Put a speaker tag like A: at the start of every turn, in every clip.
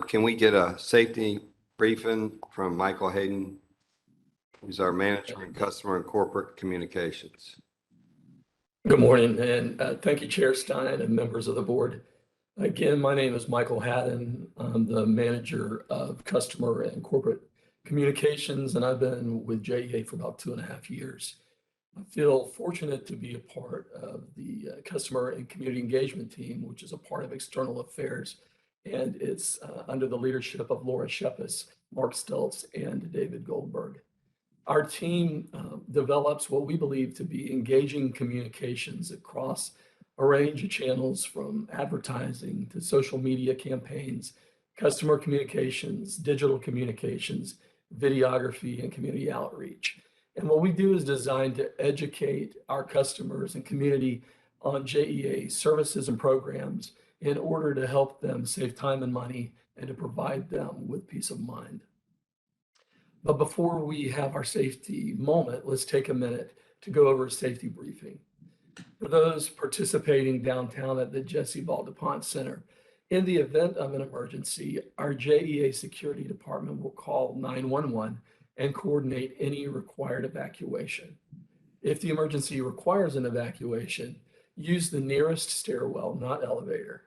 A: Can we get a safety briefing from Michael Hayden, who's our manager in customer and corporate communications?
B: Good morning, and thank you, Chair Stein and members of the board. Again, my name is Michael Haddon. I'm the manager of customer and corporate communications, and I've been with JEA for about 2.5 years. I feel fortunate to be a part of the customer and community engagement team, which is a part of external affairs, and it's under the leadership of Laura Shepis, Mark Stelz, and David Goldberg. Our team develops what we believe to be engaging communications across a range of channels, from advertising to social media campaigns, customer communications, digital communications, videography, and community outreach. And what we do is designed to educate our customers and community on JEA services and programs in order to help them save time and money and to provide them with peace of mind. But before we have our safety moment, let's take a minute to go over a safety briefing. For those participating downtown at the Jesse Ball DuPont Center, in the event of an emergency, our JEA security department will call 911 and coordinate any required evacuation. If the emergency requires an evacuation, use the nearest stairwell, not elevator.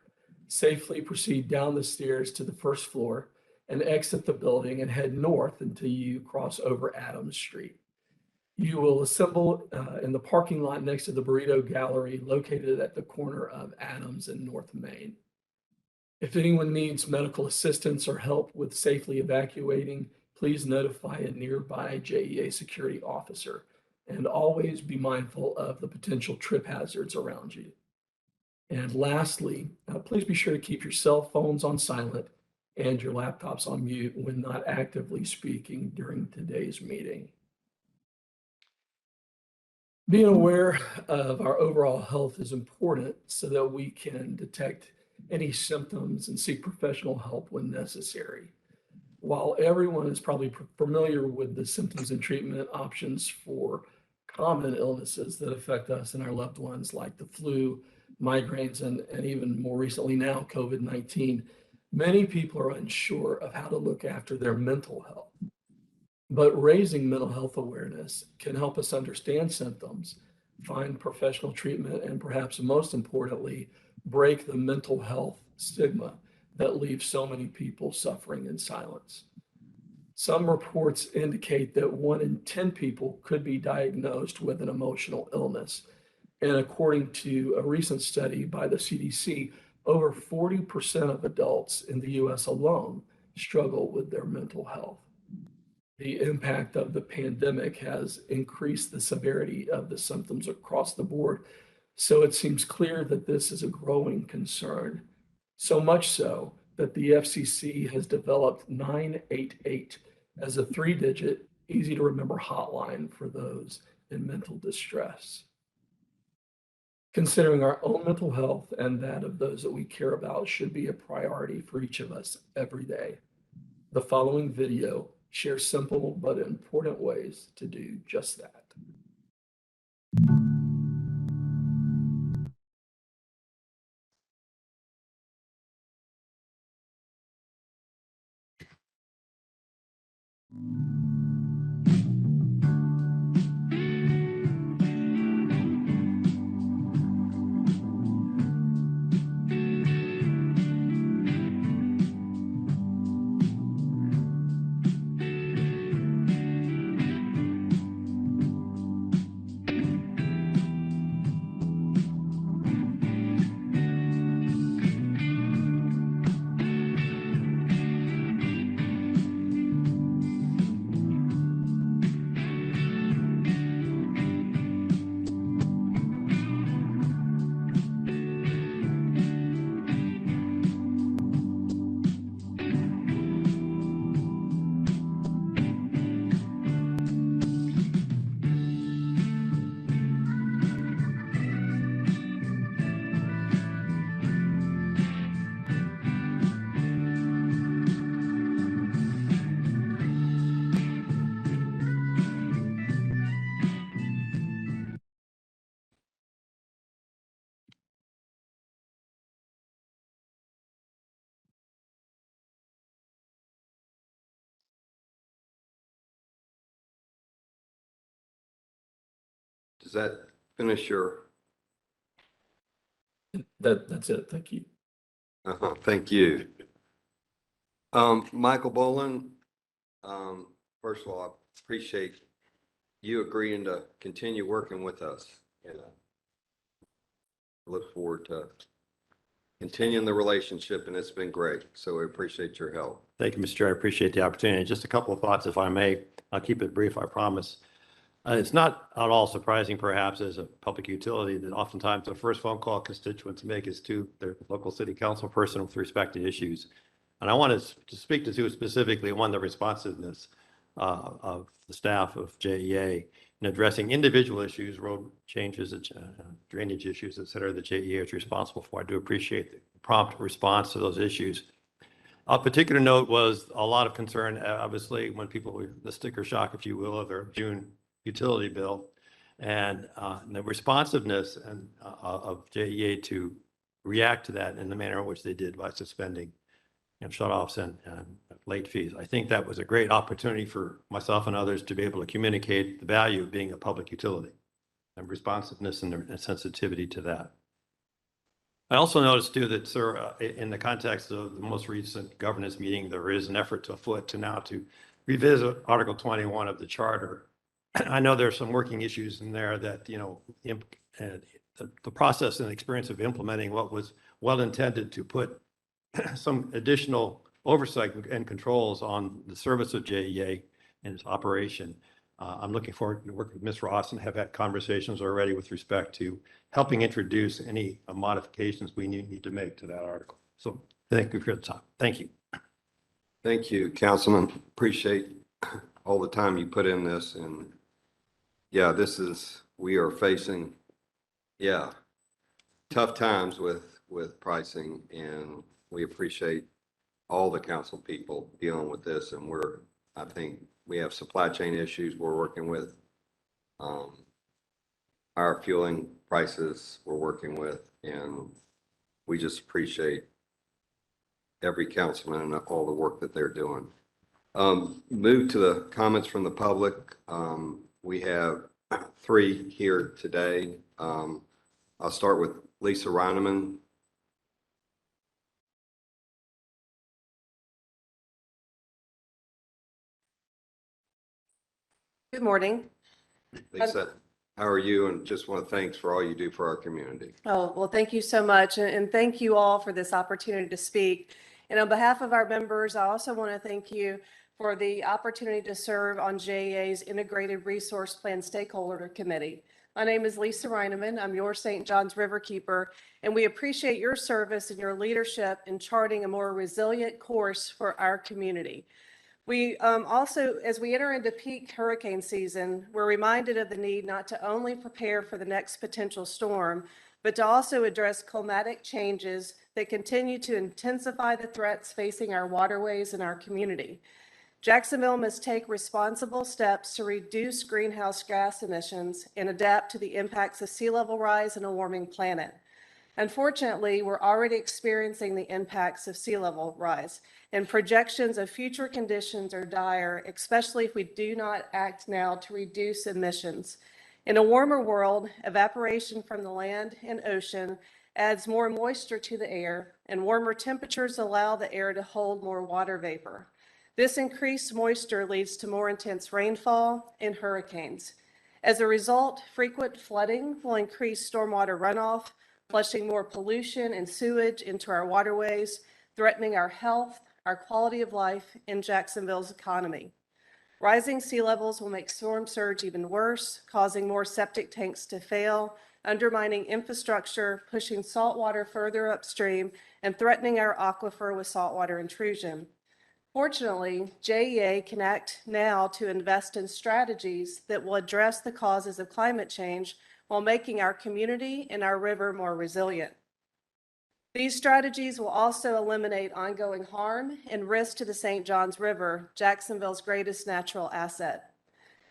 B: Safely proceed down the stairs to the first floor and exit the building and head north until you cross over Adams Street. You will assemble in the parking lot next to the Burrito Gallery, located at the corner of Adams and North Main. If anyone needs medical assistance or help with safely evacuating, please notify a nearby JEA security officer, and always be mindful of the potential trip hazards around you. And lastly, please be sure to keep your cell phones on silent and your laptops on mute when not actively speaking during today's meeting. Being aware of our overall health is important so that we can detect any symptoms and seek professional help when necessary. While everyone is probably familiar with the symptoms and treatment options for common illnesses that affect us and our loved ones, like the flu, migraines, and even more recently now, COVID-19, many people are unsure of how to look after their mental health. But raising mental health awareness can help us understand symptoms, find professional treatment, and perhaps most importantly, break the mental health stigma that leaves so many people suffering in silence. Some reports indicate that 1 in 10 people could be diagnosed with an emotional illness. And according to a recent study by the CDC, over 40% of adults in the US alone struggle with their mental health. The impact of the pandemic has increased the severity of the symptoms across the board, so it seems clear that this is a growing concern. So much so that the FCC has developed 988 as a 3-digit, easy to remember hotline for those in mental distress. Considering our own mental health and that of those that we care about should be a priority for each of us every day. The following video shares simple but important ways to do just that.
A: Does that finish your?
B: That's it. Thank you.
A: Thank you. Michael Bolen, first of all, I appreciate you agreeing to continue working with us. And look forward to continuing the relationship, and it's been great. So we appreciate your help.
C: Thank you, Mr. Chair. I appreciate the opportunity. Just a couple of thoughts, if I may. I'll keep it brief, I promise. It's not at all surprising, perhaps, as a public utility, that oftentimes the first phone call constituents make is to their local city council person with respect to issues. And I want to speak to two specifically, one, the responsiveness of the staff of JEA in addressing individual issues, road changes, drainage issues, et cetera, that JEA is responsible for. I do appreciate the prompt response to those issues. A particular note was a lot of concern, obviously, when people were the sticker shock, if you will, of their June utility bill, and the responsiveness of JEA to react to that in the manner in which they did by suspending shutoffs and late fees. I think that was a great opportunity for myself and others to be able to communicate the value of being a public utility and responsiveness and sensitivity to that. I also noticed too that, sir, in the context of the most recent governance meeting, there is an effort afoot to revisit Article 21 of the Charter. I know there's some working issues in there that, the process and experience of implementing what was well intended to put some additional oversight and controls on the service of JEA and its operation. I'm looking forward to working with Ms. Ross and have had conversations already with respect to helping introduce any modifications we need to make to that article. So thank you for the time. Thank you.
A: Thank you, Councilman. Appreciate all the time you put in this. And yeah, we are facing, tough times with pricing, and we appreciate all the council people dealing with this. And I think we have supply chain issues we're working with. Our fueling prices we're working with, and we just appreciate every councilman and all the work that they're doing. Move to the comments from the public. We have 3 here today. I'll start with Lisa Reinemann.
D: Good morning.
A: Lisa, how are you? And just want to thanks for all you do for our community.
D: Oh, well, thank you so much. And thank you all for this opportunity to speak. And on behalf of our members, I also want to thank you for the opportunity to serve on JEA's Integrated Resource Plan Stakeholder Committee. My name is Lisa Reinemann. I'm your St. Johns River Keeper, and we appreciate your service and your leadership in charting a more resilient course for our community. We also, as we enter into peak hurricane season, we're reminded of the need not to only prepare for the next potential storm, but to also address climatic changes that continue to intensify the threats facing our waterways and our community. Jacksonville must take responsible steps to reduce greenhouse gas emissions and adapt to the impacts of sea level rise and a warming planet. Unfortunately, we're already experiencing the impacts of sea level rise, and projections of future conditions are dire, especially if we do not act now to reduce emissions. In a warmer world, evaporation from the land and ocean adds more moisture to the air, and warmer temperatures allow the air to hold more water vapor. This increased moisture leads to more intense rainfall and hurricanes. As a result, frequent flooding will increase stormwater runoff, flushing more pollution and sewage into our waterways, threatening our health, our quality of life, and Jacksonville's economy. Rising sea levels will make storm surge even worse, causing more septic tanks to fail, undermining infrastructure, pushing saltwater further upstream, and threatening our aquifer with saltwater intrusion. Fortunately, JEA can act now to invest in strategies that will address the causes of climate change while making our community and our river more resilient. These strategies will also eliminate ongoing harm and risk to the St. Johns River, Jacksonville's greatest natural asset.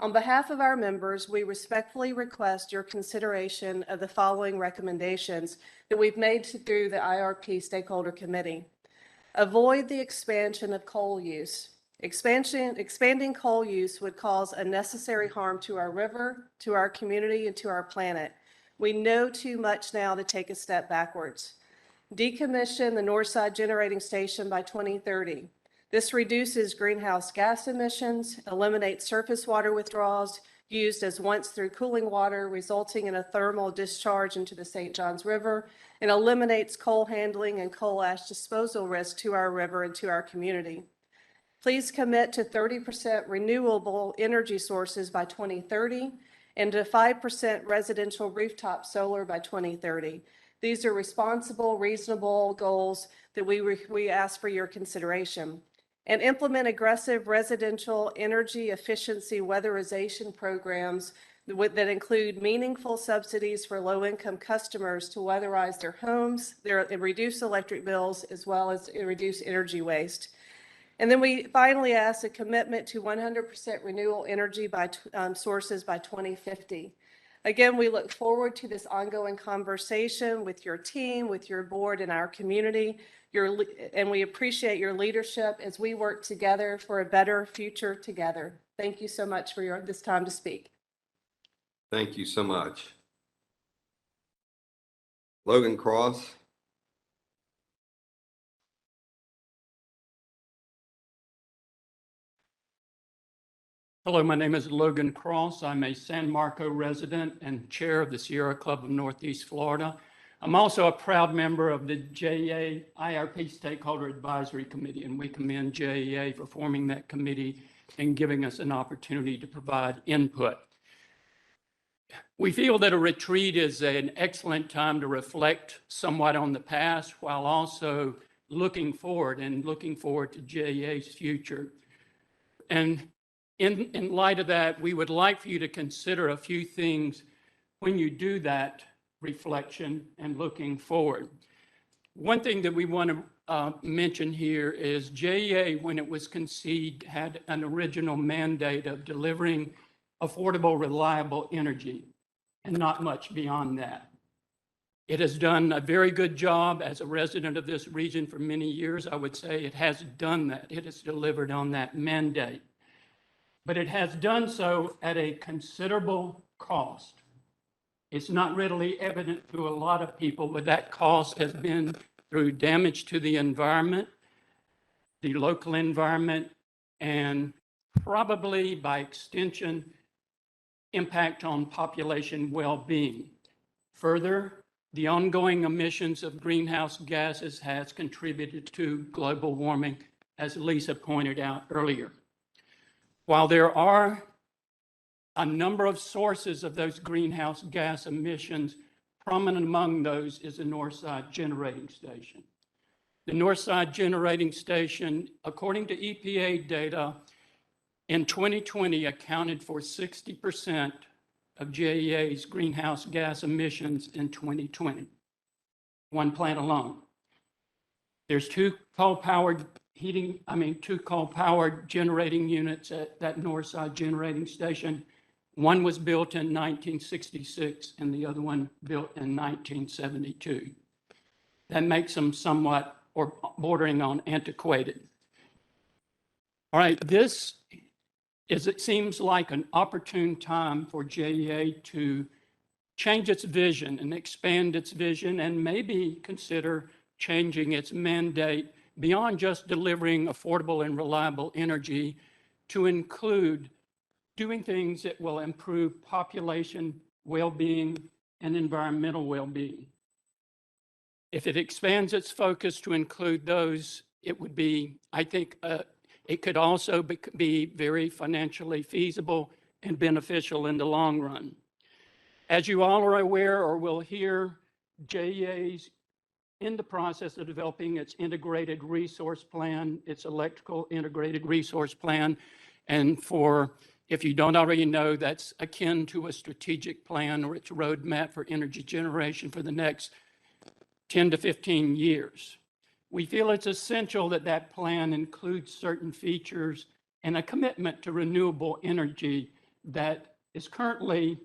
D: On behalf of our members, we respectfully request your consideration of the following recommendations that we've made through the IRP Stakeholder Committee. Avoid the expansion of coal use. Expanding coal use would cause unnecessary harm to our river, to our community, and to our planet. We know too much now to take a step backwards. Decommission the Northside Generating Station by 2030. This reduces greenhouse gas emissions, eliminates surface water withdrawals used as once-through cooling water, resulting in a thermal discharge into the St. Johns River, and eliminates coal handling and coal ash disposal risk to our river and to our community. Please commit to 30% renewable energy sources by 2030 and to 5% residential rooftop solar by 2030. These are responsible, reasonable goals that we ask for your consideration. And implement aggressive residential energy efficiency weatherization programs that include meaningful subsidies for low-income customers to weatherize their homes, and reduce electric bills, as well as reduce energy waste. And then we finally ask a commitment to 100% renewable energy sources by 2050. Again, we look forward to this ongoing conversation with your team, with your board, and our community. And we appreciate your leadership as we work together for a better future together. Thank you so much for this time to speak.
A: Thank you so much. Logan Cross.
E: Hello, my name is Logan Cross. I'm a San Marco resident and chair of the Sierra Club of Northeast Florida. I'm also a proud member of the JEA IRP Stakeholder Advisory Committee, and we commend JEA for forming that committee and giving us an opportunity to provide input. We feel that a retreat is an excellent time to reflect somewhat on the past while also looking forward to JEA's future. And in light of that, we would like for you to consider a few things when you do that reflection and looking forward. One thing that we want to mention here is JEA, when it was conceived, had an original mandate of delivering affordable, reliable energy, and not much beyond that. It has done a very good job as a resident of this region for many years. I would say it has done that. It has delivered on that mandate. But it has done so at a considerable cost. It's not readily evident to a lot of people, but that cost has been through damage to the environment, the local environment, and probably by extension, impact on population well-being. Further, the ongoing emissions of greenhouse gases has contributed to global warming, as Lisa pointed out earlier. While there are a number of sources of those greenhouse gas emissions, prominent among those is the Northside Generating Station. The Northside Generating Station, according to EPA data, in 2020 accounted for 60% of JEA's greenhouse gas emissions in 2020, one plant alone. There's two coal-powered generating units at that Northside Generating Station. One was built in 1966 and the other one built in 1972. That makes them somewhat or bordering on antiquated. All right, this is, it seems like, an opportune time for JEA to change its vision and expand its vision and maybe consider changing its mandate beyond just delivering affordable and reliable energy to include doing things that will improve population well-being and environmental well-being. If it expands its focus to include those, it would be, I think, it could also be very financially feasible and beneficial in the long run. As you all are aware or will hear, JEA's in the process of developing its integrated resource plan, its electrical integrated resource plan. And if you don't already know, that's akin to a strategic plan or its roadmap for energy generation for the next 10 to 15 years. We feel it's essential that that plan includes certain features and a commitment to renewable energy that is currently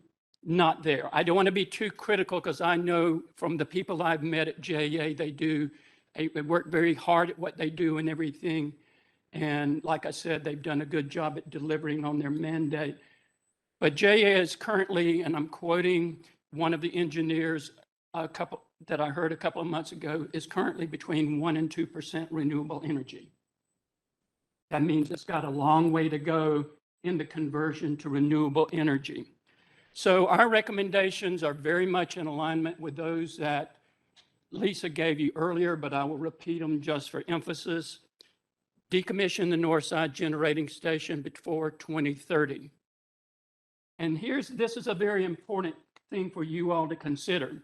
E: not there. I don't want to be too critical because I know from the people I've met at JEA, they work very hard at what they do and everything. And like I said, they've done a good job at delivering on their mandate. But JEA is currently, and I'm quoting one of the engineers that I heard a couple of months ago, is currently between 1% and 2% renewable energy. That means it's got a long way to go in the conversion to renewable energy. So our recommendations are very much in alignment with those that Lisa gave you earlier, but I will repeat them just for emphasis. Decommission the Northside Generating Station before 2030. And this is a very important thing for you all to consider.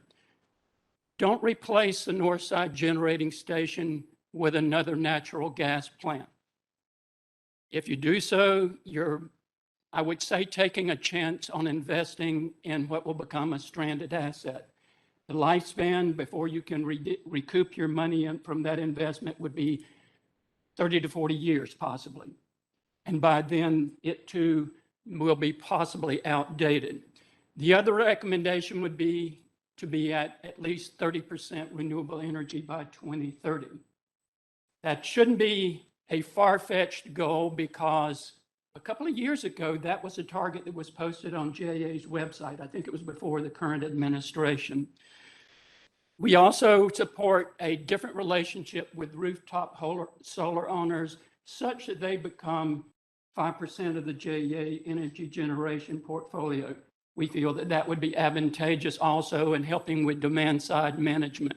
E: Don't replace the Northside Generating Station with another natural gas plant. If you do so, you're, I would say, taking a chance on investing in what will become a stranded asset. The lifespan before you can recoup your money from that investment would be 30 to 40 years possibly. And by then it too will be possibly outdated. The other recommendation would be to be at least 30% renewable energy by 2030. That shouldn't be a far-fetched goal because a couple of years ago, that was a target that was posted on JEA's website. I think it was before the current administration. We also support a different relationship with rooftop solar owners such that they become 5% of the JEA energy generation portfolio. We feel that that would be advantageous also in helping with demand side management.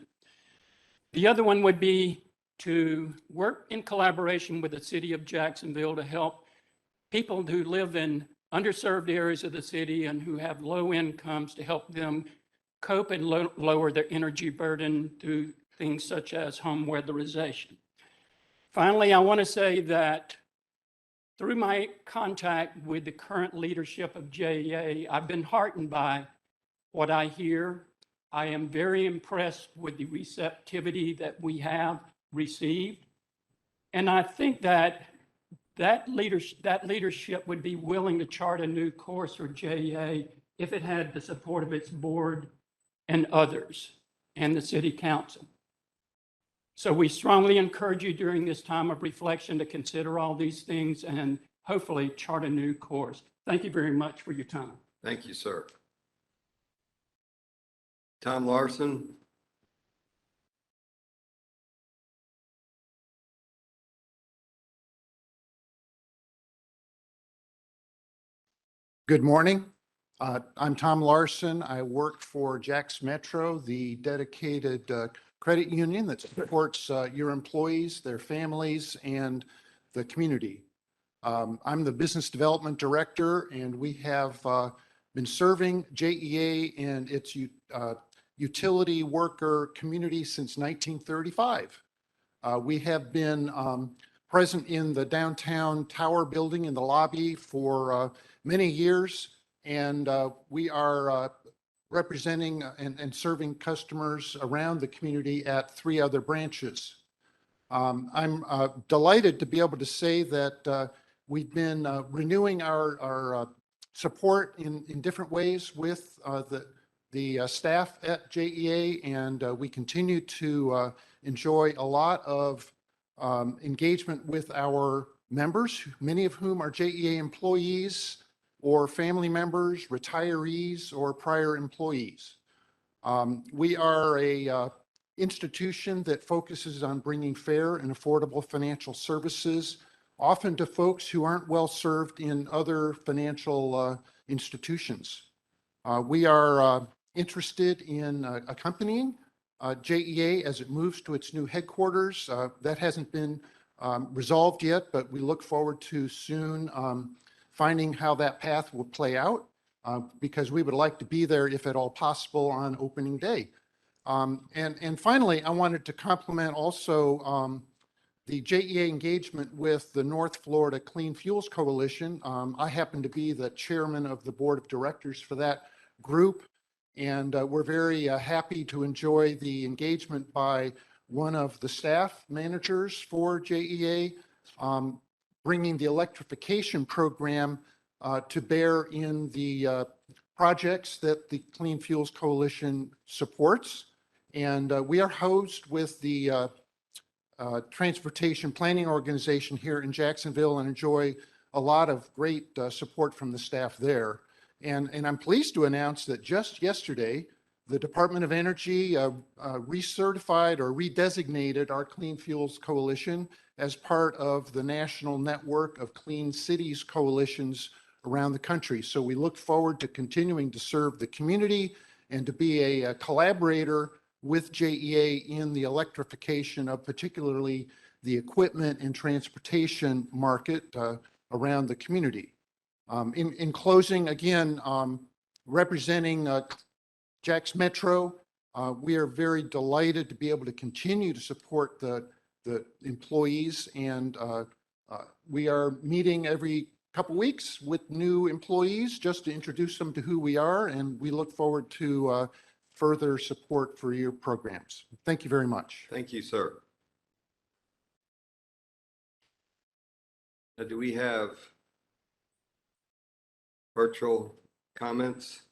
E: The other one would be to work in collaboration with the city of Jacksonville to help people who live in underserved areas of the city and who have low incomes, to help them cope and lower their energy burden through things such as home weatherization. Finally, I want to say that through my contact with the current leadership of JEA, I've been heartened by what I hear. I am very impressed with the receptivity that we have received. And I think that leadership would be willing to chart a new course for JEA if it had the support of its board and others and the city council. So we strongly encourage you during this time of reflection to consider all these things and hopefully chart a new course. Thank you very much for your time.
A: Thank you, sir. Tom Larson.
F: Good morning. I'm Tom Larson. I work for Jax Metro, the dedicated credit union that supports your employees, their families, and the community. I'm the business development director, and we have been serving JEA and its utility worker community since 1935. We have been present in the downtown tower building in the lobby for many years, and we are representing and serving customers around the community at 3 other branches. I'm delighted to be able to say that we've been renewing our support in different ways with the staff at JEA, and we continue to enjoy a lot of engagement with our members, many of whom are JEA employees or family members, retirees, or prior employees. We are a institution that focuses on bringing fair and affordable financial services, often to folks who aren't well served in other financial institutions. We are interested in accompanying JEA as it moves to its new headquarters. That hasn't been resolved yet, but we look forward to soon finding how that path will play out, because we would like to be there if at all possible on opening day. And finally, I wanted to compliment also the JEA engagement with the North Florida Clean Fuels Coalition. I happen to be the chairman of the board of directors for that group, and we're very happy to enjoy the engagement by one of the staff managers for JEA, bringing the electrification program to bear in the projects that the Clean Fuels Coalition supports. And we are housed with the transportation planning organization here in Jacksonville and enjoy a lot of great support from the staff there. And I'm pleased to announce that just yesterday, the Department of Energy recertified or redesignated our Clean Fuels Coalition as part of the national network of Clean Cities coalitions around the country. So we look forward to continuing to serve the community and to be a collaborator with JEA in the electrification of particularly the equipment and transportation market around the community. In closing, again, representing Jax Metro, we are very delighted to be able to continue to support the employees, and we are meeting every couple weeks with new employees just to introduce them to who we are, and we look forward to further support for your programs. Thank you very much.
A: Thank you, sir. Now, do we have virtual comments?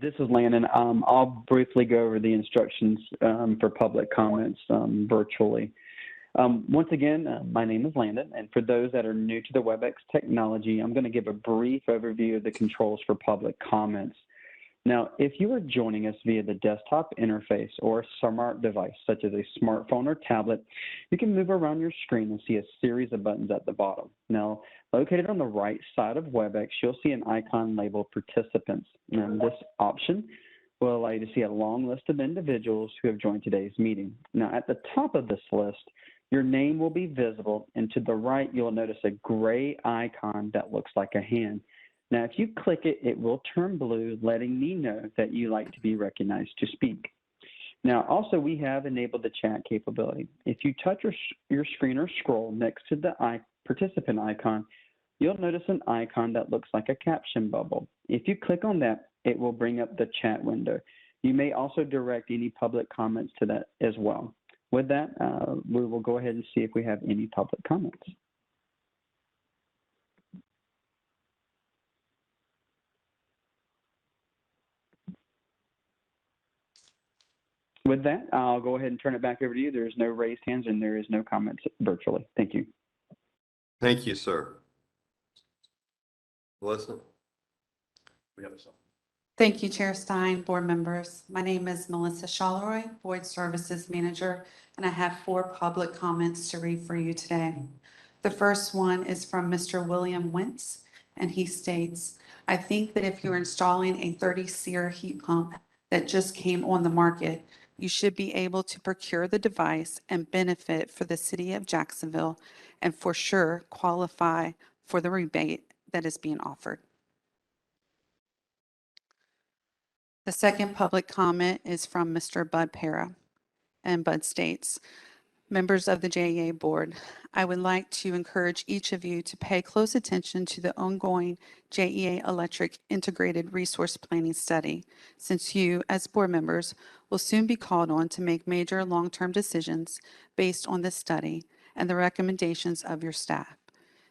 G: This is Landon. I'll briefly go over the instructions for public comments virtually. Once again, my name is Landon, and for those that are new to the WebEx technology, I'm going to give a brief overview of the controls for public comments. Now, if you are joining us via the desktop interface or a smart device, such as a smartphone or tablet, you can move around your screen and see a series of buttons at the bottom. Now, located on the right side of WebEx, you'll see an icon labeled Participants. And this option will allow you to see a long list of individuals who have joined today's meeting. Now, at the top of this list, your name will be visible, and to the right, you'll notice a gray icon that looks like a hand. Now, if you click it, it will turn blue, letting me know that you like to be recognized to speak. Now, also, we have enabled the chat capability. If you touch your screen or scroll next to the participant icon, you'll notice an icon that looks like a caption bubble. If you click on that, it will bring up the chat window. You may also direct any public comments to that as well. With that, we will go ahead and see if we have any public comments. With that, I'll go ahead and turn it back over to you. There is no raised hands and there is no comments virtually. Thank you.
A: Thank you, sir. Melissa?
C: We have some.
H: Thank you, Chair Stein, board members. My name is Melissa Charlero, Board Services Manager, and I have 4 public comments to read for you today. The first one is from Mr. William Wentz, and he states, I think that if you're installing a 30 SEER heat pump that just came on the market, you should be able to procure the device and benefit for the city of Jacksonville and for sure qualify for the rebate that is being offered. The second public comment is from Mr. Bud Para, and Bud states, members of the JEA board, I would like to encourage each of you to pay close attention to the ongoing JEA Electric Integrated Resource Planning Study, since you, as board members, will soon be called on to make major long-term decisions based on this study and the recommendations of your staff.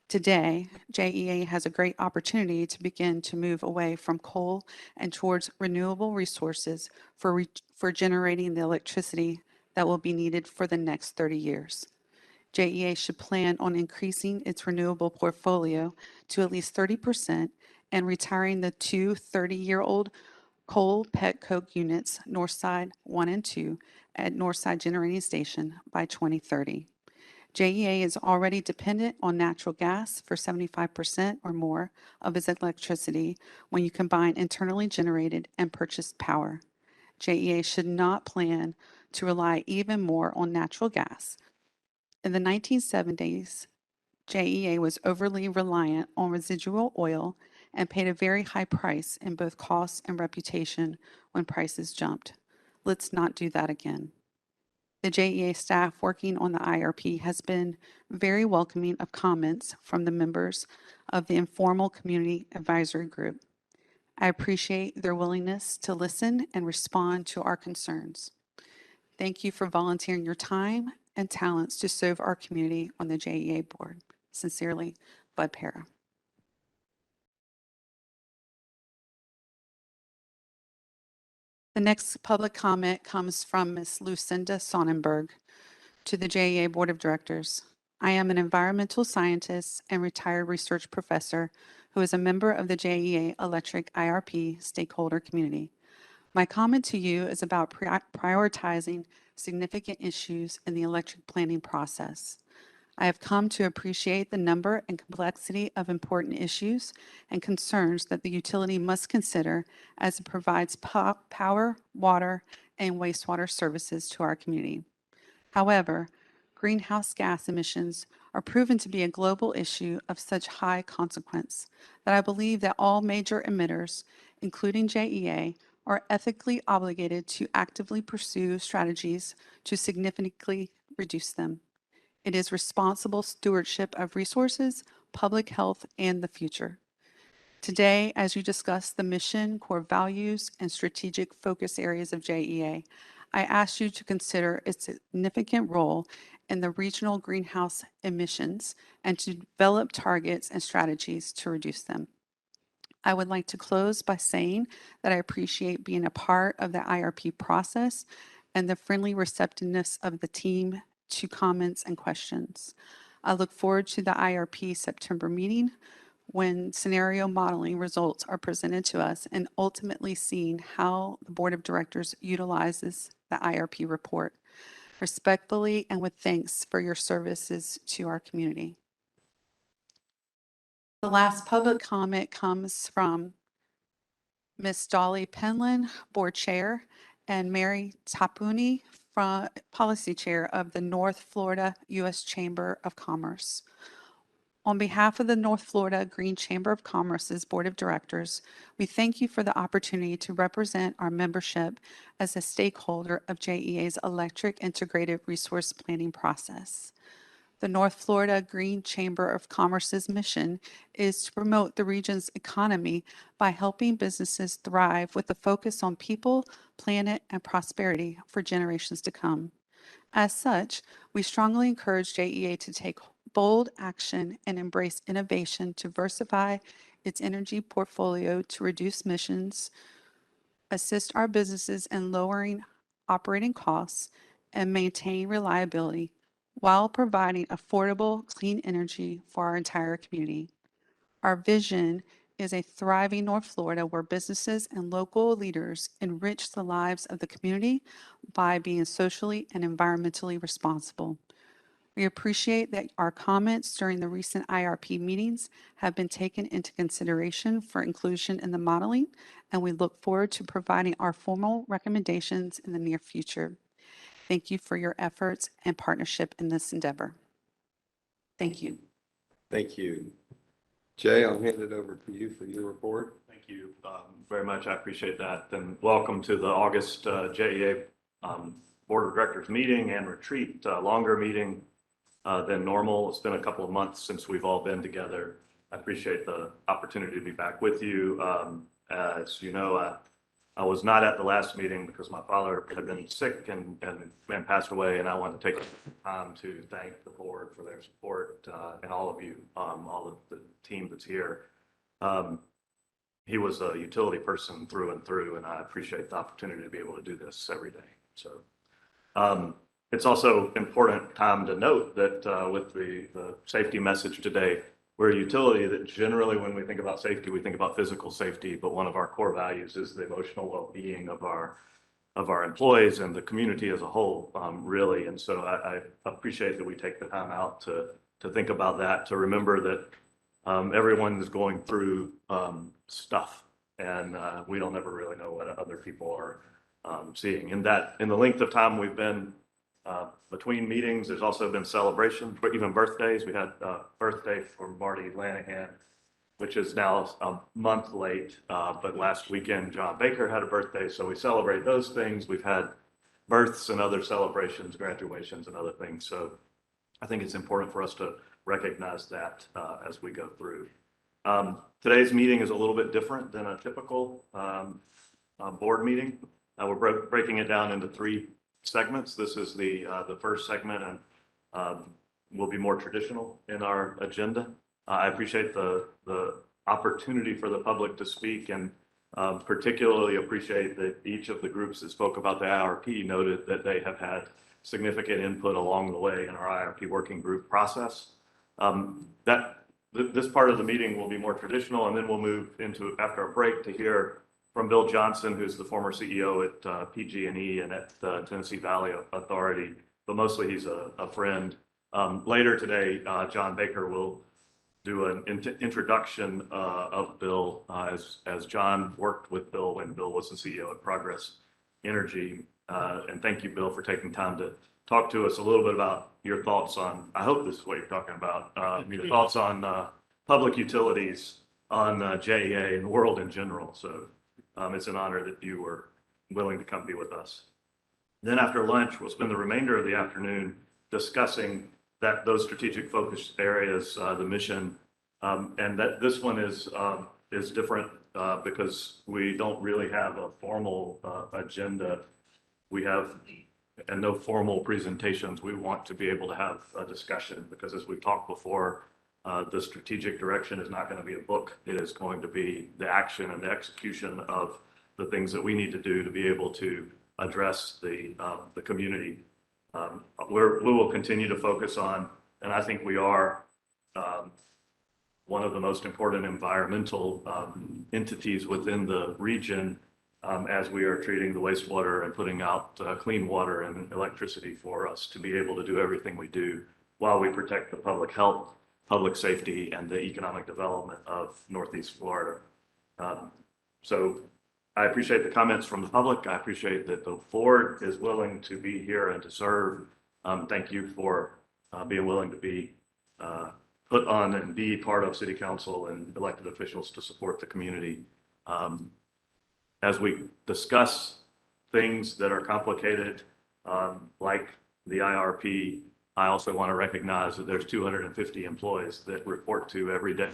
H: Today, JEA has a great opportunity to begin to move away from coal and towards renewable resources for generating the electricity that will be needed for the next 30 years. JEA should plan on increasing its renewable portfolio to at least 30% and retiring the 2 30-year-old coal petcoke units, Northside 1 and 2, at Northside Generating Station by 2030. JEA is already dependent on natural gas for 75% or more of its electricity when you combine internally generated and purchased power. JEA should not plan to rely even more on natural gas. In the 1970s, JEA was overly reliant on residual oil and paid a very high price in both cost and reputation when prices jumped. Let's not do that again. The JEA staff working on the IRP has been very welcoming of comments from the members of the informal community advisory group. I appreciate their willingness to listen and respond to our concerns. Thank you for volunteering your time and talents to serve our community on the JEA board. Sincerely, Bud Para. The next public comment comes from Ms. Lucinda Sonnenberg to the JEA Board of Directors. I am an environmental scientist and retired research professor who is a member of the JEA Electric IRP stakeholder community. My comment to you is about prioritizing significant issues in the electric planning process. I have come to appreciate the number and complexity of important issues and concerns that the utility must consider as it provides power, water, and wastewater services to our community. However, greenhouse gas emissions are proven to be a global issue of such high consequence that I believe that all major emitters, including JEA, are ethically obligated to actively pursue strategies to significantly reduce them. It is responsible stewardship of resources, public health, and the future. Today, as you discuss the mission, core values, and strategic focus areas of JEA, I ask you to consider its significant role in the regional greenhouse emissions and to develop targets and strategies to reduce them. I would like to close by saying that I appreciate being a part of the IRP process and the friendly receptiveness of the team to comments and questions. I look forward to the IRP September meeting when scenario modeling results are presented to us and ultimately seeing how the Board of Directors utilizes the IRP report. Respectfully and with thanks for your services to our community. The last public comment comes from Ms. Dolly Penland, Board Chair, and Mary Tapuni, Policy Chair of the North Florida U.S. Chamber of Commerce. On behalf of the North Florida Green Chamber of Commerce's Board of Directors, we thank you for the opportunity to represent our membership as a stakeholder of JEA's Electric Integrated Resource Planning process. The North Florida Green Chamber of Commerce's mission is to promote the region's economy by helping businesses thrive with a focus on people, planet, and prosperity for generations to come. As such, we strongly encourage JEA to take bold action and embrace innovation to diversify its energy portfolio to reduce emissions, assist our businesses in lowering operating costs, and maintain reliability while providing affordable, clean energy for our entire community. Our vision is a thriving North Florida where businesses and local leaders enrich the lives of the community by being socially and environmentally responsible. We appreciate that our comments during the recent IRP meetings have been taken into consideration for inclusion in the modeling, and we look forward to providing our formal recommendations in the near future. Thank you for your efforts and partnership in this endeavor. Thank you.
A: Thank you. Jay, I'll hand it over to you for your report.
I: Thank you very much. I appreciate that. And welcome to the August JEA Board of Directors meeting and retreat, longer meeting than normal. It's been a couple of months since we've all been together. I appreciate the opportunity to be back with you. As you know, I was not at the last meeting because my father had been sick and passed away, and I want to take time to thank the board for their support and all of you, all of the team that's here. He was a utility person through and through, and I appreciate the opportunity to be able to do this every day. So it's also important time to note that with the safety message today, we're a utility that generally, when we think about safety, we think about physical safety, but one of our core values is the emotional well-being of our employees and the community as a whole, really. And so I appreciate that we take the time out to think about that, to remember that everyone is going through stuff, and we don't ever really know what other people are seeing. In the length of time we've been between meetings, there's also been celebrations, but even birthdays. We had a birthday for Marty Lanahan, which is now a month late, but last weekend John Baker had a birthday, so we celebrate those things. We've had births and other celebrations, graduations and other things. So I think it's important for us to recognize that as we go through. Today's meeting is a little bit different than a typical board meeting. We're breaking it down into three segments. This is the first segment, and will be more traditional in our agenda. I appreciate the opportunity for the public to speak, and Particularly appreciate that each of the groups that spoke about the IRP noted that they have had significant input along the way in our IRP working group process. This part of the meeting will be more traditional, and then we'll move into, after a break, to hear from Bill Johnson, who's the former CEO at PG&E and at the Tennessee Valley Authority, but mostly he's a friend. Later today, John Baker will do an introduction of Bill as John worked with Bill when Bill was the CEO at Progress Energy. And thank you, Bill, for taking time to talk to us a little bit about your thoughts on, I hope this is what you're talking about, your thoughts on public utilities, on JEA and the world in general. So it's an honor that you were willing to come be with us. Then after lunch, we'll spend the remainder of the afternoon discussing those strategic focus areas, the mission, and that this one is different because we don't really have a formal agenda. We have and no formal presentations. We want to be able to have a discussion because, as we've talked before, the strategic direction is not going to be a book. It is going to be the action and the execution of the things that we need to do to be able to address the community. We will continue to focus on, and I think we are, one of the most important environmental entities within the region as we are treating the wastewater and putting out clean water and electricity for us to be able to do everything we do while we protect the public health, public safety, and the economic development of Northeast Florida. So I appreciate the comments from the public. I appreciate that the board is willing to be here and to serve. Thank you for being willing to be put on and be part of city council and elected officials to support the community. As we discuss things that are complicated, like the IRP, I also want to recognize that there's 250 employees that report to every day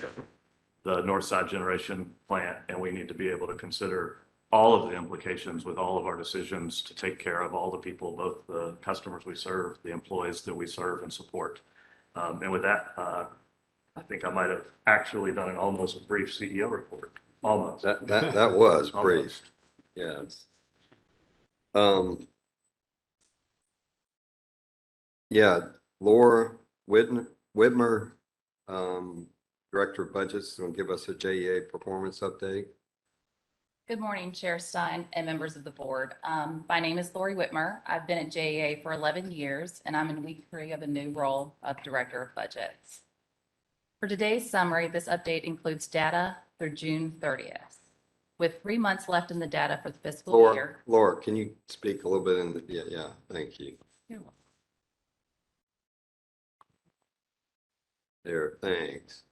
I: the Northside Generation Plant, and we need to be able to consider all of the implications with all of our decisions to take care of all the people, both the customers we serve, the employees that we serve and support. And with that, I think I might have actually done an almost brief CEO report. Almost.
A: That was brief. Yes. Yeah, Laura Whitmer, Director of Budgets, will give us a JEA performance update.
J: Good morning, Chair Stein and members of the board. My name is Lori Whitmer. I've been at JEA for 11 years, and I'm in week 3 of a new role of Director of Budgets. For today's summary, this update includes data through June 30th. With 3 months left in the data for the fiscal year.
A: Laura, can you speak a little bit in the, yeah, thank you.
J: You're welcome.
A: There, thanks.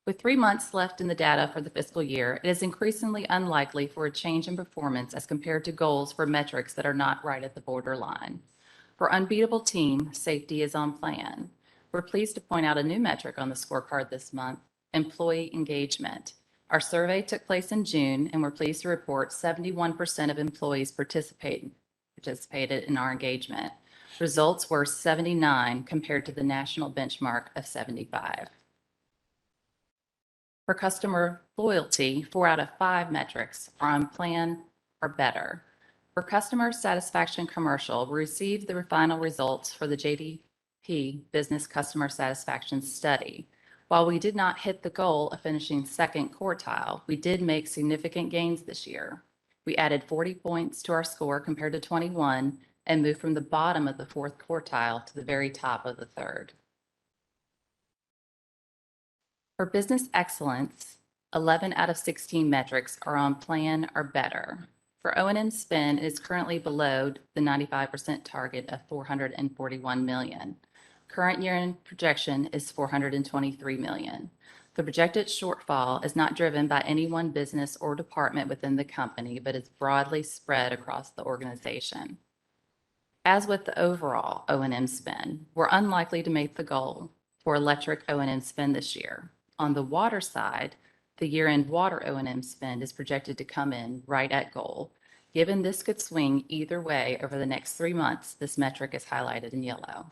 J: With 3 months left in the data for the fiscal year, it is increasingly unlikely for a change in performance as compared to goals for metrics that are not right at the borderline. For unbeatable team, safety is on plan. We're pleased to point out a new metric on the scorecard this month, employee engagement. Our survey took place in June, and we're pleased to report 71% of employees participated in our engagement. Results were 79 compared to the national benchmark of 75. For customer loyalty, 4 out of 5 metrics are on plan or better. For customer satisfaction commercial, we received the final results for the JDP Business Customer Satisfaction Study. While we did not hit the goal of finishing second quartile, we did make significant gains this year. We added 40 points to our score compared to 21 and moved from the bottom of the 4th quartile to the very top of the 3rd. For business excellence, 11 out of 16 metrics are on plan or better. For O&M spend, it is currently below the 95% target of $441 million. Current year-end projection is $423 million. The projected shortfall is not driven by any one business or department within the company, but is broadly spread across the organization. As with the overall O&M spend, we're unlikely to make the goal for electric O&M spend this year. On the water side, the year-end water O&M spend is projected to come in right at goal. Given this could swing either way over the next 3 months, this metric is highlighted in yellow.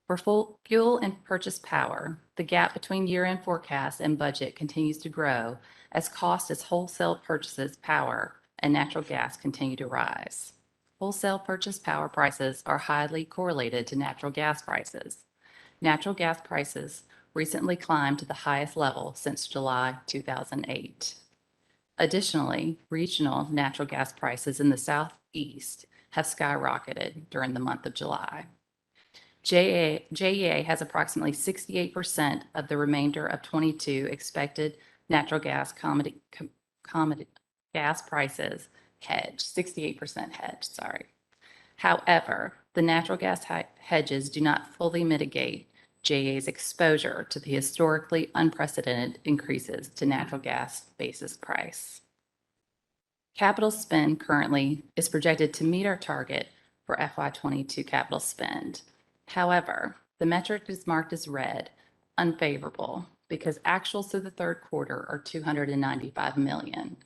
J: For full fuel and purchase power, the gap between year-end forecast and budget continues to grow as cost as wholesale purchases power and natural gas continue to rise. Wholesale purchase power prices are highly correlated to natural gas prices. Natural gas prices recently climbed to the highest level since July 2008. Additionally, regional natural gas prices in the Southeast have skyrocketed during the month of July. JEA has approximately 68% of the remainder of 22 expected natural gas gas prices hedged, 68% hedged, sorry. However, the natural gas hedges do not fully mitigate JEA's exposure to the historically unprecedented increases to natural gas basis price. Capital spend currently is projected to meet our target for FY22 capital spend. However, the metric is marked as red, unfavorable, because actuals through the third quarter are $295 million.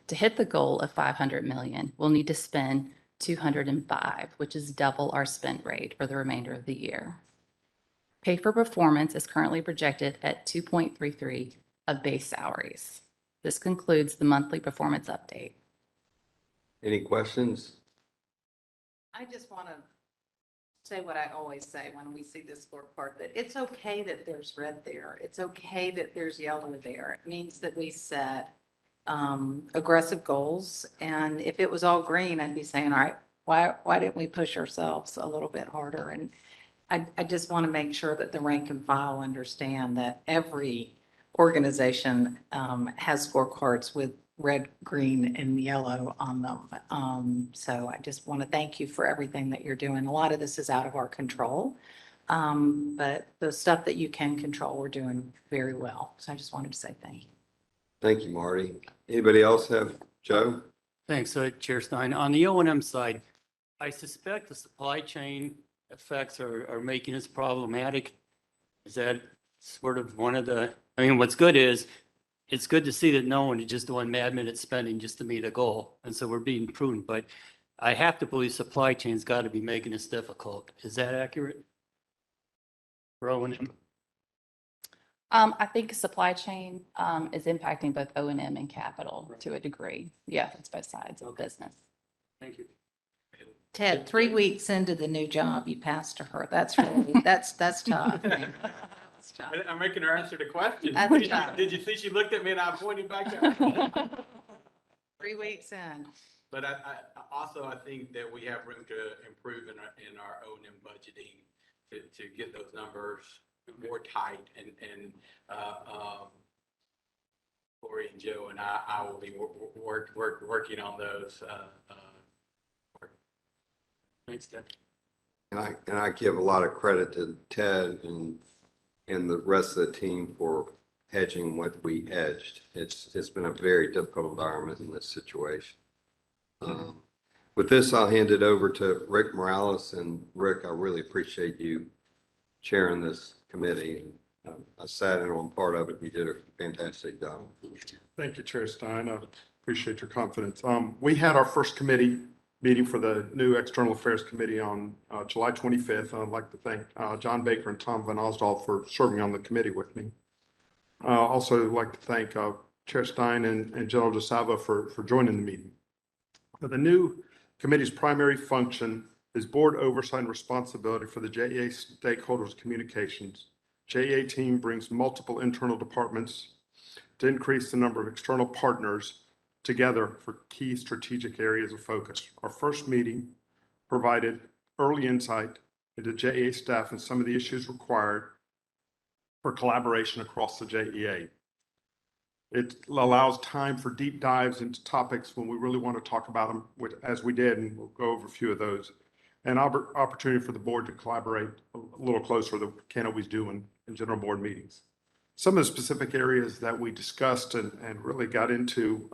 J: To hit the goal of $500 million, we'll need to spend $205, which is double our spend rate for the remainder of the year. Pay for performance is currently projected at 2.33 of base salaries. This concludes the monthly performance update.
A: Any questions?
K: I just want to say what I always say when we see this scorecard, that it's okay that there's red there. It's okay that there's yellow there. It means that we set aggressive goals. And if it was all green, I'd be saying, all right, why didn't we push ourselves a little bit harder? And I just want to make sure that the rank and file understand that every organization has scorecards with red, green, and yellow on them. So I just want to thank you for everything that you're doing. A lot of this is out of our control, but the stuff that you can control, we're doing very well. So I just wanted to say thank you.
A: Thank you, Marty. Anybody else have, Joe?
E: Thanks, Chair Stein. On the O&M side, I suspect the supply chain effects are making us problematic. Is that sort of one of the, I mean, what's good is it's good to see that no one is just doing mad-minute spending just to meet a goal. And so we're being prudent, but I have to believe supply chain's got to be making this difficult. Is that accurate? For O&M?
J: I think supply chain is impacting both O&M and capital to a degree. Yeah, it's both sides of the business.
E: Thank you.
K: Ted, 3 weeks into the new job, you passed to her. That's really, that's tough. That's tough.
L: I'm making her answer the question.
K: That's tough.
L: Did you see she looked at me and I pointed back at her?
K: 3 weeks in.
L: But I also, I think that we have room to improve in our O&M budgeting to get those numbers more tight and Lori and Joe and I will be working on those.
E: Thanks, Ted.
A: And I give a lot of credit to Ted and the rest of the team for hedging what we hedged. It's been a very difficult environment in this situation. With this, I'll hand it over to Rick Morales. And Rick, I really appreciate you chairing this committee. I sat in on part of it. You did a fantastic job.
M: Thank you, Chair Stein. I appreciate your confidence. We had our first committee meeting for the new External Affairs Committee on July 25th. I'd like to thank John Baker and Tom Van Osdol for serving on the committee with me. Also like to thank Chair Stein and General DeSalvo for joining the meeting. The new committee's primary function is board oversight and responsibility for the JEA stakeholders communications. JEA team brings multiple internal departments to increase the number of external partners together for key strategic areas of focus. Our first meeting provided early insight into JEA staff and some of the issues required for collaboration across the JEA. It allows time for deep dives into topics when we really want to talk about them, as we did, and we'll go over a few of those. An opportunity for the board to collaborate a little closer than we can always do in general board meetings. Some of the specific areas that we discussed and really got into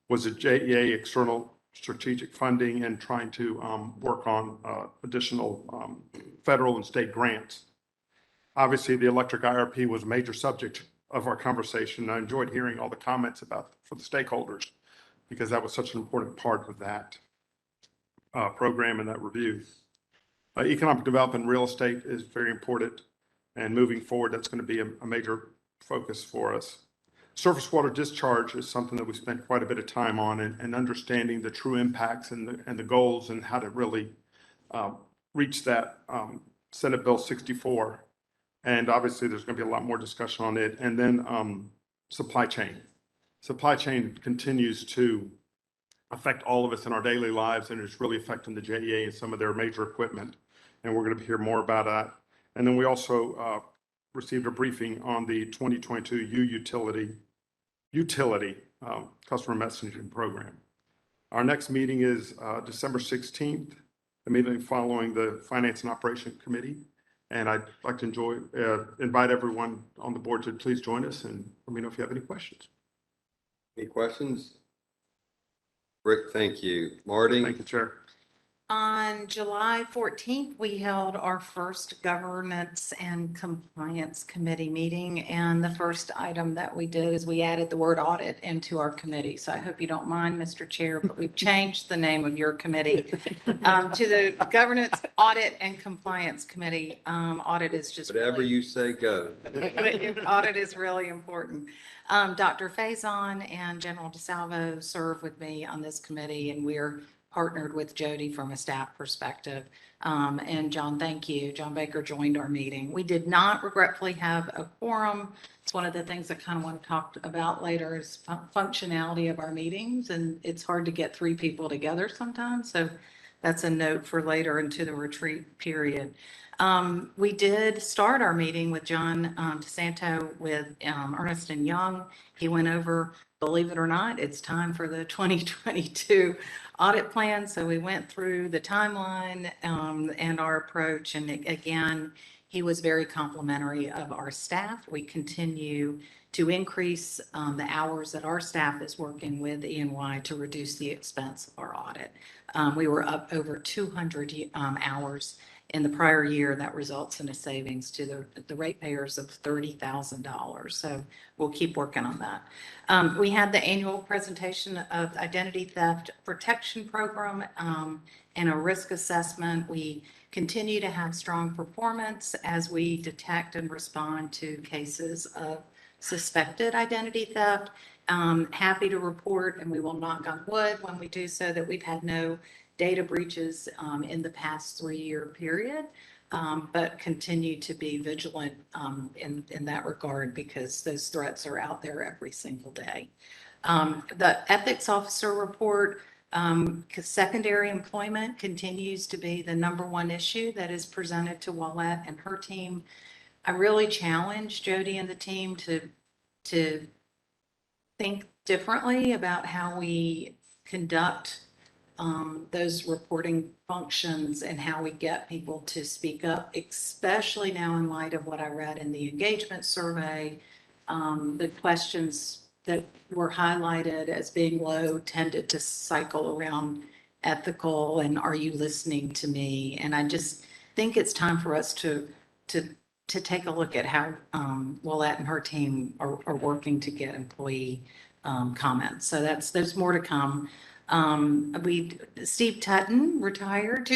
M: was the JEA external strategic funding and trying to work on additional federal and state grants. Obviously, the electric IRP was a major subject of our conversation. I enjoyed hearing all the comments for the stakeholders because that was such an important part of that program and that review. Economic development and real estate is very important. And moving forward, that's going to be a major focus for us. Surface water discharge is something that we spent quite a bit of time on, and understanding the true impacts and the goals and how to really reach that Senate Bill 64. And obviously, there's going to be a lot more discussion on it. And then supply chain. Supply chain continues to affect all of us in our daily lives, and it's really affecting the JEA and some of their major equipment. And we're going to hear more about that. And then we also received a briefing on the 2022 utility customer messaging program. Our next meeting is December 16th, immediately following the Finance and Operation Committee. And I'd like to invite everyone on the board to please join us, and let me know if you have any questions.
A: Any questions? Rick, thank you. Marty?
M: Thank you, Chair.
K: On July 14th, we held our first Governance and Compliance Committee meeting. And the first item that we did is we added the word audit into our committee. So I hope you don't mind, Mr. Chair, but we've changed the name of your committee to the Governance, Audit and Compliance Committee. Audit is just
A: Whatever
K: really,
A: you say, go.
K: audit is really important. Dr. Faison and General DeSalvo serve with me on this committee, and we're partnered with Jody from a staff perspective. And John, thank you. John Baker joined our meeting. We did not regretfully have a quorum. It's one of the things I kind of want to talk about later is functionality of our meetings. And it's hard to get 3 people together sometimes. So that's a note for later into the retreat period. We did start our meeting with John DeSanto with Ernst & Young. He went over, believe it or not, it's time for the 2022 audit plan. So we went through the timeline and our approach. And again, he was very complimentary of our staff. We continue to increase the hours that our staff is working with E&Y to reduce the expense of our audit. We were up over 200 hours in the prior year. That results in a savings to the ratepayers of $30,000. So we'll keep working on that. We had the annual presentation of Identity Theft Protection Program and a risk assessment. We continue to have strong performance as we detect and respond to cases of suspected identity theft. Happy to report, and we will knock on wood when we do so, that we've had no data breaches in the past 3-year period, but continue to be vigilant in that regard because those threats are out there every single day. The ethics officer report, secondary employment continues to be the #1 issue that is presented to Wallette and her team. I really challenge Jody and the team to think differently about how we conduct those reporting functions and how we get people to speak up, especially now in light of what I read in the engagement survey. The questions that were highlighted as being low tended to cycle around ethical and are you listening to me? And I just think it's time for us to take a look at how Willette and her team are working to get employee comments. So there's more to come. Steve Tootin retired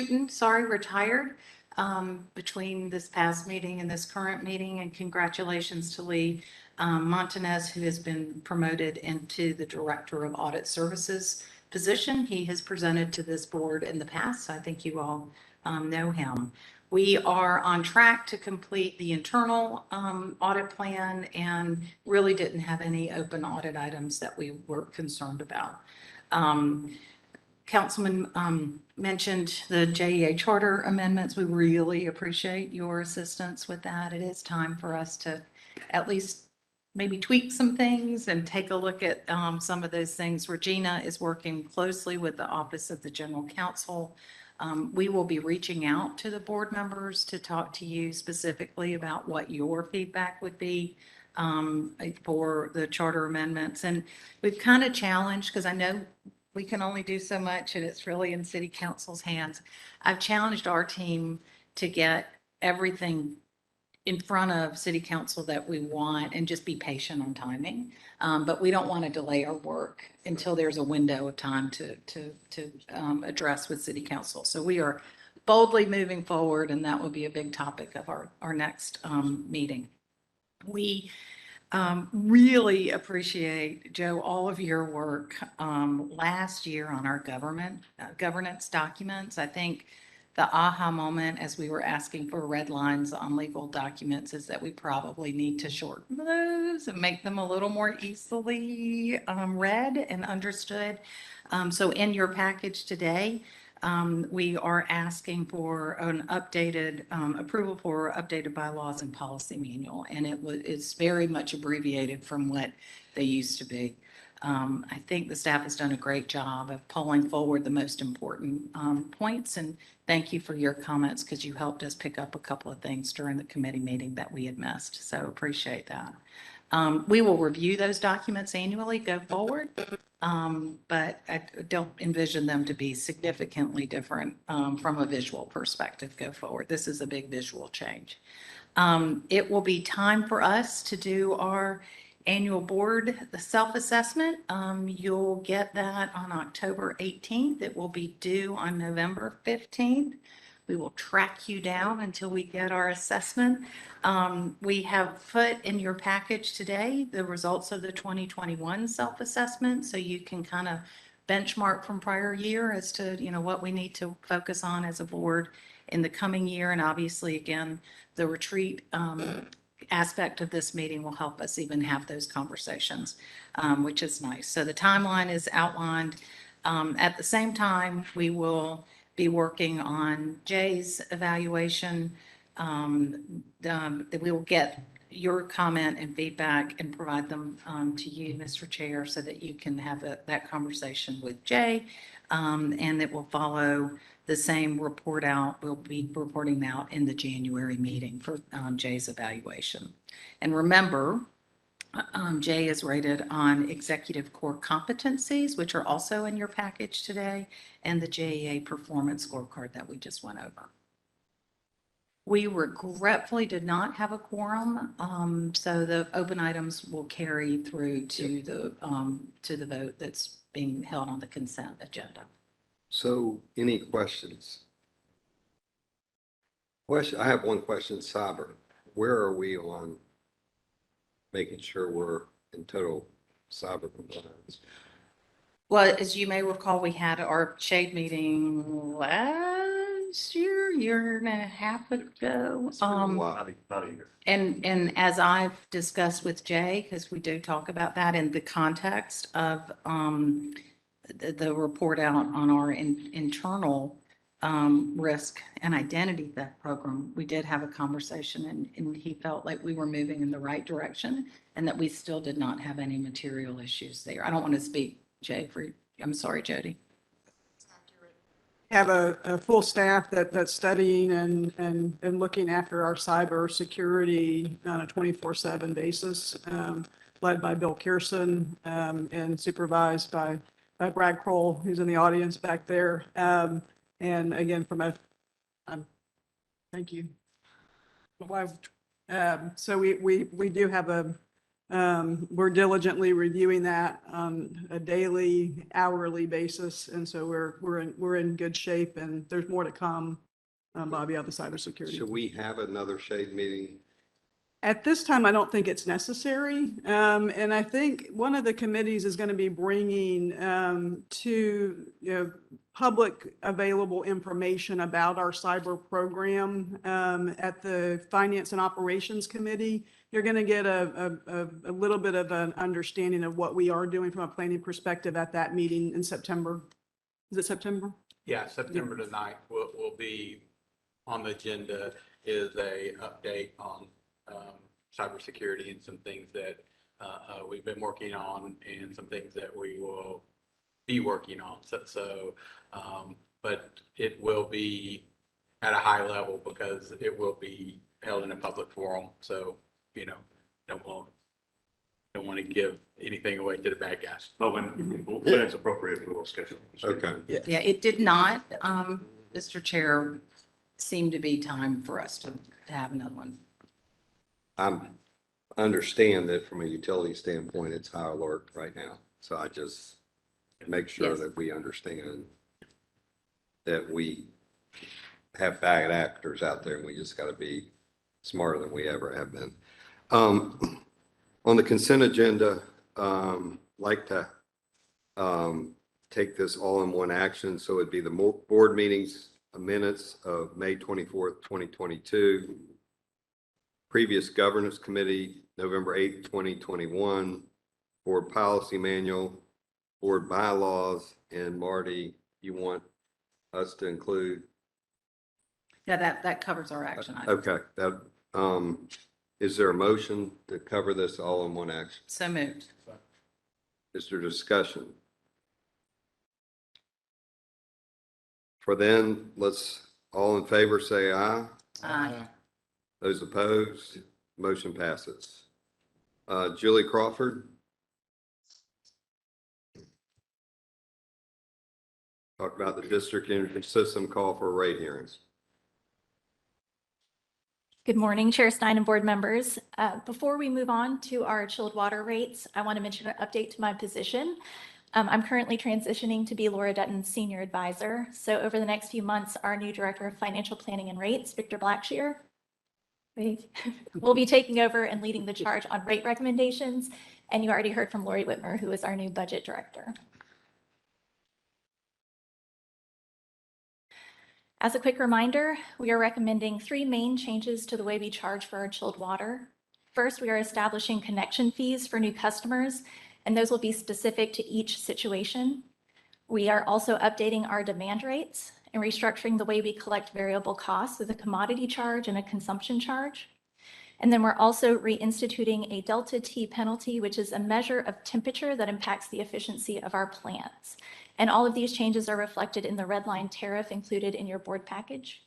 K: between this past meeting and this current meeting, and congratulations to Lee Montanez, who has been promoted into the Director of Audit Services position. He has presented to this board in the past, so I think you all know him. We are on track to complete the internal audit plan and really didn't have any open audit items that we were concerned about. Councilman mentioned the JEA charter amendments. We really appreciate your assistance with that. It is time for us to at least maybe tweak some things and take a look at some of those things. Regina is working closely with the Office of the General Counsel. We will be reaching out to the board members to talk to you specifically about what your feedback would be for the charter amendments. And we've kind of challenged, because I know we can only do so much and it's really in city council's hands. I've challenged our team to get everything in front of city council that we want and just be patient on timing. But we don't want to delay our work until there's a window of time to address with city council. So we are boldly moving forward, and that will be a big topic of our next meeting. We really appreciate, Joe, all of your work last year on our governance documents. I think the aha moment as we were asking for red lines on legal documents is that we probably need to shorten those and make them a little more easily read and understood. So in your package today, we are asking for an updated approval for updated bylaws and policy manual, and it's very much abbreviated from what they used to be. I think the staff has done a great job of pulling forward the most important points, and thank you for your comments because you helped us pick up a couple of things during the committee meeting that we had missed. So appreciate that. We will review those documents annually go forward, but I don't envision them to be significantly different from a visual perspective go forward. This is a big visual change. It will be time for us to do our annual board self-assessment. You'll get that on October 18th. It will be due on November 15th. We will track you down until we get our assessment. We have put in your package today the results of the 2021 self-assessment, so you can kind of benchmark from prior year as to, what we need to focus on as a board in the coming year. And obviously, again, the retreat aspect of this meeting will help us even have those conversations, which is nice. So the timeline is outlined. At the same time, we will be working on Jay's evaluation. That we will get your comment and feedback and provide them to you, Mr. Chair, so that you can have that conversation with Jay. And it will follow the same report out. We'll be reporting out in the January meeting for Jay's evaluation. And remember, Jay is rated on executive core competencies, which are also in your package today, and the JEA performance scorecard that we just went over. We regretfully did not have a quorum, so the open items will carry through to the vote that's being held on the consent agenda.
A: So any questions? I have one question, cyber. Where are we on making sure we're in total cyber compliance?
K: Well, as you may recall, we had our shade meeting last year and a half ago.
I: About a year.
K: And as I've discussed with Jay, because we do talk about that in the context of the report out on our internal risk and identity theft program, we did have a conversation and he felt like we were moving in the right direction and that we still did not have any material issues there. I don't want to speak, Jay, I'm sorry, Jody.
N: Have a full staff that's studying and looking after our cyber security on a 24/7 basis, led by Bill Kearson and supervised by Brad Kroll, who's in the audience back there. And again, thank you. So we do have we're diligently reviewing that on a daily, hourly basis. And so we're in good shape and there's more to come, Bobby, on the cybersecurity.
A: Should we have another shade meeting?
N: At this time, I don't think it's necessary. And I think one of the committees is going to be bringing to public available information about our cyber program at the Finance and Operations Committee. You're going to get a little bit of an understanding of what we are doing from a planning perspective at that meeting in September. Is it September?
L: Yeah, September the 9th will be on the agenda is a update on cybersecurity and some things that we've been working on and some things that we will be working on. But it will be at a high level because it will be held in a public forum. So, don't want to give anything away to the bad guys.
I: But when it's appropriate, we will schedule.
A: Okay.
K: Yeah, it did not, Mr. Chair, seem to be time for us to have another one.
A: I understand that from a utility standpoint, it's high alert right now. So I just make sure
K: Yes.
A: that we understand that we have bad actors out there, and we just got to be smarter than we ever have been. On the consent agenda, like to take this all in one action. So it'd be the board meetings minutes of May 24th, 2022, previous governance committee, November 8th, 2021, board policy manual, board bylaws, and Marty, you want us to include?
K: Yeah, that covers our action item.
A: Okay, that, is there a motion to cover this all in one action?
K: So moved.
A: Is there discussion? For then, let's, all in favor say aye.
K: Aye.
A: Those opposed, motion passes. Julie Crawford. Talk about the district energy system call for rate hearings.
O: Good morning, Chair Stein and board members. Before we move on to our chilled water rates, I want to mention an update to my position. I'm currently transitioning to be Laura Dutton's senior advisor. So over the next few months, our new director of financial planning and rates, Victor Blackshear, will be taking over and leading the charge on rate recommendations. And you already heard from Lori Whitmer, who is our new budget director. As a quick reminder, we are recommending 3 main changes to the way we charge for our chilled water. First, we are establishing connection fees for new customers, and those will be specific to each situation. We are also updating our demand rates and restructuring the way we collect variable costs with a commodity charge and a consumption charge. And then we're also reinstituting a delta T penalty, which is a measure of temperature that impacts the efficiency of our plants. And all of these changes are reflected in the red line tariff included in your board package.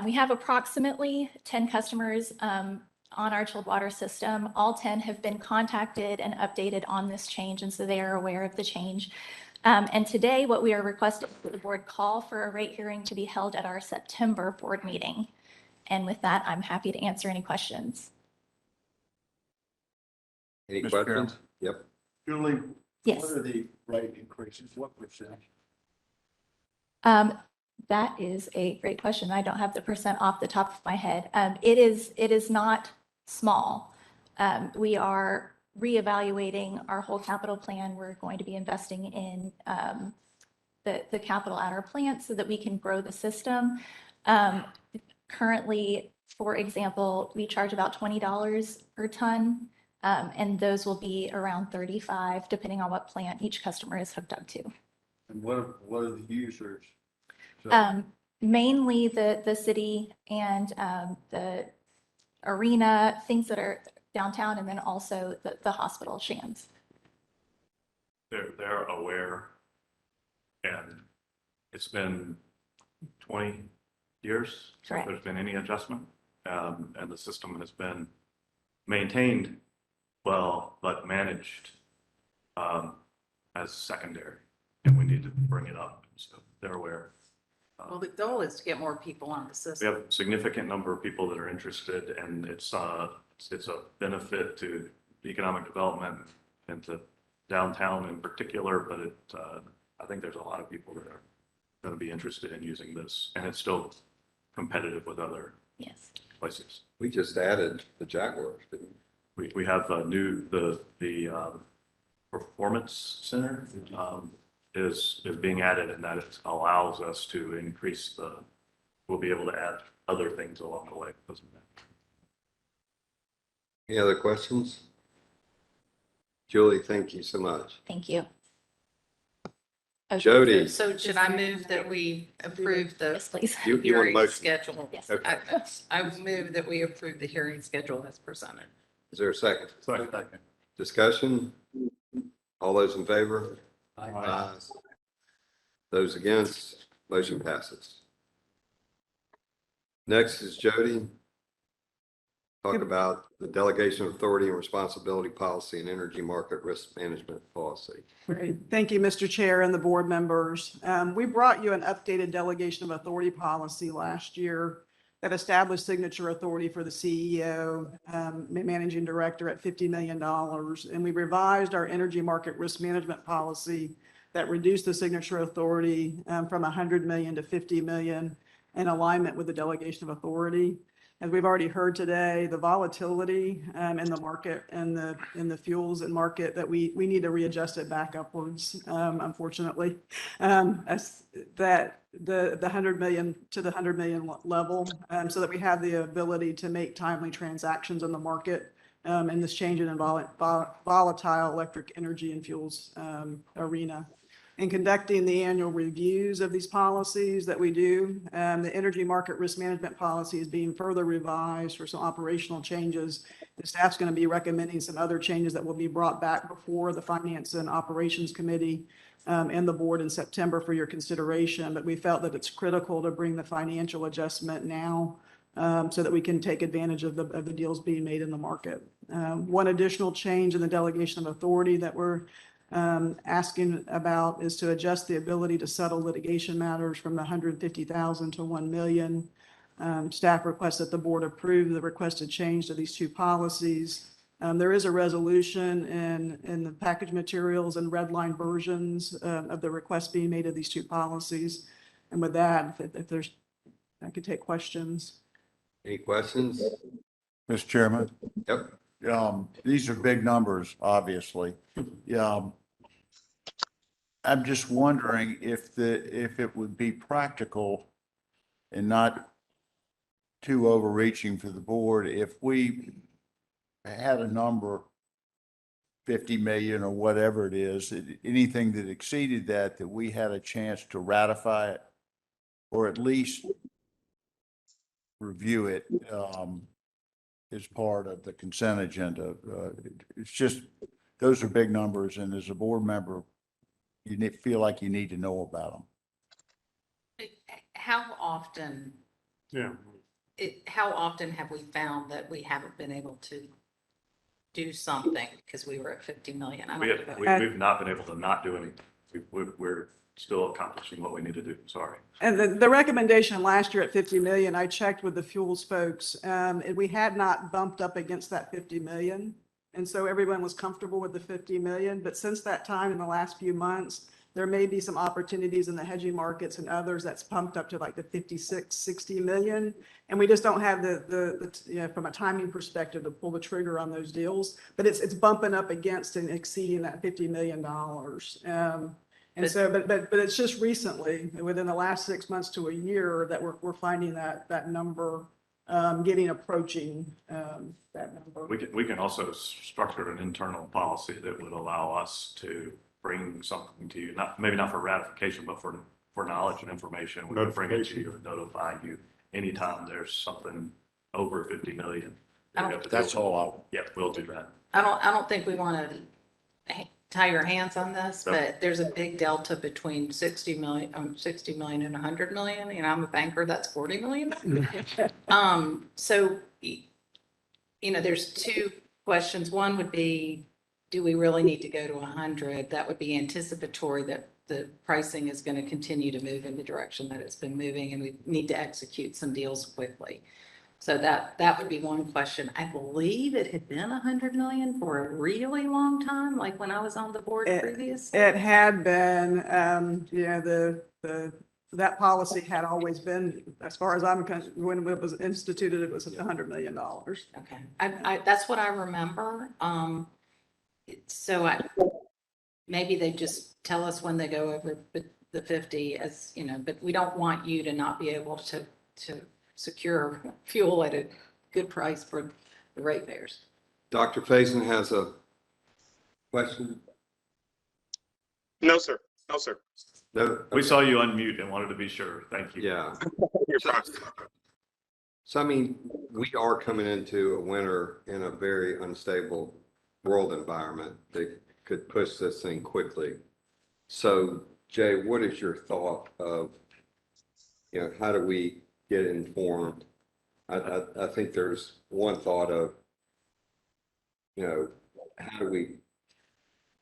O: We have approximately 10 customers on our chilled water system. All 10 have been contacted and updated on this change, and so they are aware of the change. And today, what we are requesting for the board call for a rate hearing to be held at our September board meeting. And with that, I'm happy to answer any questions.
A: Any
L: Mr.
A: questions?
L: Chairman.
A: Yep.
L: Julie,
O: Yes.
L: what are the rate increases? What percent?
O: That is a great question. I don't have the percent off the top of my head. It is not small. We are reevaluating our whole capital plan. We're going to be investing in the capital at our plant so that we can grow the system. Currently, for example, we charge about $20 per ton, and those will be around 35, depending on what plant each customer is hooked up to.
L: And what are the users?
O: Mainly the city and the arena, things that are downtown, and then also the hospital shams.
I: They're aware, and it's been 20 years since
O: Correct.
I: there's been any adjustment, and the system has been maintained well, but managed as secondary, and we need to bring it up. So they're aware.
K: Well, the goal is to get more people on the
I: We
K: system.
I: have a significant number of people that are interested, and it's a benefit to economic development and to downtown in particular, but I think there's a lot of people that are going to be interested in using this, and it's still competitive with other places.
A: We just added the Jaguars, didn't we?
I: We have the Performance Center is being added, and that it allows us to increase we'll be able to add other things along the way.
A: Any other questions? Julie, thank you so much.
O: Thank you.
A: Jody.
K: So should I move that we approve the
O: Yes, please.
A: You want a
K: hearing
A: motion?
K: schedule?
O: Yes.
A: Okay.
K: I move that we approve the hearing schedule as presented.
A: Is there a second?
L: Second.
A: Discussion? All those in favor? Aye. Those against, motion passes. Next is Jody. Talk about the Delegation of Authority and Responsibility Policy and Energy Market Risk Management Policy.
N: Great. Thank you, Mr. Chair and the board members. We brought you an updated Delegation of Authority policy last year that established signature authority for the CEO, managing director at $50 million. And we revised our energy market risk management policy that reduced the signature authority from 100 million to 50 million in alignment with the delegation of authority. As we've already heard today, the volatility in the market and in the fuels and market that we need to readjust it back upwards, unfortunately. As that the 100 million to the 100 million level, so that we have the ability to make timely transactions in the market in this changing and volatile electric energy and fuels arena. In conducting the annual reviews of these policies that we do, the energy market risk management policy is being further revised for some operational changes. The staff's going to be recommending some other changes that will be brought back before the Finance and Operations Committee and the board in September for your consideration. But we felt that it's critical to bring the financial adjustment now so that we can take advantage of the deals being made in the market. One additional change in the delegation of authority that we're asking about is to adjust the ability to settle litigation matters from the 150,000 to 1 million. Staff requests that the board approve the requested change to these two policies. There is a resolution in the package materials and red line versions of the request being made of these two policies. And with that, if there's, I could take questions.
A: Any questions?
P: Mr. Chairman?
A: Yep.
P: These are big numbers, obviously. I'm just wondering if it would be practical and not too overreaching for the board if we had a number, 50 million or whatever it is, anything that exceeded that we had a chance to ratify it or at least review it as part of the consent agenda. It's just, those are big numbers, and as a board member, you feel like you need to know about them.
K: How often, how often have we found that we haven't been able to do something because we were at 50 million?
I: We've not been able to not do anything. We're still accomplishing what we need to do. Sorry.
N: And the recommendation last year at 50 million, I checked with the fuels folks, and we had not bumped up against that 50 million. And so everyone was comfortable with the 50 million. But since that time, in the last few months, there may be some opportunities in the hedging markets and others that's pumped up to like the 56, 60 million. And we just don't have from a timing perspective to pull the trigger on those deals. But it's bumping up against and exceeding that $50 million. And so, but it's just recently, within the last 6 months to a year, that we're finding that number approaching that number.
I: We can also structure an internal policy that would allow us to bring something to you, maybe not for ratification, but for knowledge and information. We would bring it to you and notify you anytime there's something over 50 million.
P: That's all.
I: Yeah, we'll do that.
K: I don't think we want to tie your hands on this, but there's a big delta between 60 million and 100 million. You know, I'm a banker, that's 40 million. So, you know, there's two questions. One would be, do we really need to go to 100? That would be anticipatory that the pricing is going to continue to move in the direction that it's been moving, and we need to execute some deals quickly. So that would be one question. I believe it had been 100 million for a really long time, like when I was on the board previously.
N: It had been, that policy had always been, as far as I'm concerned, when it was instituted, it was $100 million.
K: Okay, that's what I remember. So maybe they just tell us when they go over the 50, as you know, but we don't want you to not be able to secure fuel at a good price for the ratepayers.
A: Dr. Faison has a question.
Q: No, sir. No, sir.
A: No,
I: we saw you unmute and wanted to be sure. Thank you.
A: Yeah. So, I mean, we are coming into a winter in a very unstable world environment that could push this thing quickly. So, Jay, what is your thought of, you know, how do we get informed? I think there's one thought of, you know, how do we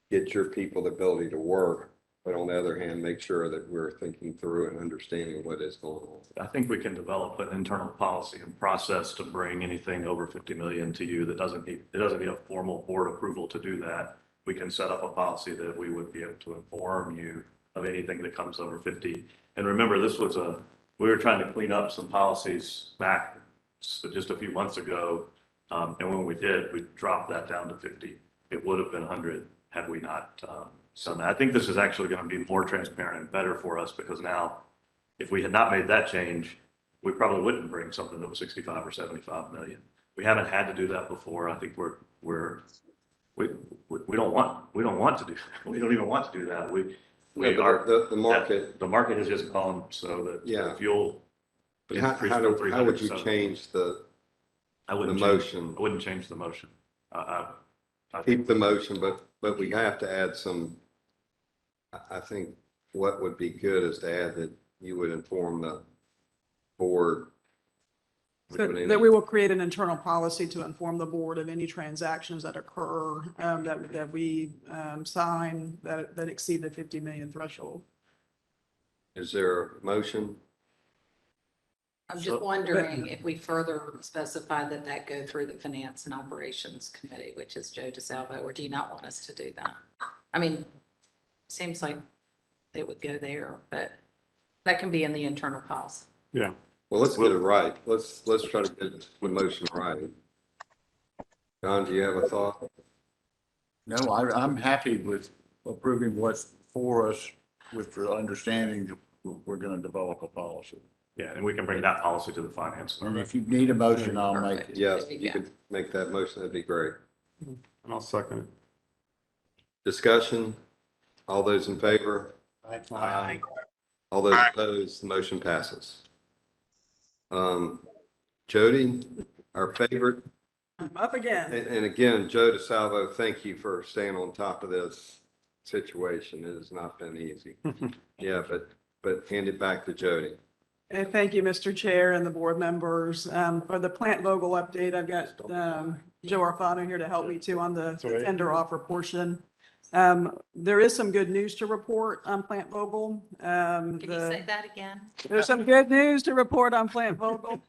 A: get your people the ability to work, but on the other hand, make sure that we're thinking through and understanding what is going on.
I: I think we can develop an internal policy and process to bring anything over 50 million to you that doesn't need a formal board approval to do that. we can set up a policy that we would be able to inform you of anything that comes over 50. And remember, we were trying to clean up some policies back just a few months ago. And when we did, we dropped that down to 50. It would have been 100 had we not done that. I think this is actually going to be more transparent and better for us, because now, if we had not made that change, we probably wouldn't bring something that was 65 or 75 million. We haven't had to do that before. I think we don't want to do that. We don't even want to do that.
A: The market.
I: The market has just gone so that the fuel.
A: But how would you change the motion?
I: I wouldn't change the motion. I
A: Keep the motion, but we have to add some, I think what would be good is to add that you would inform the board.
N: So that we will create an internal policy to inform the board of any transactions that occur, that we sign that exceed the 50 million threshold.
A: Is there a motion?
K: I'm just wondering if we further specify that go through the Finance and Operations Committee, which is Joe DeSalvo, or do you not want us to do that? I mean, seems like it would go there, but that can be in the internal policy.
M: Yeah.
A: Well, let's get it right. Let's try to get the motion right. John, do you have a thought?
P: No, I'm happy with approving what's for us with the understanding that we're going to develop a policy.
I: Yeah, and we can bring that policy to the finance.
P: And if you need a motion, I'll make it.
A: Yes, you could make that motion. That'd be great.
M: And I'll second it.
A: Discussion? All those in favor?
P: Aye.
A: All those opposed, the motion passes. Jody, our favorite.
N: I'm up again.
A: And again, Joe DeSalvo, thank you for staying on top of this situation. It has not been easy. Yeah, but hand it back to Jody.
N: And thank you, Mr. Chair and the board members. For the Plant Vogel update, I've got Joe Arfano here to help me too on the tender offer portion. There is some good news to report on Plant Vogel.
K: Can you say that again?
N: There's some good news to report on Plant Vogel.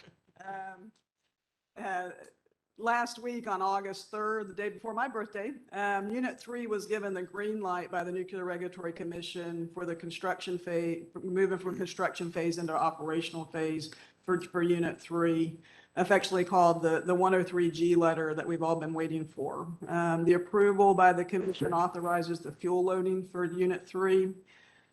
N: Last week on August 3rd, the day before my birthday, Unit 3 was given the green light by the Nuclear Regulatory Commission for the construction phase, moving from construction phase into operational phase for Unit 3, affectionately called the 103G letter that we've all been waiting for. The approval by the commission authorizes the fuel loading for Unit 3.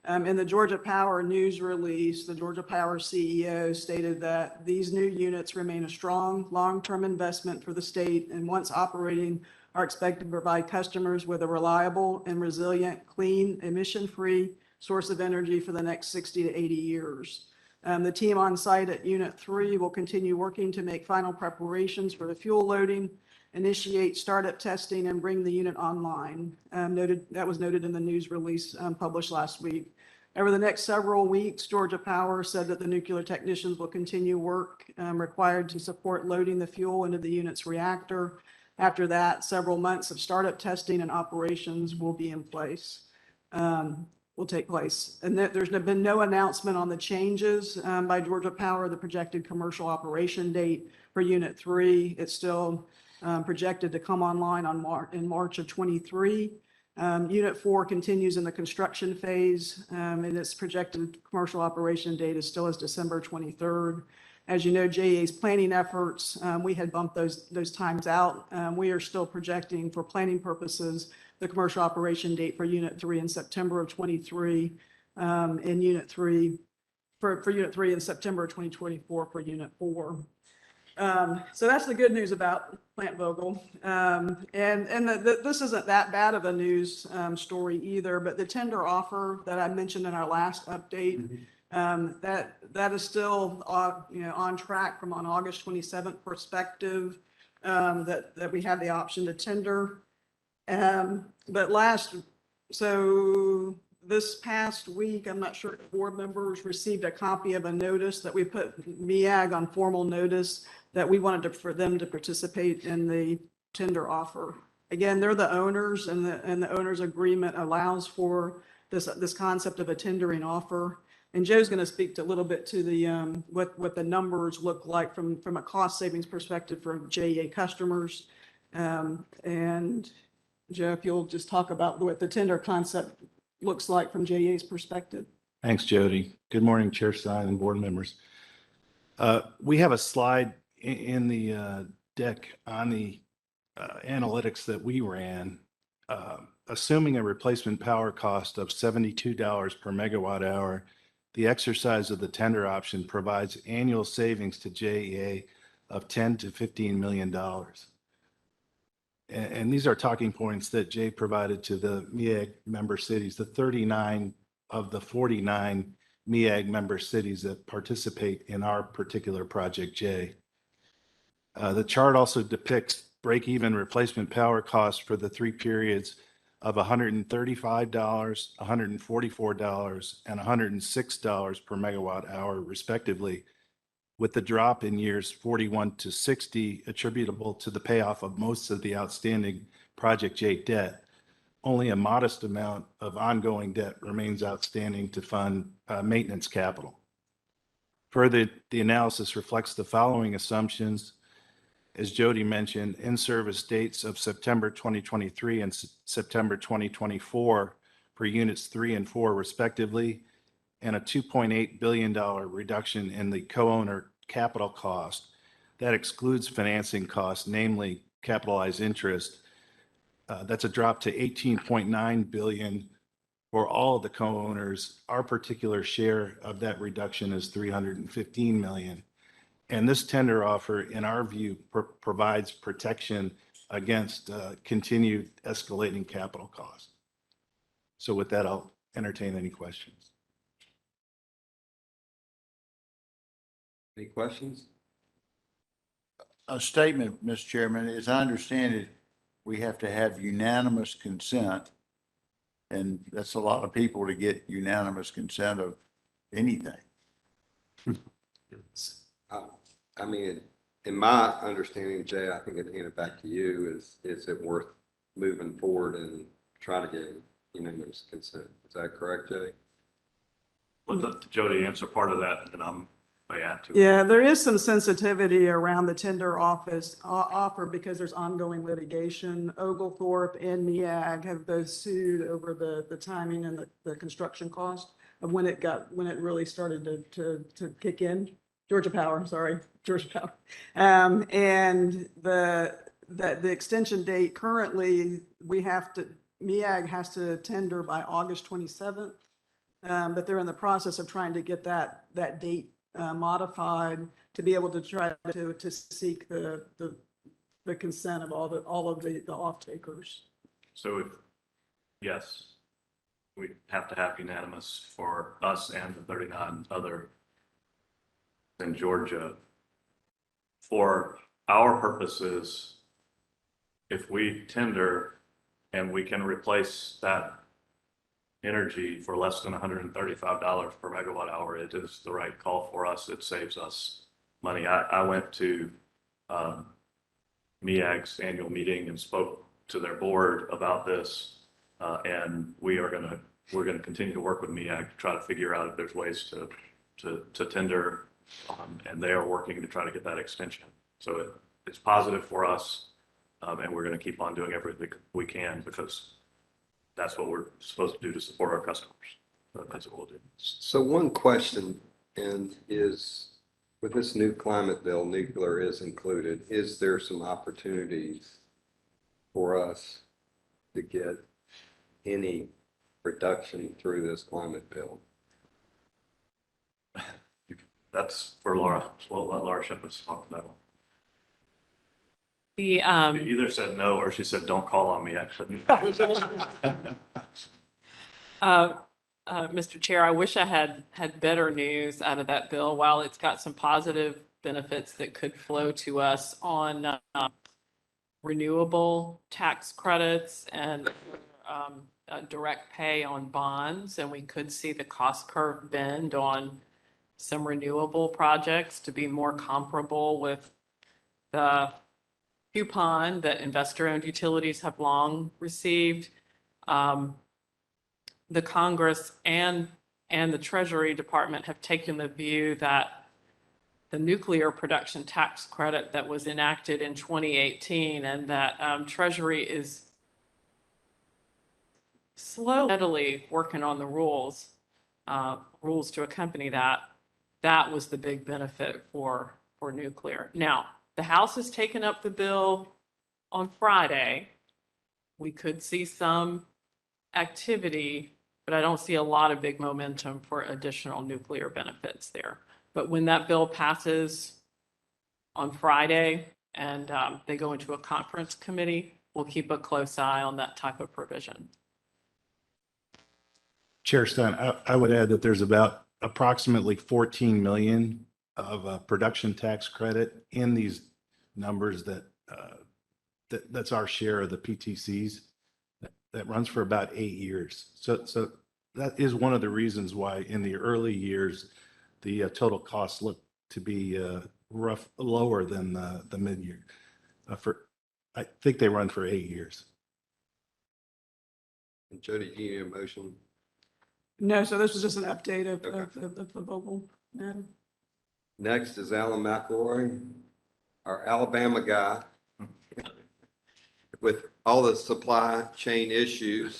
N: In the Georgia Power news release, the Georgia Power CEO stated that these new units remain a strong long-term investment for the state, and once operating are expected to provide customers with a reliable and resilient, clean, emission-free source of energy for the next 60 to 80 years. The team on site at Unit 3 will continue working to make final preparations for the fuel loading, initiate startup testing, and bring the unit online. That was noted in the news release published last week. Over the next several weeks, Georgia Power said that the nuclear technicians will continue work required to support loading the fuel into the unit's reactor. After that, several months of startup testing and operations will be in place, will take place. And there's been no announcement on the changes by Georgia Power, the projected commercial operation date for Unit 3. It's still projected to come online in March of 23. Unit 4 continues in the construction phase, and its projected commercial operation date is still as December 23rd. As you know, JEA's planning efforts, we had bumped those times out. We are still projecting for planning purposes the commercial operation date for Unit 3 in September of 23, and Unit 3 for Unit 3 in September of 2024 for Unit 4. So that's the good news about Plant Vogel. This isn't that bad of a news story either, but the tender offer that I mentioned in our last update, that is still on track from an August 27th perspective, that we have the option to tender. So this past week, I'm not sure if board members received a copy of a notice that we put MEAG on formal notice that we wanted for them to participate in the tender offer. Again, they're the owners, and the owner's agreement allows for this concept of a tendering offer. And Joe's going to speak to a little bit to the what the numbers look like from a cost savings perspective for JEA customers. And Joe, if you'll just talk about what the tender concept looks like from JEA's perspective.
R: Thanks, Jody. Good morning, Chair Stein and board members. We have a slide in the deck on the analytics that we ran. Assuming a replacement power cost of $72 per megawatt hour, the exercise of the tender option provides annual savings to JEA of $10 to $15 million. And these are talking points that Jay provided to the MEAG member cities, the 39 of the 49 MEAG member cities that participate in our particular project, Jay. The chart also depicts break-even replacement power costs for the 3 periods of $135, $144, and $106 per megawatt hour, respectively, with the drop in years 41 to 60 attributable to the payoff of most of the outstanding Project J debt. Only a modest amount of ongoing debt remains outstanding to fund maintenance capital. Further, the analysis reflects the following assumptions. As Jody mentioned, in-service dates of September 2023 and September 2024 for units 3 and 4 respectively, and a $2.8 billion reduction in the co-owner capital cost. That excludes financing costs, namely capitalized interest. That's a drop to $18.9 billion for all of the co-owners. Our particular share of that reduction is $315 million. And this tender offer, in our view, provides protection against continued escalating capital costs. So with that, I'll entertain any questions.
A: Any questions?
P: A statement, Mr. Chairman, as I understand it, we have to have unanimous consent. And that's a lot of people to get unanimous consent of anything.
A: I mean, in my understanding, Jay, I think I'd hand it back to you. Is it worth moving forward and trying to get unanimous consent? Is that correct, Jay?
I: Well, let Jody answer part of that, and then I'm may add to it.
N: Yeah, there is some sensitivity around the tender offer because there's ongoing litigation. Oglethorpe and MEAG have both sued over the timing and the construction cost of when it really started to kick in. Georgia Power. And the extension date currently, MEAG has to tender by August 27th. But they're in the process of trying to get that date modified to be able to try to seek the consent of all of the off takers.
I: So yes, we have to have unanimous for us and the 39 other in Georgia. For our purposes, if we tender and we can replace that energy for less than $135 per megawatt hour, it is the right call for us. It saves us money. I went to MEAG's annual meeting and spoke to their board about this, and we're going to continue to work with MEAG to try to figure out if there's ways to tender, and they are working to try to get that extension. So it's positive for us, and we're going to keep on doing everything we can because that's what we're supposed to do to support our customers. So that's what we'll do.
A: So one question is, with this new climate bill, nuclear is included. Is there some opportunities for us to get any reduction through this climate bill?
I: That's for Laura. So we'll let Laura Shepard talk about it.
S: She
I: either said no or she said, don't call on me, actually.
S: Mr. Chair, I wish I had better news out of that bill. While it's got some positive benefits that could flow to us on renewable tax credits and direct pay on bonds, and we could see the cost curve bend on some renewable projects to be more comparable with the coupon that investor-owned utilities have long received. The Congress and the Treasury Department have taken the view that the nuclear production tax credit that was enacted in 2018 and that Treasury is steadily working on the rules to accompany that. That was the big benefit for nuclear. Now, the House has taken up the bill on Friday. We could see some activity, but I don't see a lot of big momentum for additional nuclear benefits there. But when that bill passes on Friday and they go into a conference committee, we'll keep a close eye on that type of provision.
R: Chair Stein, I would add that there's about approximately 14 million of production tax credit in these numbers that's our share of the PTCs that runs for about 8 years. So that is one of the reasons why in the early years, the total costs look to be lower than the mid-year. I think they run for 8 years.
A: And Jody, do you need a motion?
N: No, so this was just an update of
A: Okay.
N: the Bogle matter.
A: Next is Alan McElroy, our Alabama guy. With all the supply chain issues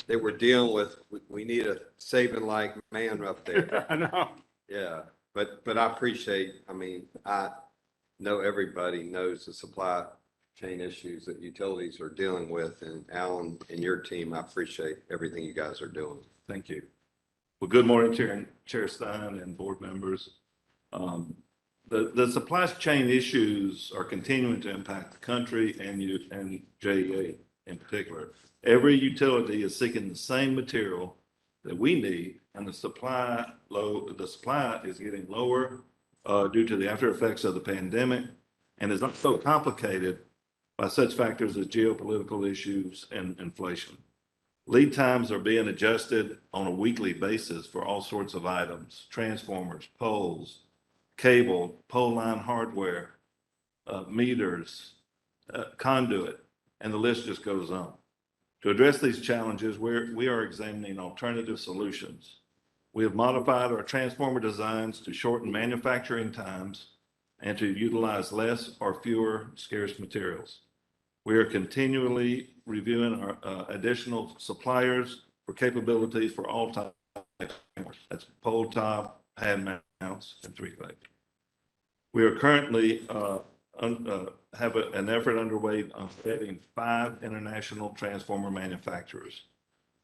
A: that we're dealing with, we need a saving like man up there.
M: I know.
A: Yeah, but I appreciate, I mean, I know everybody knows the supply chain issues that utilities are dealing with, and Alan and your team, I appreciate everything you guys are doing.
T: Thank you. Well, good morning, Chair Stein and board members. The supply chain issues are continuing to impact the country and JEA in particular. Every utility is seeking the same material that we need, and the supply is getting lower due to the after effects of the pandemic, and is not so complicated by such factors as geopolitical issues and inflation. Lead times are being adjusted on a weekly basis for all sorts of items: transformers, poles, cable, pole line hardware, meters, conduit, and the list just goes on. To address these challenges, we are examining alternative solutions. We have modified our transformer designs to shorten manufacturing times and to utilize less or fewer scarce materials. We are continually reviewing our additional suppliers for capabilities for all types. That's pole top, pad mounts, and three-phase. We are currently have an effort underway on getting 5 international transformer manufacturers.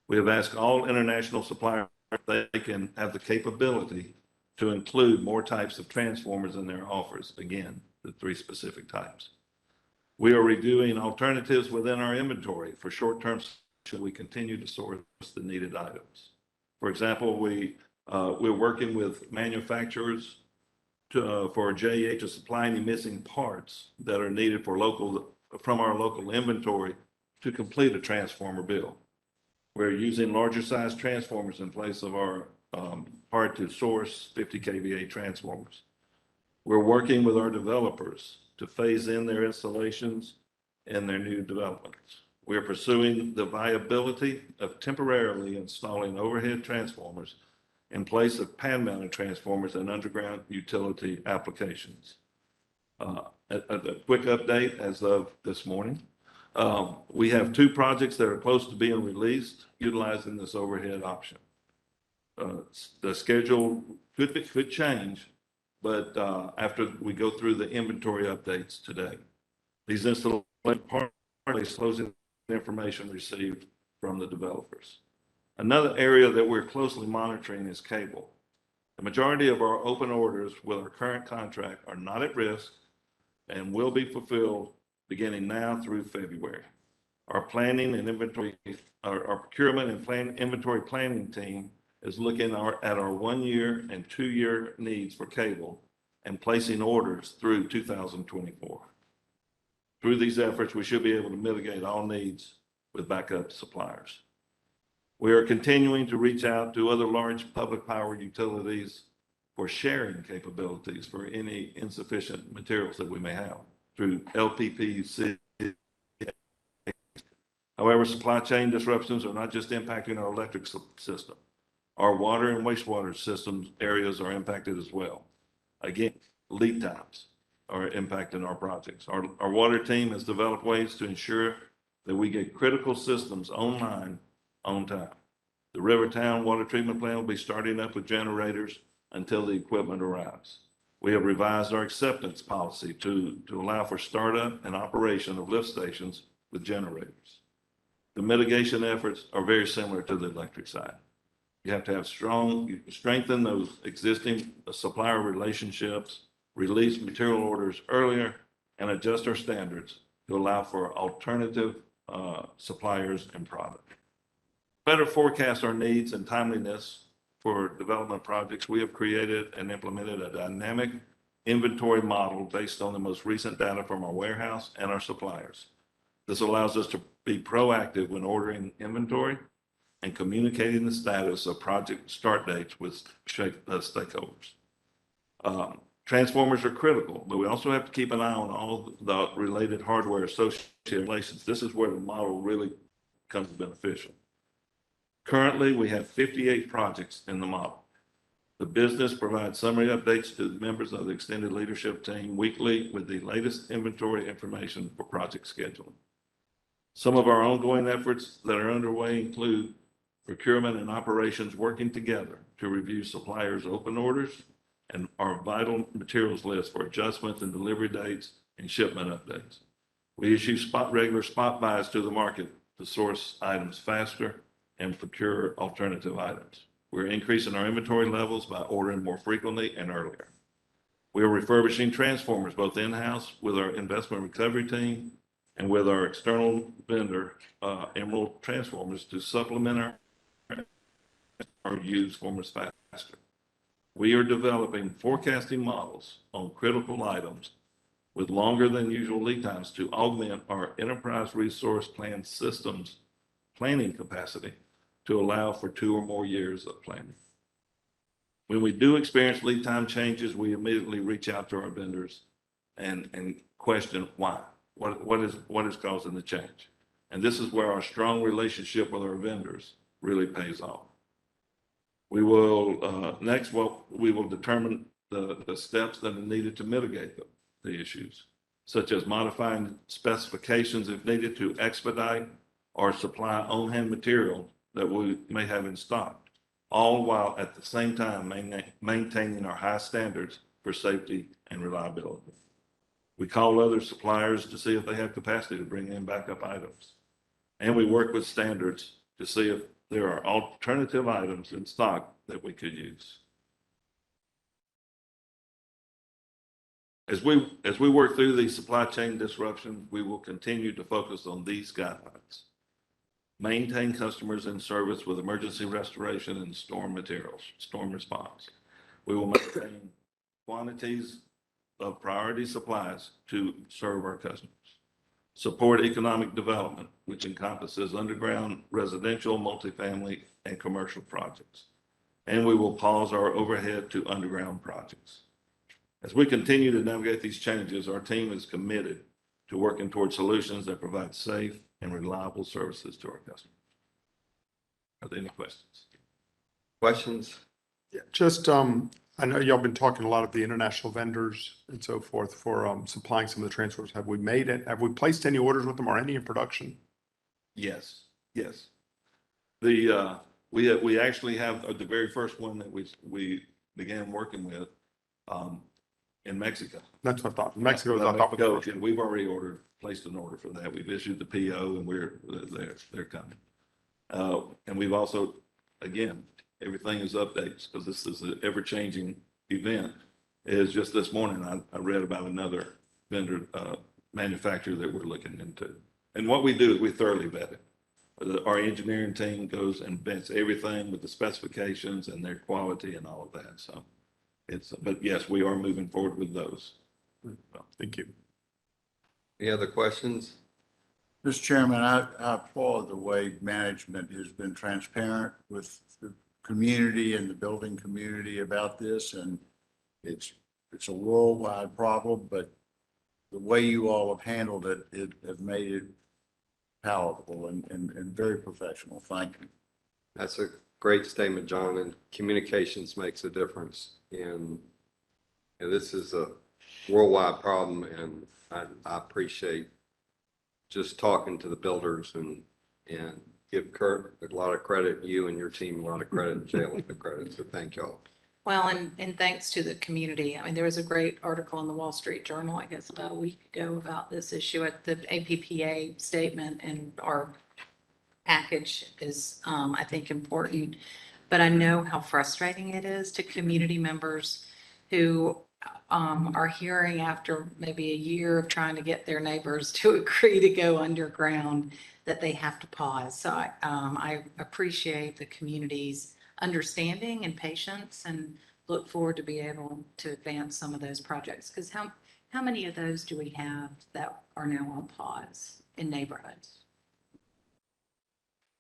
T: We have asked all international suppliers if they can have the capability to include more types of transformers in their offers. Again, the 3 specific types. We are reviewing alternatives within our inventory for short-term so we continue to source the needed items. For example, we're working with manufacturers for JEA to supply any missing parts that are needed from our local inventory to complete a transformer build. We're using larger size transformers in place of our hard to source 50 kVA transformers. We're working with our developers to phase in their installations and their new developments. We are pursuing the viability of temporarily installing overhead transformers in place of pad-mounted transformers and underground utility applications. A quick update as of this morning. We have 2 projects that are close to being released utilizing this overhead option. The schedule could change, but after we go through the inventory updates today. These installations are closing information received from the developers. Another area that we're closely monitoring is cable. The majority of our open orders with our current contract are not at risk and will be fulfilled beginning now through February. Our planning and inventory, our procurement and inventory planning team is looking at our 1-year and 2-year needs for cable and placing orders through 2024. Through these efforts, we should be able to mitigate all needs with backup suppliers. We are continuing to reach out to other large public power utilities for sharing capabilities for any insufficient materials that we may have through LPPC. However, supply chain disruptions are not just impacting our electric system. Our water and wastewater systems areas are impacted as well. Again, lead times are impacting our projects. Our water team has developed ways to ensure that we get critical systems online on time. The Rivertown Water Treatment Plant will be starting up with generators until the equipment arrives. We have revised our acceptance policy to allow for startup and operation of lift stations with generators. The mitigation efforts are very similar to the electric side. You have to have strengthen those existing supplier relationships, release material orders earlier, and adjust our standards to allow for alternative suppliers and product. Better forecast our needs and timeliness for development projects. We have created and implemented a dynamic inventory model based on the most recent data from our warehouse and our suppliers. This allows us to be proactive when ordering inventory and communicating the status of project start dates with stakeholders. Transformers are critical, but we also have to keep an eye on all the related hardware associated relations. This is where the model really becomes beneficial. Currently, we have 58 projects in the model. The business provides summary updates to the members of the extended leadership team weekly with the latest inventory information for project scheduling. Some of our ongoing efforts that are underway include procurement and operations working together to review suppliers' open orders and our vital materials list for adjustments and delivery dates and shipment updates. We issue regular spot buys to the market to source items faster and procure alternative items. We're increasing our inventory levels by ordering more frequently and earlier. We are refurbishing transformers both in-house with our investment recovery team and with our external vendor, Emerald Transformers, to supplement our used formers faster. We are developing forecasting models on critical items with longer than usual lead times to augment our enterprise resource plan systems planning capacity to allow for 2 or more years of planning. When we do experience lead time changes, we immediately reach out to our vendors and question why. What is causing the change? And this is where our strong relationship with our vendors really pays off. We will, we will determine the steps that are needed to mitigate the issues, such as modifying specifications if needed to expedite or supply on-hand material that we may have in stock, all while at the same time maintaining our high standards for safety and reliability. We call other suppliers to see if they have capacity to bring in backup items. And we work with standards to see if there are alternative items in stock that we could use. As we work through these supply chain disruptions, we will continue to focus on these guidelines. Maintain customers in service with emergency restoration and storm materials, storm response. We will maintain quantities of priority supplies to serve our customers. Support economic development, which encompasses underground, residential, multifamily, and commercial projects. And we will pause our overhead to underground projects. As we continue to navigate these changes, our team is committed to working towards solutions that provide safe and reliable services to our customers. Are there any questions?
A: Questions?
M: Yeah, just, I know y'all been talking a lot of the international vendors and so forth for supplying some of the transfers. Have we made it? Have we placed any orders with them or any in production?
T: Yes, yes. We actually have the very first one that we began working with in Mexico.
M: That's what I thought. Mexico, I thought was the first.
T: We've already placed an order for that. We've issued the PO and they're coming. And we've also, again, everything is updates because this is an ever-changing event. Is just this morning, I read about another vendor, manufacturer that we're looking into. And what we do is we thoroughly vet it. Our engineering team goes and vets everything with the specifications and their quality and all of that. So but yes, we are moving forward with those.
M: Thank you.
A: Any other questions?
P: Mr. Chairman, I applaud the way management has been transparent with the community and the building community about this. And it's a worldwide problem, but the way you all have handled it, have made it palatable and very professional. Thank you.
A: That's a great statement, John, and communications makes a difference. And this is a worldwide problem, and I appreciate just talking to the builders and give Kurt a lot of credit, you and your team a lot of credit, and Jay a lot of credit, so thank y'all.
K: Well, and thanks to the community. I mean, there was a great article in the Wall Street Journal, I guess, about a week ago about this issue at the APPA statement, and our package is, I think, important. But I know how frustrating it is to community members who are hearing after maybe a year of trying to get their neighbors to agree to go underground that they have to pause. So I appreciate the community's understanding and patience, and look forward to be able to advance some of those projects. Because how many of those do we have that are now on pause in neighborhoods?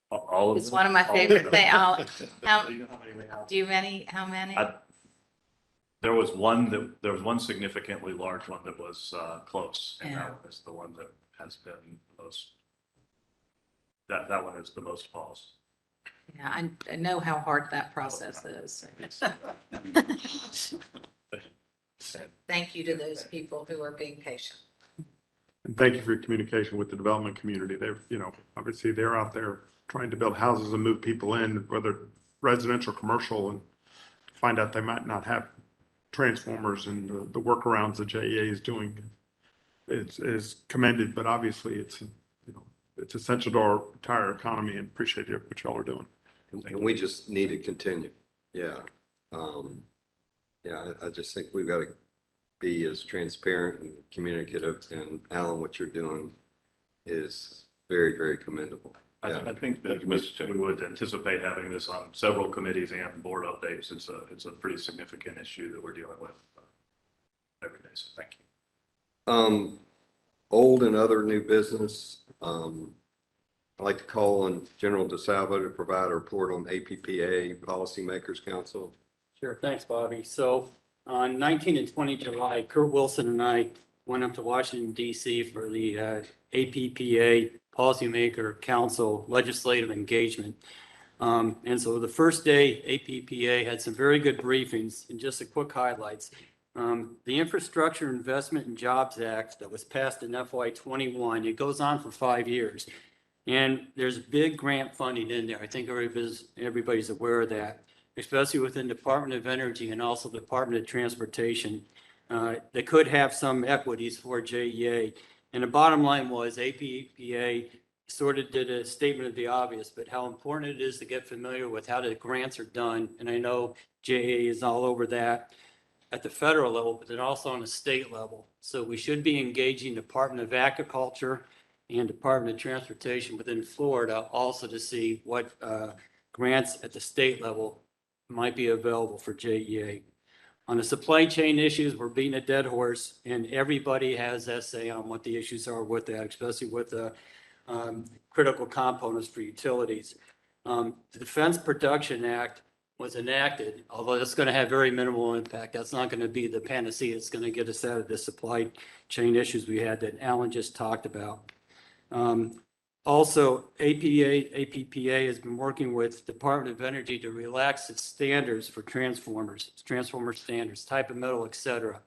I: All of
K: It's
I: them?
K: one of my
I: All of
K: favorite
I: them.
K: things. How
I: Do you know how many we have?
K: do you how many?
I: There was one significantly large one that was close, and that was the one that has been most, that one is the most paused.
K: Yeah, I know how hard that process is. Thank you to those people who are being patient.
M: And thank you for your communication with the development community. They're, obviously they're out there trying to build houses and move people in, whether residential, commercial, and find out they might not have transformers, and the workarounds the JEA is doing is commended, but obviously it's essential to our entire economy, and appreciate what y'all are doing.
A: And we just need to continue. Yeah. I just think we've got to be as transparent and communicative, and Alan, what you're doing is very, very commendable.
I: I think that we would anticipate having this on several committees and board updates. It's a pretty significant issue that we're dealing with every day. So thank you.
A: Old and other new business. I'd like to call on General DeSalvo to provide a report on APPA Policymakers Council.
U: Sure, thanks, Bobby. So on 19 and 20 July, Kurt Wilson and I went up to Washington, D.C. for the APPA Policymaker Council legislative engagement. And so the first day, APPA had some very good briefings, and just a quick highlights. The Infrastructure Investment and Jobs Act that was passed in FY21, it goes on for 5 years. And there's big grant funding in there. I think everybody's aware of that, especially within Department of Energy and also the Department of Transportation. They could have some equities for JEA. And the bottom line was APPA sort of did a statement of the obvious, but how important it is to get familiar with how the grants are done. And I know JEA is all over that at the federal level, but then also on the state level. So we should be engaging Department of Agriculture and Department of Transportation within Florida also to see what grants at the state level might be available for JEA. On the supply chain issues, we're beating a dead horse, and everybody has essay on what the issues are with that, especially with the critical components for utilities. The Defense Production Act was enacted, although it's going to have very minimal impact. That's not going to be the panacea. It's going to get us out of the supply chain issues we had that Alan just talked about. Also, APPA has been working with Department of Energy to relax its standards for transformers, transformer standards, type of metal, et cetera.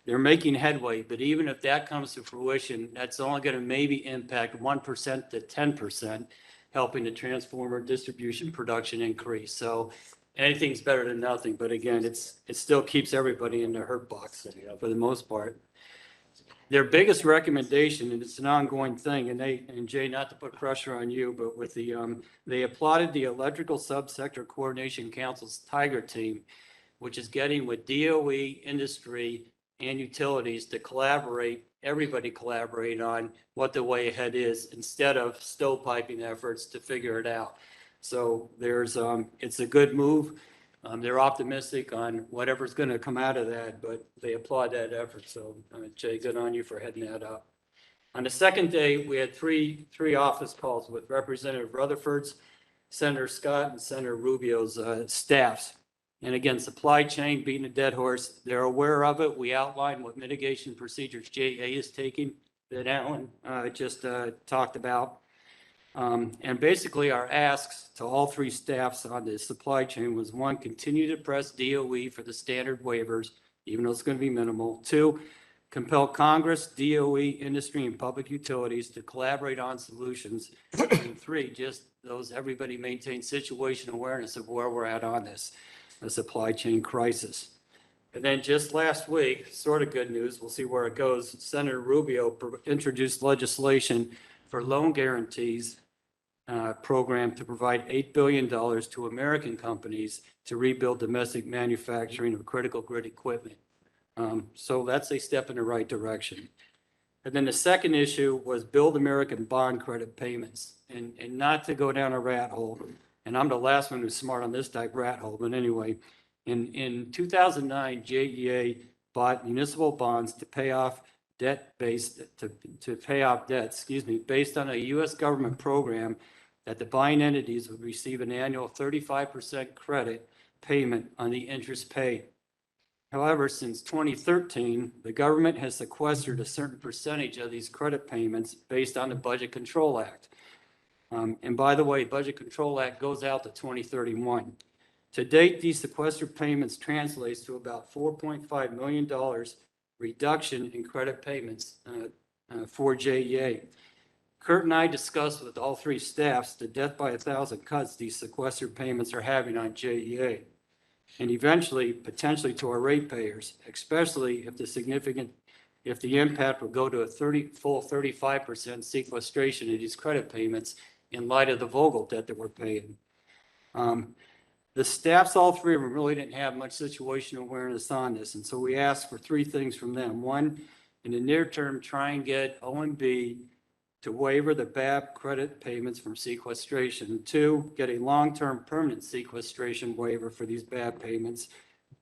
U: They're making headway, but even if that comes to fruition, that's only going to maybe impact 1% to 10%, helping the transformer distribution production increase. So anything's better than nothing, but again, it still keeps everybody in the hurt box for the most part. Their biggest recommendation, and it's an ongoing thing, and Jay, not to put pressure on you, but with they applauded the Electrical Subsector Coordination Council's Tiger team, which is getting with DOE, industry, and utilities to collaborate, everybody collaborate on what the way ahead is, instead of stovepiping efforts to figure it out. So it's a good move. They're optimistic on whatever's going to come out of that, but they applaud that effort. So Jay, good on you for heading that up. On the second day, we had three office calls with Representative Rutherford's, Senator Scott, and Senator Rubio's staffs. And again, supply chain beating a dead horse. They're aware of it. We outlined what mitigation procedures JEA is taking that Alan just talked about. And basically our asks to all three staffs on the supply chain was, one, continue to press DOE for the standard waivers, even though it's going to be minimal. Two, compel Congress, DOE, industry, and public utilities to collaborate on solutions. And 3, just those, everybody maintain situation awareness of where we're at on this, the supply chain crisis. And then just last week, sort of good news, we'll see where it goes, Senator Rubio introduced legislation for loan guarantees program to provide $8 billion to American companies to rebuild domestic manufacturing of critical grid equipment. So that's a step in the right direction. And then the second issue was build American bond credit payments, and not to go down a rat hole. And I'm the last one who's smart on this type rat hole, but anyway, in 2009, JEA bought municipal bonds to pay off debt based to pay off debt, based on a U.S. government program that the buying entities would receive an annual 35% credit payment on the interest paid. However, since 2013, the government has sequestered a certain percentage of these credit payments based on the Budget Control Act. And by the way, Budget Control Act goes out to 2031. To date, these sequestered payments translates to about $4.5 million reduction in credit payments for JEA. Kurt and I discussed with all 3 staffs the death by 1,000 cuts these sequestered payments are having on JEA, and eventually potentially to our ratepayers, especially if the impact will go to a full 35% sequestration of these credit payments in light of the Vogel debt that we're paying. The staffs, all 3 of them, really didn't have much situational awareness on this, and so we asked for 3 things from them. 1, in the near term, try and get OMB to waiver the BAB credit payments from sequestration. 2, get a long-term permanent sequestration waiver for these BAB payments.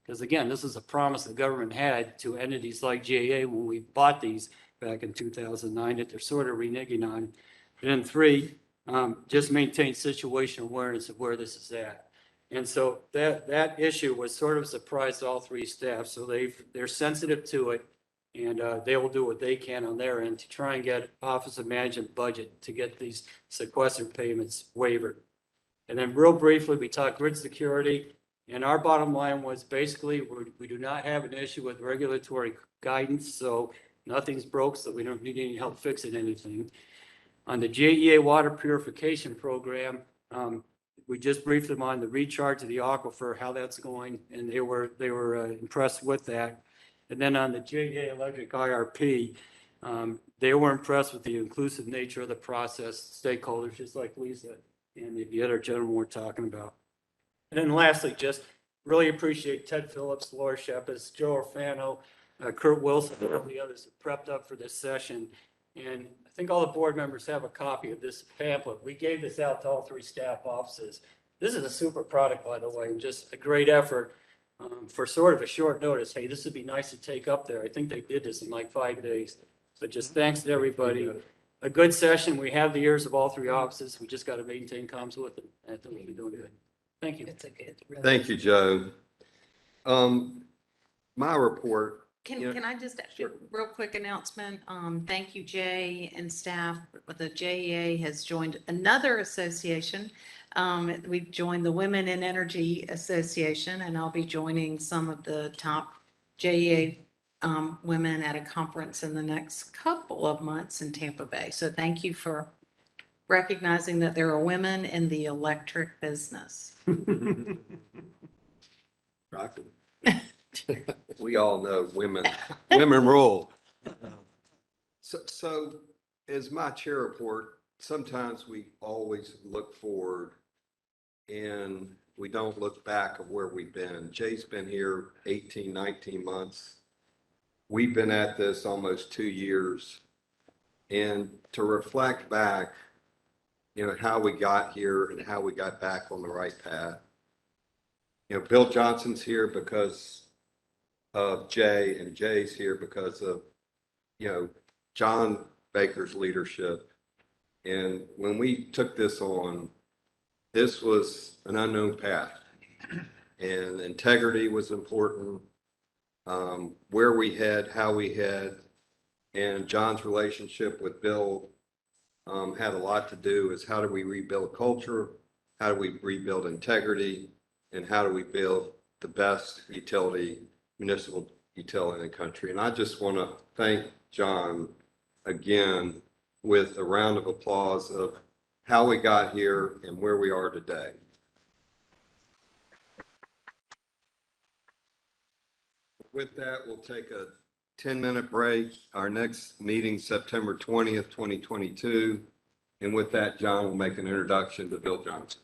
U: Because again, this is a promise the government had to entities like JEA when we bought these back in 2009 that they're sort of reneging on. And then 3, just maintain situational awareness of where this is at. And so that issue was sort of a surprise to all 3 staff. So they're sensitive to it. And they will do what they can on their end to try and get Office of Management budget to get these sequestered payments waived. And then real briefly, we talked grid security. And our bottom line was basically we do not have an issue with regulatory guidance. So nothing's broke, so we don't need any help fixing anything. On the JEA water purification program, we just briefed them on the recharge of the aquifer, how that's going. And they were impressed with that. And then on the JEA Electric IRP, they were impressed with the inclusive nature of the process, stakeholders, just like Lisa and the other gentleman we're talking about. And then lastly, just really appreciate Ted Phillips, Laura Shepis, Joe Orfano, Kurt Wilson, and all the others that prepped up for this session. And I think all the board members have a copy of this pamphlet. We gave this out to all 3 staff offices. This is a super product, by the way, and just a great effort. For sort of a short notice, hey, this would be nice to take up there. I think they did this in like 5 days. But just thanks to everybody. A good session. We have the ears of all 3 offices. We just got to maintain comms with them. I think we'll be doing good. Thank you.
A: Thank you, Joe. My report.
K: Can I just, real quick announcement? Thank you, Jay and staff. The JEA has joined another association. We've joined the Women in Energy Association, and I'll be joining some of the top JEA women at a conference in the next couple of months in Tampa Bay. So thank you for recognizing that there are women in the electric business.
A: We all know women rule. So as my chair report, sometimes we always look forward and we don't look back of where we've been. Jay's been here 18, 19 months. We've been at this almost 2 years. And to reflect back, how we got here and how we got back on the right path. Bill Johnson's here because of Jay, and Jay's here because of, John Baker's leadership. And when we took this on, this was an unknown path, and integrity was important. Where we head, how we head, and John's relationship with Bill had a lot to do is how do we rebuild culture, how do we rebuild integrity, and how do we build the best municipal utility in the country. And I just want to thank John again with a round of applause of how we got here and where we are today. With that, we'll take a 10-minute break. Our next meeting, September 20th, 2022. And with that, John will make an introduction to Bill Johnson.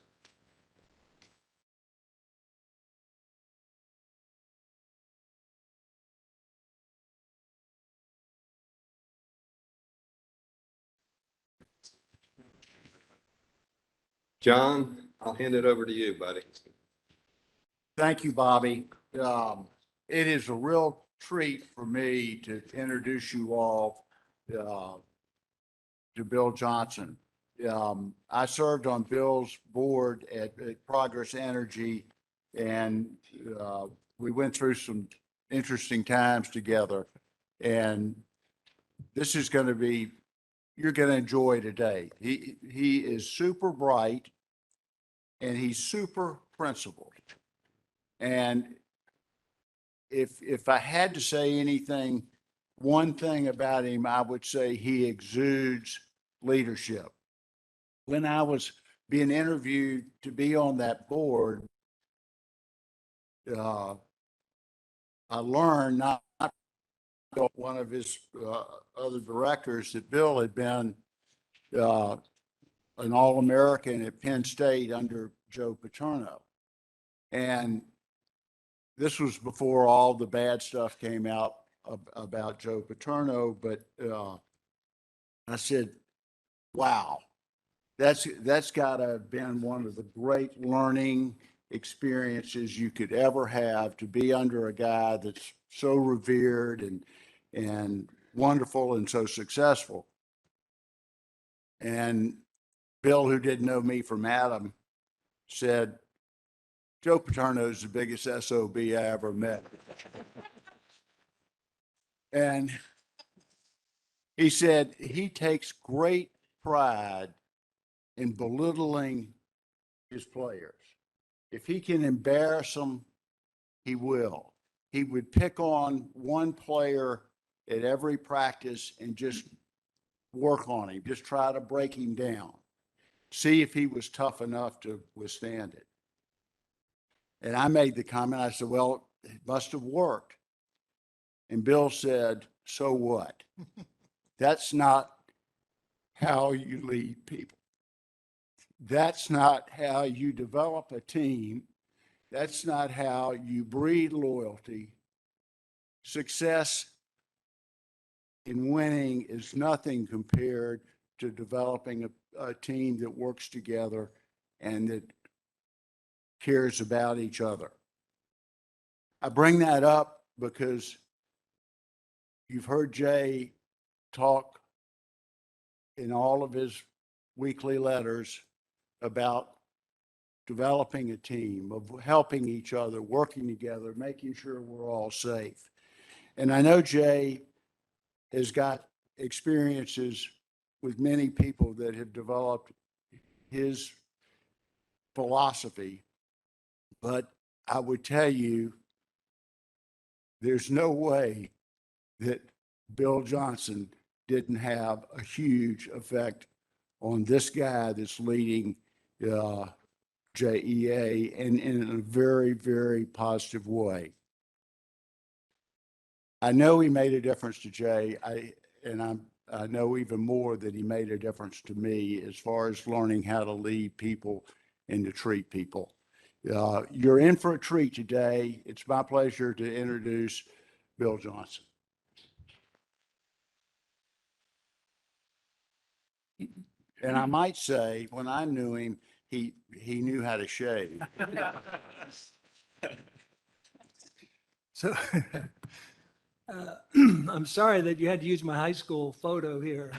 A: John, I'll hand it over to you, buddy.
P: Thank you, Bobby. It is a real treat for me to introduce you all to Bill Johnson. I served on Bill's board at Progress Energy, and we went through some interesting times together. And this is going to be, you're going to enjoy today. He is super bright, and he's super principled. And if I had to say anything, one thing about him, I would say he exudes leadership. When I was being interviewed to be on that board, I learned not one of his other directors that Bill had been an All-American at Penn State under Joe Paterno. And this was before all the bad stuff came out about Joe Paterno, but I said, wow, that's got to have been one of the great learning experiences you could ever have, to be under a guy that's so revered and wonderful and so successful. And Bill, who didn't know me from Adam, said, Joe Paterno is the biggest SOB I ever met. And he said he takes great pride in belittling his players. If he can embarrass them, he will. He would pick on one player at every practice and just work on him, just try to break him down, see if he was tough enough to withstand it. And I made the comment, I said, well, it must have worked. And Bill said, so what? That's not how you lead people. That's not how you develop a team. That's not how you breed loyalty. Success in winning is nothing compared to developing a team that works together and that cares about each other. I bring that up because you've heard Jay talk in all of his weekly letters about developing a team, of helping each other, working together, making sure we're all safe. And I know Jay has got experiences with many people that have developed his philosophy, but I would tell you, there's no way that Bill Johnson didn't have a huge effect on this guy that's leading JEA, and in a very, very positive way. I know he made a difference to Jay, I know even more that he made a difference to me as far as learning how to lead people and to treat people. You're in for a treat today. It's my pleasure to introduce Bill Johnson. And I might say, when I knew him, he knew how to shave.
B: So I'm sorry that you had to use my high school photo here.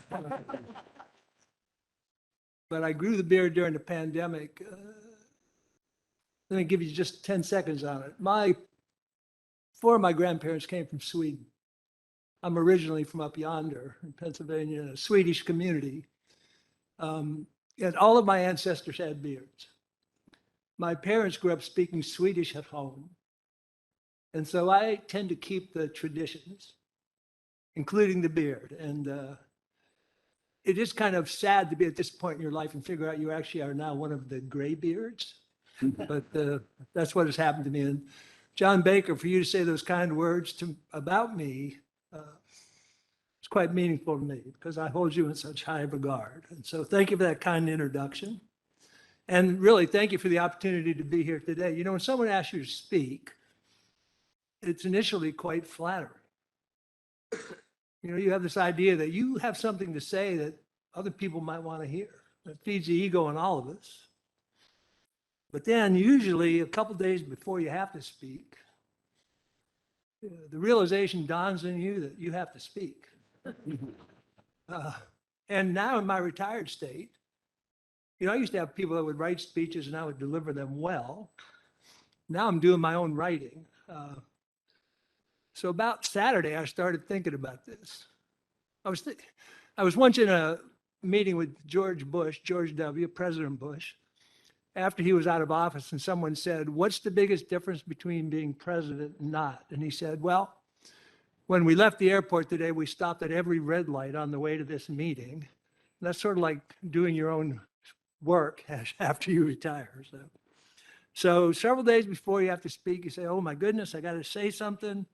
B: But I grew the beard during the pandemic. Let me give you just 10 seconds on it. Four of my grandparents came from Sweden. I'm originally from up yonder in Pennsylvania, in a Swedish community. And all of my ancestors had beards. My parents grew up speaking Swedish at home. And so I tend to keep the traditions, including the beard. And it is kind of sad to be at this point in your life and figure out you actually are now one of the gray beards. But that's what has happened to me. And John Baker, for you to say those kind words about me, it's quite meaningful to me because I hold you in such high regard. And so thank you for that kind introduction. And really, thank you for the opportunity to be here today. You know, when someone asks you to speak, it's initially quite flattering. You know, you have this idea that you have something to say that other people might want to hear. It feeds the ego in all of us. But then usually a couple days before you have to speak, the realization dawns on you that you have to speak. And now in my retired state, you know, I used to have people that would write speeches and I would deliver them well. Now I'm doing my own writing. So about Saturday, I started thinking about this. I was once in a meeting with George W., President Bush, after he was out of office, and someone said, "What's the biggest difference between being president and not?" And he said, "Well, when we left the airport today, we stopped at every red light on the way to this meeting." And that's sort of like doing your own work after you retire. So several days before you have to speak, you say, "Oh my goodness, I got to say something."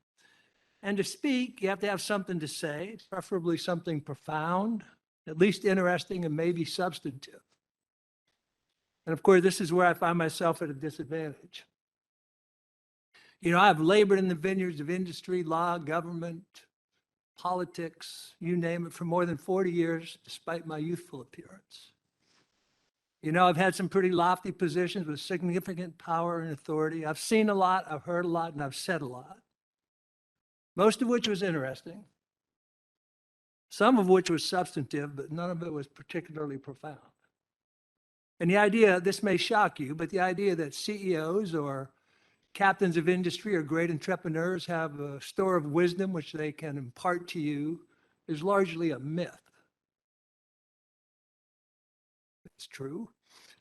B: And to speak, you have to have something to say, preferably something profound, at least interesting, and maybe substantive. And of course, this is where I find myself at a disadvantage. You know, I've labored in the vineyards of industry, law, government, politics, you name it, for more than 40 years, despite my youthful appearance. You know, I've had some pretty lofty positions with significant power and authority. I've seen a lot, I've heard a lot, and I've said a lot. Most of which was interesting. Some of which was substantive, but none of it was particularly profound. And the idea, this may shock you, but the idea that CEOs or captains of industry or great entrepreneurs have a store of wisdom which they can impart to you is largely a myth. It's true.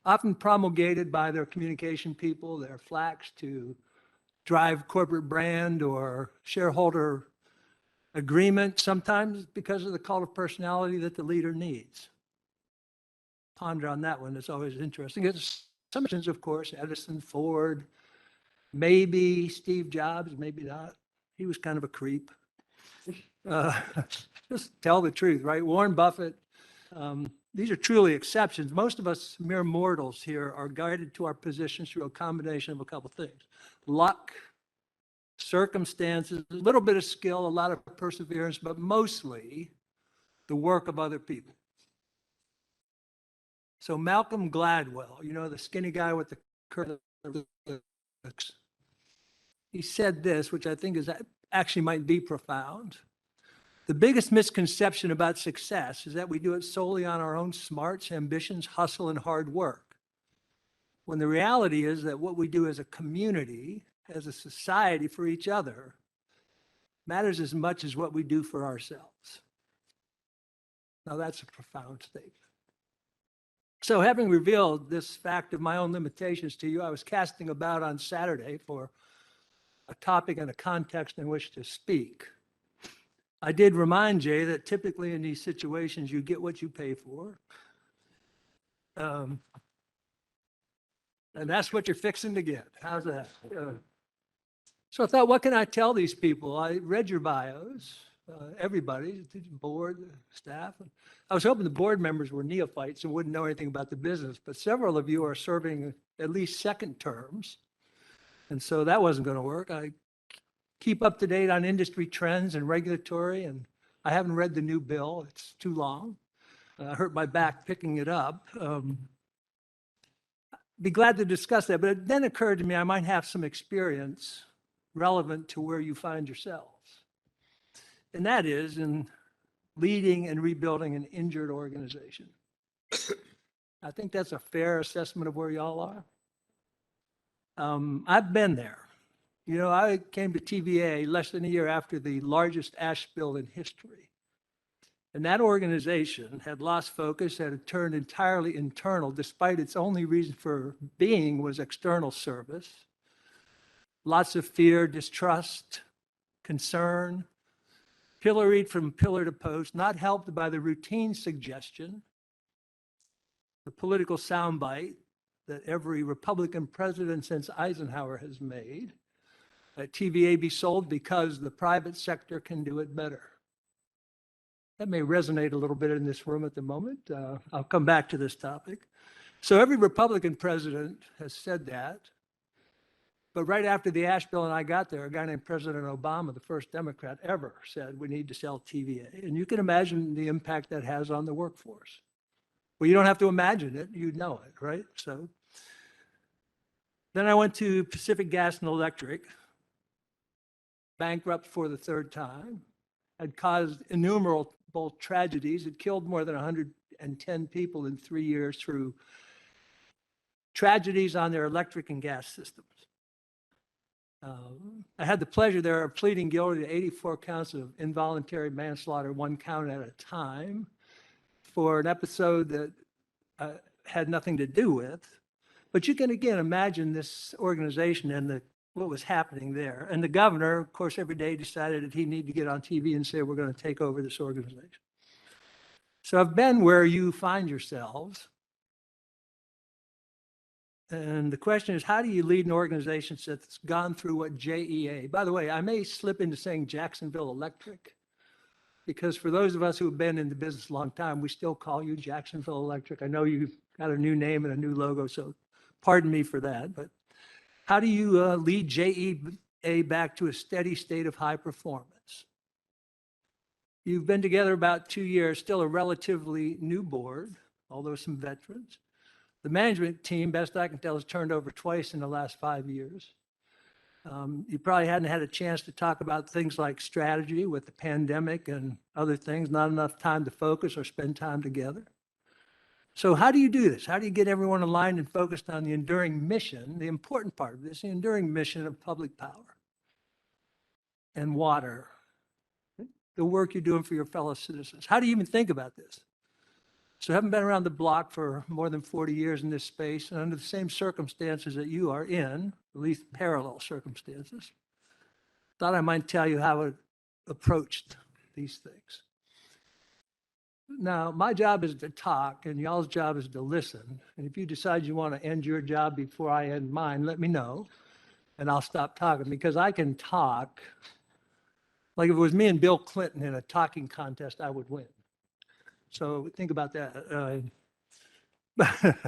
B: Often promulgated by their communication people, their flacks to drive corporate brand or shareholder agreement, sometimes because of the cult of personality that the leader needs. Ponder on that one. It's always interesting. It's some instances, of course, Edison, Ford, maybe Steve Jobs, maybe not. He was kind of a creep. Just tell the truth, right? Warren Buffett. These are truly exceptions. Most of us mere mortals here are guided to our positions through a combination of a couple things. Luck, circumstances, a little bit of skill, a lot of perseverance, but mostly the work of other people. So Malcolm Gladwell, you know, the skinny guy with the curly looks, he said this, which I think is actually might be profound. The biggest misconception about success is that we do it solely on our own smarts, ambitions, hustle, and hard work. When the reality is that what we do as a community, as a society for each other, matters as much as what we do for ourselves. Now that's a profound statement. So having revealed this fact of my own limitations to you, I was casting about on Saturday for a topic and a context in which to speak. I did remind Jay that typically in these situations, you get what you pay for. And that's what you're fixing to get. How's that? So I thought, what can I tell these people? I read your bios, everybody, the board, the staff. I was hoping the board members were neophytes and wouldn't know anything about the business, but several of you are serving at least second terms. And so that wasn't going to work. I keep up to date on industry trends and regulatory, and I haven't read the new bill. It's too long. I hurt my back picking it up. Be glad to discuss that, but it then occurred to me I might have some experience relevant to where you find yourselves. And that is in leading and rebuilding an injured organization. I think that's a fair assessment of where y'all are. I've been there. You know, I came to TVA less than a year after the largest ash spill in history. And that organization had lost focus, had turned entirely internal, despite its only reason for being was external service. lots of fear, distrust, concern, pilloried from pillar to post, not helped by the routine suggestion, the political soundbite that every Republican president since Eisenhower has made, that TVA be sold because the private sector can do it better. That may resonate a little bit in this room at the moment. I'll come back to this topic. So every Republican president has said that. But right after the Ash bill and I got there, a guy named President Obama, the first Democrat ever, said we need to sell TVA. And you can imagine the impact that has on the workforce. Well, you don't have to imagine it, you know it, right? So then I went to Pacific Gas and Electric, bankrupt for the third time, had caused innumerable tragedies. It killed more than 110 people in 3 years through tragedies on their electric and gas systems. I had the pleasure there of pleading guilty to 84 counts of involuntary manslaughter, 1 count at a time, for an episode that had nothing to do with. But you can again imagine this organization and what was happening there. And the governor, of course, every day decided that he needed to get on TV and say, we're going to take over this organization. So I've been where you find yourselves. And the question is, how do you lead an organization that's gone through what JEA? By the way, I may slip into saying Jacksonville Electric, because for those of us who have been in the business a long time, we still call you Jacksonville Electric. I know you've got a new name and a new logo, so pardon me for that. But how do you lead JEA back to a steady state of high performance? You've been together about 2 years, still a relatively new board, although some veterans. The management team, best I can tell, has turned over twice in the last 5 years. You probably hadn't had a chance to talk about things like strategy with the pandemic and other things, not enough time to focus or spend time together. So how do you do this? How do you get everyone aligned and focused on the enduring mission, the important part of this, the enduring mission of public power and water, the work you're doing for your fellow citizens? How do you even think about this? So I haven't been around the block for more than 40 years in this space, and under the same circumstances that you are in, at least parallel circumstances, thought I might tell you how I approached these things. Now, my job is to talk, and y'all's job is to listen. And if you decide you want to end your job before I end mine, let me know, and I'll stop talking, because I can talk. Like if it was me and Bill Clinton in a talking contest, I would win. So think about that. But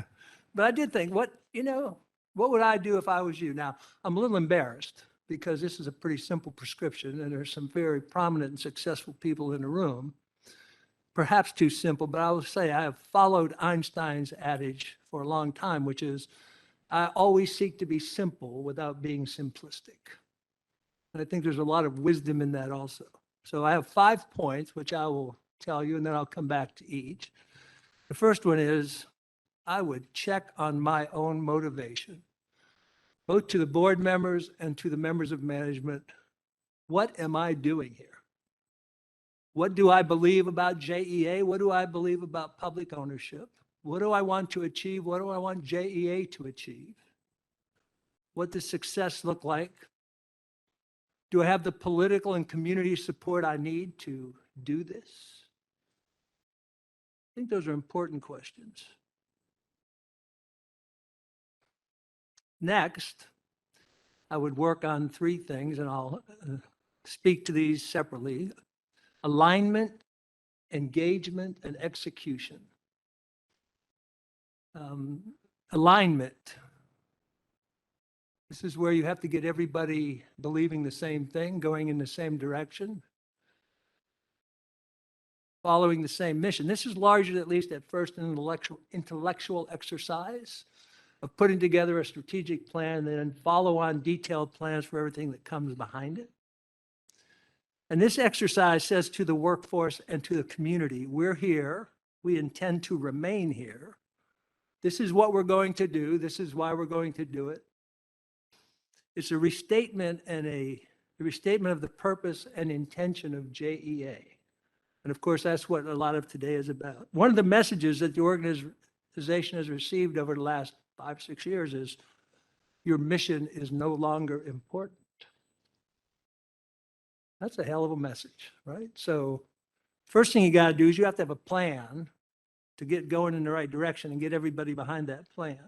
B: I did think, what would I do if I was you? Now, I'm a little embarrassed because this is a pretty simple prescription, and there's some very prominent and successful people in the room. Perhaps too simple, but I will say I have followed Einstein's adage for a long time, which is, I always seek to be simple without being simplistic. And I think there's a lot of wisdom in that also. So I have 5 points, which I will tell you, and then I'll come back to each. The first one is, I would check on my own motivation, both to the board members and to the members of management. What am I doing here? What do I believe about JEA? What do I believe about public ownership? What do I want to achieve? What do I want JEA to achieve? What does success look like? Do I have the political and community support I need to do this? I think those are important questions. Next, I would work on 3 things, and I'll speak to these separately: alignment, engagement, and execution. Alignment. This is where you have to get everybody believing the same thing, going in the same direction, following the same mission. This is largely, at least at first, an intellectual exercise of putting together a strategic plan and then follow on detailed plans for everything that comes behind it. And this exercise says to the workforce and to the community, we're here, we intend to remain here. This is what we're going to do. This is why we're going to do it. It's a restatement and a restatement of the purpose and intention of JEA. And of course, that's what a lot of today is about. One of the messages that the organization has received over the last 5-6 years is, your mission is no longer important. That's a hell of a message, right? So first thing you got to do is you have to have a plan to get going in the right direction and get everybody behind that plan.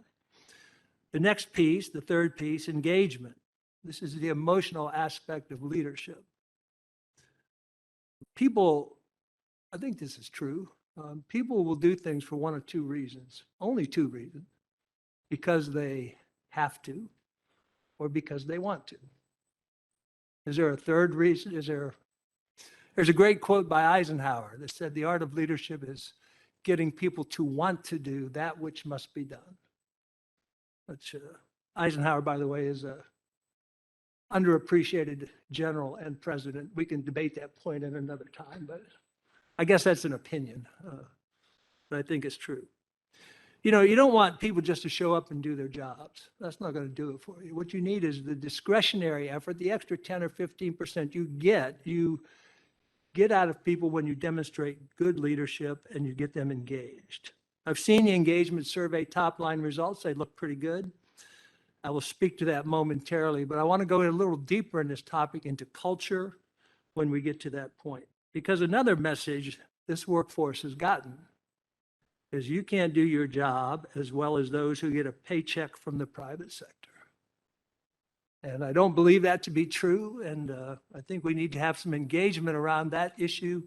B: The next piece, the third piece, engagement. This is the emotional aspect of leadership. People, I think this is true. People will do things for one of two reasons, only two reasons, because they have to or because they want to. Is there a third reason? There's a great quote by Eisenhower that said, the art of leadership is getting people to want to do that which must be done. Which Eisenhower, by the way, is a underappreciated general and president. We can debate that point at another time, but I guess that's an opinion, but I think it's true. You know, you don't want people just to show up and do their jobs. That's not going to do it for you. What you need is the discretionary effort, the extra 10 or 15% you get out of people when you demonstrate good leadership and you get them engaged. I've seen the engagement survey top line results. They look pretty good. I will speak to that momentarily, but I want to go a little deeper in this topic into culture when we get to that point. Because another message this workforce has gotten is you can't do your job as well as those who get a paycheck from the private sector. And I don't believe that to be true. And I think we need to have some engagement around that issue.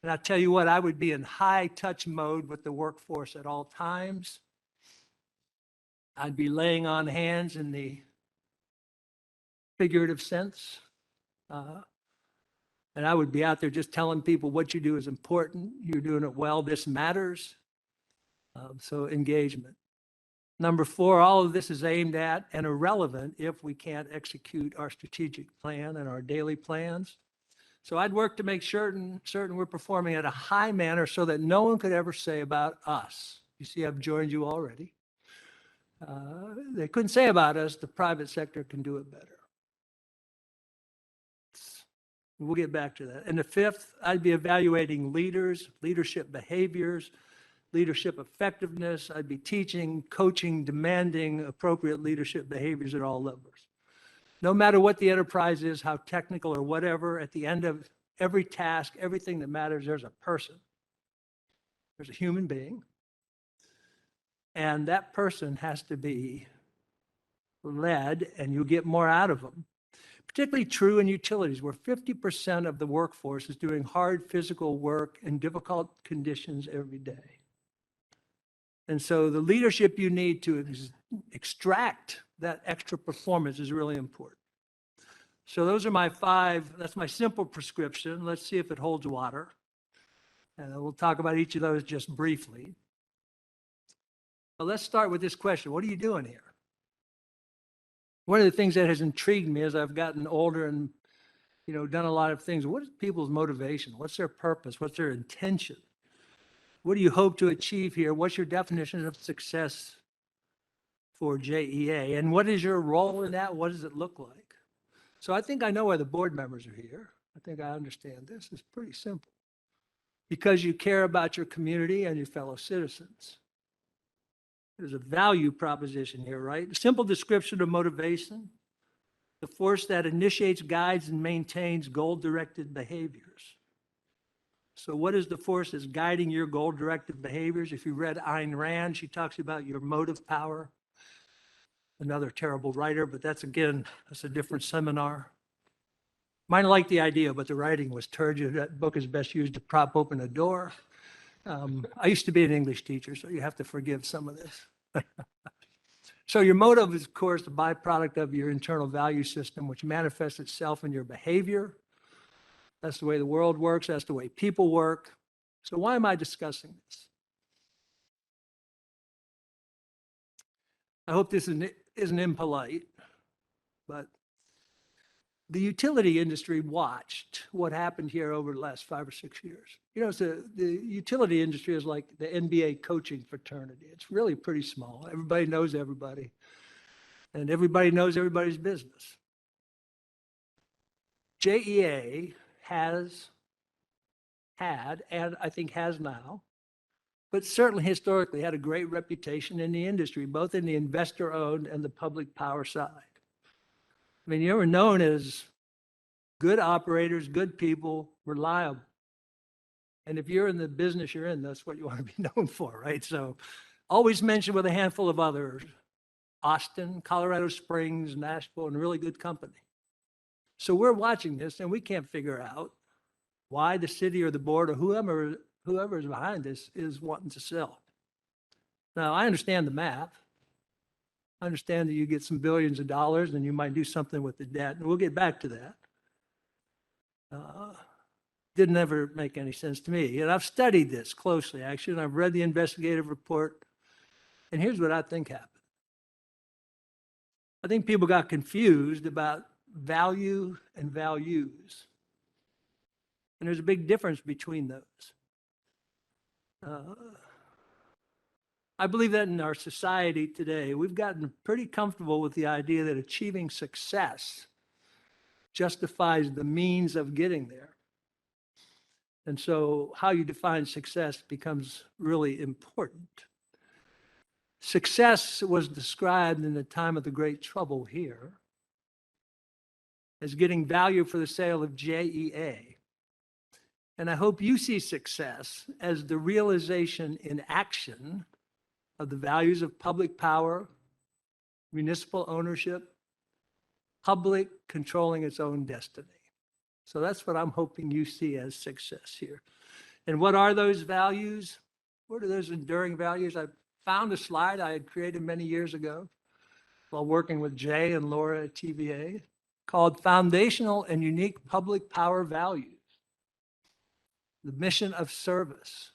B: And I'll tell you what, I would be in high touch mode with the workforce at all times. I'd be laying on hands in the figurative sense. And I would be out there just telling people what you do is important. You're doing it well. This matters. So engagement. Number 4, all of this is aimed at and irrelevant if we can't execute our strategic plan and our daily plans. So I'd work to make certain we're performing at a high manner so that no one could ever say about us. You see, I've joined you already. They couldn't say about us, the private sector can do it better. We'll get back to that. And the 5th, I'd be evaluating leaders, leadership behaviors, leadership effectiveness. I'd be teaching, coaching, demanding appropriate leadership behaviors at all levels. No matter what the enterprise is, how technical or whatever, at the end of every task, everything that matters, there's a person. There's a human being. And that person has to be led, and you get more out of them. Particularly true in utilities, where 50% of the workforce is doing hard physical work in difficult conditions every day. And so the leadership you need to extract that extra performance is really important. So those are my 5, that's my simple prescription. Let's see if it holds water. And we'll talk about each of those just briefly. But let's start with this question. What are you doing here? One of the things that has intrigued me as I've gotten older and, done a lot of things, what is people's motivation? What's their purpose? What's their intention? What do you hope to achieve here? What's your definition of success for JEA? And what is your role in that? What does it look like? So I think I know why the board members are here. I think I understand this. It's pretty simple. Because you care about your community and your fellow citizens. There's a value proposition here, right? A simple description of motivation, the force that initiates, guides, and maintains goal-directed behaviors. So what is the force that's guiding your goal-directed behaviors? If you read Ayn Rand, she talks about your motive power. Another terrible writer, but that's a different seminar. Might like the idea, but the writing was turgid. That book is best used to prop open a door. I used to be an English teacher, so you have to forgive some of this. So your motive is, of course, the byproduct of your internal value system, which manifests itself in your behavior. That's the way the world works. That's the way people work. So why am I discussing this? I hope this isn't impolite, but the utility industry watched what happened here over the last 5 or 6 years. The utility industry is like the NBA coaching fraternity. It's really pretty small. Everybody knows everybody, and everybody knows everybody's business. JEA has had, and I think has now, but certainly historically had a great reputation in the industry, both in the investor-owned and the public power side. I mean, you were known as good operators, good people, reliable. And if you're in the business you're in, that's what you want to be known for, right? So always mentioned with a handful of others, Austin, Colorado Springs, Nashville, and really good company. So we're watching this and we can't figure out why the city or the board or whoever is behind this is wanting to sell. Now, I understand the math. I understand that you get some billions of dollars and you might do something with the debt, and we'll get back to that. Didn't ever make any sense to me. And I've studied this closely, actually, and I've read the investigative report. And here's what I think happened. I think people got confused about value and values. And there's a big difference between those. I believe that in our society today, we've gotten pretty comfortable with the idea that achieving success justifies the means of getting there. And so how you define success becomes really important. Success was described in the time of the Great Trouble here as getting value for the sale of JEA. And I hope you see success as the realization in action of the values of public power, municipal ownership, public controlling its own destiny. So that's what I'm hoping you see as success here. And what are those values? What are those enduring values? I found a slide I had created many years ago while working with Jay and Laura at TVA called Foundational and Unique Public Power Values. The mission of service,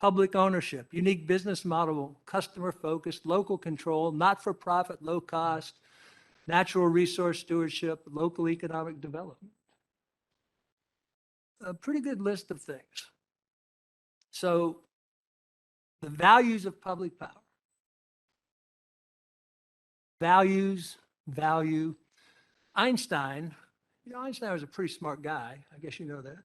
B: public ownership, unique business model, customer-focused, local control, not-for-profit, low-cost, natural resource stewardship, local economic development. A pretty good list of things. So the values of public power. Values, value. Einstein was a pretty smart guy. I guess you know that.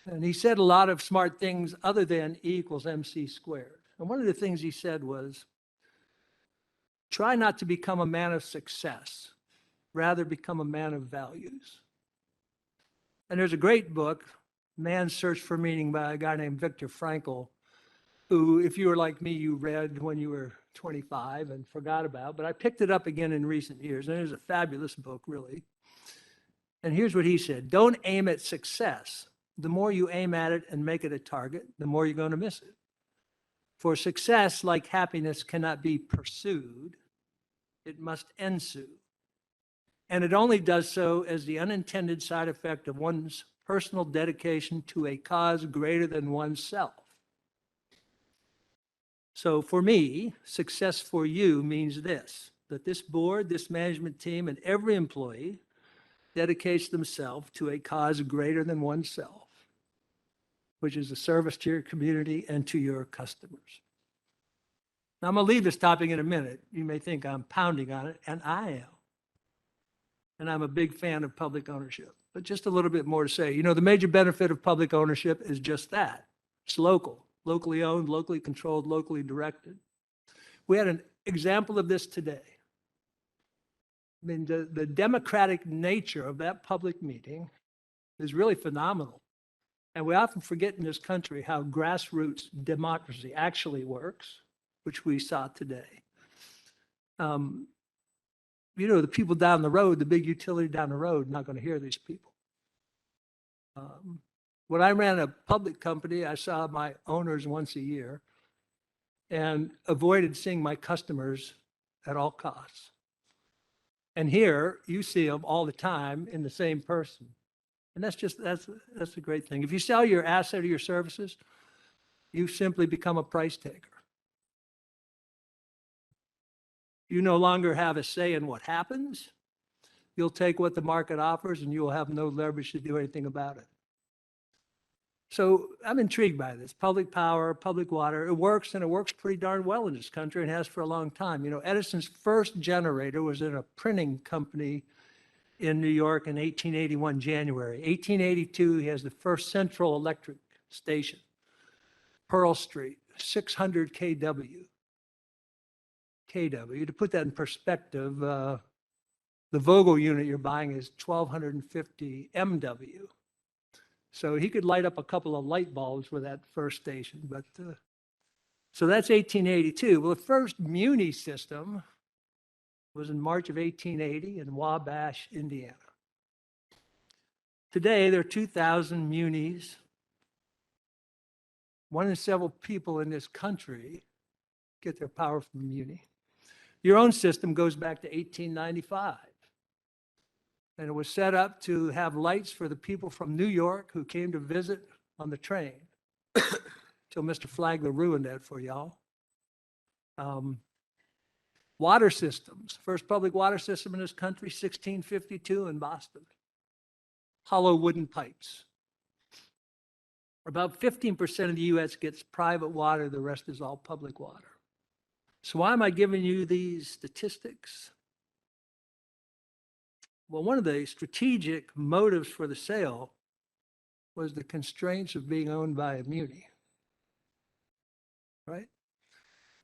B: And he said a lot of smart things other than E = MC squared. And one of the things he said was, try not to become a man of success, rather become a man of values. And there's a great book, Man's Search for Meaning, by a guy named Viktor Frankl, who, if you were like me, you read when you were 25 and forgot about, but I picked it up again in recent years, and it was a fabulous book, really. And here's what he said: don't aim at success. The more you aim at it and make it a target, the more you're going to miss it. For success, like happiness, cannot be pursued. It must ensue. And it only does so as the unintended side effect of one's personal dedication to a cause greater than oneself. So for me, success for you means this, that this board, this management team, and every employee dedicates themselves to a cause greater than oneself, which is a service to your community and to your customers. Now, I'm going to leave this topic in a minute. You may think I'm pounding on it, and I am. And I'm a big fan of public ownership. But just a little bit more to say. You know, the major benefit of public ownership is just that. It's local, locally owned, locally controlled, locally directed. We had an example of this today. I mean, the democratic nature of that public meeting is really phenomenal. And we often forget in this country how grassroots democracy actually works, which we saw today. You know, the people down the road, the big utility down the road, not going to hear these people. When I ran a public company, I saw my owners once a year and avoided seeing my customers at all costs. And here you see them all the time in the same person. And that's a great thing. If you sell your asset or your services, you simply become a price taker. You no longer have a say in what happens. You'll take what the market offers and you will have no leverage to do anything about it. So I'm intrigued by this. Public power, public water, it works, and it works pretty darn well in this country and has for a long time. You know, Edison's first generator was in a printing company in New York in 1881, January. 1882, he has the first central electric station. Pearl Street, 600 kW. To put that in perspective, the Vogel unit you're buying is 1250 MW. So he could light up a couple of light bulbs with that first station, but so that's 1882. Well, the first Muni system was in March of 1880 in Wabash, Indiana. Today, there are 2,000 Munis. One in several people in this country get their power from Muni. Your own system goes back to 1895. And it was set up to have lights for the people from New York who came to visit on the train. Till Mr. Flagler ruined that for y'all. Water systems. First public water system in this country, 1652 in Boston. Hollow wooden pipes. About 15% of the US gets private water, the rest is all public water. So why am I giving you these statistics? Well, one of the strategic motives for the sale was the constraints of being owned by a muni, right?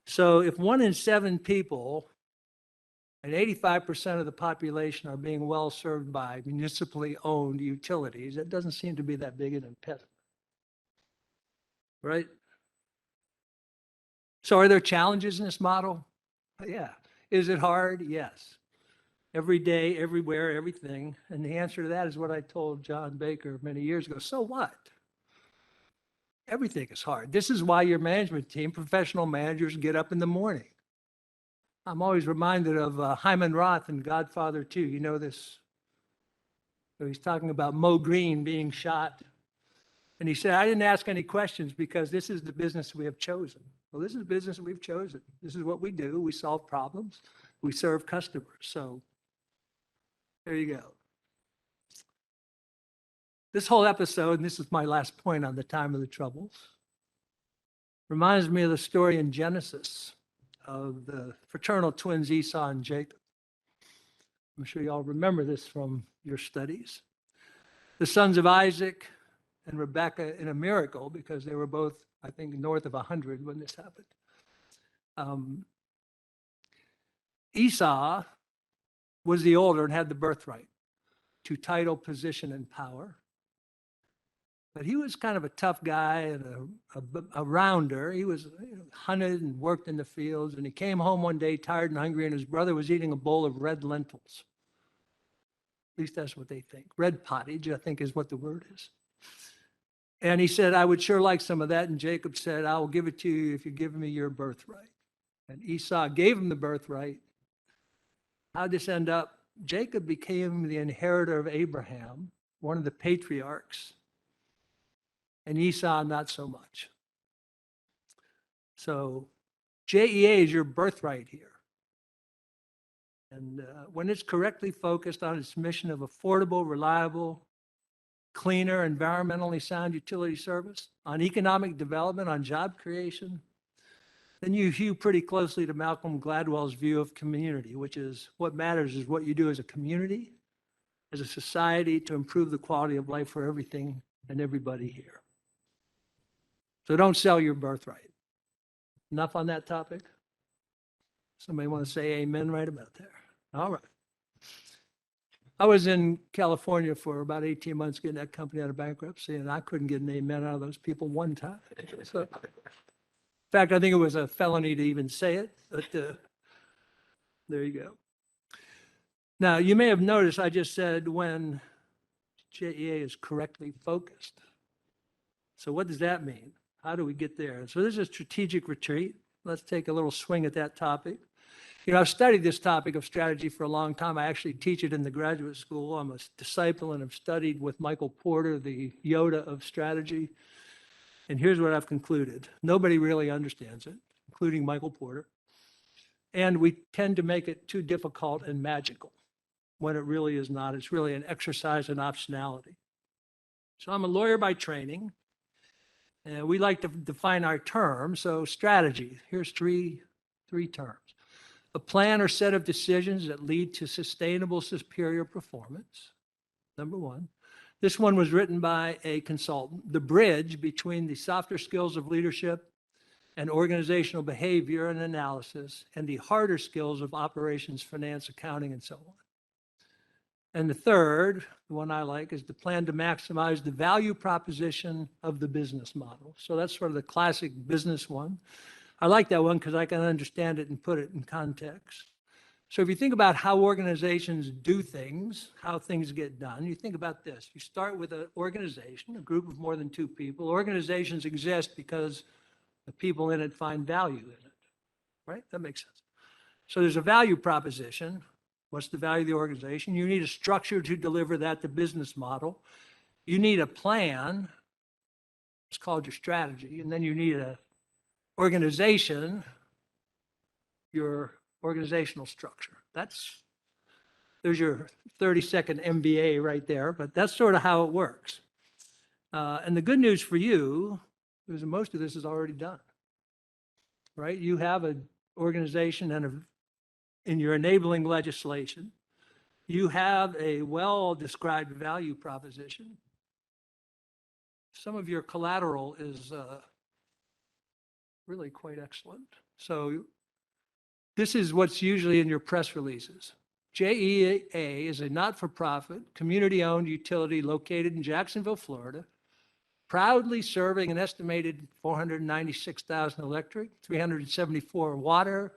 B: So if 1 in 7 people and 85% of the population are being well served by municipally owned utilities, that doesn't seem to be that big an impediment, right? So are there challenges in this model? Yeah. Is it hard? Yes. Every day, everywhere, everything. And the answer to that is what I told John Baker many years ago. So what? Everything is hard. This is why your management team, professional managers, get up in the morning. I'm always reminded of Hyman Roth in Godfather 2. You know this? So he's talking about Mo Green being shot. And he said, I didn't ask any questions because this is the business we have chosen. Well, this is the business we've chosen. This is what we do. We solve problems. We serve customers. So there you go. This whole episode, and this is my last point on the time of the troubles, reminds me of the story in Genesis of the fraternal twins Esau and Jacob. I'm sure you all remember this from your studies. The sons of Isaac and Rebekah in a miracle, because they were both, I think, north of 100 when this happened. Esau was the older and had the birthright to title, position, and power. But he was kind of a tough guy and a rounder. He was hunted and worked in the fields, and he came home one day tired and hungry, and his brother was eating a bowl of red lentils. At least that's what they think. Red pottage, I think, is what the word is. And he said, I would sure like some of that. And Jacob said, I will give it to you if you give me your birthright. And Esau gave him the birthright. How'd this end up? Jacob became the inheritor of Abraham, one of the patriarchs, and Esau not so much. So JEA is your birthright here. And when it's correctly focused on its mission of affordable, reliable, cleaner, environmentally sound utility service, on economic development, on job creation, then you hew pretty closely to Malcolm Gladwell's view of community, which is what matters is what you do as a community, as a society to improve the quality of life for everything and everybody here. So don't sell your birthright. Enough on that topic? Somebody want to say amen right about there? All right. I was in California for about 18 months getting that company out of bankruptcy, and I couldn't get an amen out of those people one time. So, in fact, I think it was a felony to even say it, but there you go. Now, you may have noticed I just said when JEA is correctly focused. So what does that mean? How do we get there? So this is a strategic retreat. Let's take a little swing at that topic. You know, I've studied this topic of strategy for a long time. I actually teach it in the graduate school. I'm a disciple and have studied with Michael Porter, the Yoda of strategy. And here's what I've concluded. Nobody really understands it, including Michael Porter. And we tend to make it too difficult and magical when it really is not. It's really an exercise in optionality. So I'm a lawyer by training. And we like to define our terms. So strategy, here's three terms. A plan or set of decisions that lead to sustainable superior performance, number one. This one was written by a consultant, the bridge between the softer skills of leadership and organizational behavior and analysis, and the harder skills of operations, finance, accounting, and so on. And the third, the one I like, is the plan to maximize the value proposition of the business model. So that's sort of the classic business one. I like that one because I can understand it and put it in context. So if you think about how organizations do things, how things get done, you think about this. You start with an organization, a group of more than 2 people. Organizations exist because the people in it find value in it, right? That makes sense. So there's a value proposition. What's the value of the organization? You need a structure to deliver that, the business model. You need a plan. It's called your strategy. And then you need a organization, your organizational structure. There's your 30-second MBA right there, but that's sort of how it works. And the good news for you is that most of this is already done, right? You have an organization and in your enabling legislation, you have a well-described value proposition. Some of your collateral is really quite excellent. So this is what's usually in your press releases. JEA is a not-for-profit, community-owned utility located in Jacksonville, Florida, proudly serving an estimated 496,000 electric, 374 water,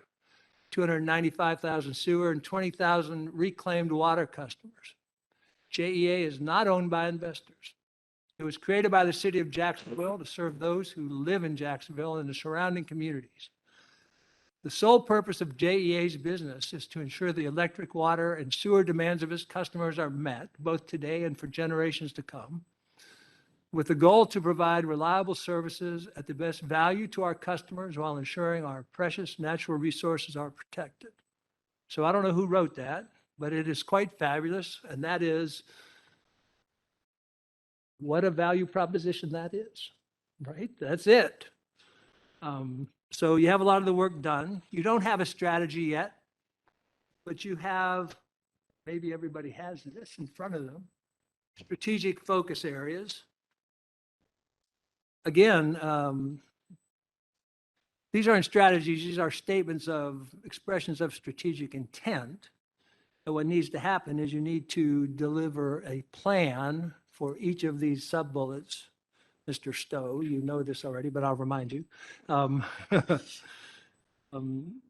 B: 295,000 sewer, and 20,000 reclaimed water customers. JEA is not owned by investors. It was created by the city of Jacksonville to serve those who live in Jacksonville and the surrounding communities. The sole purpose of JEA's business is to ensure the electric, water, and sewer demands of its customers are met, both today and for generations to come, with the goal to provide reliable services at the best value to our customers while ensuring our precious natural resources are protected. So I don't know who wrote that, but it is quite fabulous, and that is what a value proposition that is, right? That's it. So you have a lot of the work done. You don't have a strategy yet, but you have, maybe everybody has this in front of them, strategic focus areas. Again, these aren't strategies, these are statements of expressions of strategic intent. And what needs to happen is you need to deliver a plan for each of these sub-bullets. Mr. Stowe, you know this already, but I'll remind you.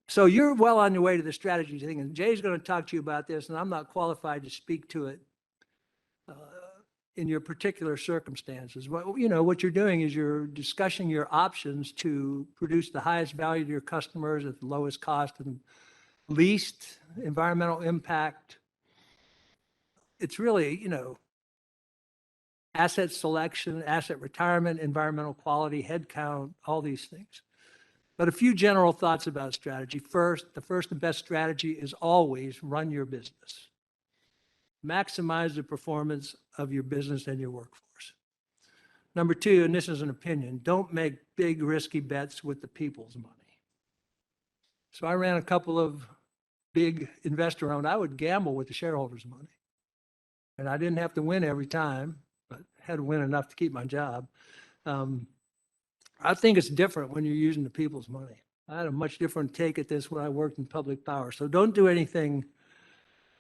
B: So you're well on your way to the strategy thing, and Jay's going to talk to you about this, and I'm not qualified to speak to it in your particular circumstances. What you're doing is you're discussing your options to produce the highest value to your customers at the lowest cost and least environmental impact. It's really, asset selection, asset retirement, environmental quality, head count, all these things. But a few general thoughts about strategy. First, the first and best strategy is always run your business. Maximize the performance of your business and your workforce. Number 2, and this is an opinion, don't make big risky bets with the people's money. So I ran a couple of big investor-owned, I would gamble with the shareholders' money. And I didn't have to win every time, but had to win enough to keep my job. I think it's different when you're using the people's money. I had a much different take at this when I worked in public power. So don't do anything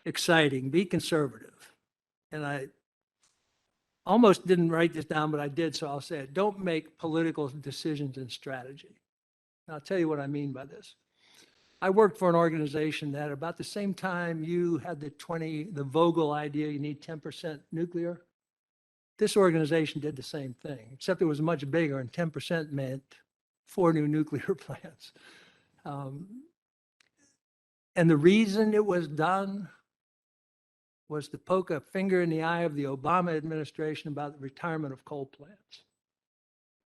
B: exciting, be conservative. And I almost didn't write this down, but I did, so I'll say it. Don't make political decisions in strategy. And I'll tell you what I mean by this. I worked for an organization that about the same time you had the Vogel idea, you need 10% nuclear. This organization did the same thing, except it was much bigger, and 10% meant 4 new nuclear plants. And the reason it was done was to poke a finger in the eye of the Obama administration about the retirement of coal plants.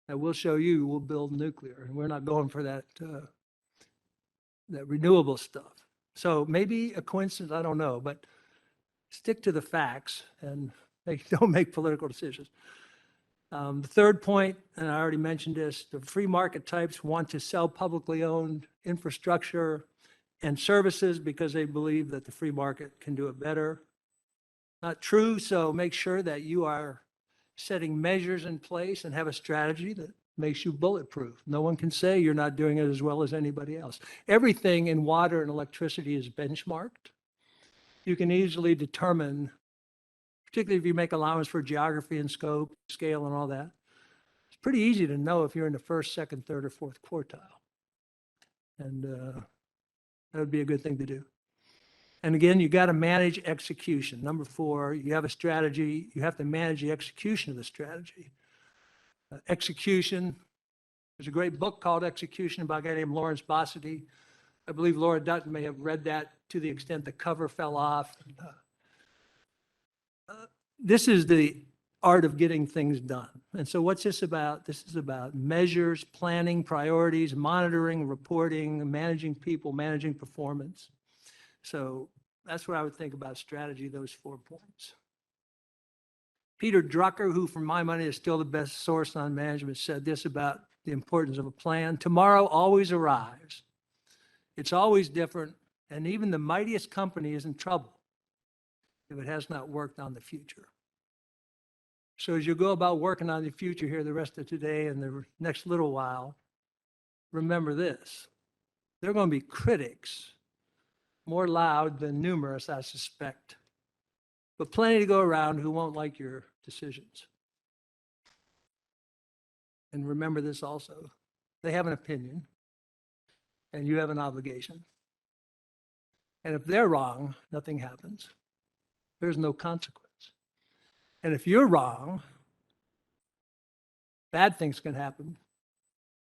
B: And we'll show you, we'll build nuclear, and we're not going for that renewable stuff. So maybe a coincidence, I don't know, but stick to the facts and don't make political decisions. The third point, and I already mentioned this, the free market types want to sell publicly owned infrastructure and services because they believe that the free market can do it better. not true. So make sure that you are setting measures in place and have a strategy that makes you bulletproof. No one can say you're not doing it as well as anybody else. Everything in water and electricity is benchmarked. You can easily determine, particularly if you make allowance for geography and scope, scale and all that. It's pretty easy to know if you're in the first, second, third, or fourth quartile. And that would be a good thing to do. And again, you got to manage execution. Number 4, you have a strategy. You have to manage the execution of the strategy. Execution, there's a great book called Execution by a guy named Lawrence Bossidy. I believe Laura Dutton may have read that to the extent the cover fell off. This is the art of getting things done. And so what's this about? This is about measures, planning, priorities, monitoring, reporting, managing people, managing performance. So that's what I would think about strategy, those 4 points. Peter Drucker, who for my money is still the best source on management, said this about the importance of a plan. Tomorrow always arrives. It's always different, and even the mightiest company is in trouble if it has not worked on the future. So as you go about working on the future here the rest of today and the next little while, remember this. There are going to be critics, more loud than numerous, I suspect, but plenty to go around who won't like your decisions. And remember this also. They have an opinion, and you have an obligation. And if they're wrong, nothing happens. There's no consequence. And if you're wrong, bad things can happen,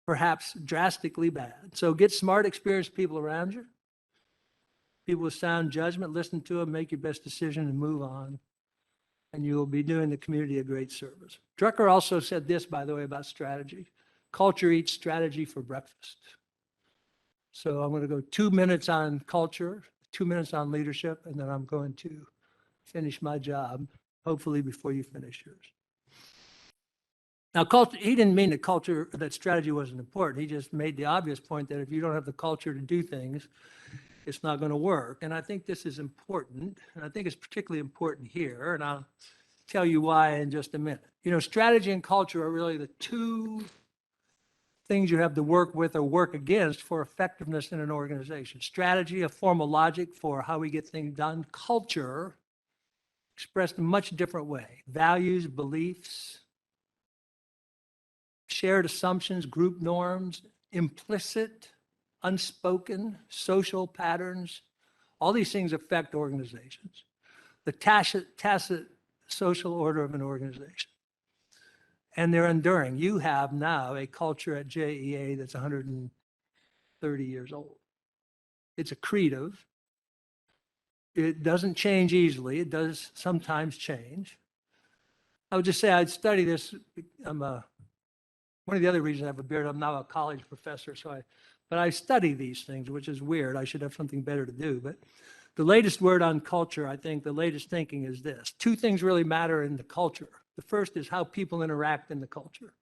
B: perhaps drastically bad. So get smart, experienced people around you, people with sound judgment, listen to them, make your best decision and move on. And you will be doing the community a great service. Drucker also said this, by the way, about strategy. Culture eats strategy for breakfast. So I'm going to go 2 minutes on culture, 2 minutes on leadership, and then I'm going to finish my job, hopefully before you finish yours. Now, culture, he didn't mean that strategy wasn't important. He just made the obvious point that if you don't have the culture to do things, it's not going to work. And I think this is important. And I think it's particularly important here. And I'll tell you why in just a minute. You know, strategy and culture are really the 2 things you have to work with or work against for effectiveness in an organization. Strategy, a formal logic for how we get things done. Culture, expressed in a much different way. Values, beliefs, shared assumptions, group norms, implicit, unspoken, social patterns. All these things affect organizations. The tacit social order of an organization. And they're enduring. You have now a culture at JEA that's 130 years old. It's accretive. It doesn't change easily. It does sometimes change. I would just say I'd study this. One of the other reasons I have a beard, I'm now a college professor, but I study these things, which is weird. I should have something better to do. But the latest word on culture, I think the latest thinking is this. 2 things really matter in the culture. The first is how people interact in the culture.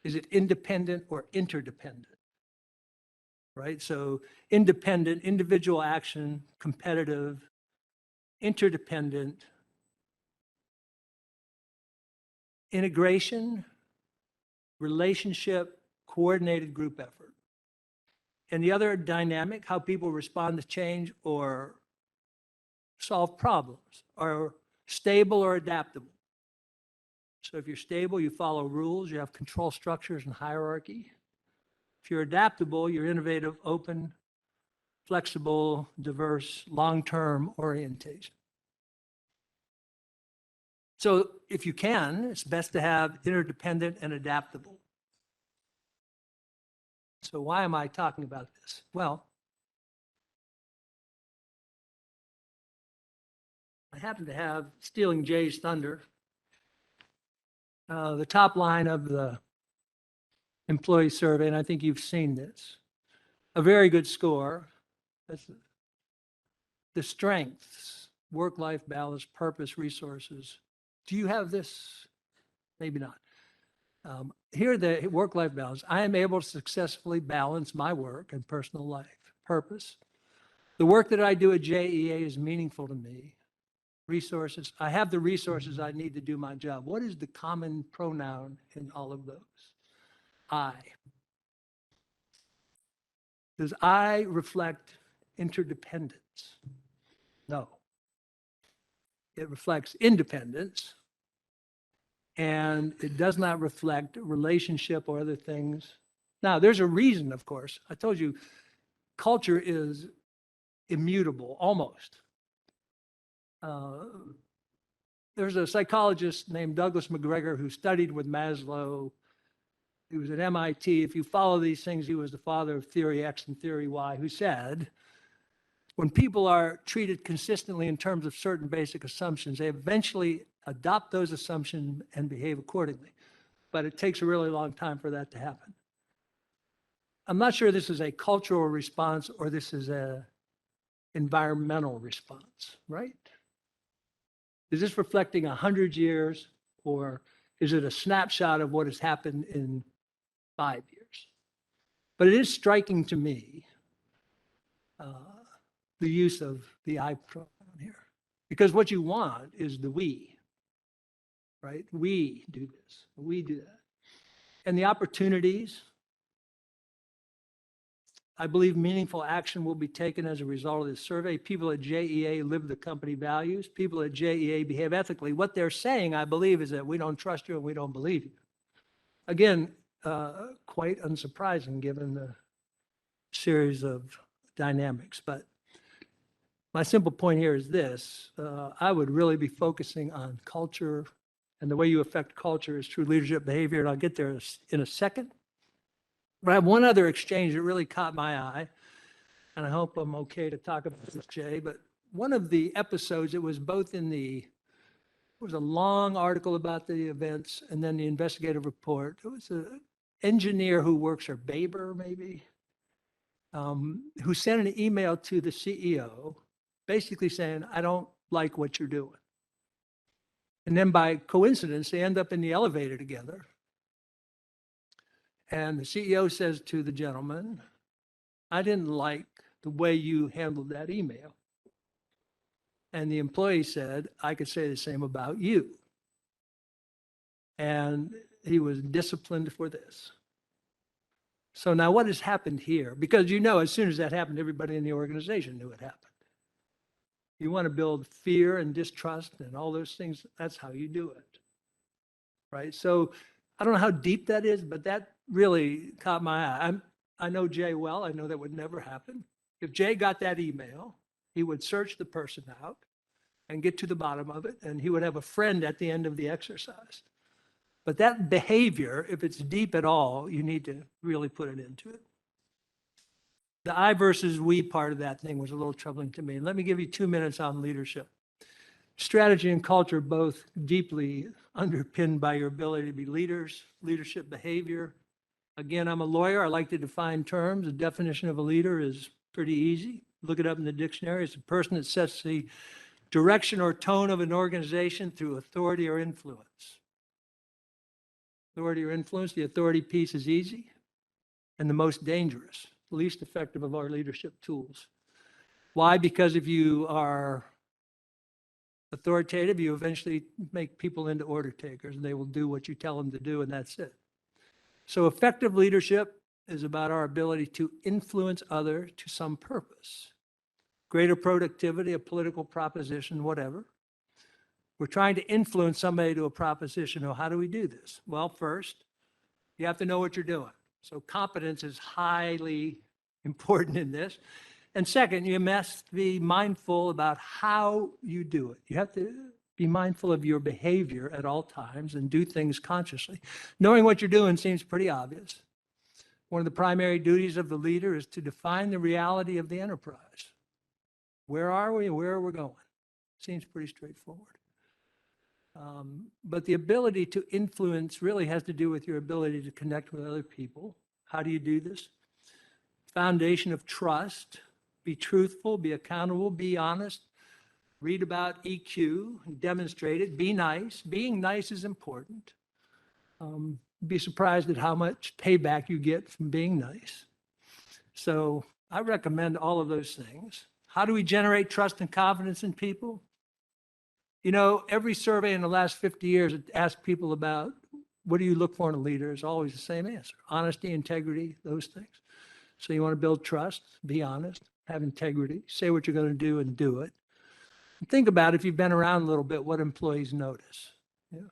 B: Is it independent or interdependent? Right? So independent, individual action, competitive, interdependent, integration, relationship, coordinated group effort. And the other dynamic, how people respond to change or solve problems, are stable or adaptable. So if you're stable, you follow rules, you have control structures and hierarchy. If you're adaptable, you're innovative, open, flexible, diverse, long-term orientation. So if you can, it's best to have interdependent and adaptable. So why am I talking about this? Well, I happen to have, stealing Jay's thunder, the top line of the employee survey, and I think you've seen this. A very good score. That's the strengths, work-life balance, purpose, resources. Do you have this? Maybe not. Here are the work-life balance. I am able to successfully balance my work and personal life. Purpose. The work that I do at JEA is meaningful to me. resources. I have the resources I need to do my job. What is the common pronoun in all of those? I. Does I reflect interdependence? No. It reflects independence, and it does not reflect relationship or other things. Now, there's a reason, of course. I told you, culture is immutable, almost. There's a psychologist named Douglas McGregor who studied with Maslow. He was at MIT. If you follow these things, he was the father of theory X and theory Y, who said, when people are treated consistently in terms of certain basic assumptions, they eventually adopt those assumptions and behave accordingly. But it takes a really long time for that to happen. I'm not sure this is a cultural response or this is a environmental response, right? Is this reflecting 100 years, or is it a snapshot of what has happened in 5 years? But it is striking to me, the use of the I pronoun here, because what you want is the we, right? We do this, we do that. And the opportunities, I believe meaningful action will be taken as a result of this survey. People at JEA live the company values. People at JEA behave ethically. What they're saying, I believe, is that we don't trust you and we don't believe you. Again, quite unsurprising given the series of dynamics. But my simple point here is this. I would really be focusing on culture, and the way you affect culture is through leadership behavior, and I'll get there in a second. But I have one other exchange that really caught my eye, and I hope I'm okay to talk about this, Jay, but one of the episodes, it was both in it was a long article about the events and then the investigative report. It was an engineer who works for Baber, maybe, who sent an email to the CEO, basically saying, I don't like what you're doing. And then by coincidence, they end up in the elevator together. And the CEO says to the gentleman, I didn't like the way you handled that email. And the employee said, I could say the same about you. And he was disciplined for this. So now what has happened here? Because as soon as that happened, everybody in the organization knew it happened. You want to build fear and distrust and all those things. That's how you do it. Right? So I don't know how deep that is, but that really caught my eye. I know Jay well. I know that would never happen. If Jay got that email, he would search the person out and get to the bottom of it, and he would have a friend at the end of the exercise. But that behavior, if it's deep at all, you need to really put it into it. The I versus we part of that thing was a little troubling to me. Let me give you 2 minutes on leadership. Strategy and culture both deeply underpinned by your ability to be leaders, leadership behavior. Again, I'm a lawyer. I like to define terms. The definition of a leader is pretty easy. Look it up in the dictionary. It's a person that sets the direction or tone of an organization through authority or influence. Authority or influence, the authority piece is easy and the most dangerous, least effective of our leadership tools. Why? Because if you are authoritative, you eventually make people into order takers, and they will do what you tell them to do, and that's it. So effective leadership is about our ability to influence others to some purpose. Greater productivity, a political proposition, whatever. We're trying to influence somebody to a proposition. Well, how do we do this? Well, first, you have to know what you're doing. So competence is highly important in this. And second, you must be mindful about how you do it. You have to be mindful of your behavior at all times and do things consciously. Knowing what you're doing seems pretty obvious. One of the primary duties of the leader is to define the reality of the enterprise. Where are we and where are we going? Seems pretty straightforward. But the ability to influence really has to do with your ability to connect with other people. How do you do this? Foundation of trust. Be truthful, be accountable, be honest. Read about EQ, demonstrate it, be nice. Being nice is important. Be surprised at how much payback you get from being nice. So I recommend all of those things. How do we generate trust and confidence in people? You know, every survey in the last 50 years asked people about what do you look for in a leader? It's always the same answer: honesty, integrity, those things. So you want to build trust, be honest, have integrity, say what you're going to do and do it. And think about, if you've been around a little bit, what employees notice. Yeah.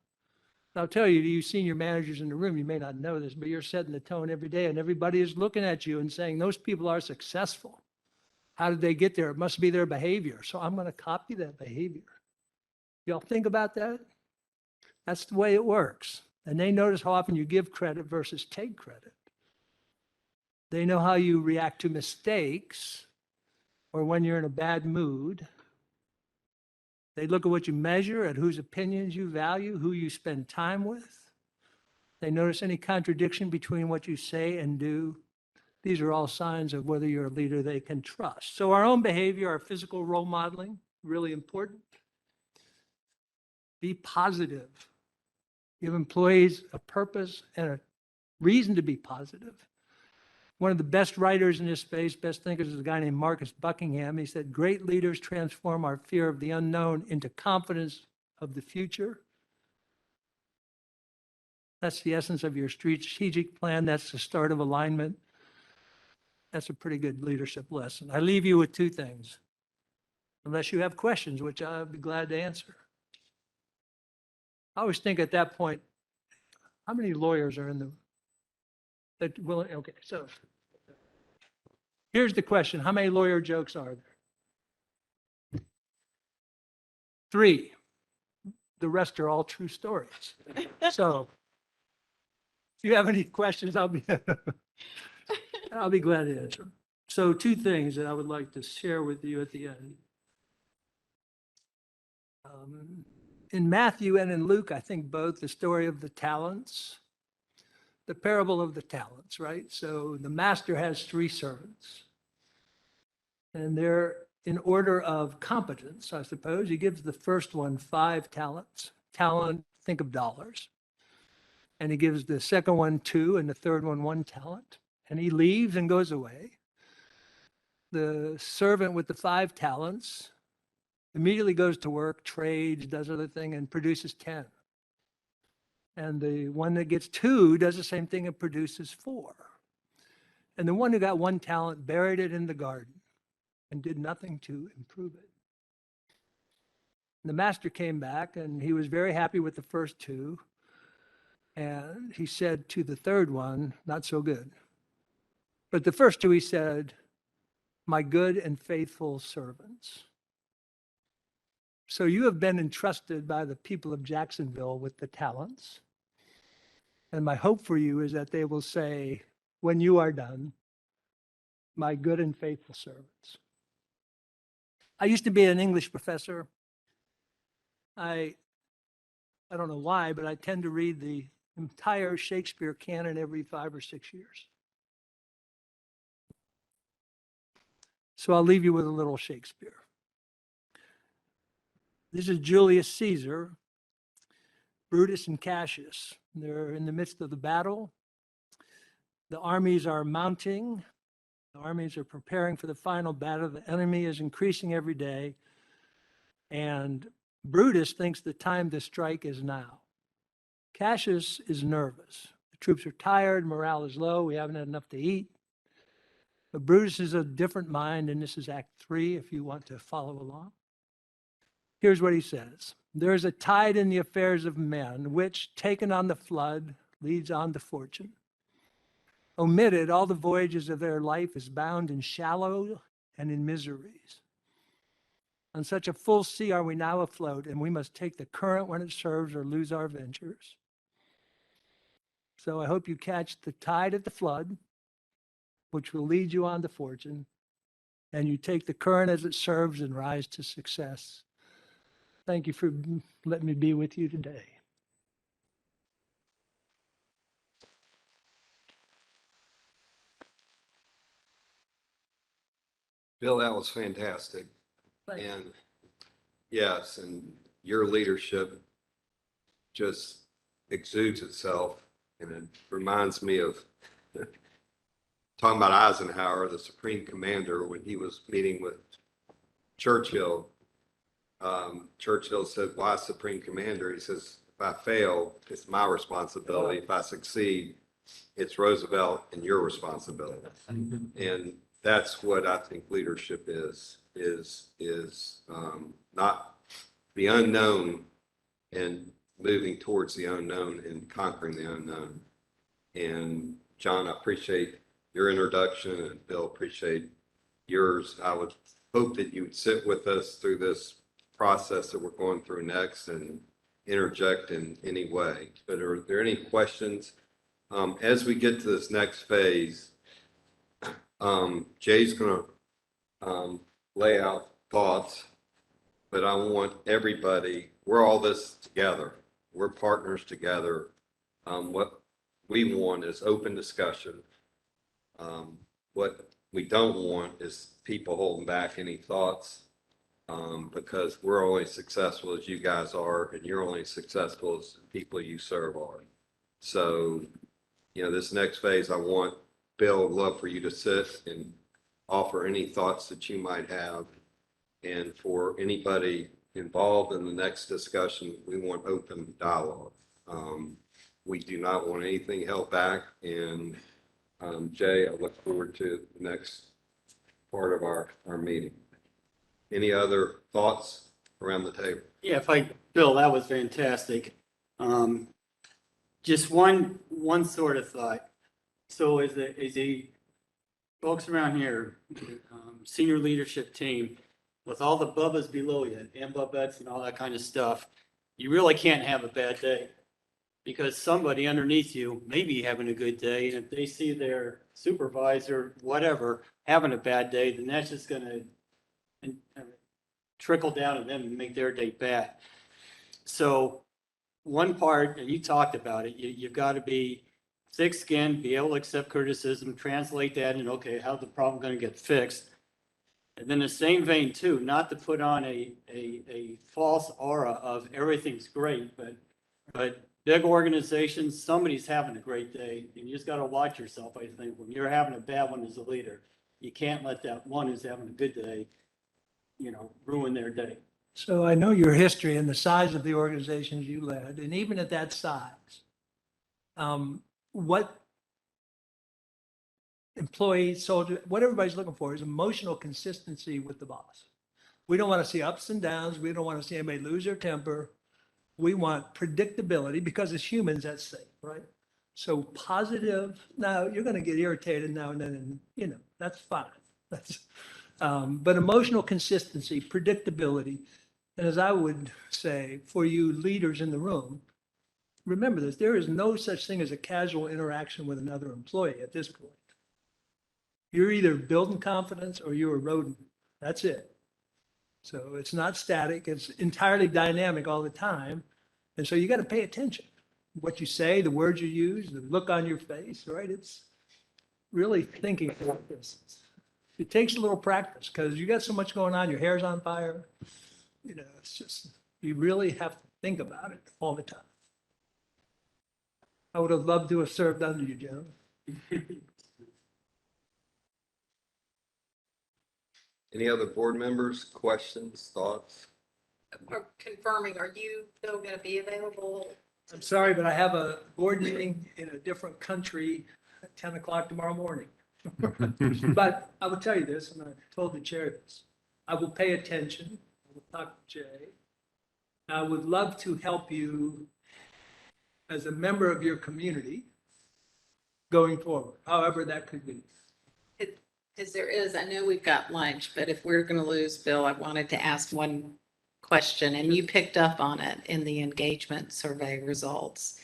B: I'll tell you, you senior managers in the room, you may not know this, but you're setting the tone every day, and everybody is looking at you and saying, those people are successful. How did they get there? It must be their behavior. So I'm going to copy that behavior. Y'all think about that? That's the way it works. And they notice how often you give credit versus take credit. They know how you react to mistakes or when you're in a bad mood. They look at what you measure, at whose opinions you value, who you spend time with. They notice any contradiction between what you say and do. These are all signs of whether you're a leader they can trust. So our own behavior, our physical role modeling, really important. Be positive. Give employees a purpose and a reason to be positive. One of the best writers in this space, best thinkers, is a guy named Marcus Buckingham. He said, great leaders transform our fear of the unknown into confidence of the future. That's the essence of your strategic plan. That's the start of alignment. That's a pretty good leadership lesson. I leave you with two things, unless you have questions, which I'll be glad to answer. I always think at that point, how many lawyers are in the, that will, okay, so here's the question. How many lawyer jokes are there? 3. The rest are all true stories. So if you have any questions, I'll be glad to answer. So 2 things that I would like to share with you at the end. In Matthew and in Luke, I think both, the story of the talents, the parable of the talents, right? So the master has 3 servants, and they're in order of competence, I suppose. He gives the first one 5 talents. Talent, think of dollars. And he gives the second one 2 and the third one 1 talent. And he leaves and goes away. The servant with the 5 talents immediately goes to work, trades, does other thing, and produces 10. And the one that gets 2 does the same thing and produces 4. And the one who got 1 talent buried it in the garden and did nothing to improve it. And the master came back and he was very happy with the first 2. And he said to the third one, not so good. But the first 2, he said, my good and faithful servants. So you have been entrusted by the people of Jacksonville with the talents. And my hope for you is that they will say, when you are done, my good and faithful servants. I used to be an English professor. I don't know why, but I tend to read the entire Shakespeare canon every 5 or 6 years. So I'll leave you with a little Shakespeare. This is Julius Caesar, Brutus and Cassius. They're in the midst of the battle. The armies are mounting. The armies are preparing for the final battle. The enemy is increasing every day. And Brutus thinks the time to strike is now. Cassius is nervous. The troops are tired, morale is low, we haven't had enough to eat. But Brutus is of a different mind, and this is Act 3 if you want to follow along. Here's what he says. There is a tide in the affairs of men, which, taken on the flood, leads on to fortune. Omitted, all the voyages of their life is bound in shallow and in miseries. On such a full sea are we now afloat, and we must take the current when it serves or lose our ventures. So I hope you catch the tide at the flood, which will lead you on to fortune, and you take the current as it serves and rise to success. Thank you for letting me be with you today.
A: Bill, that was fantastic. And yes, and your leadership just exudes itself. And it reminds me of talking about Eisenhower, the Supreme Commander, when he was meeting with Churchill. Churchill said, why Supreme Commander? He says, if I fail, it's my responsibility. If I succeed, it's Roosevelt and your responsibility. And that's what I think leadership is not the unknown and moving towards the unknown and conquering the unknown. And John, I appreciate your introduction, and Bill, appreciate yours. I would hope that you would sit with us through this process that we're going through next and interject in any way. But are there any questions? As we get to this next phase, Jay's going to lay out thoughts, but I want everybody, we're all this together. We're partners together. What we want is open discussion. What we don't want is people holding back any thoughts, because we're only successful as you guys are, and you're only successful as the people you serve are. So, this next phase, I want Bill, I'd love for you to sit and offer any thoughts that you might have. And for anybody involved in the next discussion, we want open dialogue. We do not want anything held back. And Jay, I look forward to the next part of our meeting. Any other thoughts around the table?
U: Yeah, Bill, that was fantastic. Just one sort of thought. So as the folks around here, senior leadership team, with all the Bubbas below you, and Bubbettes and all that kind of stuff, you really can't have a bad day. Because somebody underneath you may be having a good day, and if they see their supervisor, whatever, having a bad day, then that's just gonna trickle down to them and make their day bad. So one part, and you talked about it, you've got to be thick-skinned, be able to accept criticism, translate that, and okay, how's the problem going to get fixed? And then the same vein too, not to put on a false aura of everything's great, but big organizations, somebody's having a great day, and you just got to watch yourself. I think when you're having a bad one as a leader, you can't let that one who's having a good day, ruin their day.
B: So I know your history and the size of the organizations you led, and even at that size, what employee, soldier, what everybody's looking for is emotional consistency with the boss. We don't want to see ups and downs. We don't want to see anybody lose their temper. We want predictability, because as humans, that's safe, right? So positive. Now you're going to get irritated now and then, and that's fine. But emotional consistency, predictability. And as I would say, for you leaders in the room, remember this, there is no such thing as a casual interaction with another employee at this point. You're either building confidence or you're eroding. That's it. So it's not static, it's entirely dynamic all the time. And so you got to pay attention. What you say, the words you use, the look on your face, right? It's really thinking about this. It takes a little practice because you got so much going on, your hair's on fire. It's just, you really have to think about it all the time. I would have loved to have served under you, Jim.
A: Any other board members, questions, thoughts?
K: Or confirming, are you still going to be available?
B: I'm sorry, but I have a board meeting in a different country at 10 o'clock tomorrow morning. But I will tell you this, and I told the chair this, I will pay attention. I will talk to Jay. I would love to help you as a member of your community going forward, however that could be.
K: I know we've got lunch, but if we're going to lose Bill, I wanted to ask one question, and you picked up on it in the engagement survey results.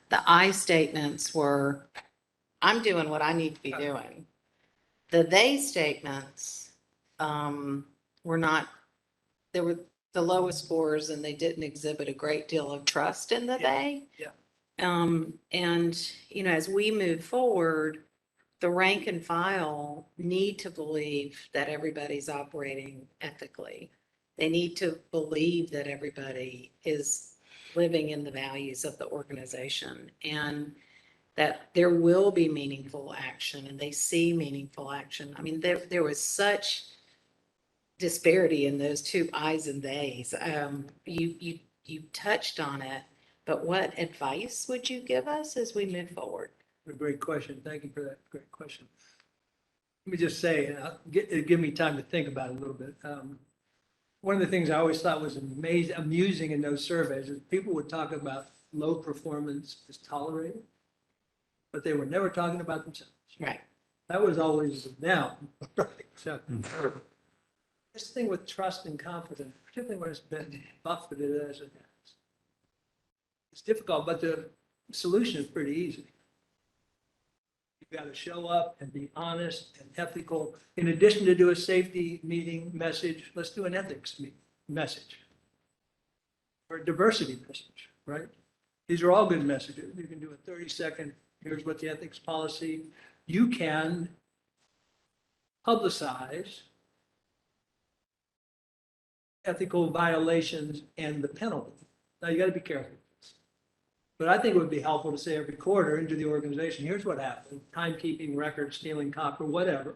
K: The I statements were, I'm doing what I need to be doing. The they statements were not, they were the lowest scores, and they didn't exhibit a great deal of trust in the they.
B: Yeah.
K: And, as we move forward, the rank and file need to believe that everybody's operating ethically. They need to believe that everybody is living in the values of the organization, and that there will be meaningful action, and they see meaningful action. I mean, there was such disparity in those two I's and they's. You touched on it, but what advice would you give us as we move forward?
B: A great question. Thank you for that great question. Let me just say, and give me time to think about it a little bit. One of the things I always thought was amusing in those surveys is people would talk about low performance is tolerated, but they were never talking about themselves.
K: Right.
B: That was always them. So this thing with trust and confidence, particularly when it's been buffeted as it has, it's difficult, but the solution is pretty easy. You've got to show up and be honest and ethical. In addition to do a safety meeting message, let's do an ethics message or a diversity message, right? These are all good messages. You can do a 30-second, here's what the ethics policy. You can publicize ethical violations and the penalty. Now, you got to be careful. But I think it would be helpful to say every quarter into the organization, here's what happened, timekeeping, record, stealing copper, whatever.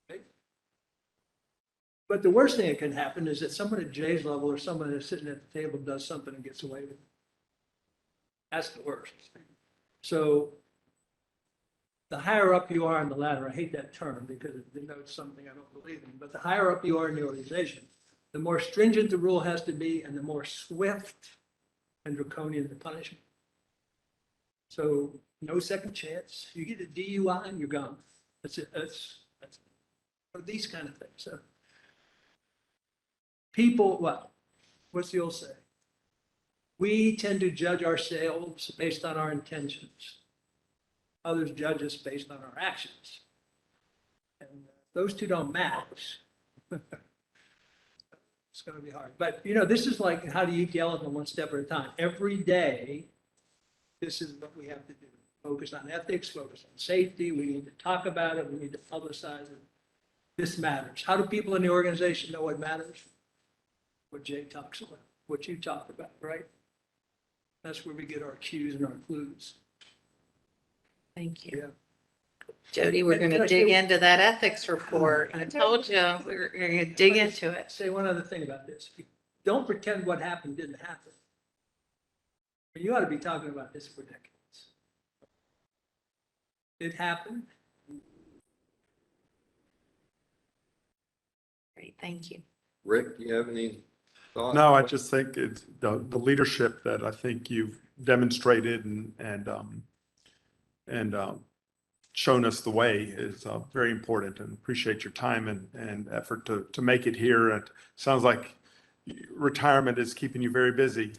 B: Okay? But the worst thing that can happen is that someone at Jay's level or someone that's sitting at the table does something and gets away with it. That's the worst. So the higher up you are on the ladder, I hate that term because it denotes something I don't believe in, but the higher up you are in the organization, the more stringent the rule has to be and the more swift and draconian the punishment. So no second chance. You get a DUI and you're gone. That's it. That's these kind of things. So people, well, what's the old say? We tend to judge ourselves based on our intentions. Others judge us based on our actions. And those two don't match. It's going to be hard. But, you know, this is like how do you eat the elephant one step at a time. Every day, this is what we have to do. Focus on ethics, focus on safety. We need to talk about it. We need to publicize it. This matters. How do people in the organization know what matters? What Jay talks about, what you talk about, right? That's where we get our cues and our clues.
K: Thank you.
B: Yeah.
K: Jody, we're going to dig into that ethics report. I told you we were going to dig into it.
B: Say one other thing about this. Don't pretend what happened didn't happen. You ought to be talking about this for decades. It happened.
K: Great, thank you.
A: Rick, do you have any thoughts?
M: No, I just think it's the leadership that I think you've demonstrated and shown us the way is very important, and appreciate your time and effort to make it here. It sounds like retirement is keeping you very busy,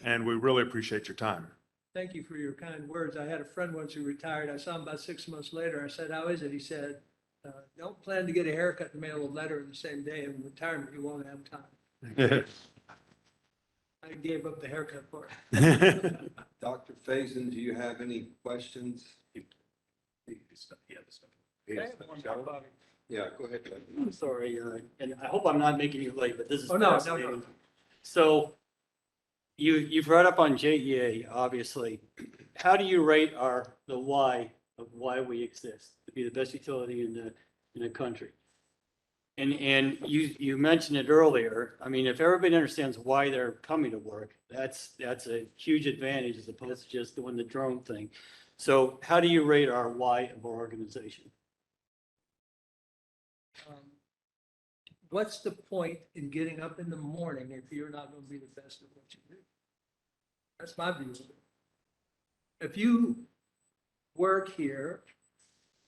M: and we really appreciate your time.
B: Thank you for your kind words. I had a friend once who retired. I saw him about 6 months later. I said, how is it? He said, don't plan to get a haircut and mail a letter in the same day. In retirement, you won't have time. I gave up the haircut part.
A: Dr. Faison, do you have any questions? Yeah, go ahead.
U: I'm sorry, and I hope I'm not making you late, but this is
B: Oh, no,
U: fascinating. So you've read up on JEA, obviously. How do you rate the why of why we exist to be the best utility in the country? And you mentioned it earlier. I mean, if everybody understands why they're coming to work, that's a huge advantage as opposed to just doing the drone thing. So how do you rate our why of our organization?
B: What's the point in getting up in the morning if you're not going to be the best at what you do? That's my view of it. If you work here,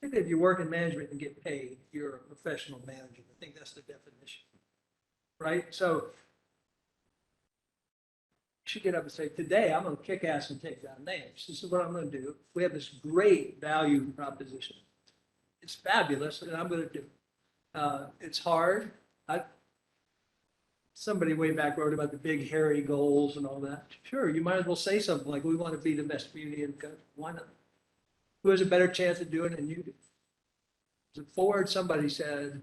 B: if you work in management and get paid, you're a professional manager. I think that's the definition, right? So you should get up and say, today I'm going to kick ass and take down names. This is what I'm going to do. We have this great value proposition. It's fabulous, and I'm going to do it. It's hard. Somebody way back wrote about the big hairy goals and all that. Sure, you might as well say something like, we want to be the best community in the country. Why not? Who has a better chance of doing it than you do? As a Ford, somebody said,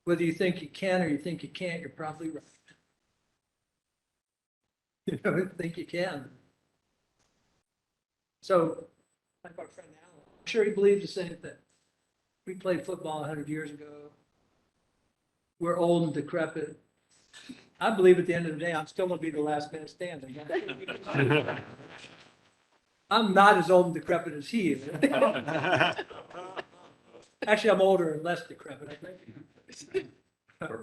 B: whether you think you can or you think you can't, you're probably right. You don't think you can. So, like our friend Alan, I'm sure he believes the same thing. We played football 100 years ago. we're old and decrepit. I believe at the end of the day, I'm still gonna be the last man standing. I'm not as old and decrepit as he is. Actually, I'm older and less decrepit, I think.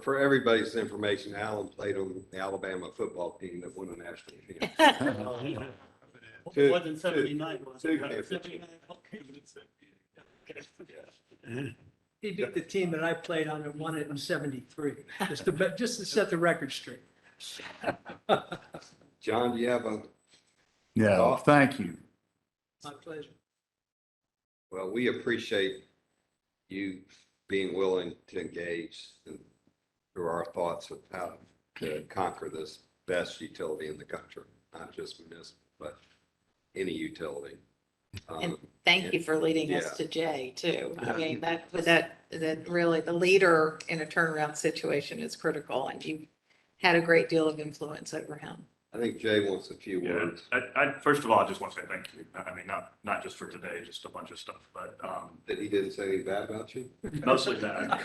A: For everybody's information, Alan played on the Alabama football team that won a national championship.
U: It wasn't 79, was it?
A: 250.
B: He beat the team that I played on and won it in 73, just to set the record straight.
A: John, do you have a?
P: Yeah, thank you.
B: My pleasure.
A: Well, we appreciate you being willing to engage and through our thoughts of how to conquer this best utility in the country, not just municipal, but any utility.
K: And thank you for leading us
A: Yeah.
K: to Jay too. I mean, that really, the leader in a turnaround situation is critical, and you had a great deal of influence over him.
A: I think Jay wants a few
I: Yeah,
A: words.
I: I first of all, I just want to say thank you. I mean, not just for today, just a bunch of stuff, but
A: That he didn't say anything bad about you?
I: mostly that.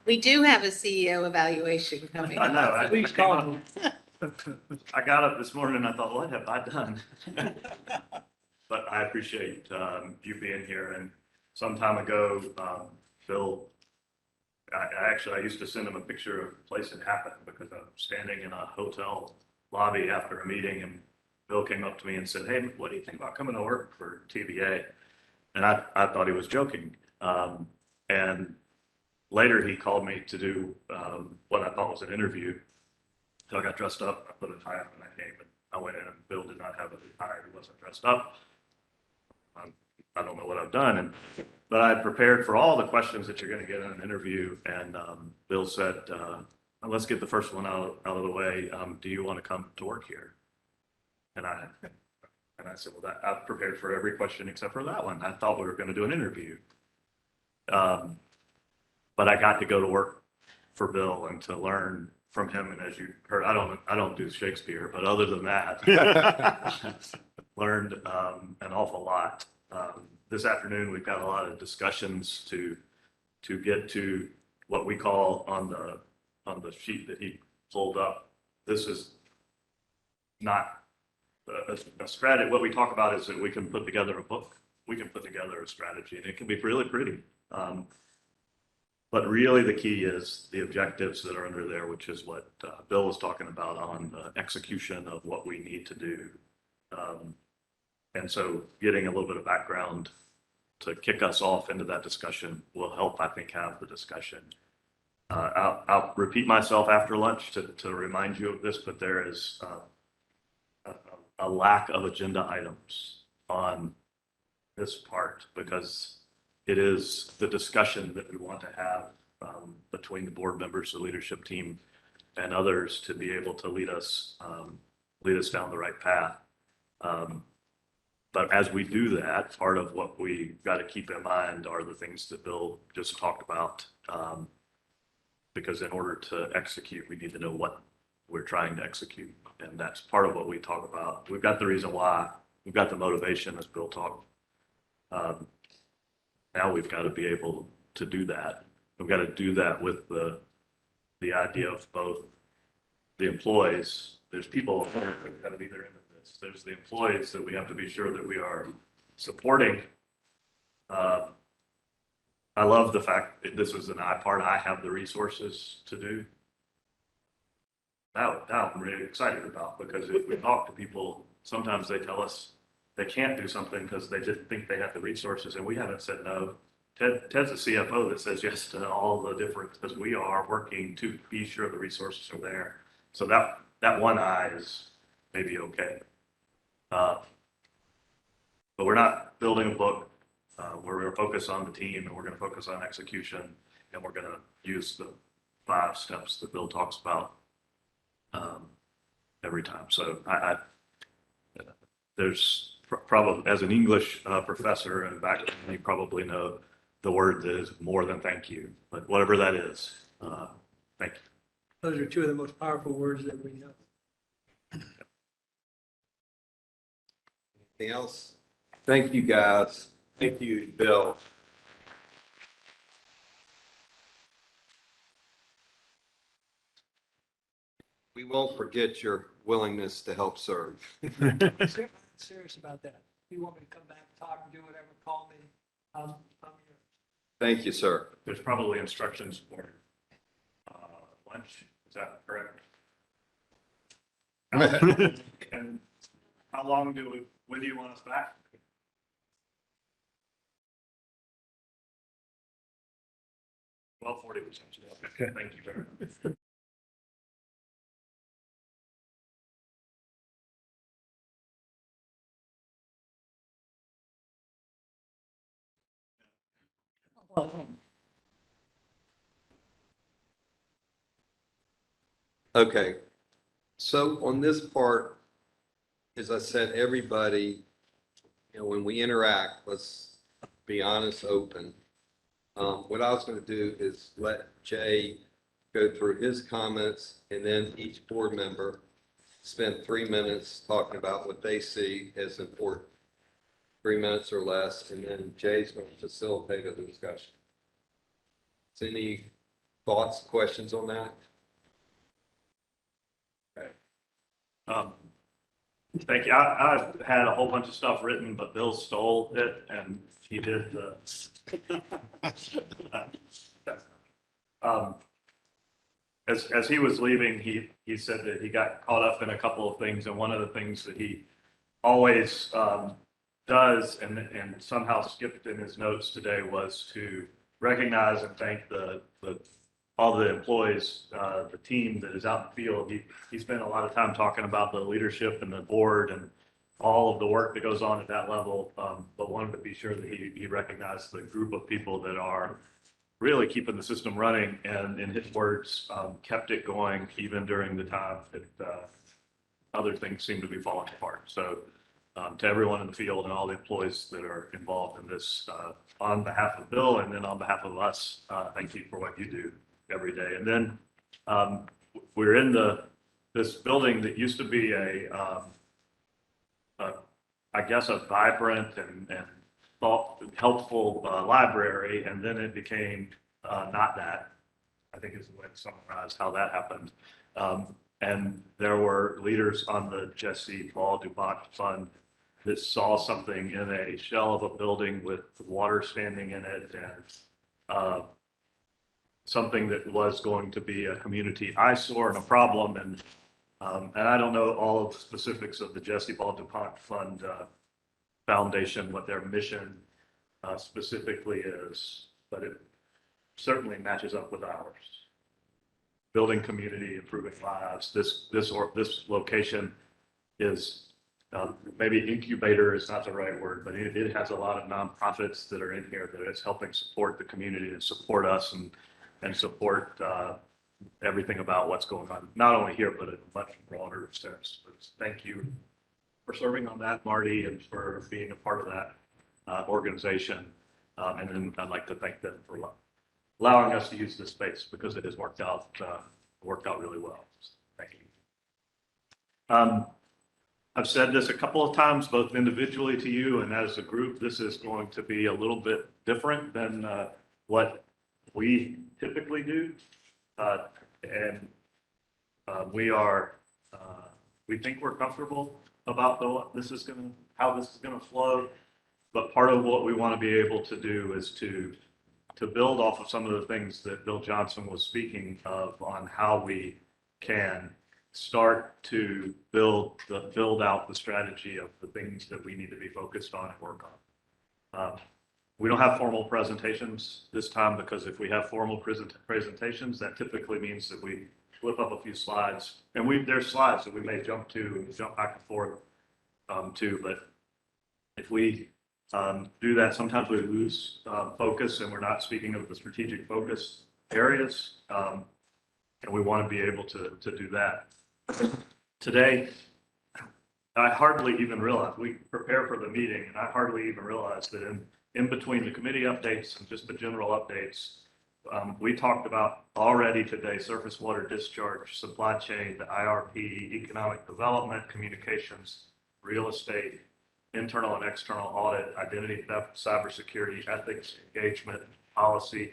K: We do have a CEO evaluation coming.
I: I know. I-
B: Please call him.
I: I got up this morning and I thought, what have I done? But I appreciate you being here. And some time ago, Bill, I used to send him a picture of the place it happened because I'm standing in a hotel lobby after a meeting and Bill came up to me and said, hey, what do you think about coming to work for TVA? And I thought he was joking. And later he called me to do what I thought was an interview. So I got dressed up, I put a tie on and I came and I went in and Bill did not have a tie, he wasn't dressed up. I don't know what I've done, but I prepared for all the questions that you're going to get in an interview. And Bill said, let's get the first one out of the way. Do you want to come to work here? And I said, well, I've prepared for every question except for that one. I thought we were going to do an interview. But I got to go to work for Bill and to learn from him. And as you heard, I don't do Shakespeare, but other than that, learned an awful lot. This afternoon, we've got a lot of discussions to get to what we call on the sheet that he pulled up. This is not a strategy. What we talk about is that we can put together a book. We can put together a strategy, and it can be really pretty. But really, the key is the objectives that are under there, which is what Bill was talking about on the execution of what we need to do. And so getting a little bit of background to kick us off into that discussion will help, I think, have the discussion. I'll repeat myself after lunch to remind you of this, but there is a lack of agenda items on this part because it is the discussion that we want to have between the board members, the leadership team, and others to be able to lead us down the right path. But as we do that, part of what we got to keep in mind are the things that Bill just talked about. Because in order to execute, we need to know what we're trying to execute. And that's part of what we talk about. We've got the reason why, we've got the motivation, as Bill talked. Now we've got to be able to do that. We've got to do that with the idea of both the employees. There's people that have got to be there in this. There's the employees that we have to be sure that we are supporting. I love the fact that this is an I part I have the resources to do. That I'm really excited about because if we talk to people, sometimes they tell us they can't do something because they just think they have the resources, and we haven't said no. Ted's a CFO that says yes to all the different, because we are working to be sure the resources are there. So that one eye is maybe okay. But we're not building a book. We're going to focus on the team, and we're going to focus on execution, and we're going to use the 5 steps that Bill talks about every time. So there's probably, as an English professor and back, you probably know the word that is more than thank you, but whatever that is, thank you.
B: Those are 2 of the most powerful words that we know.
A: Anything else? Thank you, guys. Thank you, Bill. We won't forget your willingness to help serve.
B: Serious about that. If you want me to come back, talk, do whatever, call me. I'm here.
A: Thank you, sir.
I: There's probably instructions for lunch. Is that correct? And how long when do you want us back? 12:40. Okay, thank you very much.
A: Okay, so on this part, as I said, everybody, when we interact, let's be honest, open. What I was going to do is let Jay go through his comments, and then each board member spend 3 minutes talking about what they see as important, 3 minutes or less, and then Jay's going to facilitate a discussion. Any thoughts, questions on that?
I: Thank you. I had a whole bunch of stuff written, but Bill stole it and he did the. As he was leaving, he said that he got caught up in a couple of things, and one of the things that he always does and somehow skipped in his notes today was to recognize and thank all the employees, the team that is out in the field. He spent a lot of time talking about the leadership and the board and all of the work that goes on at that level, but wanted to be sure that he recognized the group of people that are really keeping the system running, and in his words, kept it going even during the time that other things seem to be falling apart. So to everyone in the field and all the employees that are involved in this, on behalf of Bill and then on behalf of us, thank you for what you do every day. And then we're in this building that used to be I guess a vibrant and helpful library, and then it became not that. I think is the way to summarize how that happened. And there were leaders on the Jesse Paul DuPont Fund that saw something in a shell of a building with water standing in it, and something that was going to be a community eyesore and a problem. And I don't know all of the specifics of the Jesse Paul DuPont Fund Foundation, what their mission specifically is, but it certainly matches up with ours. Building community, improving lives. This location is maybe incubator is not the right word, but it has a lot of nonprofits that are in here that is helping support the community and support us and support everything about what's going on, not only here, but in a much broader sense. But thank you for serving on that, Marty, and for being a part of that organization. And then I'd like to thank them for allowing us to use this space, because it has worked out really well. So, thank you. I've said this a couple of times, both individually to you and as a group. This is going to be a little bit different than what we typically do. And we think we're comfortable about how this is going to flow. But part of what we want to be able to do is to build off of some of the things that Bill Johnson was speaking of on how we can start to build out the strategy of the things that we need to be focused on and work on. We don't have formal presentations this time, because if we have formal presentations, that typically means that we flip up a few slides, and there's slides that we may jump back and forth to, but if we do that, sometimes we lose focus, and we're not speaking of the strategic focus areas, and we want to be able to do that. Today, I hardly even realized, we prepare for the meeting, and I hardly even realized that in between the committee updates and just the general updates, we talked about already today surface water discharge, supply chain, the IRP, economic development, communications, real estate, internal and external audit, identity theft, cybersecurity, ethics, engagement, policy,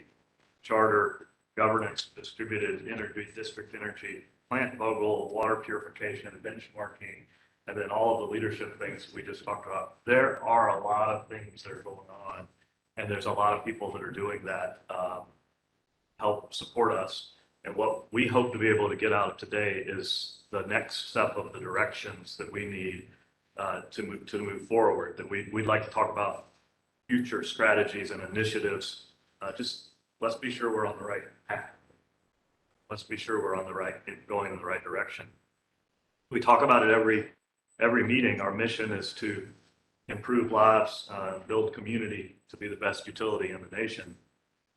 I: charter, governance, distributed energy, district energy, plant Vogel, water purification, benchmarking, and then all of the leadership things we just talked about. There are a lot of things that are going on, and there's a lot of people that are doing that, help support us. And what we hope to be able to get out of today is the next step of the directions that we need to move forward, that we'd like to talk about future strategies and initiatives. Just let's be sure we're on the right path. Let's be sure we're going in the right direction. We talk about it every meeting. Our mission is to improve lives, build community, to be the best utility in the nation.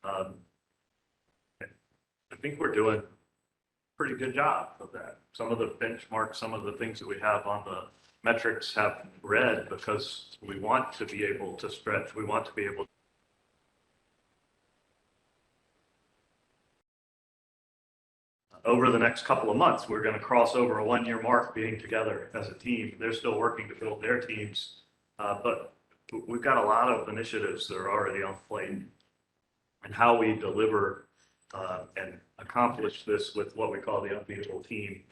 I: I think we're doing a pretty good job of that. Some of the benchmarks, some of the things that we have on the metrics have red because we want to be able to stretch. We want to be able over the next couple of months, we're going to cross over a 1-year mark being together as a team. They're still working to build their teams, but we've got a lot of initiatives that are already on the plate. And how we deliver and accomplish this with what we call the unbeatable team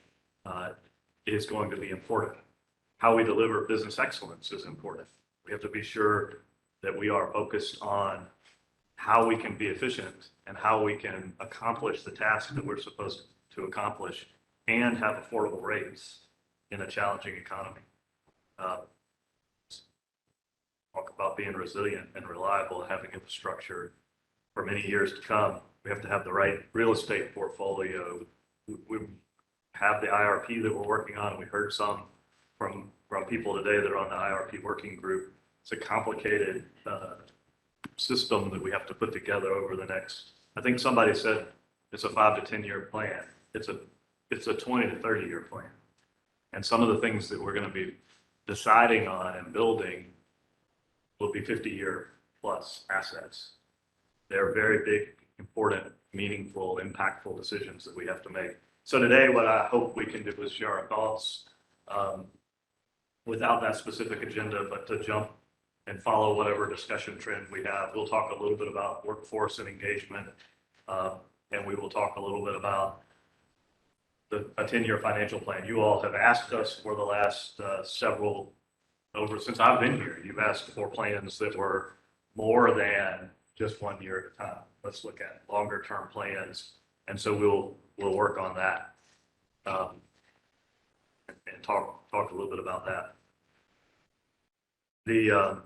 I: is going to be important. How we deliver business excellence is important. We have to be sure that we are focused on how we can be efficient and how we can accomplish the task that we're supposed to accomplish and have affordable rates in a challenging economy. Talk about being resilient and reliable, having infrastructure for many years to come. We have to have the right real estate portfolio. We have the IRP that we're working on. We heard some from people today that are on the IRP working group. It's a complicated system that we have to put together over the next, I think somebody said it's a 5 to 10 year plan. It's a 20 to 30 year plan. And some of the things that we're going to be deciding on and building will be 50-year plus assets. They're very big, important, meaningful, impactful decisions that we have to make. So today, what I hope we can do is share our thoughts without that specific agenda, but to jump and follow whatever discussion trend we have. We'll talk a little bit about workforce and engagement, and we will talk a little bit about a 10-year financial plan. You all have asked us for the last since I've been here, you've asked for plans that were more than just 1 year at a time. Let's look at longer term plans. And so we'll work on that and talk a little bit about that. The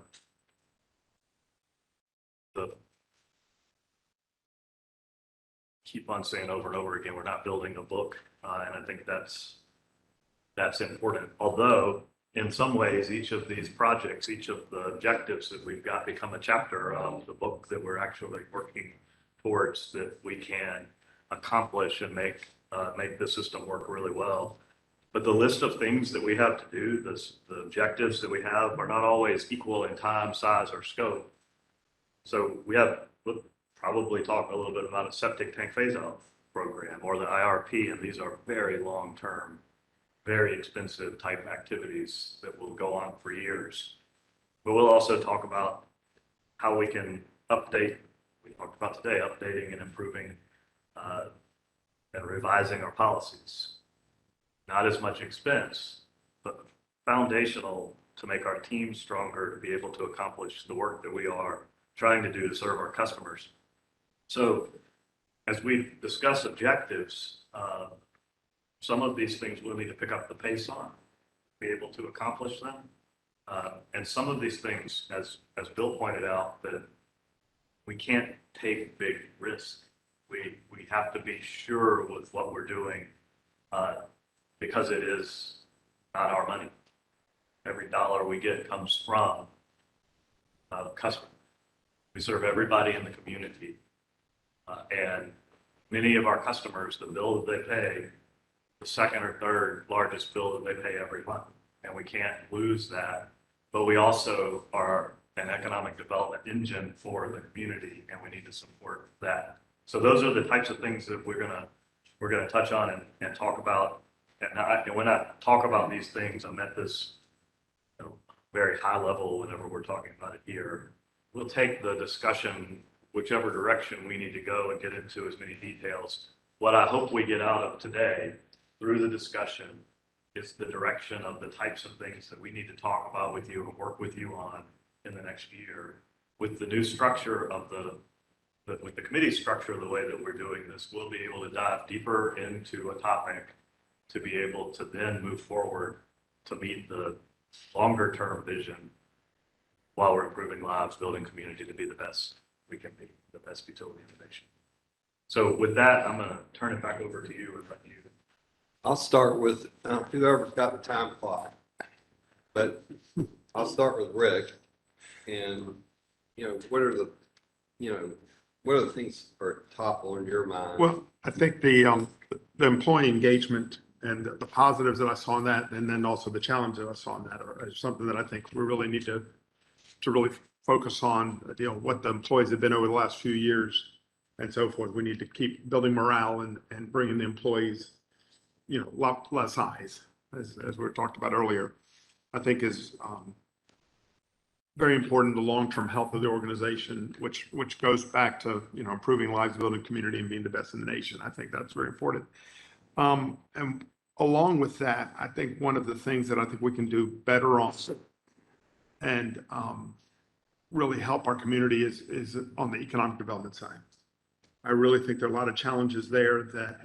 I: keep on saying over and over again, we're not building a book. And I think that's important. Although in some ways, each of these projects, each of the objectives that we've got become a chapter of the book that we're actually working towards, that we can accomplish and make the system work really well. But the list of things that we have to do, the objectives that we have are not always equal in time, size, or scope. So we'll probably talk a little bit about a septic tank phase out program or the IRP, and these are very long-term, very expensive type activities that will go on for years. But we'll also talk about how we can update, we talked about today, updating and improving and revising our policies. Not as much expense, but foundational to make our team stronger, to be able to accomplish the work that we are trying to do to serve our customers. So as we discuss objectives, some of these things we'll need to pick up the pace on, be able to accomplish them. And some of these things, as Bill pointed out, that we can't take big risks. We have to be sure with what we're doing because it is not our money. Every dollar we get comes from customers. We serve everybody in the community. And many of our customers, the bill that they pay, the second or third largest bill that they pay every month. And we can't lose that. But we also are an economic development engine for the community, and we need to support that. So those are the types of things that we're gonna touch on and talk about. And when I talk about these things, I'm at this very high level whenever we're talking about it here. We'll take the discussion whichever direction we need to go and get into as many details. What I hope we get out of today through the discussion is the direction of the types of things that we need to talk about with you and work with you on in the next year. With the new structure of with the committee structure, the way that we're doing this, we'll be able to dive deeper into a topic to be able to then move forward to meet the longer term vision while we're improving lives, building community to be the best we can be, the best utility in the nation. So with that, I'm going to turn it back over to you and let you.
A: I'll start with whoever's got the time clock, but I'll start with Rick. And, what are the things are top on your mind?
M: Well, I think the employee engagement and the positives that I saw in that, and then also the challenges that I saw in that are something that I think we really need to really focus on, what the employees have been over the last few years and so forth. We need to keep building morale and bringing the employees, a lot less eyes, as we talked about earlier, I think is very important to the long-term health of the organization, which goes back to, improving lives, building community, and being the best in the nation. I think that's very important. And along with that, I think one of the things that I think we can do better on and really help our community is on the economic development side. I really think there are a lot of challenges there that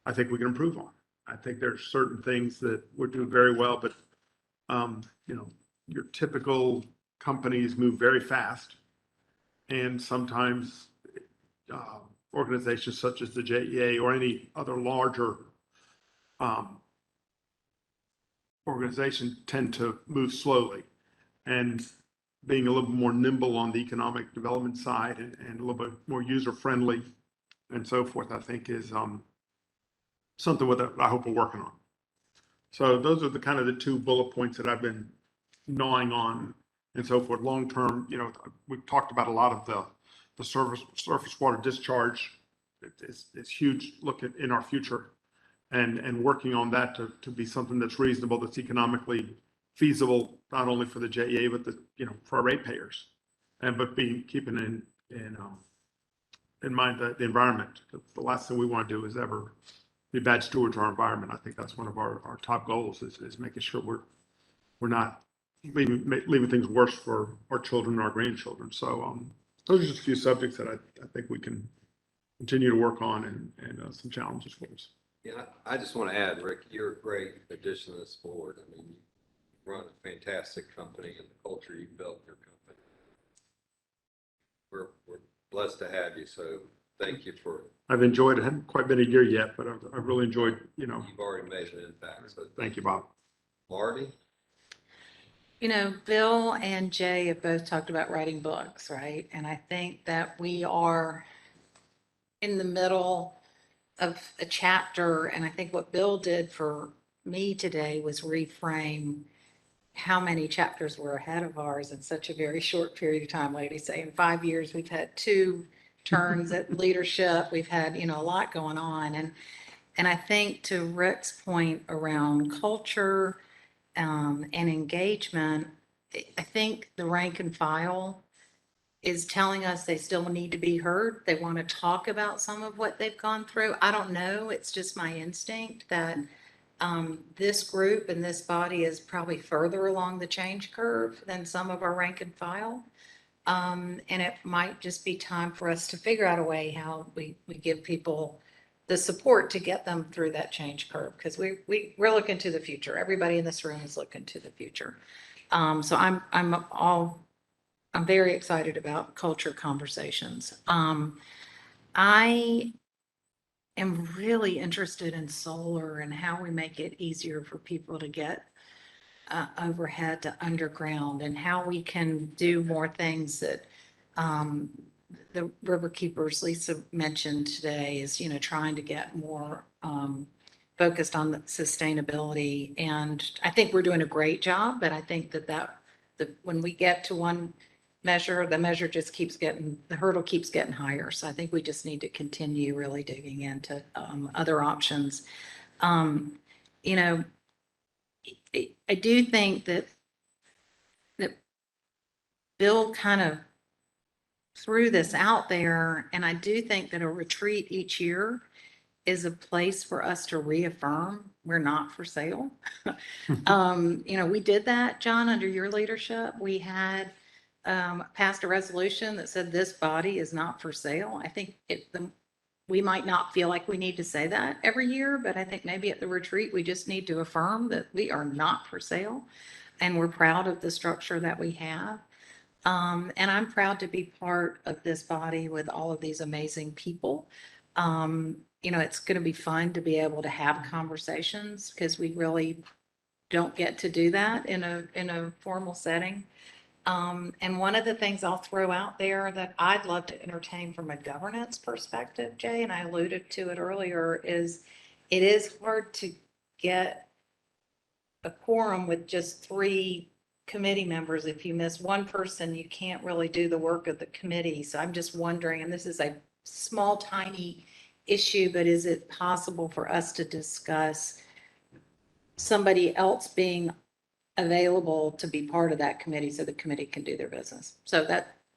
M: I think we can improve on. I think there's certain things that we're doing very well, but your typical companies move very fast, and sometimes organizations such as the JEA or any other larger organization tend to move slowly. And being a little more nimble on the economic development side and a little bit more user-friendly and so forth, I think is something that I hope we're working on. So those are the kind of the two bullet points that I've been gnawing on and so forth. Long term, we've talked about a lot of the surface water discharge. It's huge look in our future and working on that to be something that's reasonable, that's economically feasible, not only for the JEA, but for our ratepayers, but keeping in mind the environment. The last thing we want to do is ever be bad stewards of our environment. I think that's one of our top goals is making sure we're not leaving things worse for our children and our grandchildren. So those are just a few subjects that I think we can continue to work on and some challenges for us.
A: Yeah, I just want to add, Rick, you're a great addition to this board. I mean, you run a fantastic company, and the culture you built in your company. We're blessed to have you. So thank you for.
M: I've enjoyed it. It hasn't quite been a year yet, but I've really enjoyed,
A: You've already made an impact. So
M: thank you, Bob.
A: Marty?
K: Bill and Jay have both talked about writing books, right? And I think that we are in the middle of a chapter. And I think what Bill did for me today was reframe how many chapters were ahead of ours in such a very short period of time. Like they say, in 5 years, we've had 2 turns at leadership. We've had, a lot going on. And I think to Rick's point around culture and engagement, I think the rank and file is telling us they still need to be heard. They want to talk about some of what they've gone through. I don't know. It's just my instinct that this group and this body is probably further along the change curve than some of our rank and file. And it might just be time for us to figure out a way how we give people the support to get them through that change curve, because we're looking to the future. Everybody in this room is looking to the future. So I'm very excited about culture conversations. I am really interested in solar and how we make it easier for people to get overhead to underground, and how we can do more things that the river keepers Lisa mentioned today is, trying to get more focused on the sustainability. And I think we're doing a great job, but I think that when we get to one measure, the hurdle keeps getting higher. So I think we just need to continue really digging into other options. I do think that Bill kind of threw this out there, and I do think that a retreat each year is a place for us to reaffirm we're not for sale. We did that, John, under your leadership. We had passed a resolution that said this body is not for sale. I think we might not feel like we need to say that every year, but I think maybe at the retreat, we just need to affirm that we are not for sale. And we're proud of the structure that we have. And I'm proud to be part of this body with all of these amazing people. It's going to be fun to be able to have conversations because we really don't get to do that in a formal setting. And one of the things I'll throw out there that I'd love to entertain from a governance perspective, Jay, and I alluded to it earlier, is it is hard to get a quorum with just 3 committee members. If you miss one person, you can't really do the work of the committee. So I'm just wondering, and this is a small, tiny issue, but is it possible for us to discuss somebody else being available to be part of that committee so the committee can do their business? So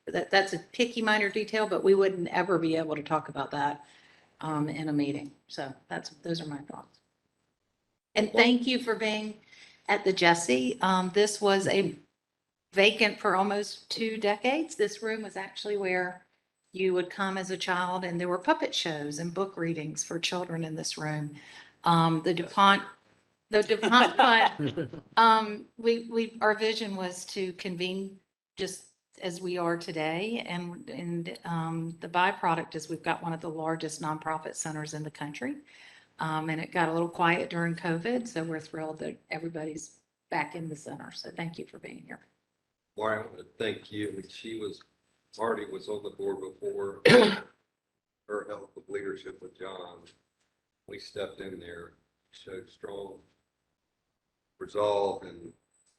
K: that's a picky minor detail, but we wouldn't ever be able to talk about that in a meeting. So those are my thoughts. And thank you for being at the JEA. This was a vacant for almost 2 decades. This room was actually where you would come as a child, and there were puppet shows and book readings for children in this room. The DuPont Fund, our vision was to convene just as we are today. And the byproduct is we've got one of the largest nonprofit centers in the country. And it got a little quiet during COVID. So we're thrilled that everybody's back in the center. So thank you for being here.
A: Well, I want to thank you. Marty was on the board before. Her help of leadership with John. We stepped in there, showed strong resolve, and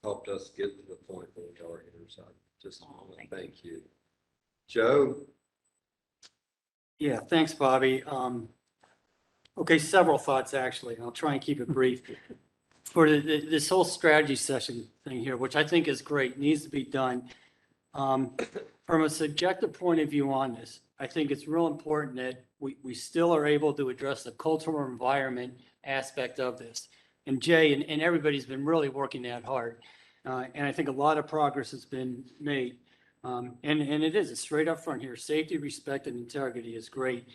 A: helped us get to the point where we are here. So just want to thank you. Joe?
U: Yeah, thanks, Bobby. Okay, several thoughts, actually. I'll try and keep it brief. For this whole strategy session thing here, which I think is great, needs to be done. From a subjective point of view on this, I think it's real important that we still are able to address the cultural environment aspect of this. And Jay and everybody's been really working that hard. And I think a lot of progress has been made. And it's straight up front here. Safety, respect, and integrity is great.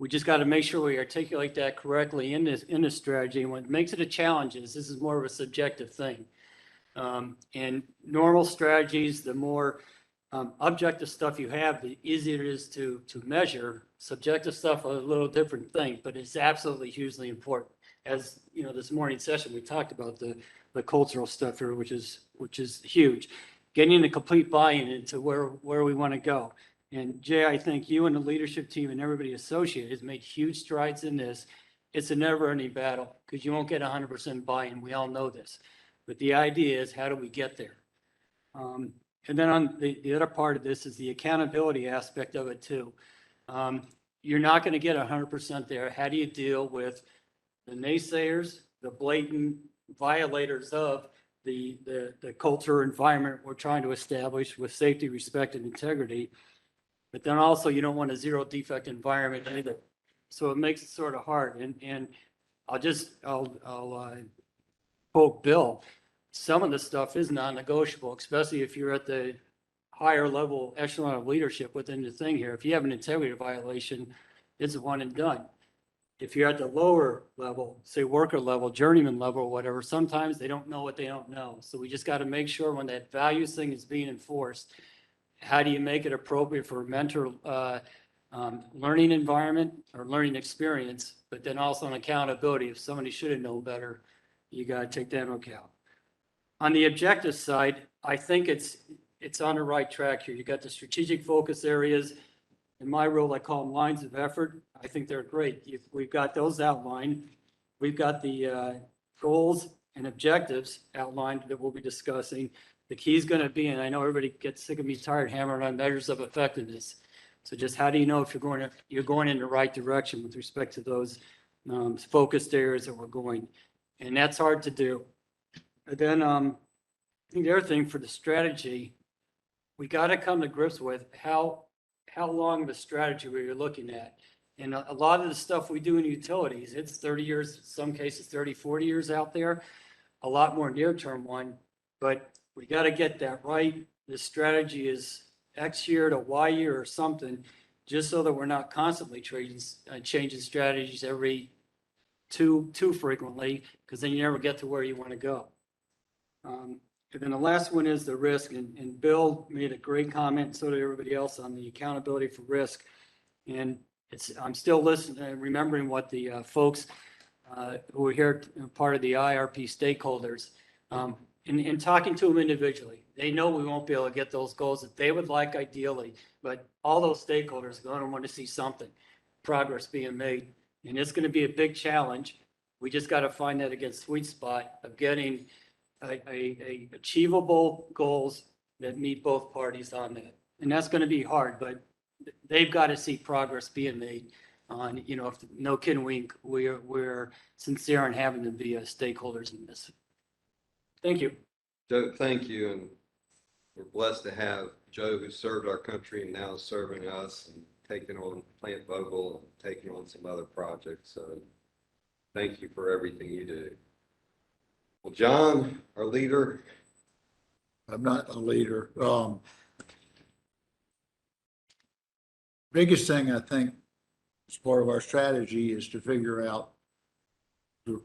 U: We just got to make sure we articulate that correctly in this strategy. And what makes it a challenge is this is more of a subjective thing. And normal strategies, the more objective stuff you have, the easier it is to measure. Subjective stuff, a little different thing, but it's absolutely hugely important. As you know, this morning's session, we talked about the cultural stuff here, which is huge. Getting the complete buy-in into where we want to go. And Jay, I think you and the leadership team and everybody associated has made huge strides in this. It's a never-ending battle because you won't get 100% buy-in. We all know this. But the idea is, how do we get there? And then on the other part of this is the accountability aspect of it too. You're not going to get 100% there. How do you deal with the naysayers, the blatant violators of the culture environment we're trying to establish with safety, respect, and integrity? But then also you don't want a zero defect environment either. So it makes it sort of hard. And I'll quote Bill. Some of the stuff is non-negotiable, especially if you're at the higher level echelon of leadership within the thing here. If you have an integrity violation, it's a one and done. If you're at the lower level, say worker level, journeyman level, or whatever, sometimes they don't know what they don't know. So we just got to make sure when that values thing is being enforced, how do you make it appropriate for a mentor learning environment or learning experience, but then also an accountability. If somebody should have known better, you got to take that into account. On the objective side, I think it's on the right track here. You got the strategic focus areas. In my role, I call them lines of effort. I think they're great. We've got those outlined. We've got the goals and objectives outlined that we'll be discussing. The key is going to be, and I know everybody gets sick of me tired hammering on measures of effectiveness. So just how do you know if you're going in the right direction with respect to those focused areas that we're going? And that's hard to do. And then I think the other thing for the strategy, we got to come to grips with how long of a strategy we're looking at. And a lot of the stuff we do in utilities, it's 30 years, in some cases 30, 40 years out there, a lot more near-term one, but we got to get that right. The strategy is X year to Y year or something, just so that we're not constantly changing strategies every too frequently, because then you never get to where you want to go. And then the last one is the risk, and Bill made a great comment, so did everybody else, on the accountability for risk. And I'm still listening, remembering what the folks who are here, part of the IRP stakeholders, in talking to them individually. They know we won't be able to get those goals that they would like ideally, but all those stakeholders are going to want to see something, progress being made. And it's going to be a big challenge. We just got to find that against sweet spot of getting a achievable goals that meet both parties on that. And that's going to be hard, but they've got to see progress being made on, if no kidding, we're sincere in having to be stakeholders in this. Thank you.
A: Joe, thank you. And we're blessed to have Joe, who served our country and now is serving us and taking on Plant Vogel and taking on some other projects. So thank you for everything you do. Well, John, our leader.
D: I'm not a leader. Biggest thing I think as part of our strategy is to figure out the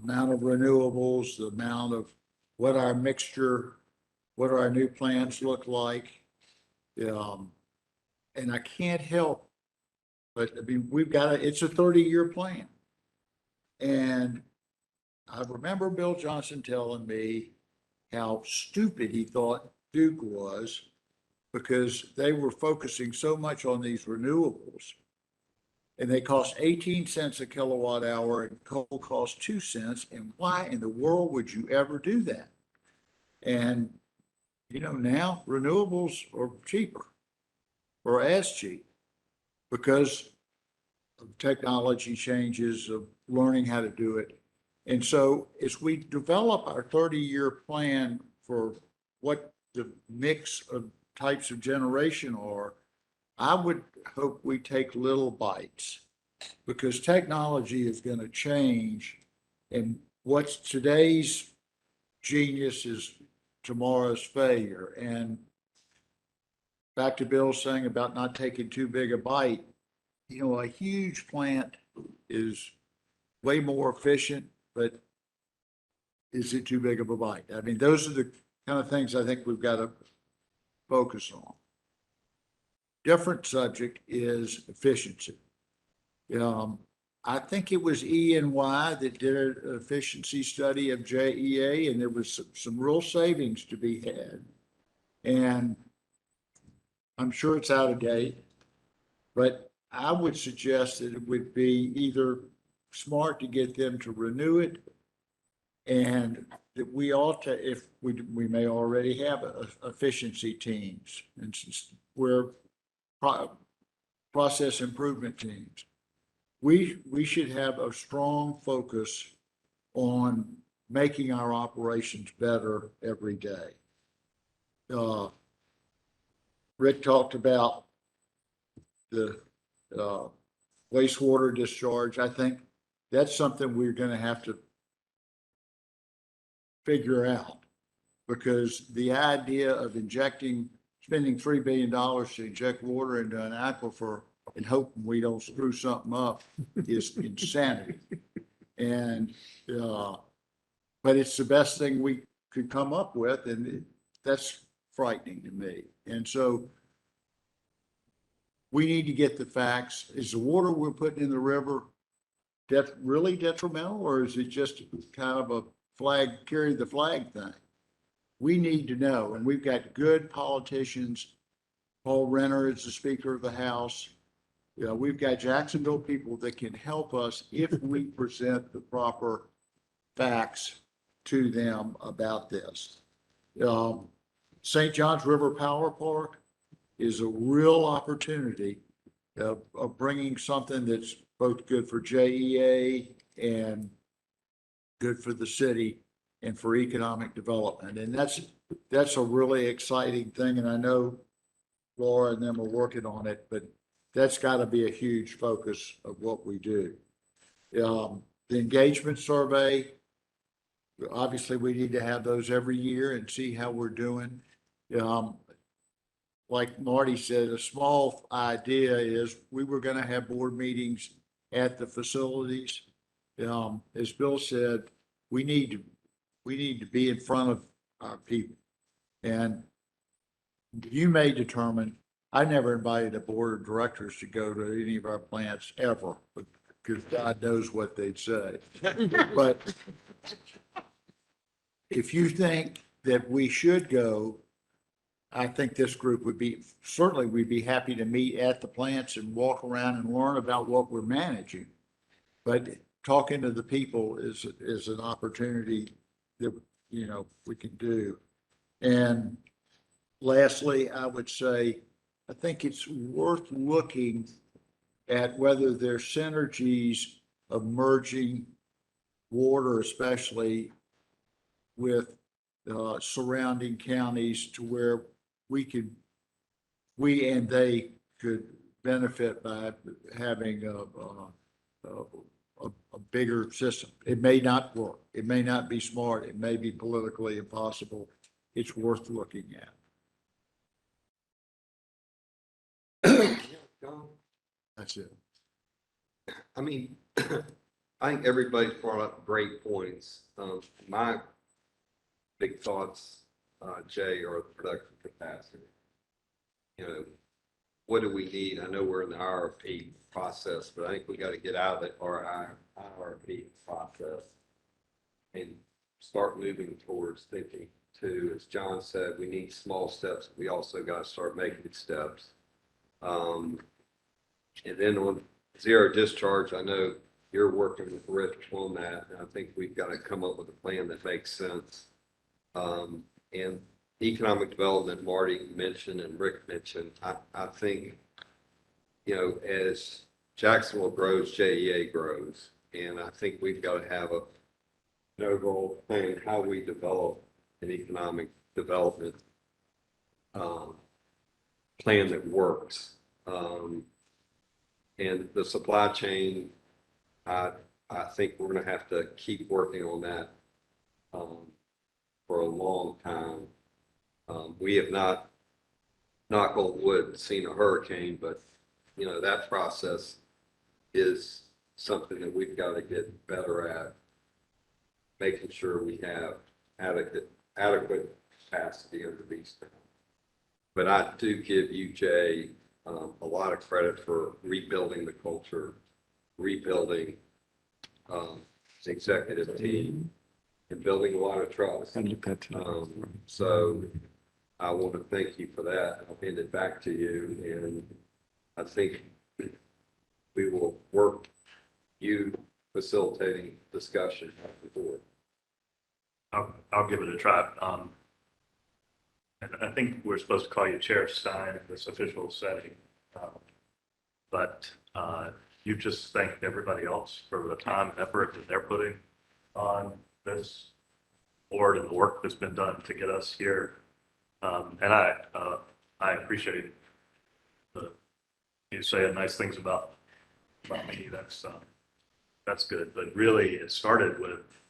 D: amount of renewables, the amount of what our mixture, what our new plants look like. And I can't help, but I mean, it's a 30-year plan. And I remember Bill Johnson telling me how stupid he thought Duke was, because they were focusing so much on these renewables, and they cost 18 cents a kilowatt hour and coal costs 2 cents. And why in the world would you ever do that? And, now renewables are cheaper, or as cheap, because of technology changes, of learning how to do it. And so as we develop our 30-year plan for what the mix of types of generation are, I would hope we take little bites, because technology is going to change, and what's today's genius is tomorrow's failure. And back to Bill saying about not taking too big a bite, a huge plant is way more efficient, but is it too big of a bite? I mean, those are the kind of things I think we've got to focus on. Different subject is efficiency. I think it was E&Y that did an efficiency study of JEA, and there was some real savings to be had. And I'm sure it's out of date, but I would suggest that it would be either smart to get them to renew it, and that we ought to, if we may already have efficiency teams, and we're process improvement teams. We should have a strong focus on making our operations better every day. Rick talked about the wastewater discharge. I think that's something we're going to have to figure out, because the idea of spending $3 billion to inject water into an aquifer and hoping we don't screw something up is insanity. And, but it's the best thing we could come up with, and that's frightening to me. And so we need to get the facts. Is the water we're putting in the river really detrimental, or is it just kind of a carry the flag thing? We need to know, and we've got good politicians. Paul Renner is the Speaker of the House. We've got Jacksonville people that can help us if we present the proper facts to them about this. St. Johns River Power Park is a real opportunity of bringing something that's both good for JEA and good for the city and for economic development. And that's a really exciting thing. And I know Laura and them are working on it, but that's got to be a huge focus of what we do. The engagement survey, obviously, we need to have those every year and see how we're doing. Like Marty said, a small idea is we were going to have board meetings at the facilities. As Bill said, we need to be in front of our people. And you may determine, I never invited a board of directors to go to any of our plants ever, because God knows what they'd say. But if you think that we should go, I think this group would be, certainly we'd be happy to meet at the plants and walk around and learn about what we're managing. But talking to the people is an opportunity that, you know, we can do. And lastly, I would say, I think it's worth looking at whether there's synergies of merging water, especially with surrounding counties, to where we and they could benefit by having a bigger system. It may not work. It may not be smart. It may be politically impossible. It's worth looking at. That's it.
A: I mean, I think everybody's brought up great points. My big thoughts, Jay, are the production capacity. You know, what do we need? I know we're in the RFP process, but I think we got to get out of the RFP process and start moving towards thinking too. As John said, we need small steps. We also got to start making steps. And then on zero discharge, I know you're working with Rich on that, and I think we've got to come up with a plan that makes sense. And economic development, Marty mentioned and Rick mentioned, I think, you know, as Jacksonville grows, JEA grows. And I think we've got to have an overall plan how we develop an economic development plan that works. And the supply chain, I think we're going to have to keep working on that for a long time. We have not, knock on wood, seen a hurricane, but you know, that process is something that we've got to get better at, making sure we have adequate capacity under these things. But I do give you, Jay, a lot of credit for rebuilding the culture, rebuilding the executive team, and building a lot of trust. So I want to thank you for that. I'll hand it back to you, and I think we will work you facilitating discussion at the board.
I: I'll give it a try. And I think we're supposed to call you Chair Stein in this official setting. But you just thanked everybody else for the time and effort that they're putting on this board and the work that's been done to get us here. And I appreciate you saying nice things about me. That's good. But really, it started with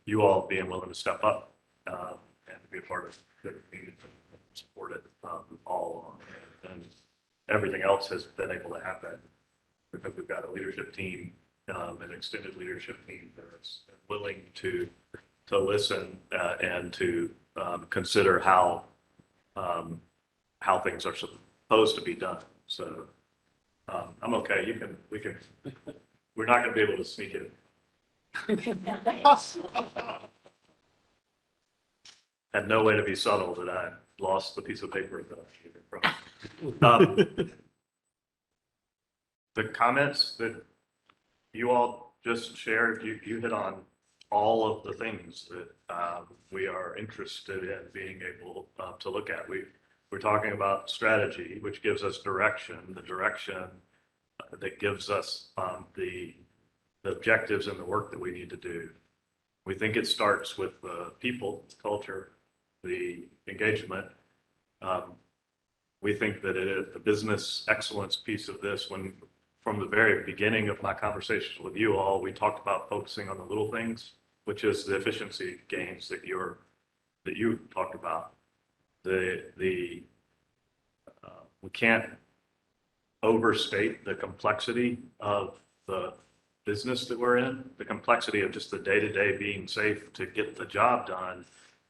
I: you all being willing to step up and be a part of the meeting and support it all along. And everything else has been able to happen because we've got a leadership team, an extended leadership team that's willing to listen and to consider how things are supposed to be done. So I'm okay. We're not going to be able to sneak it. Had no way to be subtle that I lost the piece of paper that I gave it from. The comments that you all just shared, you hit on all of the things that we are interested in being able to look at. We're talking about strategy, which gives us direction, the direction that gives us the objectives and the work that we need to do. We think it starts with the people, culture, the engagement. We think that the business excellence piece of this, when from the very beginning of my conversations with you all, we talked about focusing on the little things, which is the efficiency gains that you talked about. We can't overstate the complexity of the business that we're in, the complexity of just the day-to-day being safe to get the job done,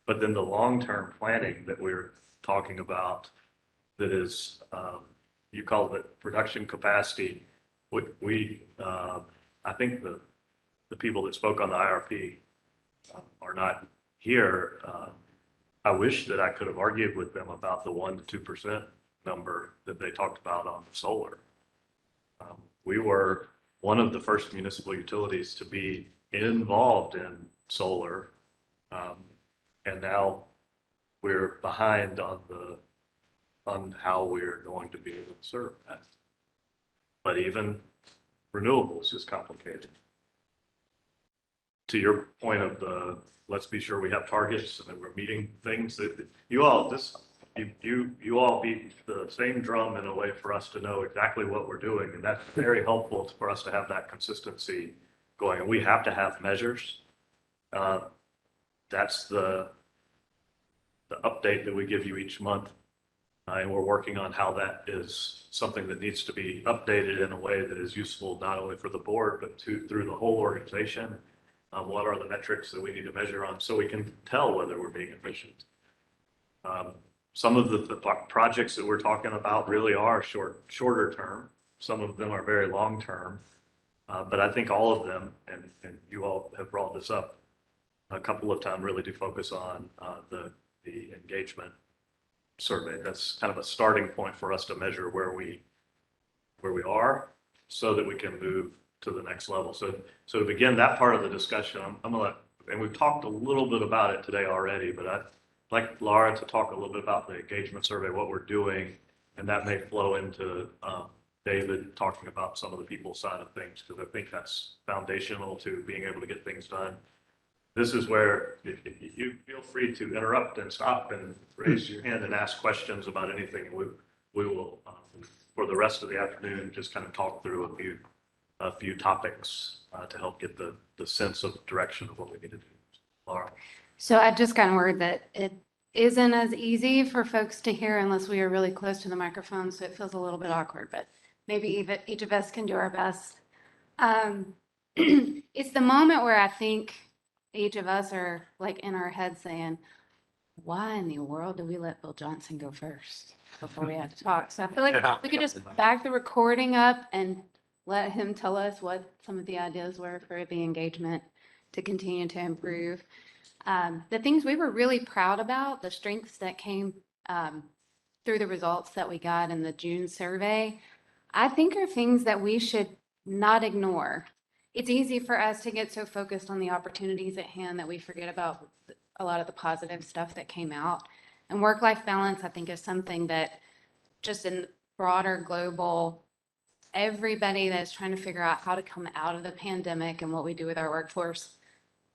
I: but then the long-term planning that we're talking about that is, you call it production capacity. I think the people that spoke on the IRP are not here. I wish that I could have argued with them about the 1% to 2% number that they talked about on the solar. We were one of the first municipal utilities to be involved in solar. And now we're behind on how we're going to be able to serve that. But even renewables is complicated. To your point of let's be sure we have targets and that we're meeting things that you all beat the same drum in a way for us to know exactly what we're doing. And that's very helpful for us to have that consistency going. And we have to have measures. That's the update that we give you each month. And we're working on how that is something that needs to be updated in a way that is useful, not only for the board, but through the whole organization. What are the metrics that we need to measure on so we can tell whether we're being efficient? Some of the projects that we're talking about really are shorter term. Some of them are very long term. But I think all of them, and you all have brought this up a couple of times, really do focus on the engagement survey. That's kind of a starting point for us to measure where we are so that we can move to the next level. So to begin that part of the discussion, I'm gonna and we've talked a little bit about it today already, but I'd like Laura to talk a little bit about the engagement survey, what we're doing, and that may flow into David talking about some of the people side of things, because I think that's foundational to being able to get things done. This is where you feel free to interrupt and stop and raise your hand and ask questions about anything. We will, for the rest of the afternoon, just kind of talk through a few topics to help get the sense of direction of what we need to do. Laura.
F: So I just got word that it isn't as easy for folks to hear unless we are really close to the microphone, so it feels a little bit awkward, but maybe each of us can do our best. It's the moment where I think each of us are like in our head saying, why in the world did we let Bill Johnson go first before we had to talk? So I feel like we could just back the recording up and let him tell us what some of the ideas were for the engagement to continue to improve. The things we were really proud about, the strengths that came through the results that we got in the June survey, I think are things that we should not ignore. It's easy for us to get so focused on the opportunities at hand that we forget about a lot of the positive stuff that came out. And work-life balance, I think, is something that just in broader global, everybody that's trying to figure out how to come out of the pandemic and what we do with our workforce,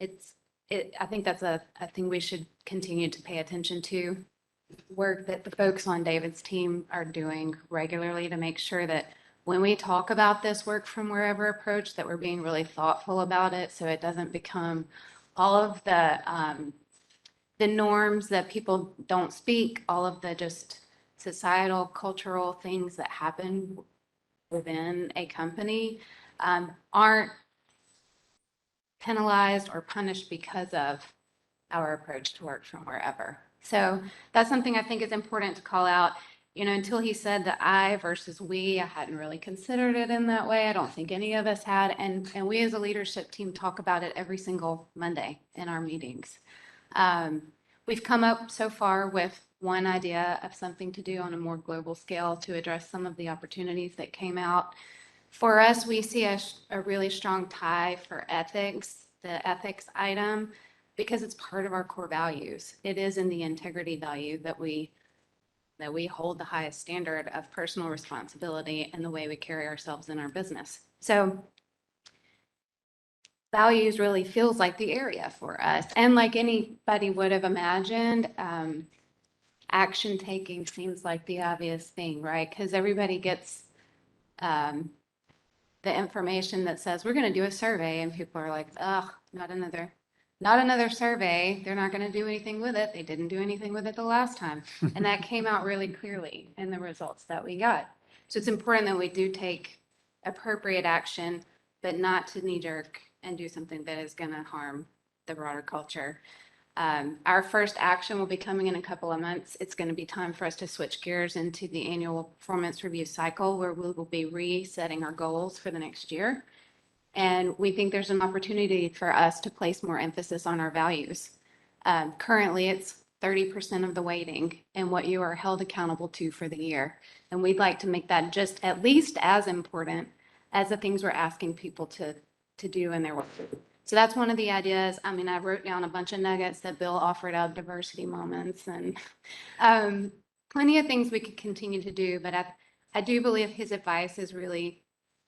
F: I think that's a thing we should continue to pay attention to. Work that the folks on David's team are doing regularly to make sure that when we talk about this work from wherever approach, that we're being really thoughtful about it so it doesn't become all of the norms that people don't speak, all of the just societal, cultural things that happen within a company aren't penalized or punished because of our approach to work from wherever. So that's something I think is important to call out. You know, until he said the I versus we, I hadn't really considered it in that way. I don't think any of us had. And we as a leadership team talk about it every single Monday in our meetings. We've come up so far with one idea of something to do on a more global scale to address some of the opportunities that came out. For us, we see a really strong tie for ethics, the ethics item, because it's part of our core values. It is in the integrity value that we hold the highest standard of personal responsibility and the way we carry ourselves in our business. So values really feels like the area for us. And like anybody would have imagined, action taking seems like the obvious thing, right? Because everybody gets the information that says, we're going to do a survey, and people are like, ugh, not another survey. They're not going to do anything with it. They didn't do anything with it the last time. And that came out really clearly in the results that we got. So it's important that we do take appropriate action, but not to knee jerk and do something that is going to harm the broader culture. Our first action will be coming in a couple of months. It's going to be time for us to switch gears into the annual performance review cycle, where we will be resetting our goals for the next year. And we think there's an opportunity for us to place more emphasis on our values. Currently, it's 30% of the weighting and what you are held accountable to for the year. And we'd like to make that just at least as important as the things we're asking people to do in their work. So that's one of the ideas. I mean, I wrote down a bunch of nuggets that Bill offered out, diversity moments, and plenty of things we could continue to do. But I do believe his advice is really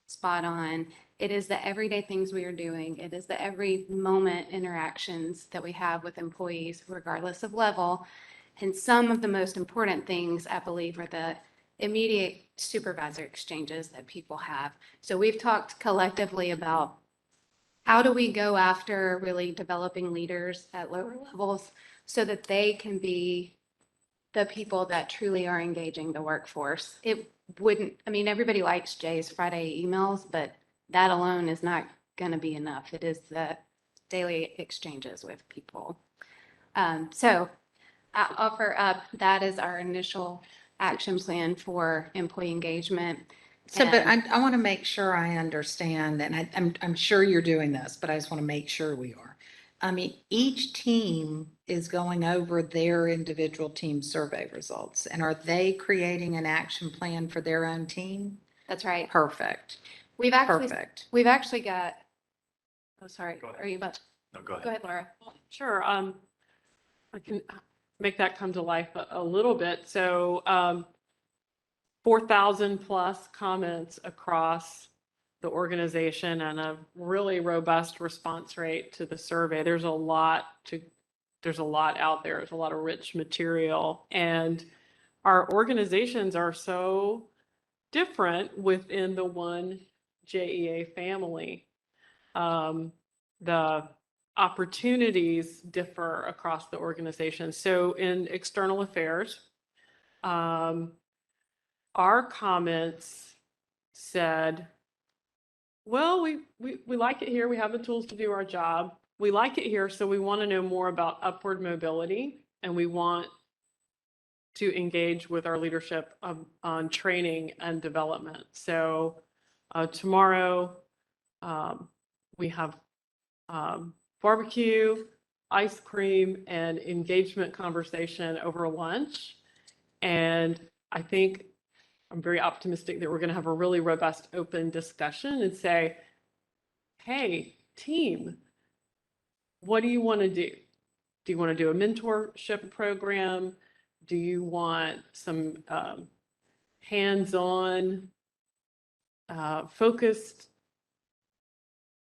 F: spot on. It is the everyday things we are doing. It is the every moment interactions that we have with employees, regardless of level. And some of the most important things, I believe, are the immediate supervisor exchanges that people have. So we've talked collectively about how do we go after really developing leaders at lower levels so that they can be the people that truly are engaging the workforce. It wouldn't, I mean, everybody likes Jay's Friday emails, but that alone is not going to be enough. It is the daily exchanges with people. So I offer up, that is our initial action plan for employee engagement.
K: So, but I want to make sure I understand, and I'm sure you're doing this, but I just want to make sure we are. I mean, each team is going over their individual team survey results, and are they creating an action plan for their own team?
F: That's right.
K: Perfect.
F: We've actually got, oh, sorry,
C: Go ahead.
F: are you about?
C: No, go ahead.
F: Go ahead, Laura.
S: Sure. I can make that come to life a little bit. So 4,000 plus comments across the organization and a really robust response rate to the survey. There's a lot out there. There's a lot of rich material, and our organizations are so different within the one JEA family. The opportunities differ across the organization. So in external affairs, our comments said, well, we like it here. We have the tools to do our job. We like it here, so we want to know more about upward mobility, and we want to engage with our leadership on training and development. So tomorrow we have barbecue, ice cream, and engagement conversation over lunch. And I think I'm very optimistic that we're going to have a really robust open discussion and say, hey, team, what do you want to do? Do you want to do a mentorship program? Do you want some hands-on focused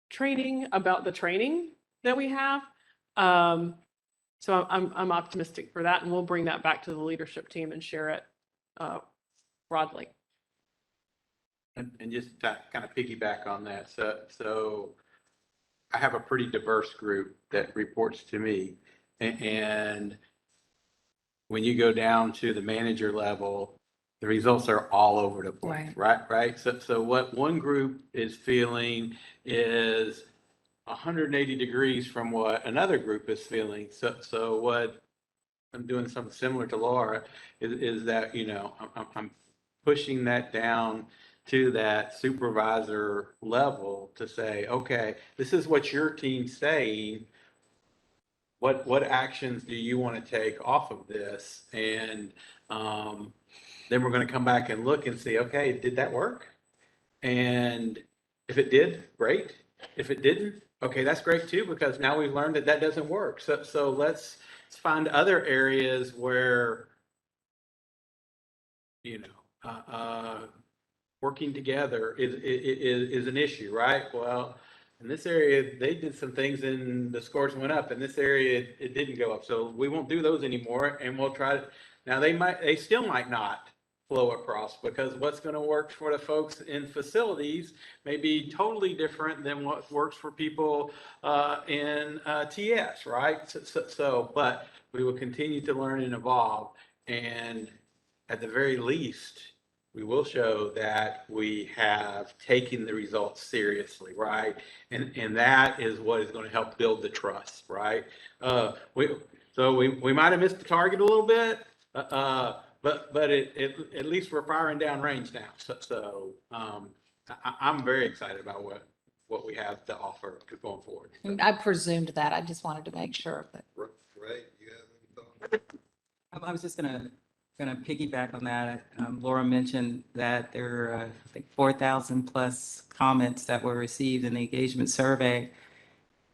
S: training about the training that we have? So I'm optimistic for that, and we'll bring that back to the leadership team and share it broadly.
L: And just to kind of piggyback on that, so I have a pretty diverse group that reports to me, and when you go down to the manager level, the results are all over the place, right? So what one group is feeling is 180 degrees from what another group is feeling. So what I'm doing something similar to Laura is that, you know, I'm pushing that down to that supervisor level to say, okay, this is what your team's saying. What actions do you want to take off of this? And then we're going to come back and look and see, okay, did that work? And if it did, great. If it didn't, okay, that's great too, because now we've learned that doesn't work. So let's find other areas where, you know, working together is an issue, right? Well, in this area, they did some things and the scores went up. In this area, it didn't go up. So we won't do those anymore, and we'll try Now, they still might not flow across, because what's going to work for the folks in facilities may be totally different than what works for people in TS, right? But we will continue to learn and evolve, and at the very least, we will show that we have taken the results seriously, right? And that is what is going to help build the trust, right? We might have missed the target a little bit, but at least we're firing down range now. I'm very excited about what we have to offer going forward.
K: I presumed that. I just wanted to make sure that.
A: Ray, you have any thoughts?
G: I was just gonna piggyback on that. Laura mentioned that there are, I think, 4,000 plus comments that were received in the engagement survey.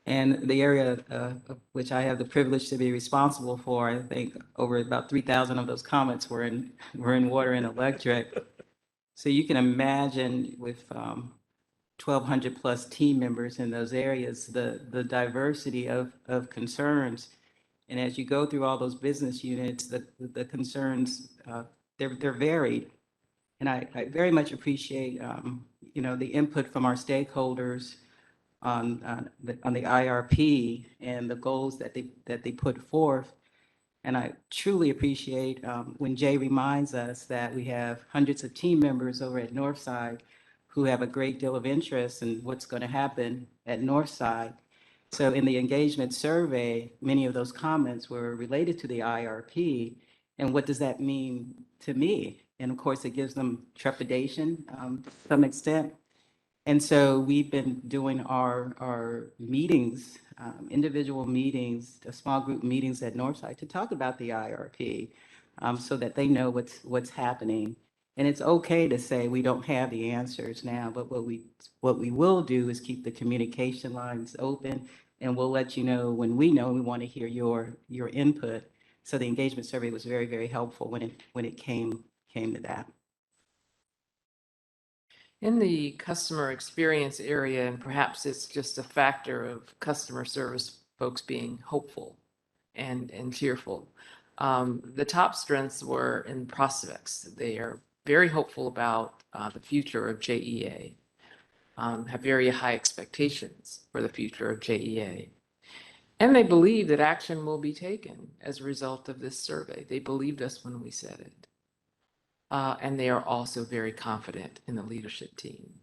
G: And the area of which I have the privilege to be responsible for, I think over about 3,000 of those comments were in water and electric. So you can imagine with 1,200 plus team members in those areas, the diversity of concerns. And as you go through all those business units, the concerns, they're varied. And I very much appreciate, the input from our stakeholders on the IRP and the goals that they put forth. And I truly appreciate when Jay reminds us that we have hundreds of team members over at Northside who have a great deal of interest in what's going to happen at Northside. So in the engagement survey, many of those comments were related to the IRP. And what does that mean to me? And of course, it gives them trepidation to some extent. And so we've been doing our meetings, individual meetings, small group meetings at Northside to talk about the IRP so that they know what's happening. And it's okay to say we don't have the answers now, but what we will do is keep the communication lines open, and we'll let you know when we know. We want to hear your input. So the engagement survey was very, very helpful when it came to that.
S: In the customer experience area, and perhaps it's just a factor of customer service folks being hopeful and cheerful, the top strengths were in prospects. They are very hopeful about the future of JEA, have very high expectations for the future of JEA. And they believe that action will be taken as a result of this survey. They believed us when we said it. And they are also very confident in the leadership team.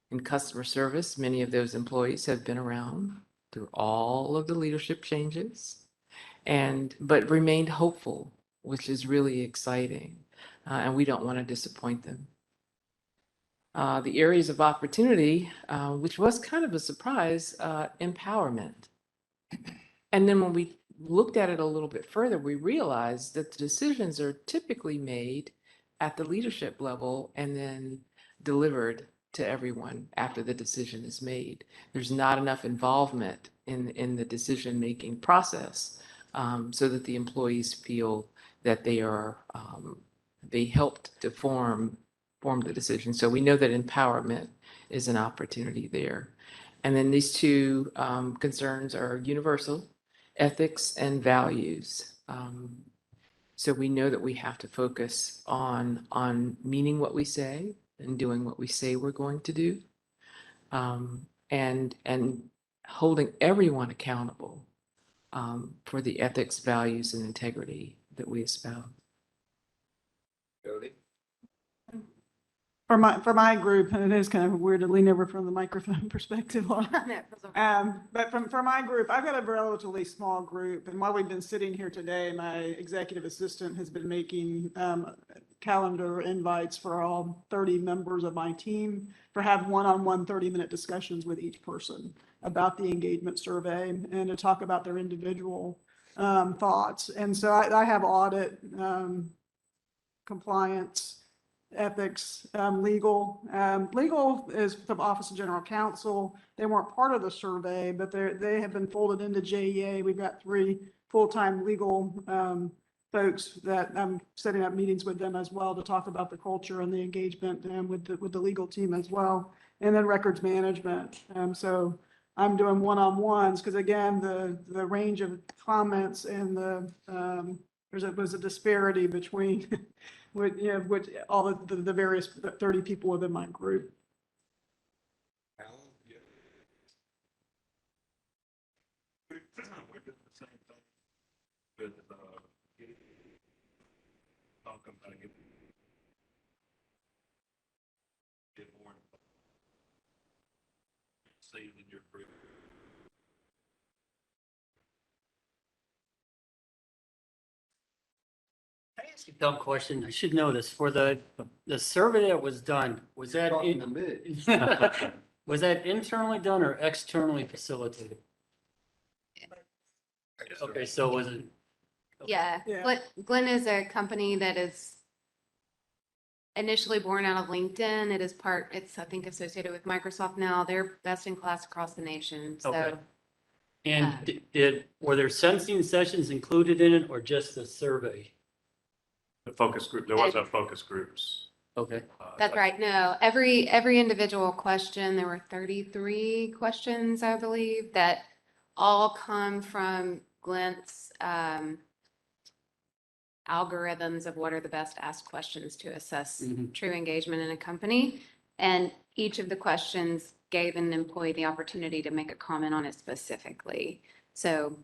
S: In customer service, many of those employees have been around through all of the leadership changes, but remained hopeful, which is really exciting. And we don't want to disappoint them. The areas of opportunity, which was kind of a surprise, empowerment. And then when we looked at it a little bit further, we realized that the decisions are typically made at the leadership level and then delivered to everyone after the decision is made. There's not enough involvement in the decision-making process so that the employees feel that they helped to form the decision. So we know that empowerment is an opportunity there. And then these two concerns are universal: ethics and values. So we know that we have to focus on meaning what we say and doing what we say we're going to do, and holding everyone accountable for the ethics, values, and integrity that we espouse.
A: Jody?
N: For my group, and it is kind of weird to lean over from the microphone perspective. But for my group, I've got a relatively small group. And while we've been sitting here today, my executive assistant has been making calendar invites for all 30 members of my team for have one-on-one 30-minute discussions with each person about the engagement survey and to talk about their individual thoughts. And so I have audit, compliance, ethics, legal. Legal is from Office of General Counsel. They weren't part of the survey, but they have been folded into JEA. We've got 3 full-time legal folks that I'm setting up meetings with them as well to talk about the culture and the engagement with the legal team as well. And then records management. So I'm doing one-on-ones because again, the range of comments and was a disparity between with, you know, with all the various 30 people within my group.
T: We did the same thing with, talking about get more see in your group.
U: Can I ask a dumb question? I should know this. For the survey that was done, was that, was that internally done or externally facilitated? Okay, so was it?
F: Yeah,
N: Yeah.
F: Glenn is a company that is initially born out of LinkedIn. It is it's, I think, associated with Microsoft now. They're best in class across the nation, so.
U: Okay. And were there sensing sessions included in it or just the survey?
I: The focus group, there was no focus groups.
U: Okay.
F: That's right. No, every individual question, there were 33 questions, I believe, that all come from Glenn's algorithms of what are the best asked questions to assess true engagement in a company. And each of the questions gave an employee the opportunity to make a comment on it specifically. So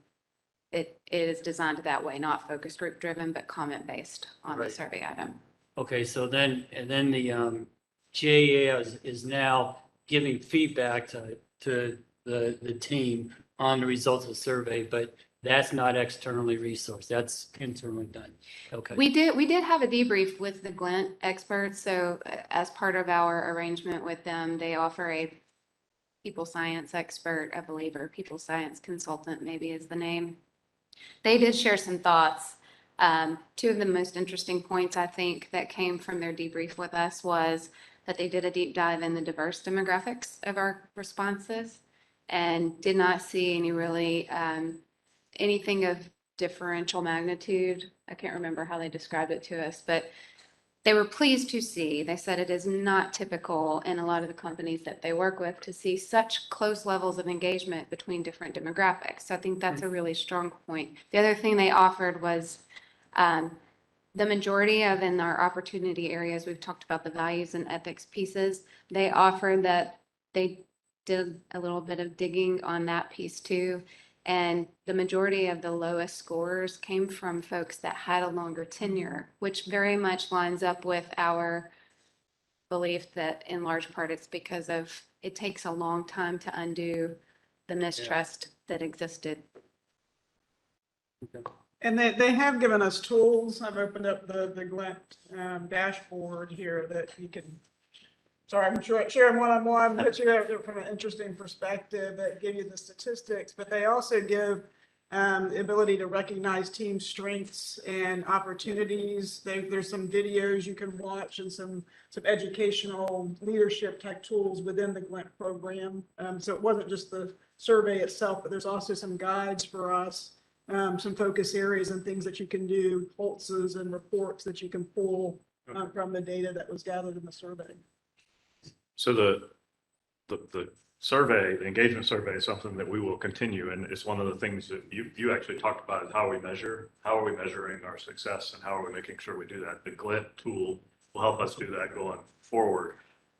F: it is designed that way, not focus group driven, but comment based on the survey item.
U: Okay, so then, and then the JEA is now giving feedback to the team on the results of the survey, but that's not externally resourced. That's internally done. Okay.
F: We did have a debrief with the Glint experts. So as part of our arrangement with them, they offer a people science expert, I believe, or people science consultant maybe is the name. They did share some thoughts. Two of the most interesting points I think that came from their debrief with us was that they did a deep dive in the diverse demographics of our responses and did not see any really anything of differential magnitude. I can't remember how they described it to us, but they were pleased to see. They said it is not typical in a lot of the companies that they work with to see such close levels of engagement between different demographics. So I think that's a really strong point. The other thing they offered was the majority of in our opportunity areas, we've talked about the values and ethics pieces. They offered that they did a little bit of digging on that piece too. And the majority of the lowest scores came from folks that had a longer tenure, which very much lines up with our belief that in large part it's because of it takes a long time to undo the mistrust that existed.
N: And they have given us tools. I've opened up the Glint dashboard here that you can, sorry, I'm sharing one-on-one, but you have it from an interesting perspective that give you the statistics, but they also give the ability to recognize team strengths and opportunities. There's some videos you can watch and some educational leadership type tools within the Glint program. So it wasn't just the survey itself, but there's also some guides for us. Some focus areas and things that you can do, pulses and reports that you can pull from the data that was gathered in the survey.
I: So the survey, the engagement survey is something that we will continue. And it's one of the things that you actually talked about is how are we measuring our success and how are we making sure we do that? The Glint tool will help us do that going forward.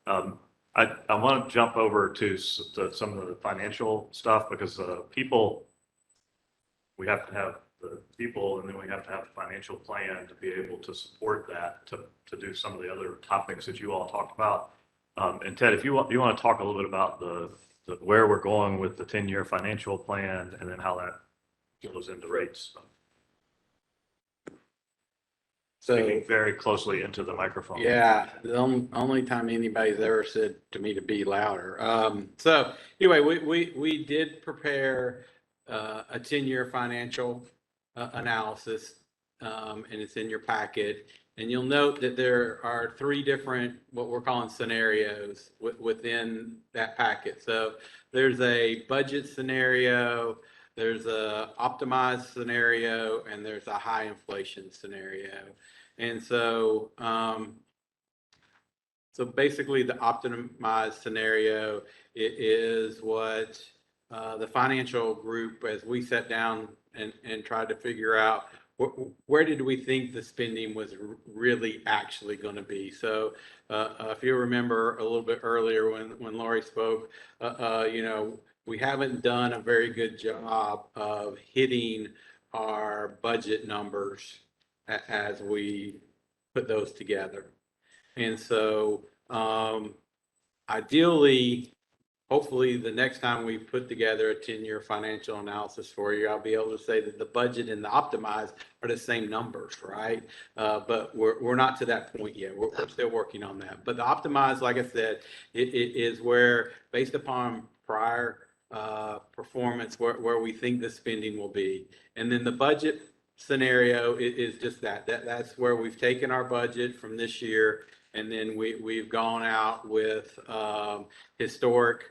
I: I want to jump over to some of the financial stuff because we have to have the people and then we have to have a financial plan to be able to support that, to do some of the other topics that you all talked about. And Ted, if you want to talk a little bit about where we're going with the 10-year financial plan and then how that goes into rates. Speaking very closely into the microphone.
L: Yeah, the only time anybody's ever said to me to be louder. So anyway, we did prepare a 10-year financial analysis, and it's in your packet. And you'll note that there are 3 different, what we're calling scenarios within that packet. So there's a budget scenario, there's a optimized scenario, and there's a high inflation scenario. And so, so basically the optimized scenario is what the financial group, as we sat down and tried to figure out where did we think the spending was really actually going to be? So if you remember a little bit earlier when Laurie spoke, we haven't done a very good job of hitting our budget numbers as we put those together. And so ideally, hopefully the next time we put together a 10-year financial analysis for you, I'll be able to say that the budget and the optimized are the same numbers, right? But we're not to that point yet. We're still working on that. But the optimized, like I said, it is where, based upon prior performance, where we think the spending will be. And then the budget scenario is just that's where we've taken our budget from this year, and then we've gone out with historic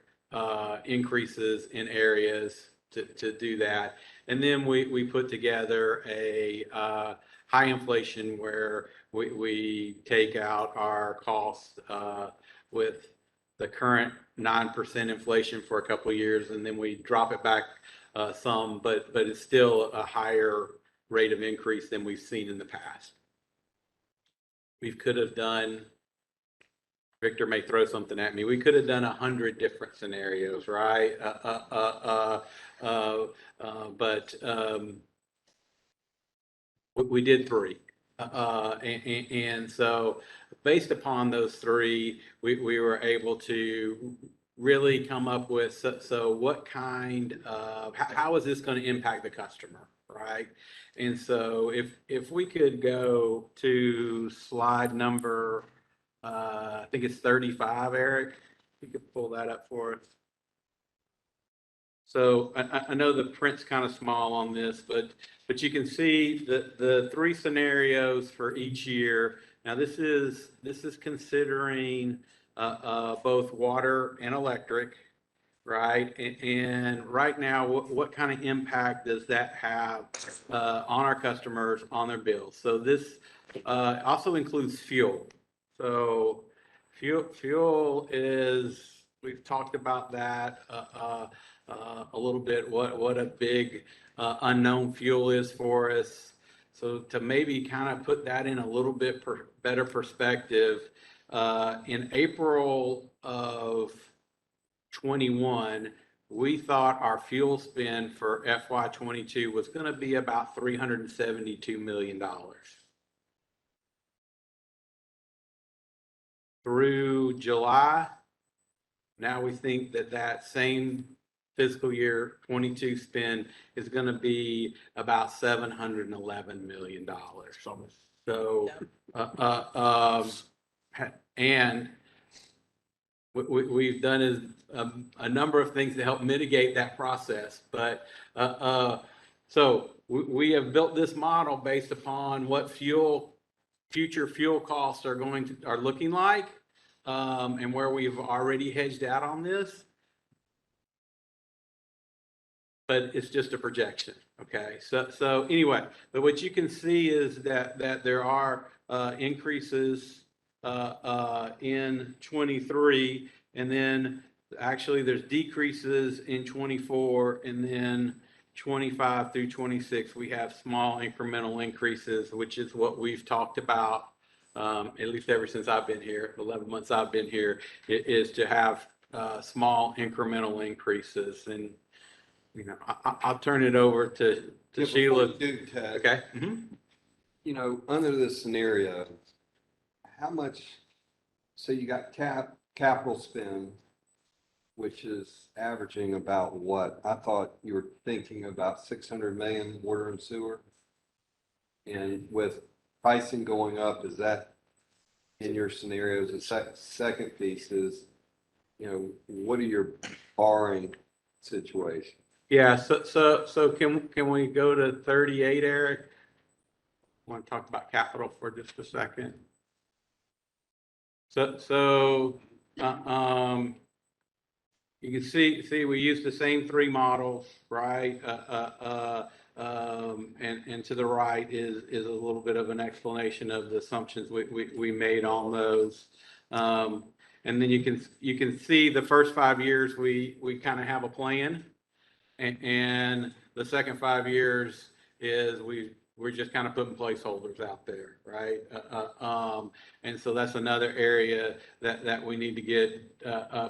L: increases in areas to do that. And then we put together a high inflation where we take out our costs with the current 9% inflation for a couple of years, and then we drop it back some, but it's still a higher rate of increase than we've seen in the past. We could have done, Victor may throw something at me, we could have done 100 different scenarios, right? But we did 3. And so based upon those 3, we were able to really come up with, so what kind of, how is this going to impact the customer, right? And so if we could go to slide number, I think it's 35, Eric, you could pull that up for us. So I know the print's kind of small on this, but you can see the 3 scenarios for each year. Now this is considering both water and electric, right? And right now, what kind of impact does that have on our customers, on their bills? So this also includes fuel. So fuel is, we've talked about that a little bit, what a big unknown fuel is for us. So to maybe kind of put that in a little bit better perspective, in April of 21, we thought our fuel spend for FY22 was going to be about $372 million. Through July, now we think that same fiscal year 22 spend is going to be about $711 million. So, and we've done is a number of things to help mitigate that process. But so we have built this model based upon what future fuel costs are looking like, and where we've already hedged out on this. But it's just a projection. Okay. So anyway, but what you can see is that there are increases in 23, and then actually there's decreases in 24, and then 25 through 26 we have small incremental increases, which is what we've talked about at least ever since I've been here, 11 months I've been here, is to have small incremental increases. And I'll turn it over to Sheila. Okay.
A: Mm-hmm. Under this scenario, how much, so you got capital spend, which is averaging about what? I thought you were thinking about 600 million water and sewer. And with pricing going up, is that in your scenarios? The second piece is, what are your borrowing situations?
L: Yeah, so can we go to 38, Eric? I want to talk about capital for just a second. So you can see we use the same 3 models, right? And to the right is a little bit of an explanation of the assumptions we made on those. And then you can see the first 5 years we kind of have a plan. And the second 5 years is we've we're just kind of putting placeholders out there, right? And so that's another area that we need to get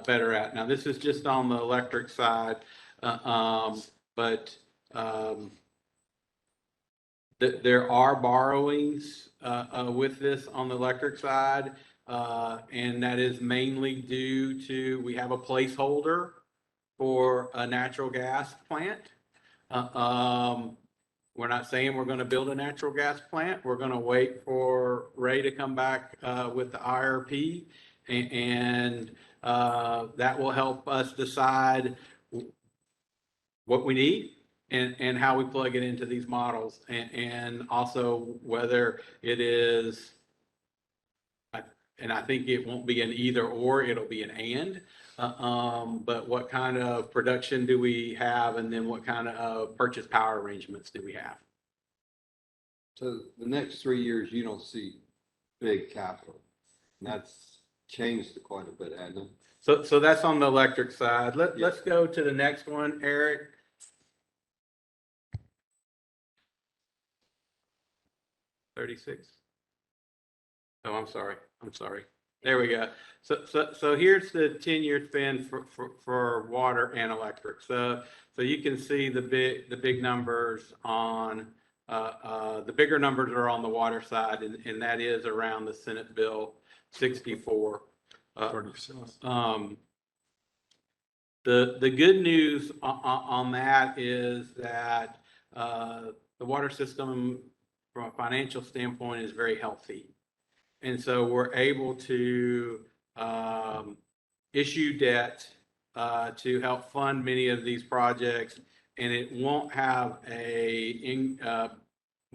L: better at. Now, this is just on the electric side, but there are borrowings with this on the electric side, and that is mainly due to, we have a placeholder for a natural gas plant. We're not saying we're going to build a natural gas plant. We're going to wait for Ray to come back with the IRP, and that will help us decide what we need and how we plug it into these models, and also whether it is, and I think it won't be an either or, it'll be an and. But what kind of production do we have, and then what kind of purchase power arrangements do we have?
A: So the next 3 years, you don't see big capital. And that's changed quite a bit, hasn't it?
L: So that's on the electric side. Let's go to the next one, Eric. $36. Oh, I'm sorry. There we go. So here's the 10-year spend for water and electric. So you can see the big numbers on the bigger numbers are on the water side, and that is around the Senate Bill 64. The good news on that is that the water system from a financial standpoint is very healthy. And so we're able to issue debt to help fund many of these projects, and it won't have we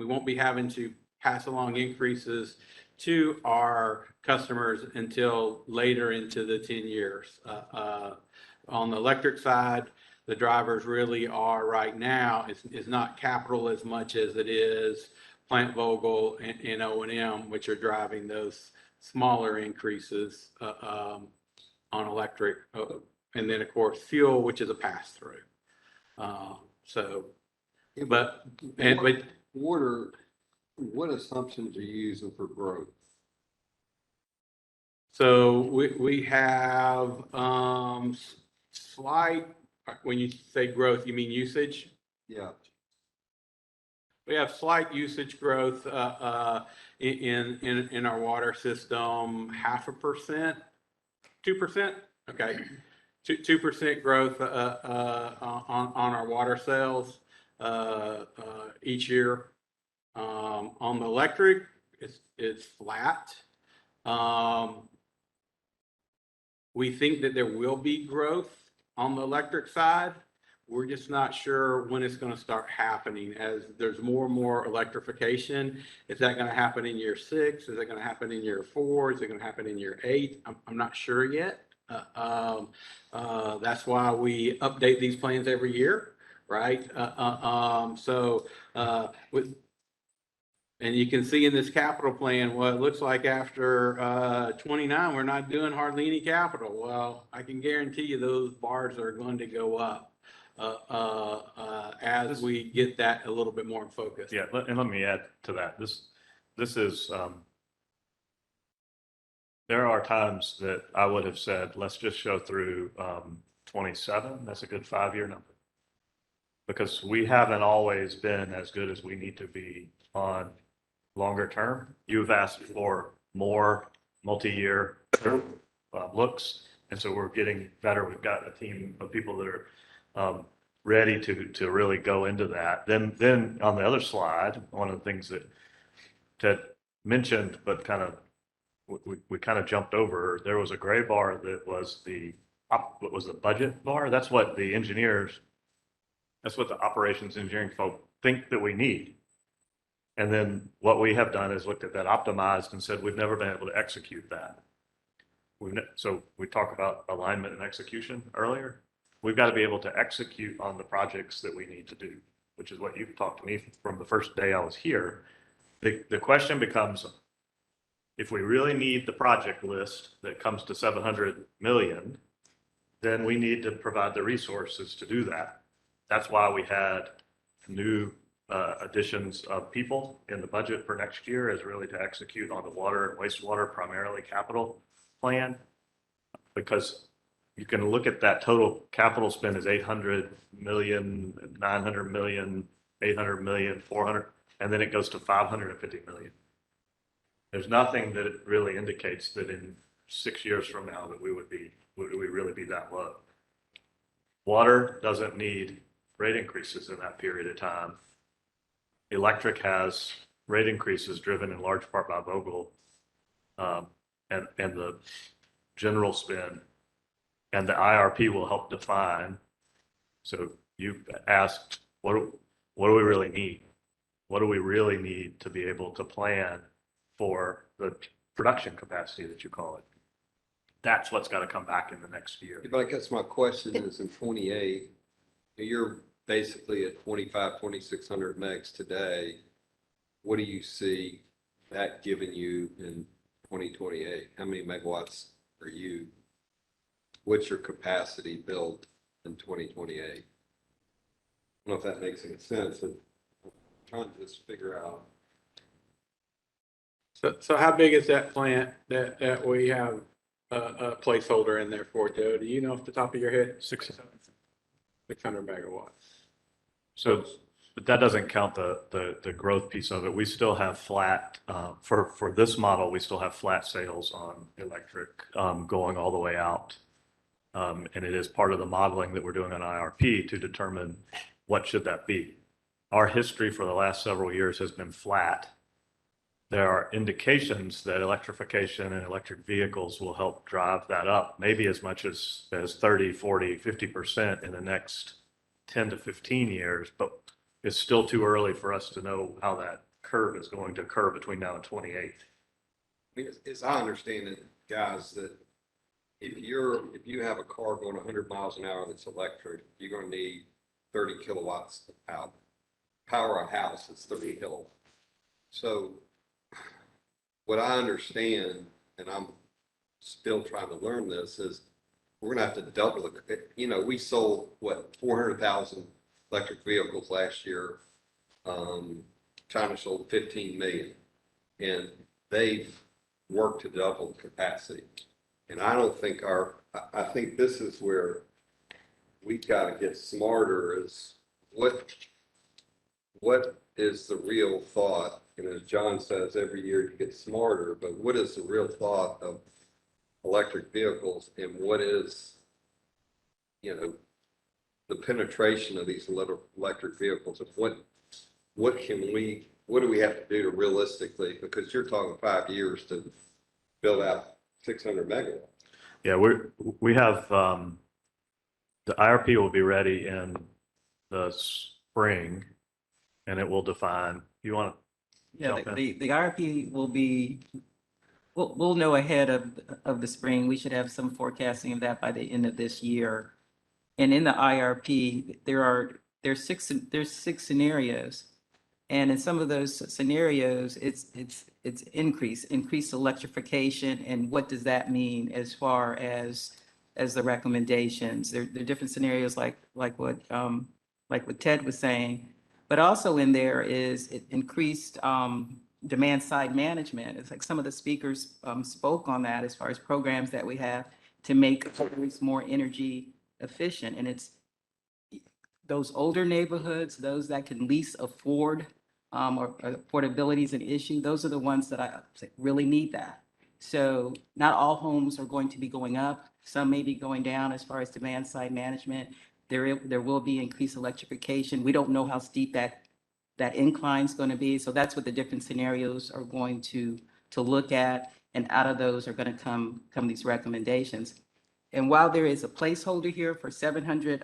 L: won't be having to pass along increases to our customers until later into the 10 years. On the electric side, the drivers really are right now, it's not capital as much as it is Plant Vogel and O&M, which are driving those smaller increases on electric. And then, of course, fuel, which is a pass-through. But
A: water, what assumptions are you using for growth?
L: So we have slight, when you say growth, you mean usage?
A: Yeah.
L: We have slight usage growth in our water system, 0.5%, 2%. Okay, 2% growth on our water sales each year. On the electric, it's flat. We think that there will be growth on the electric side. We're just not sure when it's going to start happening as there's more and more electrification. Is that going to happen in year 6? Is it going to happen in year 4? Is it going to happen in year 8? I'm not sure yet. That's why we update these plans every year, right? And you can see in this capital plan what it looks like after 29, we're not doing hardly any capital. Well, I can guarantee you those bars are going to go up as we get that a little bit more in focus.
I: Yeah, and let me add to that. This is, there are times that I would have said, let's just show through 27. That's a good 5-year number. Because we haven't always been as good as we need to be on longer term. You've asked for more multi-year looks, and so we're getting better. We've got a team of people that are ready to really go into that. Then on the other slide, one of the things that Ted mentioned, but kind of we kind of jumped over, there was a gray bar that was the budget bar. That's what the engineers, that's what the operations engineering folk think that we need. And then what we have done is looked at that optimized and said, we've never been able to execute that. So we talked about alignment and execution earlier. We've got to be able to execute on the projects that we need to do, which is what you've talked to me from the first day I was here. The question becomes, if we really need the project list that comes to 700 million, then we need to provide the resources to do that. That's why we had new additions of people in the budget for next year is really to execute on the water and wastewater primarily capital plan. Because you can look at that total capital spend as 800 million, 900 million, 800 million, 400, and then it goes to 550 million. There's nothing that it really indicates that in 6 years from now that would we really be that low. Water doesn't need rate increases in that period of time. Electric has rate increases driven in large part by Vogel, and the general spend, and the IRP will help define. So you asked, what do we really need? What do we really need to be able to plan for the production capacity that you call it? That's what's got to come back in the next year.
A: But I guess my question is in 28, you're basically at 2,600 megs today. What do you see that giving you in 2028? How many megawatts are you? What's your capacity built in 2028? I don't know if that makes any sense. I'm trying to just figure out.
L: So how big is that plant that we have a placeholder in there for, Joe? Do you know off the top of your head? 600 megawatts.
I: So, but that doesn't count the growth piece of it. We still have flat, for this model, we still have flat sales on electric going all the way out. And it is part of the modeling that we're doing on IRP to determine what should that be. Our history for the last several years has been flat. There are indications that electrification and electric vehicles will help drive that up, maybe as much as 30, 40, 50% in the next 10 to 15 years, but it's still too early for us to know how that curve is going to occur between now and 28.
A: I mean, as I understand it, guys, that if you have a car going 100 miles an hour that's electric, you're going to need 30 kilowatts of power. Power a house is 30 kilowatts. So what I understand, and I'm still trying to learn this, is we're going to have to double it. You know, we sold, 400,000 electric vehicles last year. China sold 15 million, and they've worked to double the capacity. And I don't think I think this is where we've got to get smarter, is what is the real thought? And as John says, every year you get smarter, but what is the real thought of electric vehicles, and what is, the penetration of these electric vehicles, and what do we have to do to realistically, because you're talking 5 years to build out 600 megawatts.
I: Yeah, we have, the IRP will be ready in the spring, and it will define, you want to?
G: Yeah, the IRP will be, we'll know ahead of the spring. We should have some forecasting of that by the end of this year. And in the IRP, there's six scenarios. And in some of those scenarios, it's increased electrification. And what does that mean as far as the recommendations? There are different scenarios like what Ted was saying. But also in there is increased demand side management. It's like some of the speakers spoke on that as far as programs that we have to make homes more energy efficient. And it's those older neighborhoods, those that can least afford or affordability is an issue. Those are the ones that I really need that. So not all homes are going to be going up. Some may be going down as far as demand side management. There will be increased electrification. We don't know how steep that incline is going to be. So that's what the different scenarios are going to look at. And out of those are going to come these recommendations. And while there is a placeholder here for 700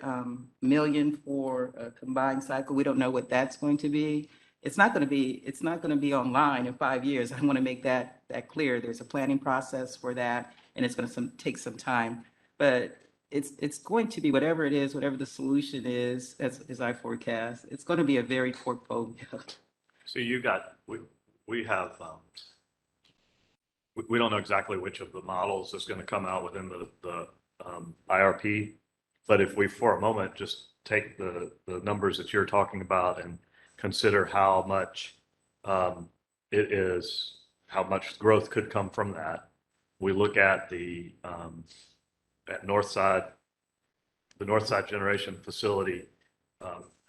G: million for a combined cycle, we don't know what that's going to be. It's not going to be online in 5 years. I want to make that clear. There's a planning process for that, and it's going to take some time. But it's going to be whatever it is, whatever the solution is, as I forecast, it's going to be a varied portfolio.
I: So we have, we don't know exactly which of the models is going to come out within the IRP, but if we, for a moment, just take the numbers that you're talking about and consider how much how much growth could come from that. We look at the Northside generation facility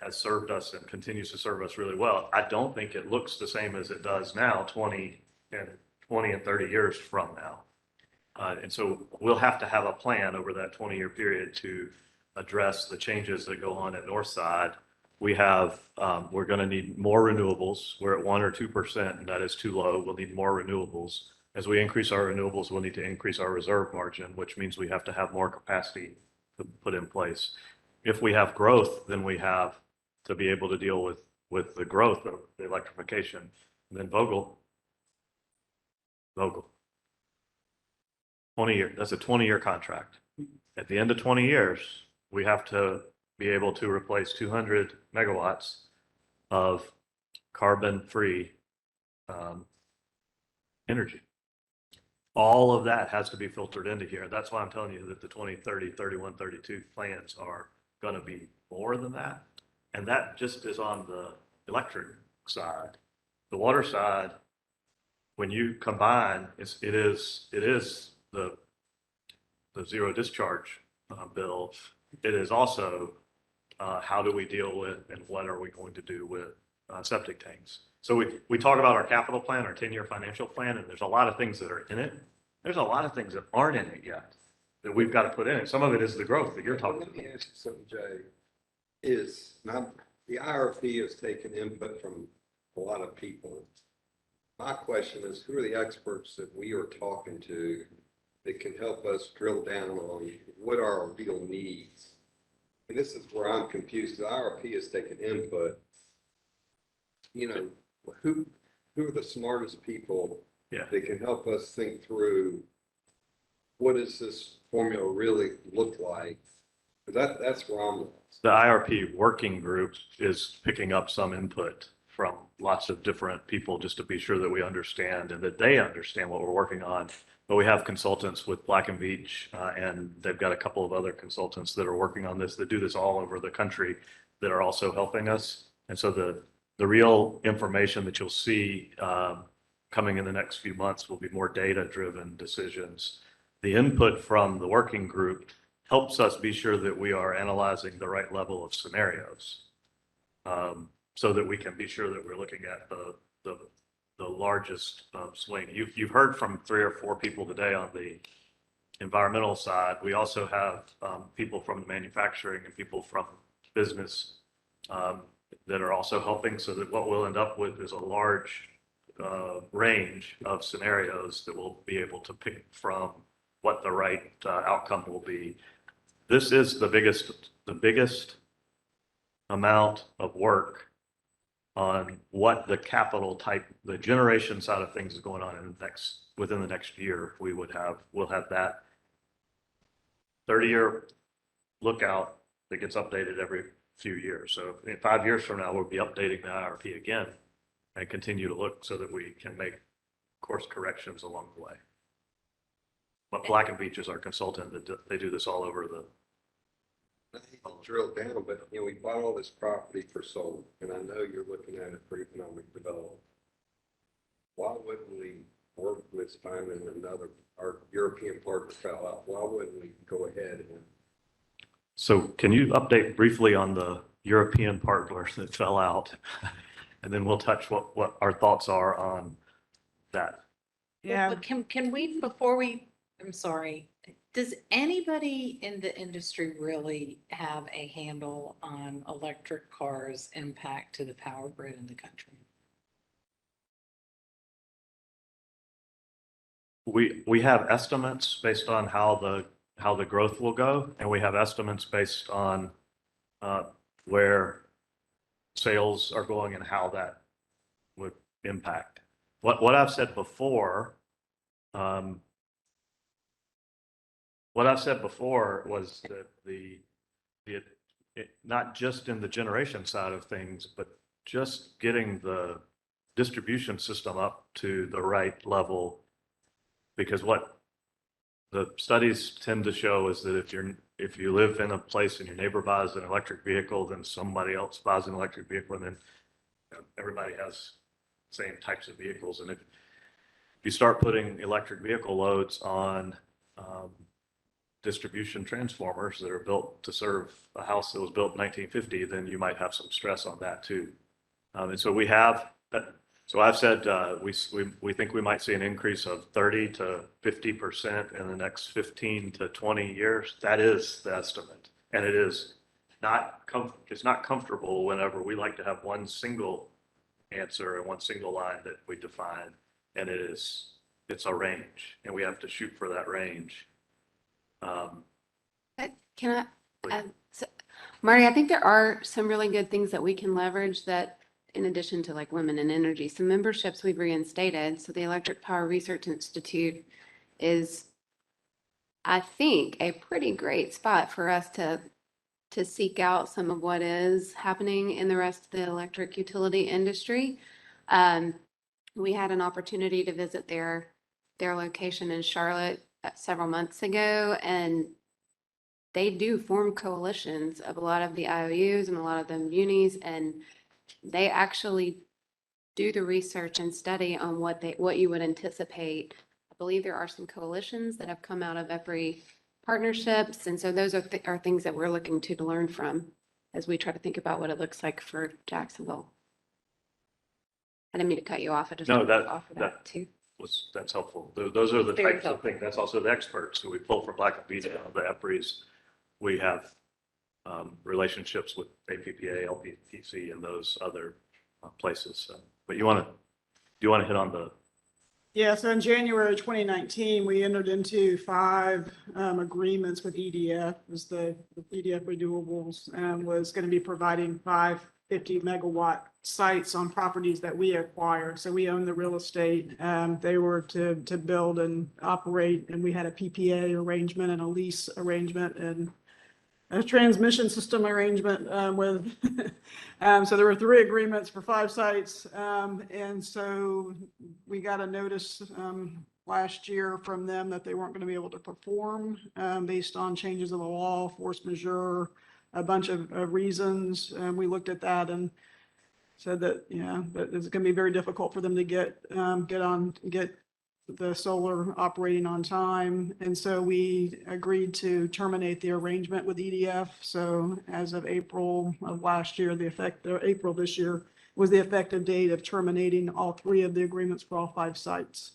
I: has served us and continues to serve us really well. I don't think it looks the same as it does now, 20 and 30 years from now. And so we'll have to have a plan over that 20-year period to address the changes that go on at Northside. We're going to need more renewables. We're at 1 or 2%, and that is too low. We'll need more renewables. As we increase our renewables, we'll need to increase our reserve margin, which means we have to have more capacity to put in place. If we have growth, then we have to be able to deal with the growth of the electrification. And then Vogel, 20-year, that's a 20-year contract. At the end of 20 years, we have to be able to replace 200 megawatts of carbon-free energy. All of that has to be filtered into here. That's why I'm telling you that the 2030, 31, 32 plans are going to be more than that. And that just is on the electric side. The water side, when you combine, it is the zero discharge bill. It is also how do we deal with and what are we going to do with septic tanks. So we talk about our capital plan, our 10-year financial plan, and there's a lot of things that are in it. There's a lot of things that aren't in it yet that we've got to put in it. Some of it is the growth that you're talking about.
A: Let me ask you something, Jay. The IRP has taken input from a lot of people. My question is, who are the experts that we are talking to that can help us drill down on what are our real needs? And this is where I'm confused. The IRP has taken input. You know, who are the smartest people that can help us think through what does this formula really look like? That's where I'm at.
I: The IRP working group is picking up some input from lots of different people just to be sure that we understand and that they understand what we're working on. But we have consultants with Black and Veatch, and they've got a couple of other consultants that are working on this, that do this all over the country, that are also helping us. And so the real information that you'll see coming in the next few months will be more data-driven decisions. The input from the working group helps us be sure that we are analyzing the right level of scenarios, so that we can be sure that we're looking at the largest swing. You've heard from 3 or 4 people today on the environmental side. We also have people from the manufacturing and people from business that are also helping, so that what we'll end up with is a large range of scenarios that we'll be able to pick from what the right outcome will be. This is the biggest amount of work on what the capital type, the generation side of things is going on within the next year. We'll have that 30-year lookout that gets updated every few years. So in 5 years from now, we'll be updating the IRP again and continue to look so that we can make course corrections along the way. But Black and Veatch is our consultant. They do this all over the.
A: I hate to drill down, but we bought all this property for solar, and I know you're looking at it for economic development. Why wouldn't we work with finding our European partner fell out? Why wouldn't we go ahead and?
I: So can you update briefly on the European partners that fell out? And then we'll touch what our thoughts are on that.
N: Yeah.
K: But can we, before we, I'm sorry, does anybody in the industry really have a handle on electric cars' impact to the power grid in the country?
I: We have estimates based on how the growth will go, and we have estimates based on where sales are going and how that would impact. What I've said before, was that not just in the generation side of things, but just getting the distribution system up to the right level. Because what the studies tend to show is that if you live in a place and your neighbor buys an electric vehicle, then somebody else buys an electric vehicle, and then everybody has same types of vehicles. And if you start putting electric vehicle loads on distribution transformers that are built to serve a house that was built in 1950, then you might have some stress on that too. And so we have, so I've said we think we might see an increase of 30 to 50% in the next 15 to 20 years. That is the estimate. And it is it's not comfortable whenever we like to have one single answer and one single line that we define. And it's a range, and we have to shoot for that range.
F: Can I, Marty, I think there are some really good things that we can leverage that, in addition to like women in energy, some memberships we've reinstated. So the Electric Power Research Institute is, I think, a pretty great spot for us to seek out some of what is happening in the rest of the electric utility industry. We had an opportunity to visit their location in Charlotte several months ago, and they do form coalitions of a lot of the IOUs and a lot of the munis, and they actually do the research and study on what you would anticipate. I believe there are some coalitions that have come out of every partnerships, and so those are things that we're looking to learn from as we try to think about what it looks like for Jacksonville. I didn't mean to cut you off. I just wanted to offer that too.
I: That's helpful. Those are the
F: Very
I: types of things. That's also the experts who we pull from Black and Beach, the EPRIs. We have relationships with APPA, LPTC, and those other places. But do you want to hit on the?
N: Yeah, so in January 2019, we entered into 5 agreements with EDF. The EDF Renewables was going to be providing 5 50-megawatt sites on properties that we acquire. So we own the real estate. They were to build and operate, and we had a PPA arrangement and a lease arrangement and a transmission system arrangement with. So there were 3 agreements for 5 sites. And so we got a notice last year from them that they weren't going to be able to perform based on changes in the law, force majeure, a bunch of reasons. We looked at that and said that, that it's going to be very difficult for them to get the solar operating on time. And so we agreed to terminate the arrangement with EDF. So as of April of last year, April this year was the effective date of terminating all 3 of the agreements for all 5 sites.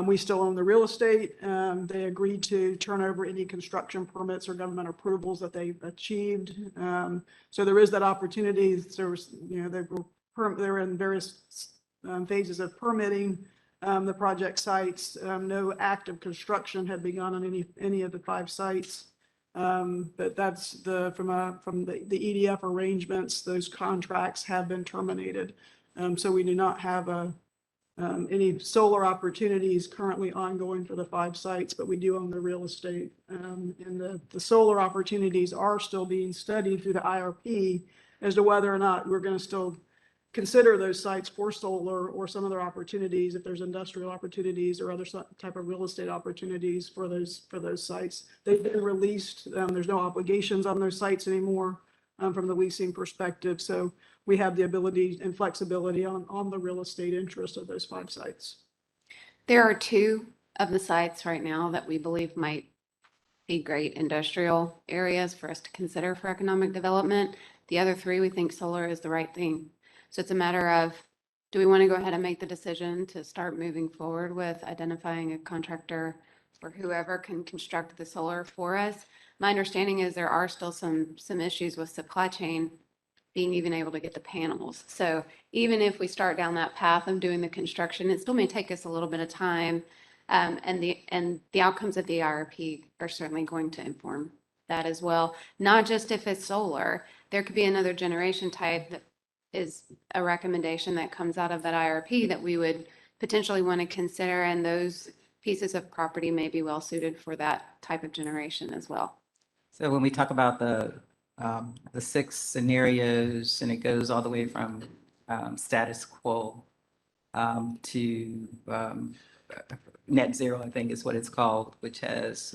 N: We still own the real estate. They agreed to turn over any construction permits or government approvals that they achieved. So there is that opportunity. There was, they were in various phases of permitting the project sites. No active construction had begun on any of the 5 sites. But that's from the EDF arrangements. Those contracts have been terminated. So we do not have any solar opportunities currently ongoing for the 5 sites, but we do own the real estate. And the solar opportunities are still being studied through the IRP as to whether or not we're going to still consider those sites for solar or some other opportunities, if there's industrial opportunities or other type of real estate opportunities for those sites. They've been released. There's no obligations on those sites anymore from the leasing perspective. So we have the ability and flexibility on the real estate interest of those 5 sites.
F: There are 2 of the sites right now that we believe might be great industrial areas for us to consider for economic development. The other 3, we think solar is the right thing. So it's a matter of, do we want to go ahead and make the decision to start moving forward with identifying a contractor or whoever can construct the solar for us? My understanding is there are still some issues with supply chain being even able to get the panels. So even if we start down that path of doing the construction, it still may take us a little bit of time. And the outcomes of the IRP are certainly going to inform that as well. Not just if it's solar, there could be another generation type that is a recommendation that comes out of that IRP that we would potentially want to consider. And those pieces of property may be well suited for that type of generation as well.
G: So when we talk about the 6 scenarios, and it goes all the way from status quo to net zero, I think is what it's called, which has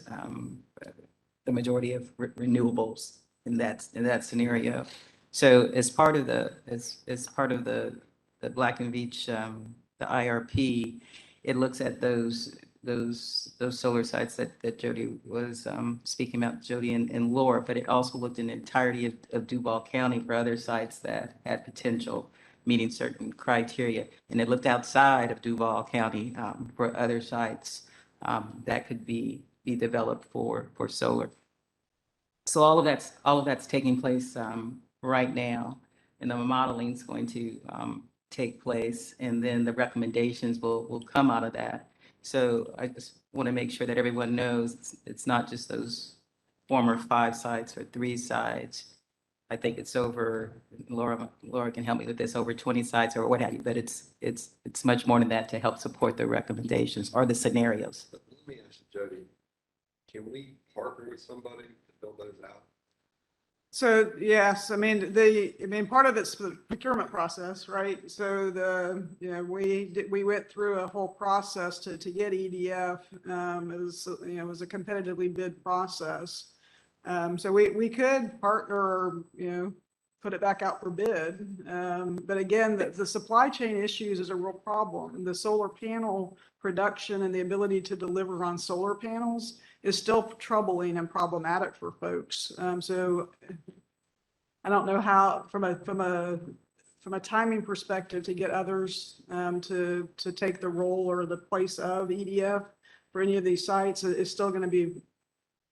G: the majority of renewables in that scenario. So as part of the Black and Beach, the IRP, it looks at those solar sites that Jody was speaking about, Jody and Laura, but it also looked in the entirety of Duval County for other sites that had potential, meeting certain criteria. And it looked outside of Duval County for other sites that could be developed for solar. So all of that's taking place right now, and the modeling is going to take place, and then the recommendations will come out of that. So I just want to make sure that everyone knows it's not just those former 5 sites or 3 sites. I think it's over, Laura can help me with this, over 20 sites or what have you, but it's much more than that to help support the recommendations or the scenarios.
A: Let me ask you, Jody, can we partner with somebody to build those out?
N: So, yes, I mean, part of it's the procurement process, right? So we went through a whole process to get EDF. It was a competitively bid process. So we could partner, put it back out for bid. But again, the supply chain issues is a real problem. The solar panel production and the ability to deliver on solar panels is still troubling and problematic for folks. So I don't know how, from a timing perspective, to get others to take the role or the place of EDF for any of these sites is still going to be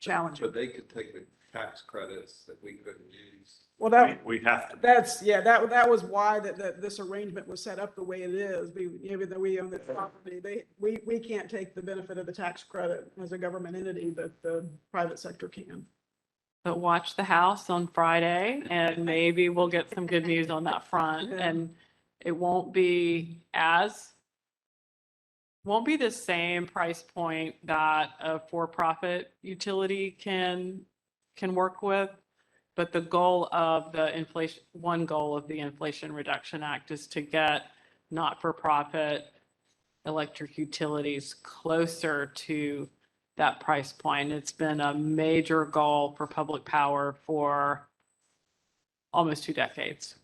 N: challenging.
A: But they could take the tax credits that we couldn't use.
N: Well,
I: We have to.
N: that was why this arrangement was set up the way it is. Even though we own the property, we can't take the benefit of the tax credit as a government entity, but the private sector can.
S: But watch the House on Friday and maybe we'll get some good news on that front.
N: Yeah.
S: And it won't be the same price point that a for-profit utility can work with. But the goal of one goal of the Inflation Reduction Act is to get not-for-profit electric utilities closer to that price point. It's been a major goal for public power for almost 2 decades.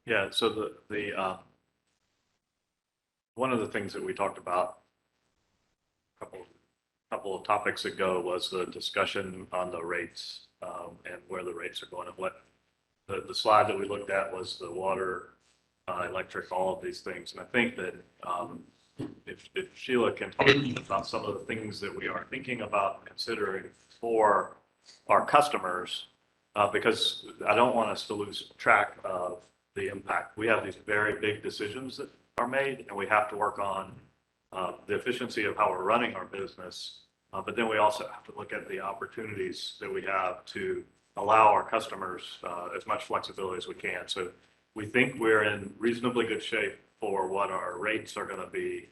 I: Yeah, so the one of the things that we talked about a couple of topics ago was the discussion on the rates and where the rates are going. And what the slide that we looked at was the water, electric, all of these things. And I think that if Sheila can talk about some of the things that we are thinking about considering for our customers, because I don't want us to lose track of the impact. We have these very big decisions that are made, and we have to work on the efficiency of how we're running our business. But then we also have to look at the opportunities that we have to allow our customers as much flexibility as we can. So we think we're in reasonably good shape for what our rates are going to be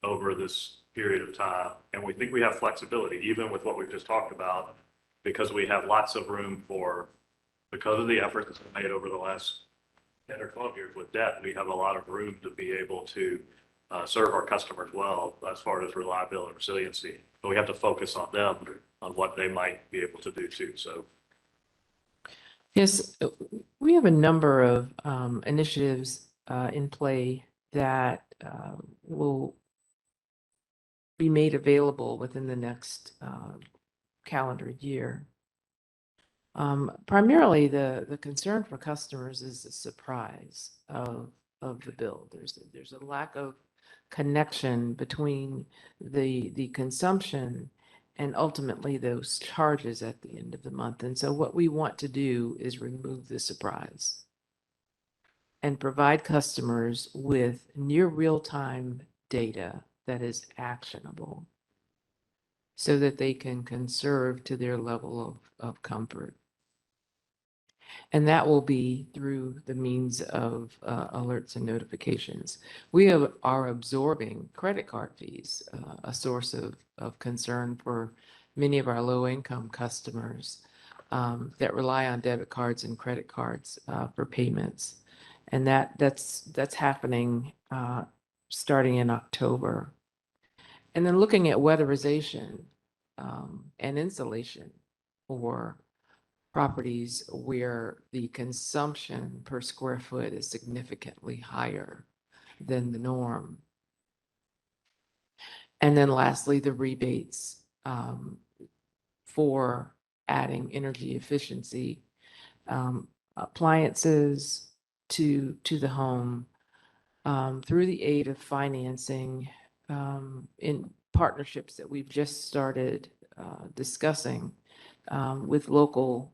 I: over this period of time. And we think we have flexibility, even with what we've just talked about, because we have lots of room because of the effort that's been made over the last 10 or 12 years with debt, we have a lot of room to be able to serve our customers well as far as reliability and resiliency. But we have to focus on them, on what they might be able to do too. So.
S: Yes, we have a number of initiatives in play that will be made available within the next calendar year. Primarily, the concern for customers is the surprise of the bill. There's a lack of connection between the consumption and ultimately those charges at the end of the month. And so what we want to do is remove the surprise and provide customers with near real-time data that is actionable so that they can conserve to their level of comfort. And that will be through the means of alerts and notifications. We are absorbing credit card fees, a source of concern for many of our low-income customers that rely on debit cards and credit cards for payments. And that's happening starting in October. And then looking at weatherization and insulation for
H: properties where the consumption per square foot is significantly higher than the norm. And then lastly, the rebates for adding energy efficiency appliances to the home through the aid of financing in partnerships that we've just started discussing with local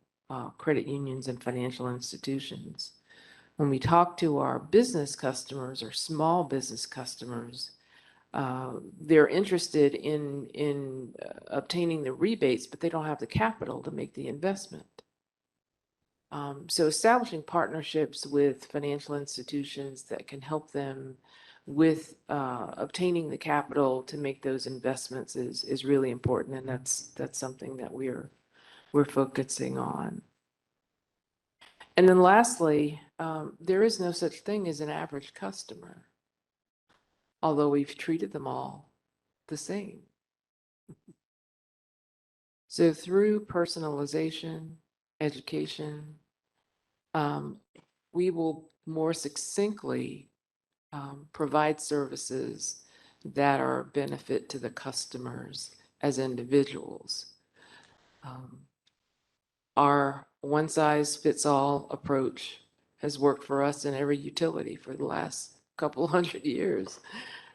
H: credit unions and financial institutions. When we talk to our business customers or small business customers, they're interested in obtaining the rebates, but they don't have the capital to make the investment. So establishing partnerships with financial institutions that can help them with obtaining the capital to make those investments is really important, and that's something that we're focusing on. And then lastly, there is no such thing as an average customer, although we've treated them all the same. So through personalization, education, we will more succinctly provide services that are a benefit to the customers as individuals. Our one-size-fits-all approach has worked for us in every utility for the last couple hundred years,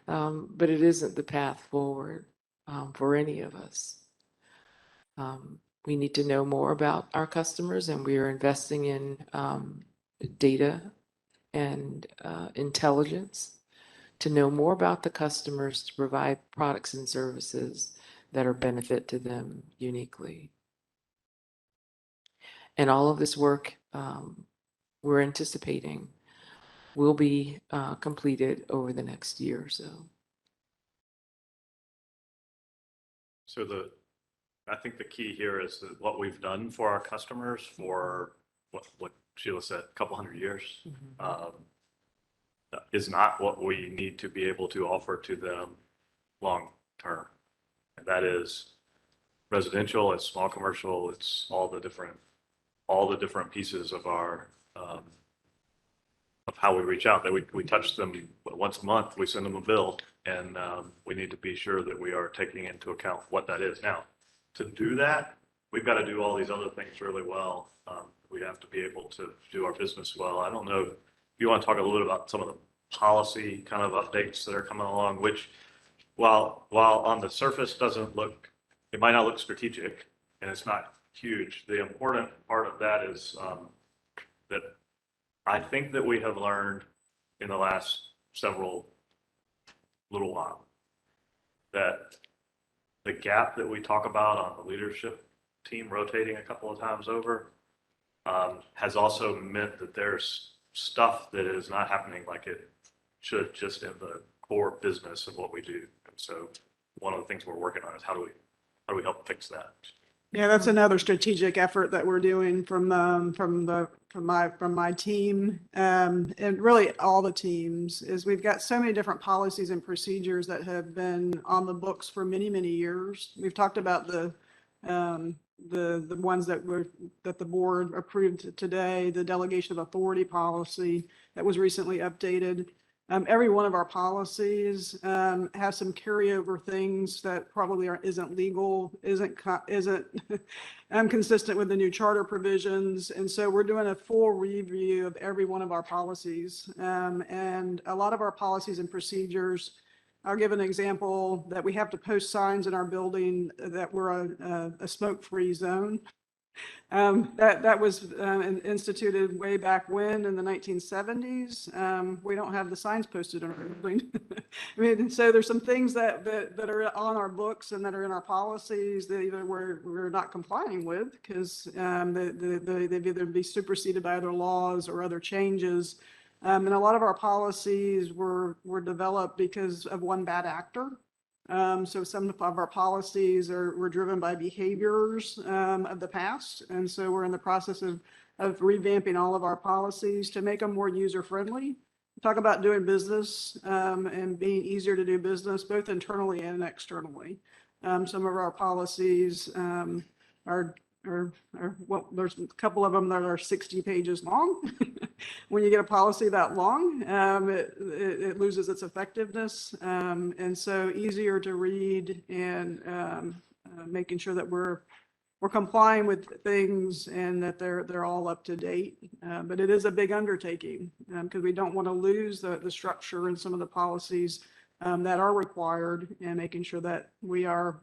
H: but it isn't the path forward for any of us. We need to know more about our customers, and we are investing in data and intelligence to know more about the customers, to provide products and services that are benefit to them uniquely. And all of this work we're anticipating will be completed over the next year or so.
I: So I think the key here is that what we've done for our customers for what Sheila said, a couple hundred years, is not what we need to be able to offer to them long term. And that is residential, it's small commercial, it's all the different pieces of our of how we reach out. That we touch them once a month, we send them a bill, and we need to be sure that we are taking into account what that is. Now, to do that, we've got to do all these other things really well. We have to be able to do our business well. I don't know if you want to talk a little bit about some of the policy kind of updates that are coming along, which while on the surface it might not look strategic and it's not huge. The important part of that is that I think that we have learned in the last little while that the gap that we talk about on the leadership team rotating a couple of times over has also meant that there's stuff that is not happening like it should just in the core business of what we do. And so one of the things we're working on is how do we help fix that?
N: Yeah, that's another strategic effort that we're doing from my team, and really all the teams, is we've got so many different policies and procedures that have been on the books for many, many years. We've talked about the ones that the board approved today, the Delegation of Authority policy that was recently updated. Every one of our policies has some carryover things that probably isn't legal, isn't consistent with the new charter provisions. And so we're doing a full review of every one of our policies. And a lot of our policies and procedures, I'll give an example that we have to post signs in our building that we're a smoke-free zone. That was instituted way back when in the 1970s. We don't have the signs posted on our building. I mean, so there's some things that are on our books and that are in our policies that either we're not complying with because they've either been superseded by other laws or other changes. And a lot of our policies were developed because of one bad actor. So some of our policies were driven by behaviors of the past. And so we're in the process of revamping all of our policies to make them more user-friendly. Talk about doing business and being easier to do business, both internally and externally. Some of our policies are well, there's a couple of them that are 60 pages long. When you get a policy that long, it loses its effectiveness. And so easier to read and making sure that we're complying with things and that they're all up to date. But it is a big undertaking because we don't want to lose the structure and some of the policies that are required, and making sure that we are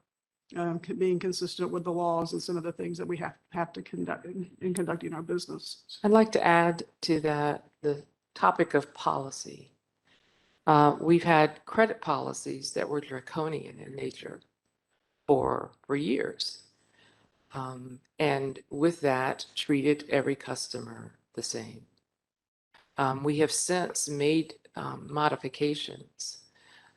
N: being consistent with the laws and some of the things that we have to conduct in conducting our business.
H: I'd like to add to that the topic of policy. We've had credit policies that were draconian in nature for years. And with that, treated every customer the same. We have since made modifications.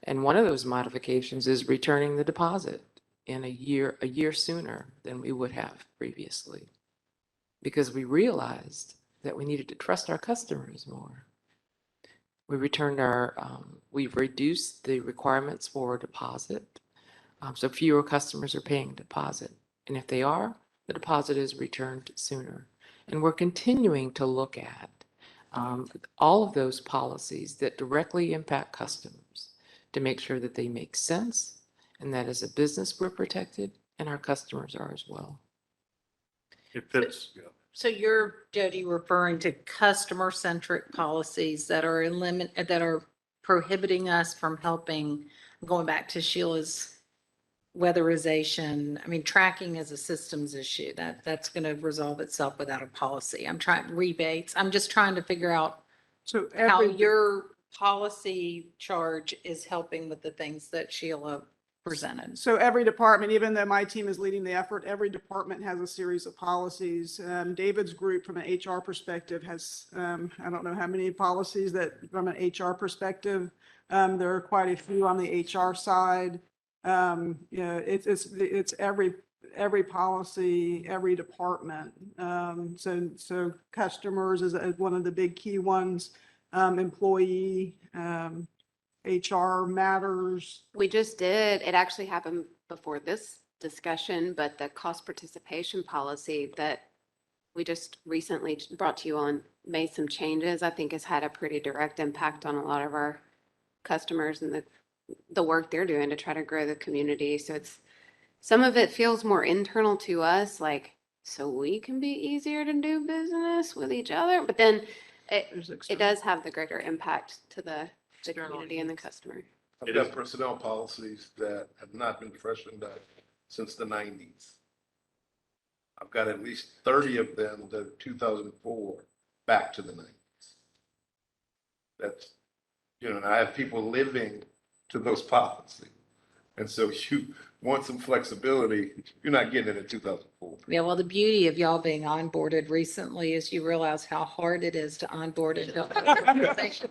H: And one of those modifications is returning the deposit in a year sooner than we would have previously, because we realized that we needed to trust our customers more. We returned we've reduced the requirements for deposit. So fewer customers are paying deposit. And if they are, the deposit is returned sooner. And we're continuing to look at all of those policies that directly impact customers to make sure that they make sense, and that as a business, we're protected and our customers are as well.
T: It fits.
K: So you're, Jody, referring to customer-centric policies that are that are prohibiting us from helping, going back to Sheila's weatherization. I mean, tracking is a systems issue. That's going to resolve itself without a policy. Rebates. I'm just trying to figure out how your policy charge is helping with the things that Sheila presented.
N: So every department, even though my team is leading the effort, every department has a series of policies. David's group from an HR perspective has, I don't know how many policies that from an HR perspective, there are quite a few on the HR side. It's every policy, every department. So customers is one of the big key ones, employee, HR matters.
F: We just did, it actually happened before this discussion, but the cost participation policy that we just recently brought to you on made some changes. I think has had a pretty direct impact on a lot of our customers and the work they're doing to try to grow the community. So some of it feels more internal to us, like, so we can be easier to do business with each other. But then it does have the greater impact to the community and the customer.
J: I've got personnel policies that have not been freshened up since the 90s. I've got at least 30 of them that are 2004 back to the 90s. That's, and I have people living to those policies. And so you want some flexibility, you're not getting it in 2004.
K: Yeah, well, the beauty of y'all being onboarded recently is you realize how hard it is to onboard an organization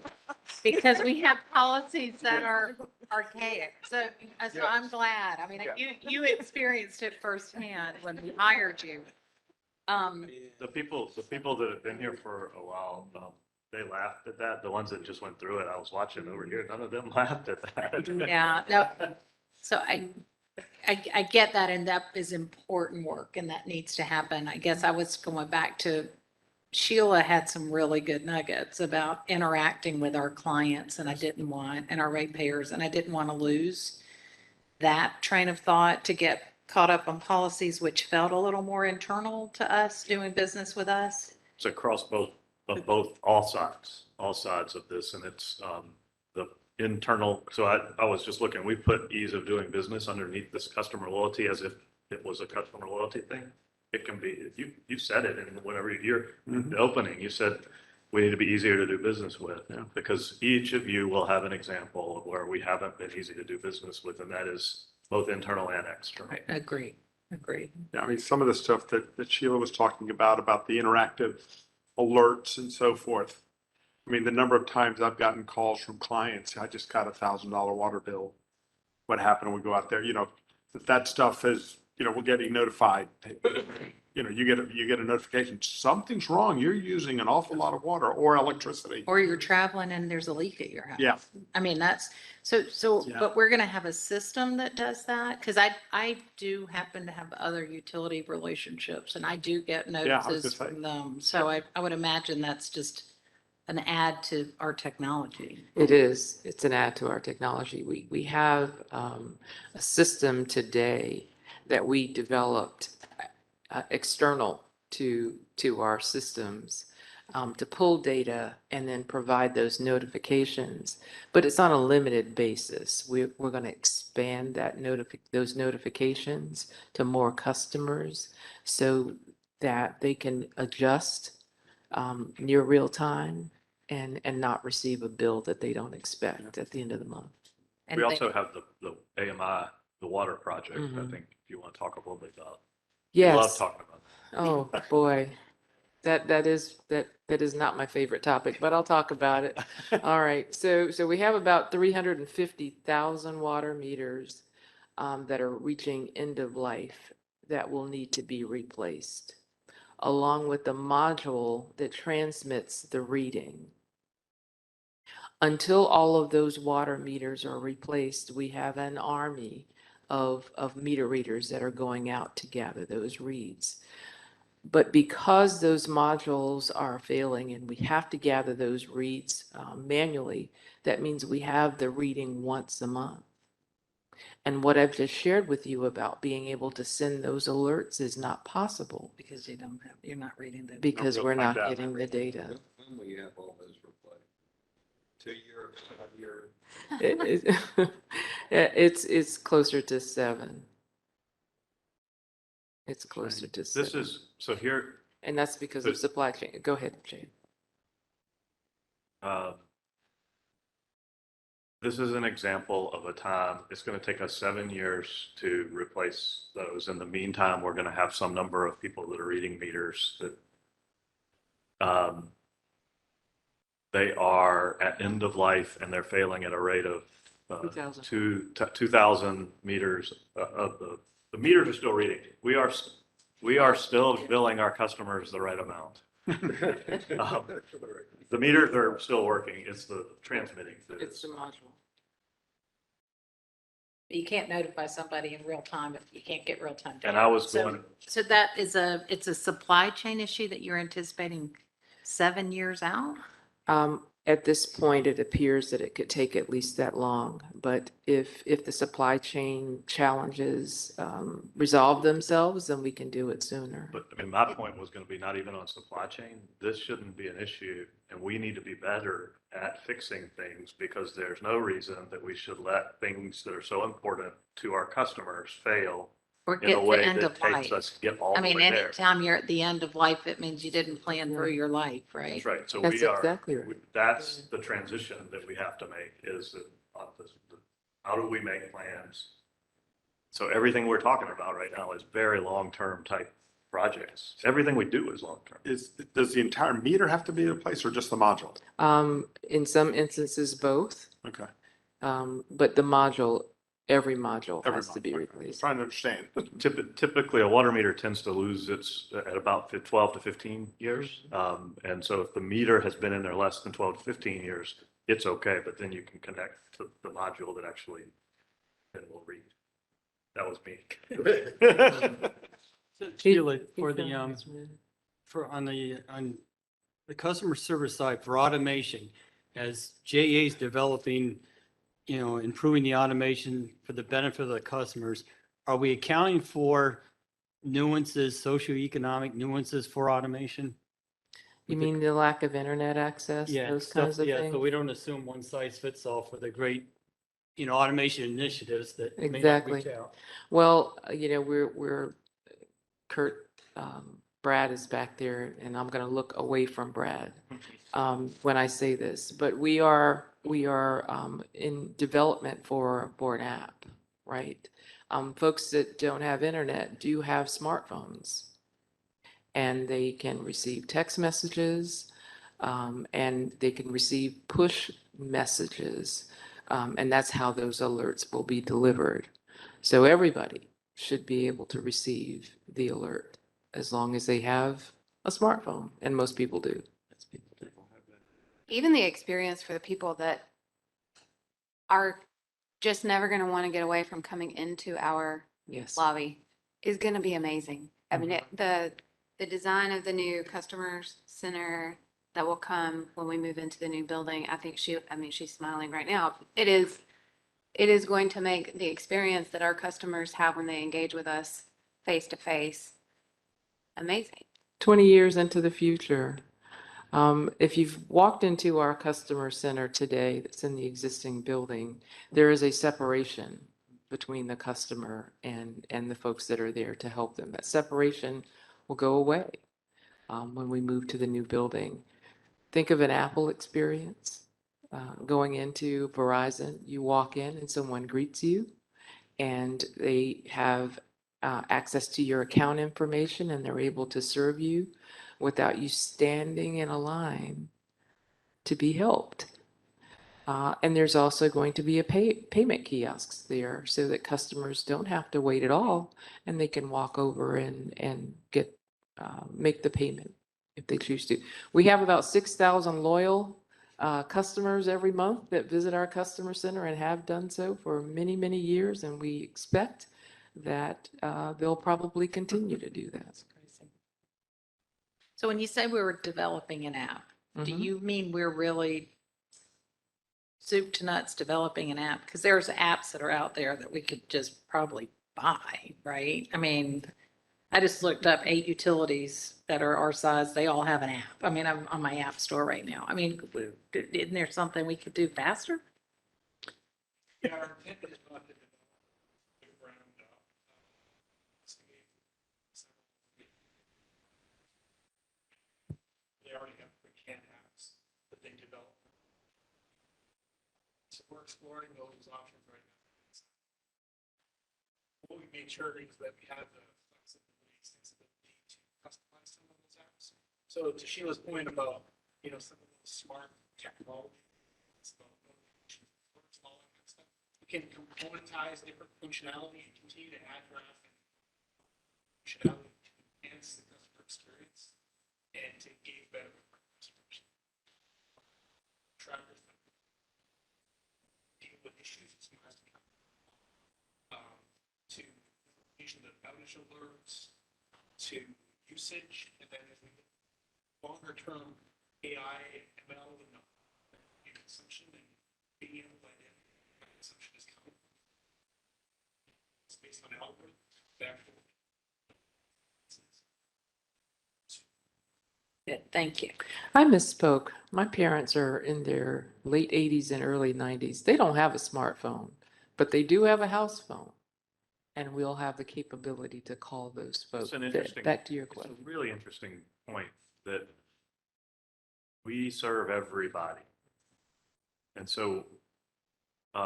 K: because we have policies that are archaic. So I'm glad. I mean, you experienced it firsthand when we hired you.
I: The people that have been here for a while, they laughed at that. The ones that just went through it, I was watching over here, none of them laughed at that.
K: Yeah, no. So I get that, and that is important work, and that needs to happen. I guess I was going back to Sheila had some really good nuggets about interacting with our clients, and and our ratepayers, and I didn't want to lose that train of thought to get caught up on policies which felt a little more internal to us doing business with us.
I: It's across all sides of this, and it's the internal. So I was just looking, we put ease of doing business underneath this customer loyalty as if it was a customer loyalty thing. It can be, you said it in whatever you're the opening, you said we need to be easier to do business with, because each of you will have an example of where we haven't been easy to do business with, and that is both internal and external.
K: Agreed.
M: Yeah, I mean, some of the stuff that Sheila was talking about the interactive alerts and so forth. I mean, the number of times I've gotten calls from clients, I just got $1,000 water bill. What happened when we go out there? That stuff is, we're getting notified. you get a notification, something's wrong. You're using an awful lot of water or electricity.
K: Or you're traveling and there's a leak at your house.
M: Yeah.
K: I mean,
M: Yeah.
K: but we're gonna have a system that does that, because I do happen to have other utility relationships, and I do get
M: Yeah, I was gonna
K: notices
M: say.
K: from them. So I would imagine that's just an add to our technology.
H: It is. It's an add to our technology. We have a system today that we developed external to our systems to pull data and then provide those notifications. But it's on a limited basis. We're going to expand those notifications to more customers so that they can adjust near real time and not receive a bill that they don't expect at the end of the month.
K: And
I: We
K: they-
I: also have the AMI, the water project, I
H: Mhm.
I: think, if you want to talk a little bit about. We love
H: Yes.
I: talking about.
H: Oh, boy. That is not my favorite topic, but I'll talk about it. All right. So we have about 350,000 water meters that are reaching end of life that will need to be replaced, along with the module that transmits the reading. Until all of those water meters are replaced, we have an army of meter readers that are going out to gather those reads. But because those modules are failing and we have to gather those reads manually, that means we have the reading once a month. And what I've just shared with you about being able to send those alerts is not possible
K: Because you're not reading the.
H: because we're
I: like
H: not
I: that.
H: getting the data.
A: When will you have all those replaced? 2 years, 5 years?
H: It's closer to 7. It's closer to 7.
I: This is, so here,
H: And that's because of supply chain. Go ahead, Jay.
I: this is an example of a time, it's going to take us 7 years to replace those. In the meantime, we're going to have some number of people that are reading meters that they are at end of life and they're failing at a rate of 2,000 meters of the meters are still reading. We are still billing our customers the right amount. The meters are still working. It's the transmitting.
H: It's the module.
K: You can't notify somebody in real time if you can't get real time data.
I: And I was going,
K: So that is it's a supply chain issue that you're anticipating 7 years out?
H: At this point, it appears that it could take at least that long. But if the supply chain challenges resolve themselves, then we can do it sooner.
I: but I mean, my point was going to be not even on supply chain. This shouldn't be an issue. And we need to be better at fixing things because there's no reason that we should let things that are so important to our customers fail
K: Or
I: in
K: get
I: a
K: to
I: way
K: end
I: that
K: of
I: takes
K: life.
I: us to get all
K: I
I: the
K: mean,
I: way there.
K: anytime you're at the end of life, it means you didn't plan through your life, right?
I: That's right. So
H: That's
I: we are,
H: exactly right.
I: that's the transition that we have to make is that how do we make plans? So everything we're talking about right now is very long-term type projects. Everything we do is long-term.
M: Does the entire meter have to be replaced or just the module?
H: In some instances, both.
M: Okay.
H: But the module, every module has to be replaced.
M: Trying to understand.
I: Typically, a water meter tends to lose its at about 12 to 15 years. And so if the meter has been in there less than 12 to 15 years, it's okay, but then you can connect to the module that actually then will read. That was me.
E: So Sheila, for on the customer service side for automation, as JEA is developing, improving the automation for the benefit of the customers, are we accounting for nuances, socioeconomic nuances for automation?
H: You mean the lack of internet access,
E: Yeah,
H: those
E: stuff,
H: kinds of
E: yeah,
H: things?
E: so we don't assume one size fits all for the great, automation initiatives that may not
H: Exactly.
E: reach out.
H: Well, we're Kurt, Brad is back there, and I'm going to look away from Brad when I say this, but we are in development for an app, right? Folks that don't have internet do have smartphones, and they can receive text messages, and they can receive push messages, and that's how those alerts will be delivered. So everybody should be able to receive the alert. as long as they have a smartphone, and most people do.
F: Even the experience for the people that are just never going to want to get away from coming into our
H: Yes.
F: lobby is going to be amazing. I mean, the design of the new customer center that will come when we move into the new building, I think she's smiling right now. It is going to make the experience that our customers have when they engage with us face to face amazing.
H: 20 years into the future. If you've walked into our customer center today that's in the existing building, there is a separation between the customer and the folks that are there to help them. That separation will go away when we move to the new building. Think of an Apple experience. Going into Verizon, you walk in and someone greets you, and they have access to your account information, and they're able to serve you without you standing in a line to be helped. And there's also going to be a payment kiosks there so that customers don't have to wait at all, and they can walk over and get make the payment if they choose to. We have about 6,000 loyal customers every month that visit our customer center and have done so for many, many years, and we expect that they'll probably continue to do that.
K: So when you say we were developing an app, do
H: Mhm.
K: you mean we're really soup to nuts developing an app? Because there's apps that are out there that we could just probably buy, right? I mean, I just looked up 8 utilities that are our size. They all have an app. I mean, I'm on my app store right now. I mean, isn't there something we could do faster?
L: Yeah, our intent is not to develop the ground up. They already have pre-canned apps that they develop. So we're exploring those options right now. What we made sure is that we have the flexibility, sensibility to customize some of those apps. So to Sheila's point about, some of the smart technology, all that kind of stuff, we can componentize different functionality and continue to add graph and functionality to enhance the customer experience and to engage better with our customers. Trackers that deal with issues as soon as they come. To information that outage alerts, to usage, and then as we look longer term AI, ML, and consumption, and being able to identify when consumption is coming. It's based on algorithms, therefore.
K: Good, thank you.
H: I misspoke. My parents are in their late 80s and early 90s. They don't have a smartphone, but they do have a house phone. And we'll have the capability to call those folks.
I: It's an interesting,
H: Back to your
I: it's
H: question.
I: a really interesting point that we serve everybody. And so,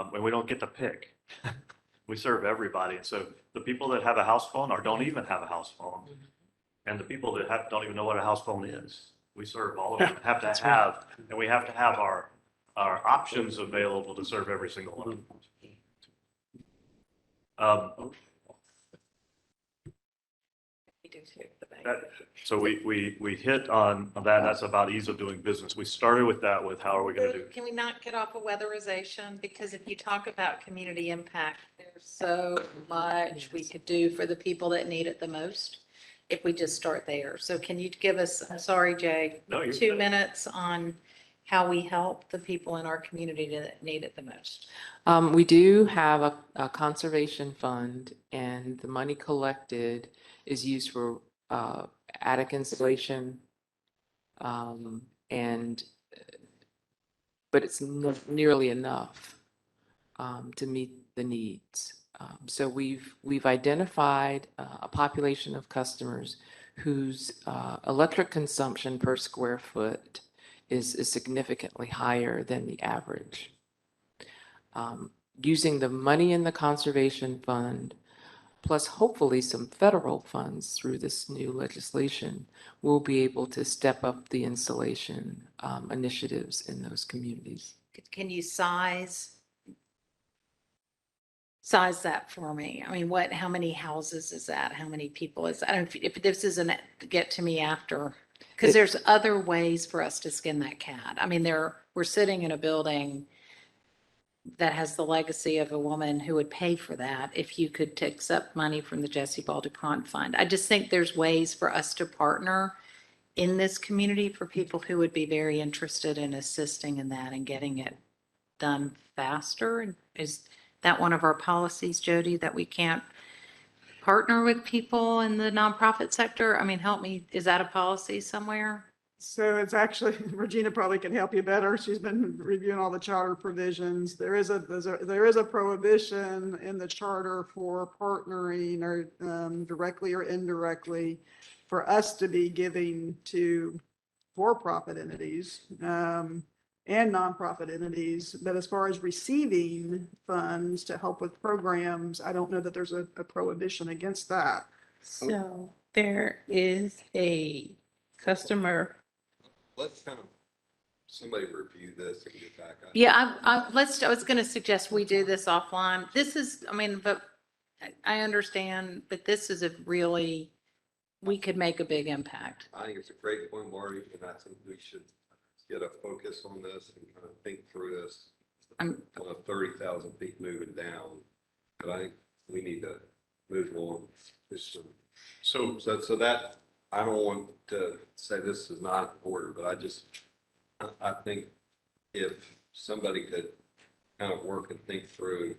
I: when we don't get to pick, we serve everybody. And so the people that have a house phone or don't even have a house phone, and the people that don't even know what a house phone is, we serve all of them, and we have to have our options available to serve every single one of them. So we hit on that. That's about ease of doing business. We started with that, with how are we going to do?
K: Can we not get off of weatherization? Because if you talk about community impact, there's so much we could do for the people that need it the most if we just start there. So can you give us, I'm sorry, Jay,
I: No, you're
K: 2
I: good.
K: minutes on how we help the people in our community that need it the most?
H: We do have a conservation fund, and the money collected is used for attic insulation, but it's not nearly enough to meet the needs. So we've identified a population of customers whose electric consumption per square foot is significantly higher than the average. Using the money in the conservation fund, plus hopefully some federal funds through this new legislation, we'll be able to step up the insulation initiatives in those communities.
K: Can you size size that for me. I mean, how many houses is that? How many people is that? I don't know if this isn't get to me after, because there's other ways for us to skin that cat. I mean, we're sitting in a building that has the legacy of a woman who would pay for that if you could accept money from the Jesse Ball DuPont Fund. I just think there's ways for us to partner in this community for people who would be very interested in assisting in that and getting it done faster. And is that one of our policies, Jody, that we can't partner with people in the nonprofit sector? I mean, help me, is that a policy somewhere?
N: So it's actually, Regina probably can help you better. She's been reviewing all the charter provisions. There is a prohibition in the charter for partnering or directly or indirectly for us to be giving to for-profit entities and nonprofit entities. But as far as receiving funds to help with programs, I don't know that there's a prohibition against that.
S: So there is a customer.
A: Let's kind of, somebody review this and get back on.
K: Yeah, I was going to suggest we do this offline. This is, I mean, but I understand, but this is we could make a big impact.
A: I think it's a great point, Marty, and I think we should get a focus on this and kind of think through this. On a 30,000 feet moving down, but I think we need to move on. So that, I don't want to say this is not important, but I think if somebody could kind of work and think through,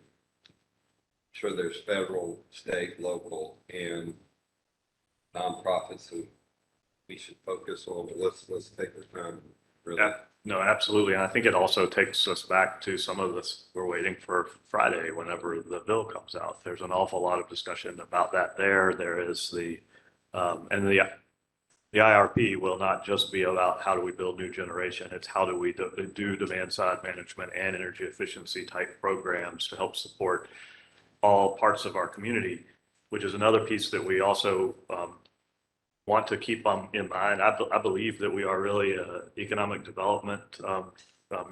A: sure there's federal, state, local, and nonprofits who we should focus on, but let's take the time. Really.
I: Yeah, no, absolutely. And I think it also takes us back to some of this, we're waiting for Friday whenever the bill comes out. There's an awful lot of discussion about that there. There is and the IRP will not just be about how do we build new generation. It's how do we do demand side management and energy efficiency type programs to help support all parts of our community, which is another piece that we also want to keep in mind. I believe that we are really an economic development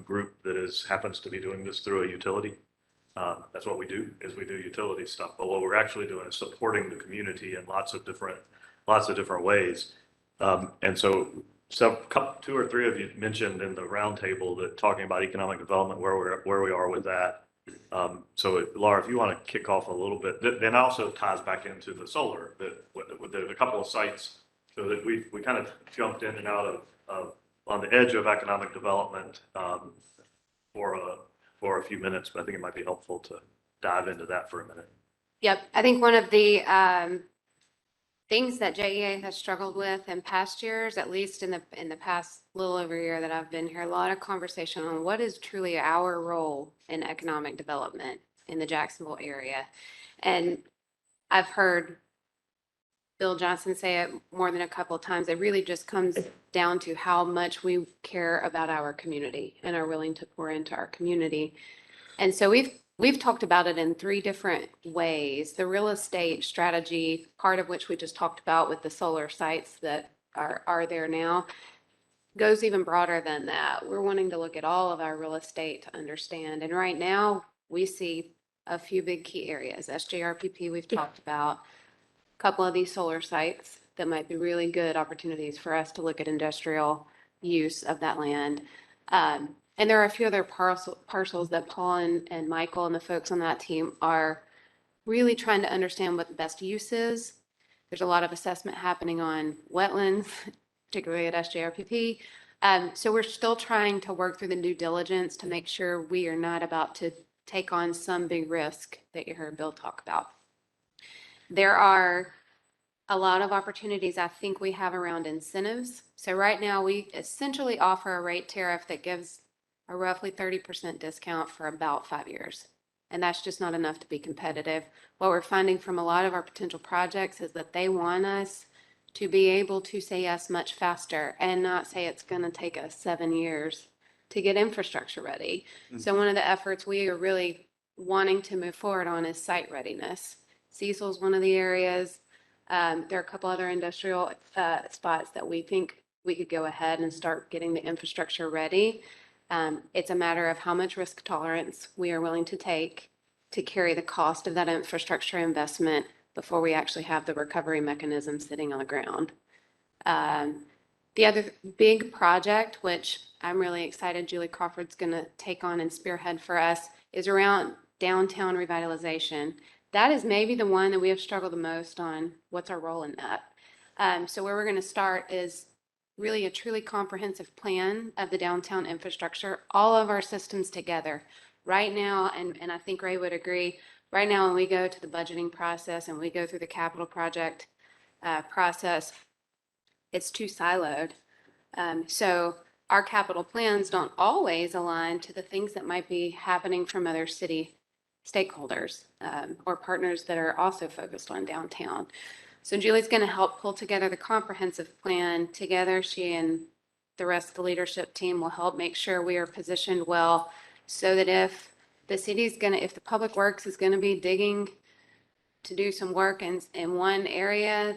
I: group that happens to be doing this through a utility. That's what we do, is we do utility stuff. But what we're actually doing is supporting the community in lots of different ways. And so two or three of you mentioned in the roundtable that talking about economic development, where we are with that. So Laura, if you want to kick off a little bit, then also ties back into the solar, that there's a couple of sites so that we kind of jumped in and out of on the edge of economic development for a few minutes, but I think it might be helpful to dive into that for a minute.
F: Yep, I think one of the things that JEA has struggled with in past years, at least in the past little over a year that I've been here, a lot of conversation on what is truly our role in economic development in the Jacksonville area. And I've heard Bill Johnson say it more than a couple of times. It really just comes down to how much we care about our community and are willing to pour into our community. And so we've talked about it in three different ways. The real estate strategy, part of which we just talked about with the solar sites that are there now, goes even broader than that. We're wanting to look at all of our real estate to understand. And right now we see a few big key areas. SJRPP we've talked about, a couple of these solar sites that might be really good opportunities for us to look at industrial use of that land. And there are a few other parcels that Paul and Michael and the folks on that team are really trying to understand what the best use is. There's a lot of assessment happening on wetlands, particularly at SJRPP. So we're still trying to work through the due diligence to make sure we are not about to take on some big risk that you heard Bill talk about. There are a lot of opportunities I think we have around incentives. So right now we essentially offer a rate tariff that gives a roughly 30% discount for about 5 years. And that's just not enough to be competitive. What we're finding from a lot of our potential projects is that they want us to be able to say yes much faster and not say it's going to take us 7 years to get infrastructure ready. Mm-hmm. So one of the efforts we are really wanting to move forward on is site readiness. Cecil is one of the areas. There are a couple other industrial spots that we think we could go ahead and start getting the infrastructure ready. It's a matter of how much risk tolerance we are willing to take to carry the cost of that infrastructure investment before we actually have the recovery mechanism sitting on the ground. The other big project, which I'm really excited Julie Crawford's going to take on and spearhead for us, is around downtown revitalization. That is maybe the one that we have struggled the most on. What's our role in that? So where we're going to start is really a truly comprehensive plan of the downtown infrastructure, all of our systems together. Right now, and I think Ray would agree, right now when we go to the budgeting process and we go through the capital project process, it's too siloed. So our capital plans don't always align to the things that might be happening from other city stakeholders or partners that are also focused on downtown. So Julie's going to help pull together the comprehensive plan together. She and the rest of the leadership team will help make sure we are positioned well so that if the city's going to, if the public works is going to be digging to do some work in one area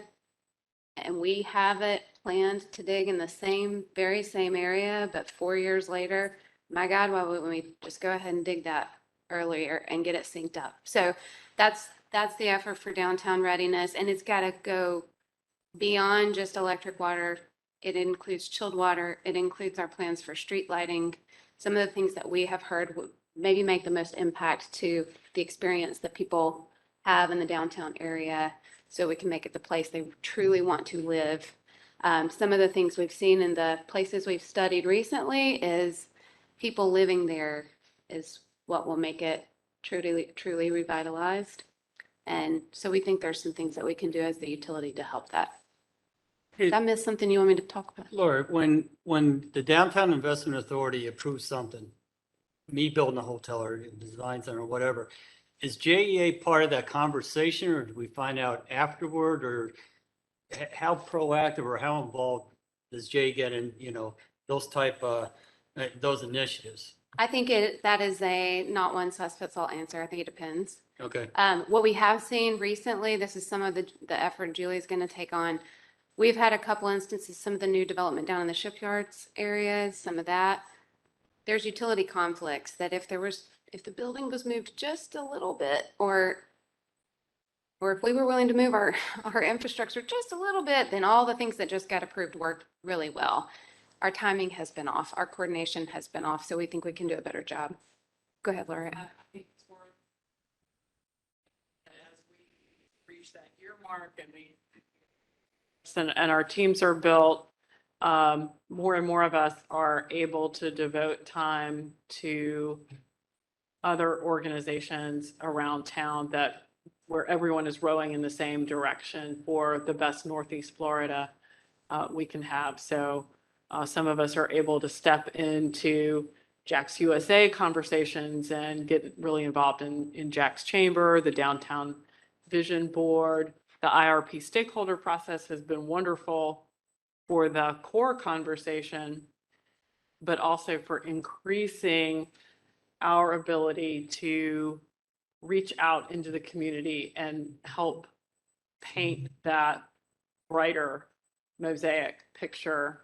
F: and we have it planned to dig in the very same area, but 4 years later, my God, why wouldn't we just go ahead and dig that earlier and get it synced up? So that's the effort for downtown readiness, and it's got to go beyond just electric water. It includes chilled water. It includes our plans for street lighting. Some of the things that we have heard would maybe make the most impact to the experience that people have in the downtown area, so we can make it the place they truly want to live. Some of the things we've seen in the places we've studied recently is people living there is what will make it truly revitalized. And so we think there's some things that we can do as the utility to help that. Did I miss something you want me to talk about?
E: Laura, when the Downtown Investment Authority approves something, me building a hotel or a design center or whatever, is JEA part of that conversation, or do we find out afterward, or how proactive or how involved does JEA get in, those type of, those initiatives?
F: I think that is a not one size fits all answer. I think it depends.
E: Okay.
F: What we have seen recently, this is some of the effort Julie's going to take on. We've had a couple instances, some of the new development down in the shipyards areas, some of that. There's utility conflicts that if the building was moved just a little bit, or if we were willing to move our infrastructure just a little bit, then all the things that just got approved worked really well. Our timing has been off. Our coordination has been off. So we think we can do a better job. Go ahead, Laura.
S: I think it's more as we reach that year mark and our teams are built, more and more of us are able to devote time to other organizations around town where everyone is rowing in the same direction for the best Northeast Florida we can have. So some of us are able to step into Jack's USA conversations and get really involved in Jack's Chamber, the Downtown Vision Board. The IRP stakeholder process has been wonderful for the core conversation, but also for increasing our ability to reach out into the community and help paint that brighter mosaic picture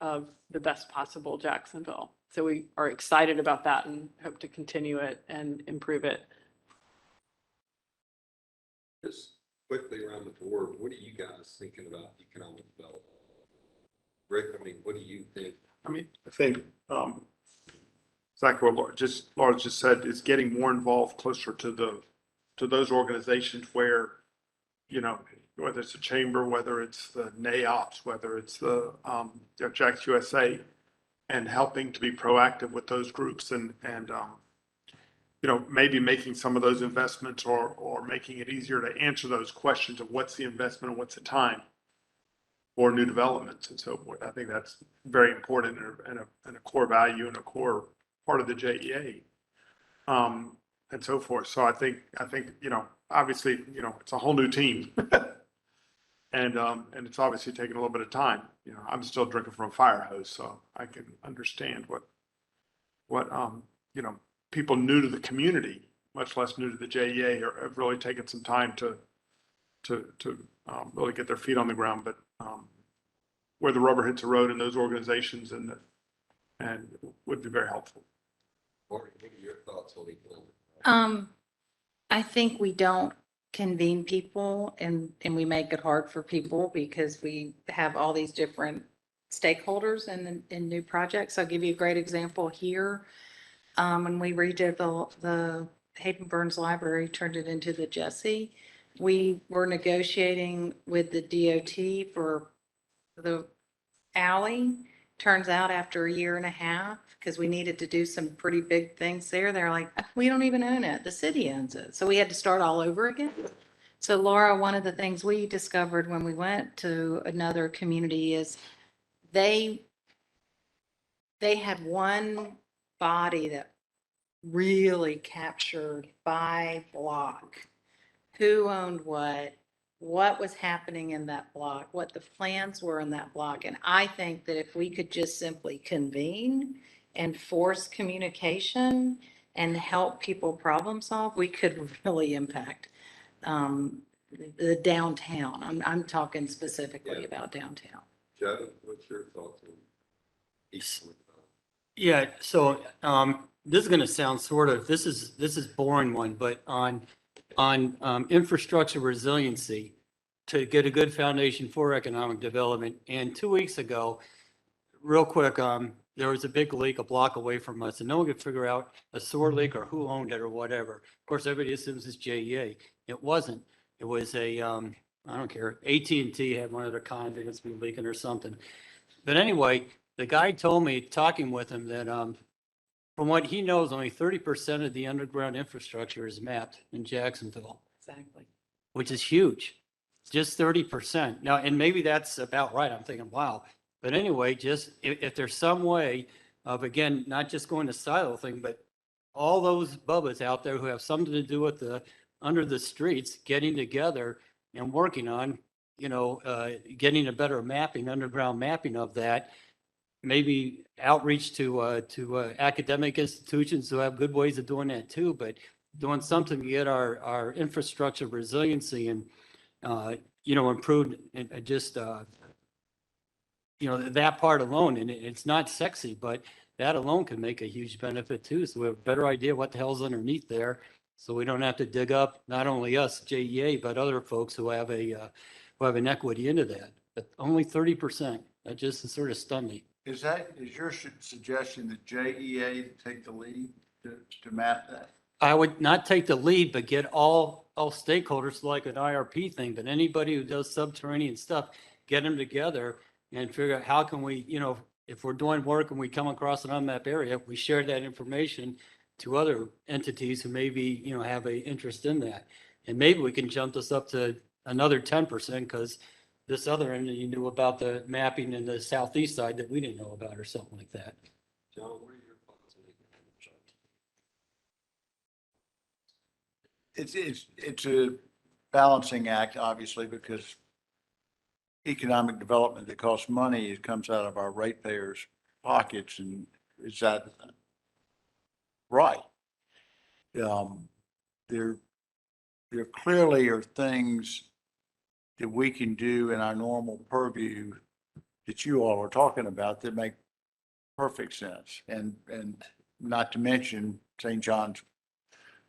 S: of the best possible Jacksonville. So we are excited about that and hope to continue it and improve it.
A: Just quickly around the board, what are you guys thinking about economic development? Rick, what do you think?
M: I think exactly what Laura just said, is getting more involved closer to those organizations where, whether it's a chamber, whether it's the NAOPS, whether it's the Jack's USA, and helping to be proactive with those groups and maybe making some of those investments or making it easier to answer those questions of what's the investment and what's the time for new developments and so forth. I think that's very important and a core value and a core part of the JEA and so forth. So I think obviously it's a whole new team and it's obviously taking a little bit of time. I'm still drinking from a fire hose, so I can understand what people new to the community, much less new to the JEA, have really taken some time to really get their feet on the ground. But where the rubber hits the road in those organizations and would be very helpful.
A: What are your thoughts on economic?
K: I think we don't convene people and we make it hard for people because we have all these different stakeholders in new projects. I'll give you a great example here. When we redid the Hayden Burns Library, turned it into the JEA, we were negotiating with the DOT for the alley. Turns out after a year and a half, because we needed to do some pretty big things there, they're like, we don't even own it. The city owns it. So we had to start all over again. So Laura, one of the things we discovered when we went to another community is they had one body that really captured by block who owned what was happening in that block, what the plans were in that block. And I think that if we could just simply convene and force communication and help people problem solve, we could really impact the downtown. I'm talking specifically about downtown.
A: Joe, what's your thoughts on each?
E: Yeah, so this is going to sound sort of, this is boring one, but on infrastructure resiliency to get a good foundation for economic development. And 2 weeks ago, real quick, there was a big leak a block away from us and no one could figure out a sewer leak or who owned it or whatever. Of course, everybody assumes it's JEA. It wasn't. It was I don't care, AT&T had one of their conduits be leaking or something. But anyway, the guy told me, talking with him, that from what he knows, only 30% of the underground infrastructure is mapped in Jacksonville.
K: Exactly.
E: Which is huge. Just 30%. Now, and maybe that's about right. I'm thinking, wow. But anyway, just if there's some way of, again, not just going to silo thing, but all those bubbas out there who have something to do with the under the streets getting together and working on, getting a better mapping, underground mapping of that. Maybe outreach to academic institutions who have good ways of doing that too, but doing something to get our infrastructure resiliency and, improved and just, that part alone. And it's not sexy, but that alone can make a huge benefit too. So we have a better idea what the hell's underneath there. So we don't have to dig up, not only us, JEA, but other folks who have an equity into that. But only 30%. That just sort of stunned me.
P: Is your suggestion that JEA take the lead to map that?
E: I would not take the lead, but get all stakeholders like an IRP thing, but anybody who does subterranean stuff, get them together and figure out how can we, if we're doing work and we come across an unmapped area, we share that information to other entities who maybe, have a interest in that. And maybe we can jump this up to another 10% because this other entity knew about the mapping in the southeast side that we didn't know about or something like that.
A: John, what are your thoughts on
P: It's a balancing act, obviously, because economic development that costs money, it comes out of our ratepayers' pockets, and is that right? There clearly are things that we can do in our normal purview that you all are talking about that make perfect sense. And not to mention St. John's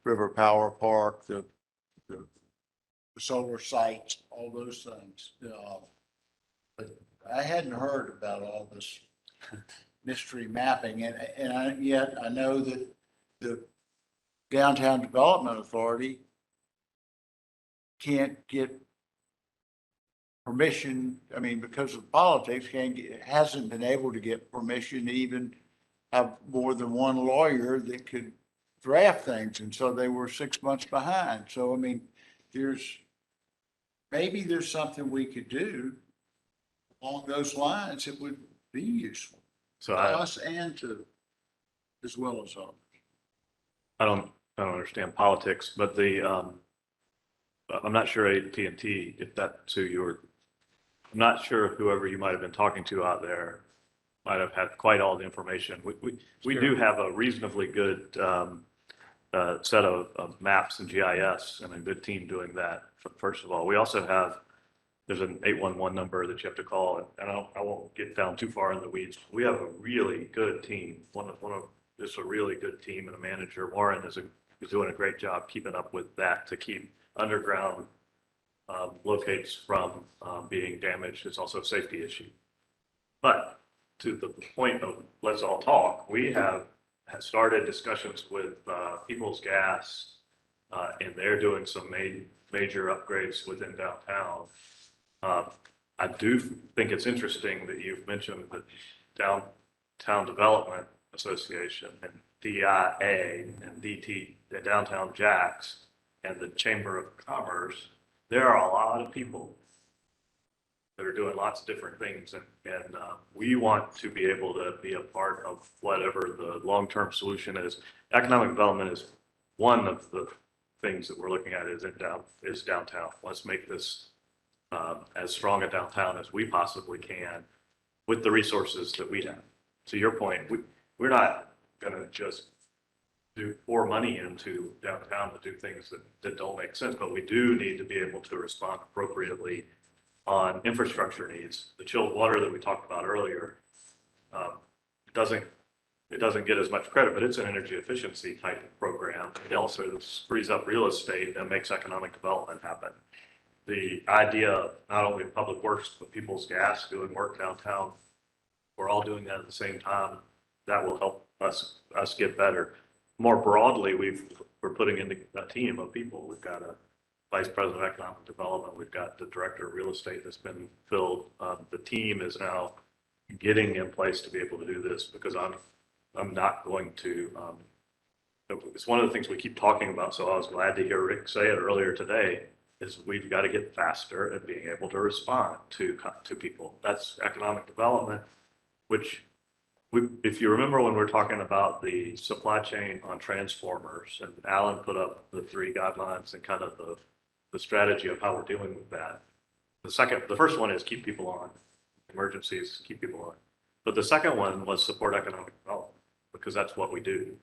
P: River Power Park, the solar sites, all those things. But I hadn't heard about all this mystery mapping, yet I know that the Downtown Development Authority can't get permission. I mean, because of politics, hasn't been able to get permission to even have more than one lawyer that could draft things. And so they were 6 months behind. So, I mean, maybe there's something we could do along those lines that would be useful
I: So
P: to us and to, as well as others.
I: I don't understand politics, but I'm not sure AT&T, if that's who I'm not sure if whoever you might have been talking to out there might have had quite all the information. We do have a reasonably good set of maps and GIS and a good team doing that, first of all. We also have, there's an 811 number that you have to call, and I won't get down too far in the weeds. We have a really good team. Just a really good team and a manager. Warren is is doing a great job keeping up with that to keep underground locates from being damaged. It's also a safety issue. But to the point of let's all talk, we have started discussions with People's Gas, and they're doing some major upgrades within downtown. I do think it's interesting that you've mentioned the Downtown Development Association and DIA and DT, the Downtown Jacks, and the Chamber of Commerce. There are a lot of people that are doing lots of different things, and we want to be able to be a part of whatever the long-term solution is. Economic development is one of the things that we're looking at is downtown. Let's make this as strong a downtown as we possibly can with the resources that we have. To your point, we're not going to just pour money into downtown to do things that don't make sense, but we do need to be able to respond appropriately on infrastructure needs. The chilled water that we talked about earlier it doesn't get as much credit, but it's an energy efficiency type of program. It also frees up real estate and makes economic development happen. The idea of not only public works, but People's Gas doing work downtown, we're all doing that at the same time. That will help us get better. More broadly, we're putting in a team of people. We've got a vice president of economic development. We've got the director of real estate that's been filled. The team is now getting in place to be able to do this because I'm not going to, it's one of the things we keep talking about. So I was glad to hear Rick say it earlier today is we've got to get faster at being able to respond to people. That's economic development, which if you remember when we're talking about the supply chain on transformers, and Alan put up the 3 guidelines and kind of the strategy of how we're dealing with that. The first one is keep people on. Emergencies, keep people on. But the second one was support economic development, because that's what we do.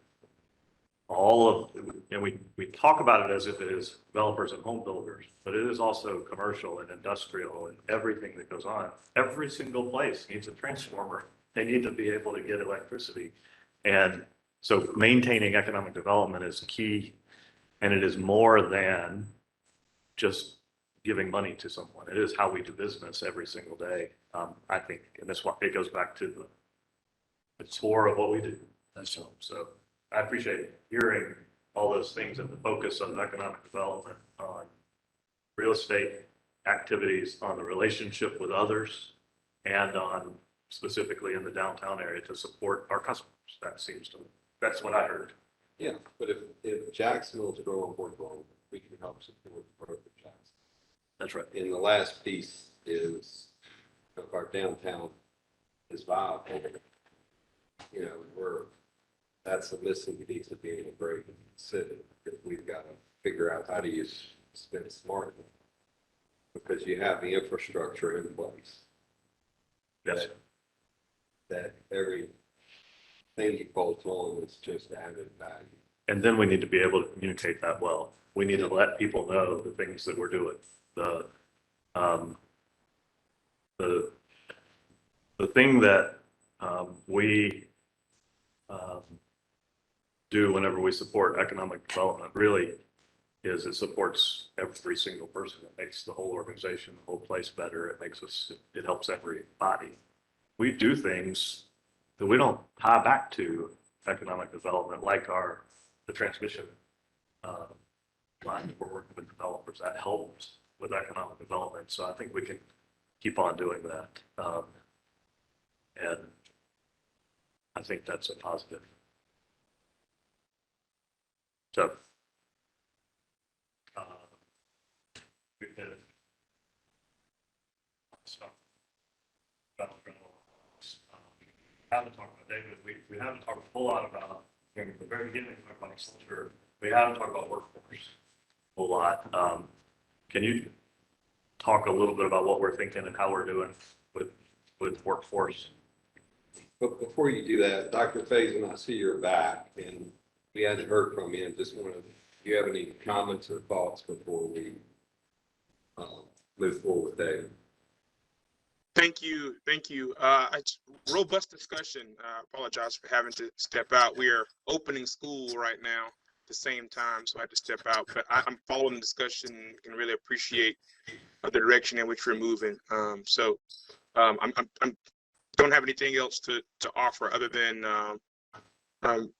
I: And we talk about it as if it is developers and home builders, but it is also commercial and industrial and everything that goes on. Every single place needs a transformer. They need to be able to get electricity. And so maintaining economic development is key, and it is more than just giving money to someone. It is how we do business every single day. I think, and that's why it goes back to the core of what we do. So I appreciate hearing all those things and the focus on economic development, on real estate activities, on the relationship with others, and on specifically in the downtown area to support our customers. That's what I heard.
A: Yeah, but if Jacksonville's growing, we're growing, we can help support growth of Jacksonville.
I: That's right.
A: And the last piece is if our downtown is viable, that's the missing piece of being a great city. We've got to figure out how to spend smartly because you have the infrastructure in place.
I: Yes.
A: That everything you bolt on is just added value.
I: And then we need to be able to communicate that well. We need to let people know the things that we're doing. The thing that we do whenever we support economic development really is it supports every single person. It makes the whole organization, the whole place better. It helps everybody. We do things that we don't tie back to economic development, like the transmission line. We're working with developers that helps with economic development. So I think we can keep on doing that. And I think that's a positive. So we've been haven't talked about David. We haven't talked a whole lot about in the very beginning. We talked about culture. We haven't talked about workforce a whole lot. Can you talk a little bit about what we're thinking and how we're doing with workforce?
A: But before you do that, Dr. Faison, I see you're back, and we hadn't heard from you. Do you have any comments or thoughts before we move forward with David?
Q: Thank you. Robust discussion. I apologize for having to step out. We are opening school right now. the same time, so I had to step out. But I'm following the discussion and really appreciate the direction in which we're moving. I'm don't have anything else to offer other than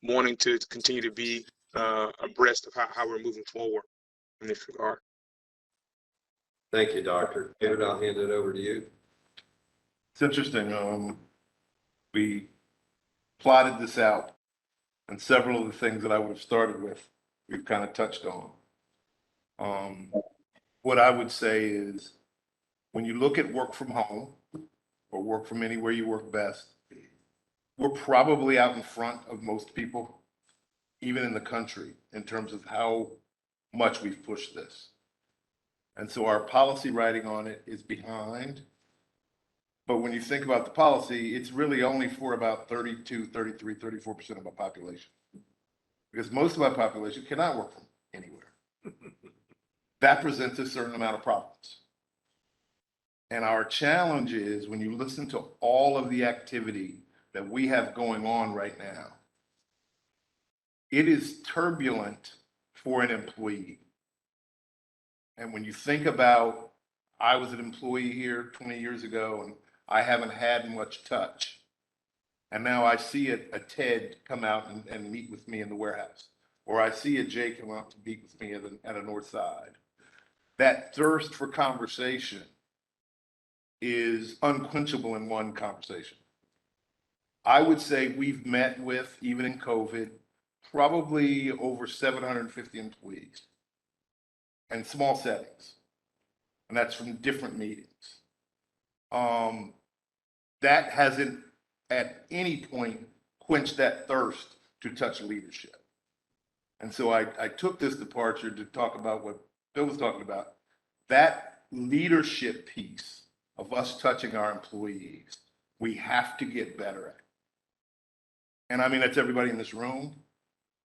Q: wanting to continue to be abreast of how we're moving forward in this regard.
A: Thank you, Doctor. David, I'll hand it over to you.
J: It's interesting. We plotted this out, and several of the things that I would have started with, we've kind of touched on. What I would say is, when you look at work from home or work from anywhere you work best, we're probably out in front of most people, even in the country, in terms of how much we've pushed this. And so our policy writing on it is behind. But when you think about the policy, it's really only for about 32, 33, 34% of our population. Because most of our population cannot work from anywhere. That presents a certain amount of problems. And our challenge is, when you listen to all of the activity that we have going on right now, it is turbulent for an employee. And when you think about, I was an employee here 20 years ago, and I haven't had much touch. And now I see a Ted come out and meet with me in the warehouse, or I see a Jay come out to meet with me at a North Side. That thirst for conversation is unquenchable in one conversation. I would say we've met with, even in COVID, probably over 750 employees in small settings. And that's from different meetings. That hasn't at any point quenched that thirst to touch leadership. And so I took this departure to talk about what Bill was talking about, that leadership piece of us touching our employees, we have to get better at. And I mean, that's everybody in this room,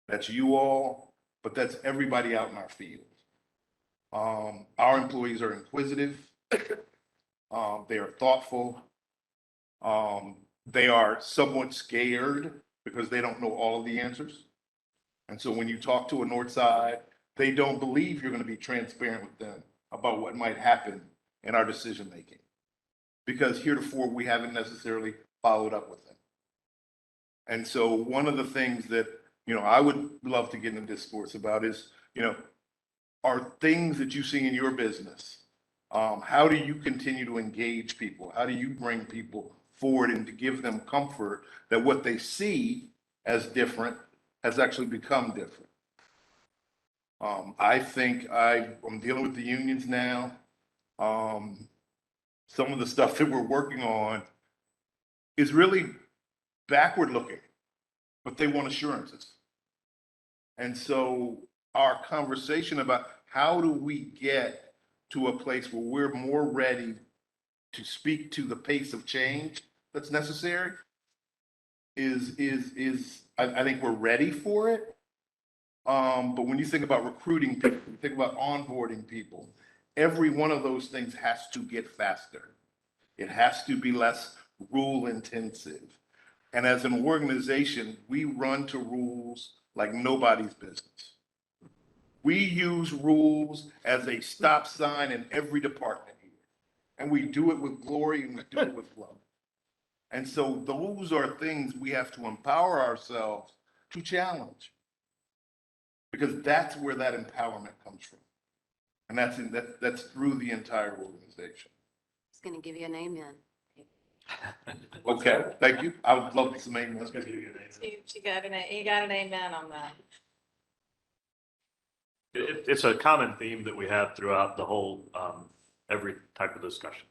J: that's you all, but that's everybody out in our field. Our employees are inquisitive. They are thoughtful. They are somewhat scared because they don't know all of the answers. And so when you talk to a North Side, they don't believe you're going to be transparent with them about what might happen in our decision making, because heretofore we haven't necessarily followed up with them. And so one of the things that, I would love to get into discourse about is, are things that you see in your business. How do you continue to engage people? How do you bring people forward and to give them comfort that what they see as different has actually become different? I think I'm dealing with the unions now. Some of the stuff that we're working on is really backward looking, but they want assurances. And so our conversation about how do we get to a place where we're more ready to speak to the pace of change that's necessary is I think we're ready for it. But when you think about recruiting people, you think about onboarding people, every one of those things has to get faster. It has to be less rule intensive. And as an organization, we run to rules like nobody's business. We use rules as a stop sign in every department here. And we do it with glory and we do it with love. And so those are things we have to empower ourselves to challenge, because that's where that empowerment comes from. And that's through the entire organization.
F: It's going to give you an amen.
J: Okay, thank you. I would love some amens.
K: You got an amen on that.
I: It's a common theme that we have throughout the whole, every type of discussion.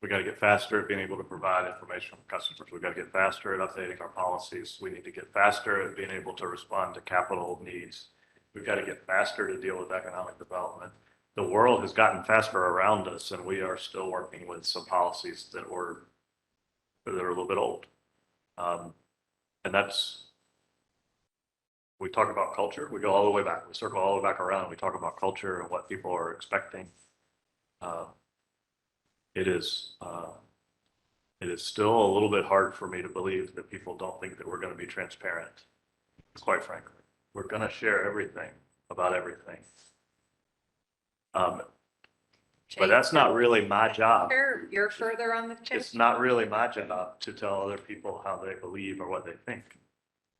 I: We got to get faster at being able to provide information for customers. We got to get faster at updating our policies. We need to get faster at being able to respond to capital needs. We've got to get faster to deal with economic development. The world has gotten faster around us, and we are still working with some policies that are a little bit old. And that's, we talk about culture, we go all the way back, we circle all the way back around, we talk about culture and what people are expecting. It is still a little bit hard for me to believe that people don't think that we're going to be transparent, quite frankly. We're going to share everything about everything. But that's not really my job.
K: You're further on the chair.
I: It's not really my job to tell other people how they believe or what they think.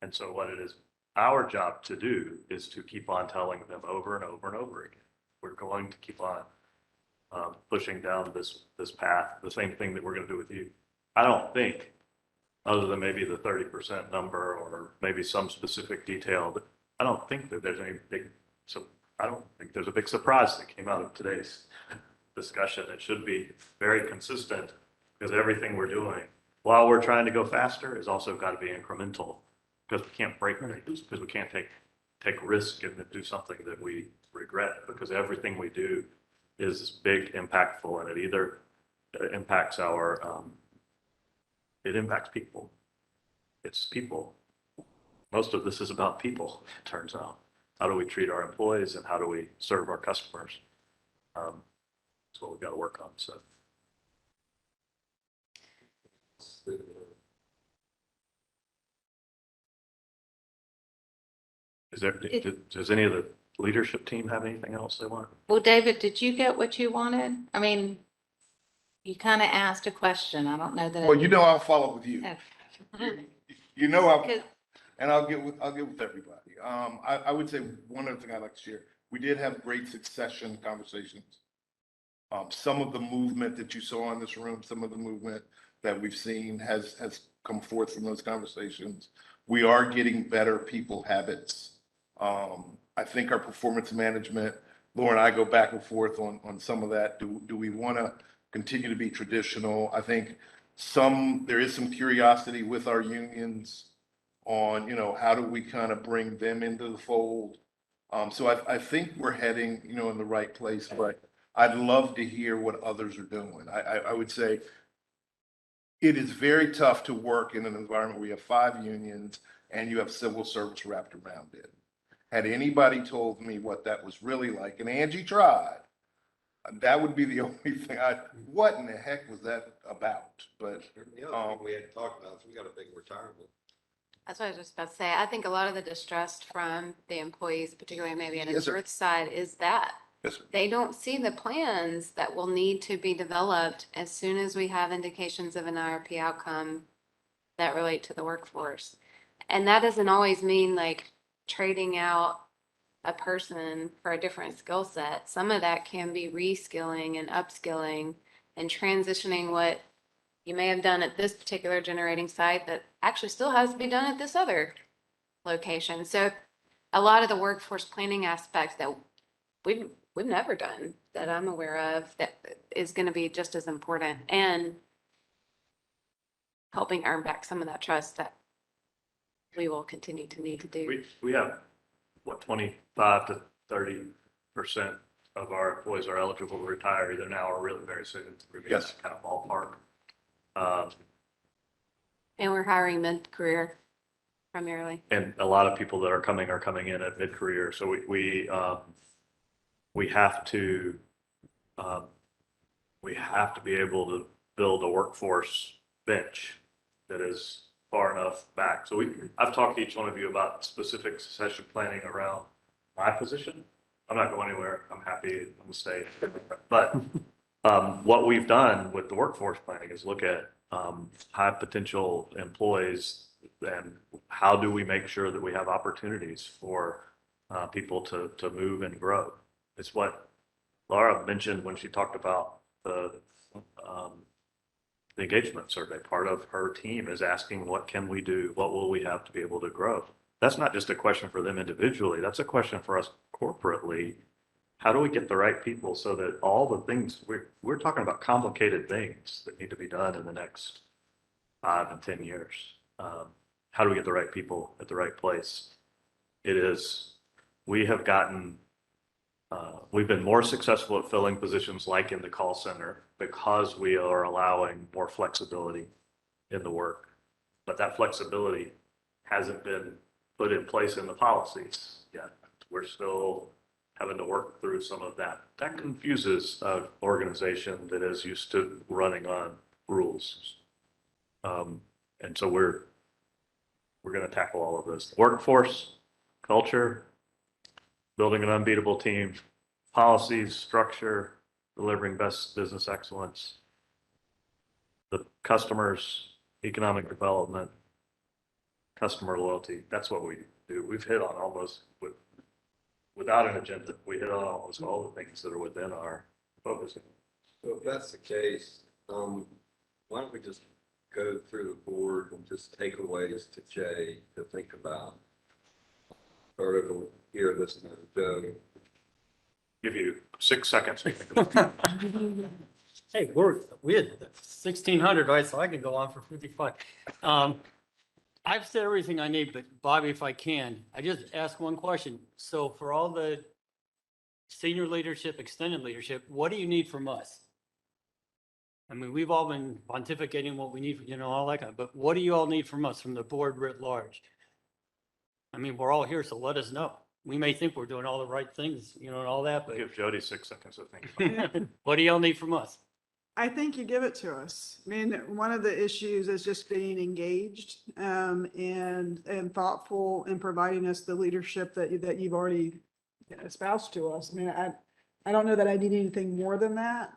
I: And so what it is our job to do is to keep on telling them over and over and over again. We're going to keep on pushing down this path, the same thing that we're going to do with you. I don't think, other than maybe the 30% number or maybe some specific detail, but I don't think that there's any big, so I don't think there's a big surprise that came out of today's discussion. It should be very consistent because everything we're doing while we're trying to go faster is also got to be incremental because we can't break things, because we can't take risk and do something that we regret, because everything we do is big, impactful, and it either impacts it impacts people. It's people. Most of this is about people, it turns out. How do we treat our employees and how do we serve our customers? That's what we've got to work on. So. Does any of the leadership team have anything else they want?
K: Well, David, did you get what you wanted? I mean, you kind of asked a question. I don't know that.
J: Well, you know, I'll follow up with you.
K: Okay.
J: You know, I'll get with everybody. I would say one other thing I'd like to share. We did have great succession conversations. Some of the movement that you saw in this room, some of the movement that we've seen has come forth from those conversations. We are getting better people habits. I think our performance management, Laura and I go back and forth on some of that. Do we want to continue to be traditional? I think there is some curiosity with our unions on, you know, how do we kind of bring them into the fold? So I think we're heading, you know, in the right place, but I'd love to hear what others are doing. I would say it is very tough to work in an environment where you have 5 unions and you have civil service wrapped around it. Had anybody told me what that was really like, and Angie tried, that would be the only thing what in the heck was that about? But
A: the other thing we had to talk about is we got a big retirement.
F: That's what I was just about to say. I think a lot of the distrust from the employees, particularly maybe on the
J: Yes, sir.
F: Earth side, is that
J: Yes, sir.
F: they don't see the plans that will need to be developed as soon as we have indications of an IRP outcome that relate to the workforce. And that doesn't always mean like trading out a person for a different skill set. Some of that can be reskilling and upskilling and transitioning what you may have done at this particular generating site that actually still has to be done at this other location. So a lot of the workforce planning aspects that we've never done that I'm aware of that is going to be just as important, and helping earn back some of that trust that we will continue to need to do.
I: We have, what, 25 to 30% of our employees are eligible to retire either now or really very soon.
J: Yes.
I: Kind of ballpark.
F: And we're hiring mid-career primarily.
I: And a lot of people that are coming in at mid-career. So we have to be able to build a workforce bench that is far enough back. So I've talked to each one of you about specific succession planning around my position. I'm not going anywhere. I'm happy on the stage. But what we've done with the workforce planning is look at high potential employees and how do we make sure that we have opportunities for people to move and grow. It's what Laura mentioned when she talked about the engagement survey. Part of her team is asking, what can we do? What will we have to be able to grow? That's not just a question for them individually. That's a question for us corporately. How do we get the right people so that all the things we're talking about complicated things that need to be done in the next 5 and 10 years? How do we get the right people at the right place? We have gotten, we've been more successful at filling positions like in the call center because we are allowing more flexibility in the work. But that flexibility hasn't been put in place in the policies yet. We're still having to work through some of that. That confuses an organization that is used to running on rules. And so we're going to tackle all of this. Workforce, culture, building an unbeatable team, policies, structure, delivering best business excellence, the customers, economic development, customer loyalty. That's what we do. We've hit on almost without an agenda. We hit on almost all the things that are within our focus.
A: So if that's the case, why don't we just go through the board and just takeaways to Jay to think about? Start over here, this time, Joe.
I: Give you 6 seconds.
E: Hey, we had 1,600, right? So I could go on for 55. I've said everything I need, but Bobby, if I can, I just ask one question. So for all the senior leadership, extended leadership, what do you need from us? I mean, we've all been pontificating what we need, all that kind of, but what do you all need from us, from the board writ large? I mean, we're all here, so let us know. We may think we're doing all the right things, and all that, but
I: Give Jody 6 seconds, I think.
E: what do y'all need from us?
N: I think you give it to us. I mean, one of the issues is just being engaged and thoughtful in providing us the leadership that you've already espoused to us. I mean, I don't know that I need anything more than that,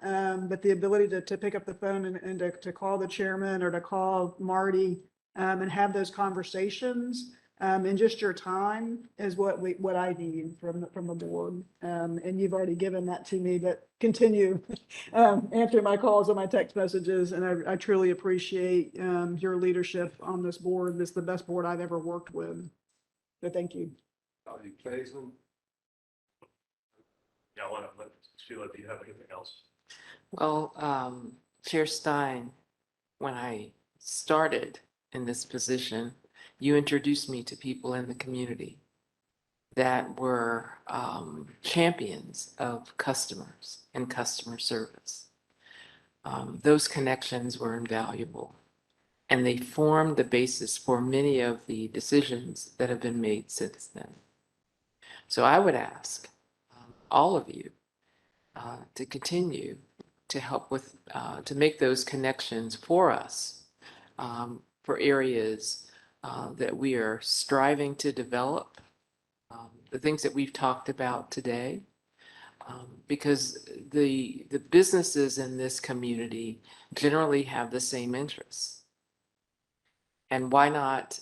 N: but the ability to pick up the phone and to call the chairman or to call Marty and have those conversations and just your time is what I need from the board. And you've already given that to me, but continue answering my calls and my text messages. And I truly appreciate your leadership on this board. This is the best board I've ever worked with. So thank you.
I: Yeah, Sheila, do you have anything else?
H: Well, Chair Stein, when I started in this position, you introduced me to people in the community that were champions of customers and customer service. Those connections were invaluable, and they formed the basis for many of the decisions that have been made since then. So I would ask all of you to continue to help with, to make those connections for us, for areas that we are striving to develop, the things that we've talked about today, because the businesses in this community generally have the same interests. And why not,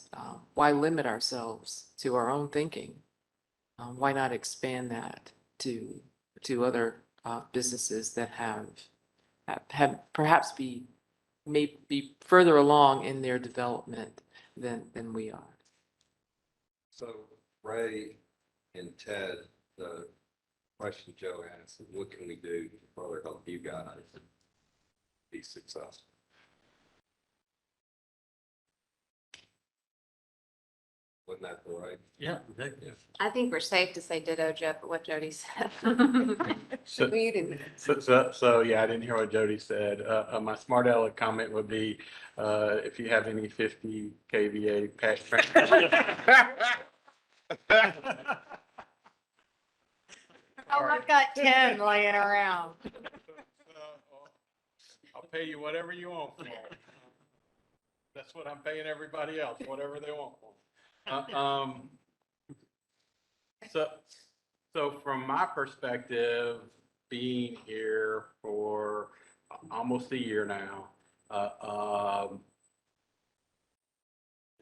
H: why limit ourselves to our own thinking? Why not expand that to other businesses that have perhaps may be further along in their development than we are.
A: So Ray and Ted, the question Joe asked, is what can we do to further help you guys be successful? Wasn't that the right?
E: Yeah.
F: I think we're safe to say ditto what Jody said.
L: So-
F: You didn't.
L: So yeah, I didn't hear what Jody said. My smart aleck comment would be, if you have any 50 kVA patch.
K: Oh, I've got 10 laying around.
L: I'll pay you whatever you want for. That's what I'm paying everybody else, whatever they want for. So from my perspective, being here for almost a year now,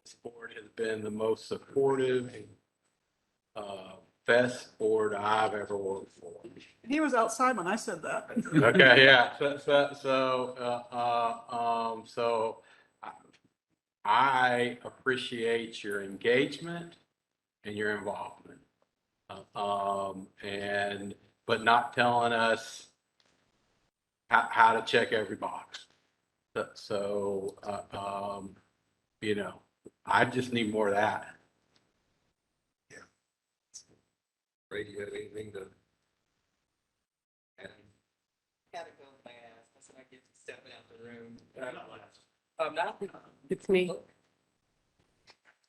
L: this board has been the most supportive, best board I've ever worked for.
N: He was outside when I said that.
L: Okay, yeah, so I appreciate your engagement and your involvement. But not telling us how to check every box. So, I just need more of that.
A: Ray, do you have anything to add?
G: Gotta go last. That's when I get to step out the room.
I: Not last.
H: It's me.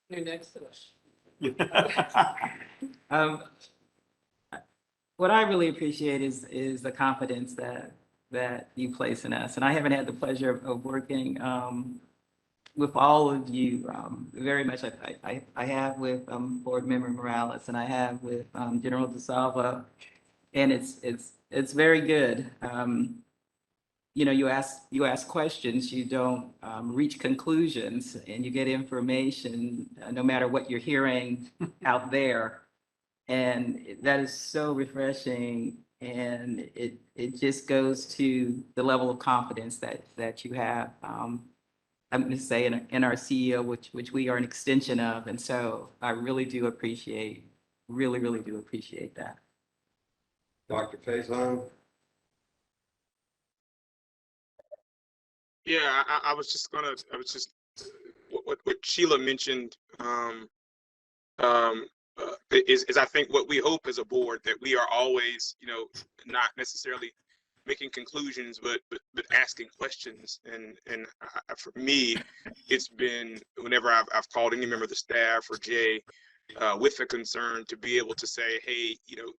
G: You're next to us. What I really appreciate is the confidence that you place in us. And I haven't had the pleasure of working with all of you, very much. I have with Board Member Morales, and I have with General DeSalvo, and it's very good. You know, you ask questions, you don't reach conclusions, and you get information no matter what you're hearing out there. And that is so refreshing, and it just goes to the level of confidence that you have. I'm going to say in our CEO, which we are an extension of, and so I really do appreciate, really do appreciate that.
A: Dr. Faison?
Q: Yeah, I was just what Sheila mentioned, is I think what we hope as a board, that we are always, you know, not necessarily making conclusions, but asking questions. And for me, it's been, whenever I've called any member of the staff or Jay with a concern, to be able to say, hey, you know,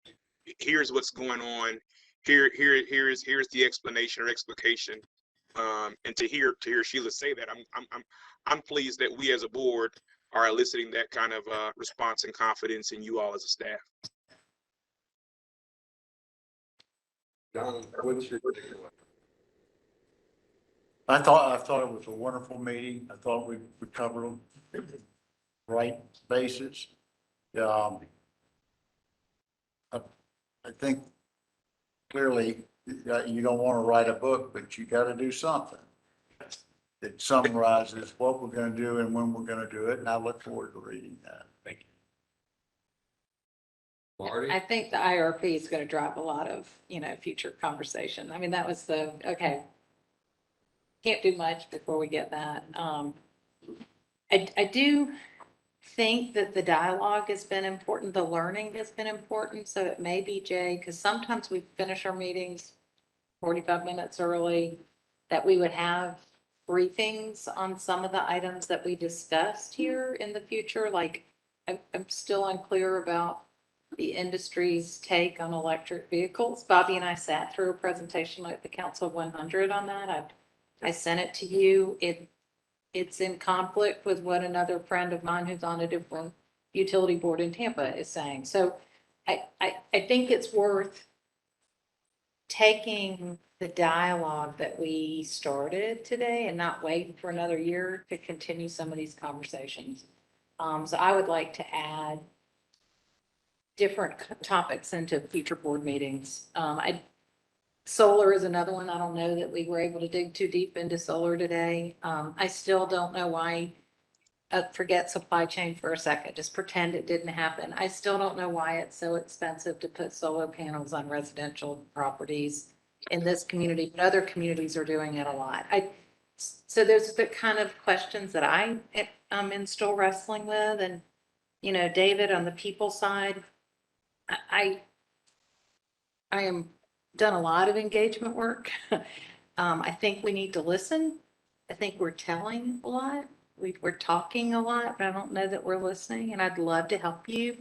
Q: here's what's going on. Here's the explanation or explication. And to hear Sheila say that, I'm pleased that we as a board are eliciting that kind of response and confidence in you all as a staff.
A: John, what's your takeaway?
D: I thought it was a wonderful meeting. I thought we covered the right bases. I think clearly you don't want to write a book, but you got to do something that summarizes what we're going to do and when we're going to do it. And I look forward to reading that. Thank you.
A: Marty?
K: I think the IRP is going to drive a lot of, you know, future conversation. I mean, that was okay. Can't do much before we get that. I do think that the dialogue has been important. The learning has been important. So it may be, Jay, because sometimes we finish our meetings 45 minutes early, that we would have briefings on some of the items that we discussed here in the future. Like, I'm still unclear about the industry's take on electric vehicles. Bobby and I sat through a presentation like the Council 100 on that. I sent it to you. It's in conflict with what another friend of mine who's on a different utility board in Tampa is saying. So I think it's worth taking the dialogue that we started today and not waiting for another year to continue some of these conversations. So I would like to add different topics into future board meetings. Solar is another one. I don't know that we were able to dig too deep into solar today. I still don't know why, forget supply chain for a second, just pretend it didn't happen. I still don't know why it's so expensive to put solar panels on residential properties in this community, but other communities are doing it a lot. So there's the kind of questions that I'm still wrestling with. And, you know, David, on the people side, I am done a lot of engagement work. I think we need to listen. I think we're telling a lot. We're talking a lot, but I don't know that we're listening. And I'd love to help you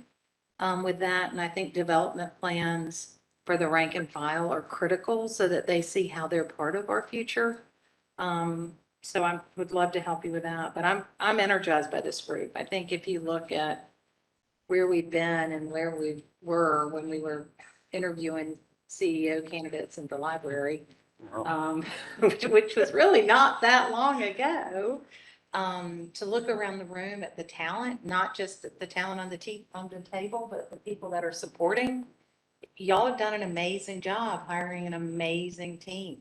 K: with that. And I think development plans for the rank and file are critical so that they see how they're part of our future. So I would love to help you with that. But I'm energized by this group. I think if you look at where we've been and where we were when we were interviewing CEO candidates in the library, which was really not that long ago, to look around the room at the talent, not just the talent on the table, but the people that are supporting. Y'all have done an amazing job hiring an amazing team.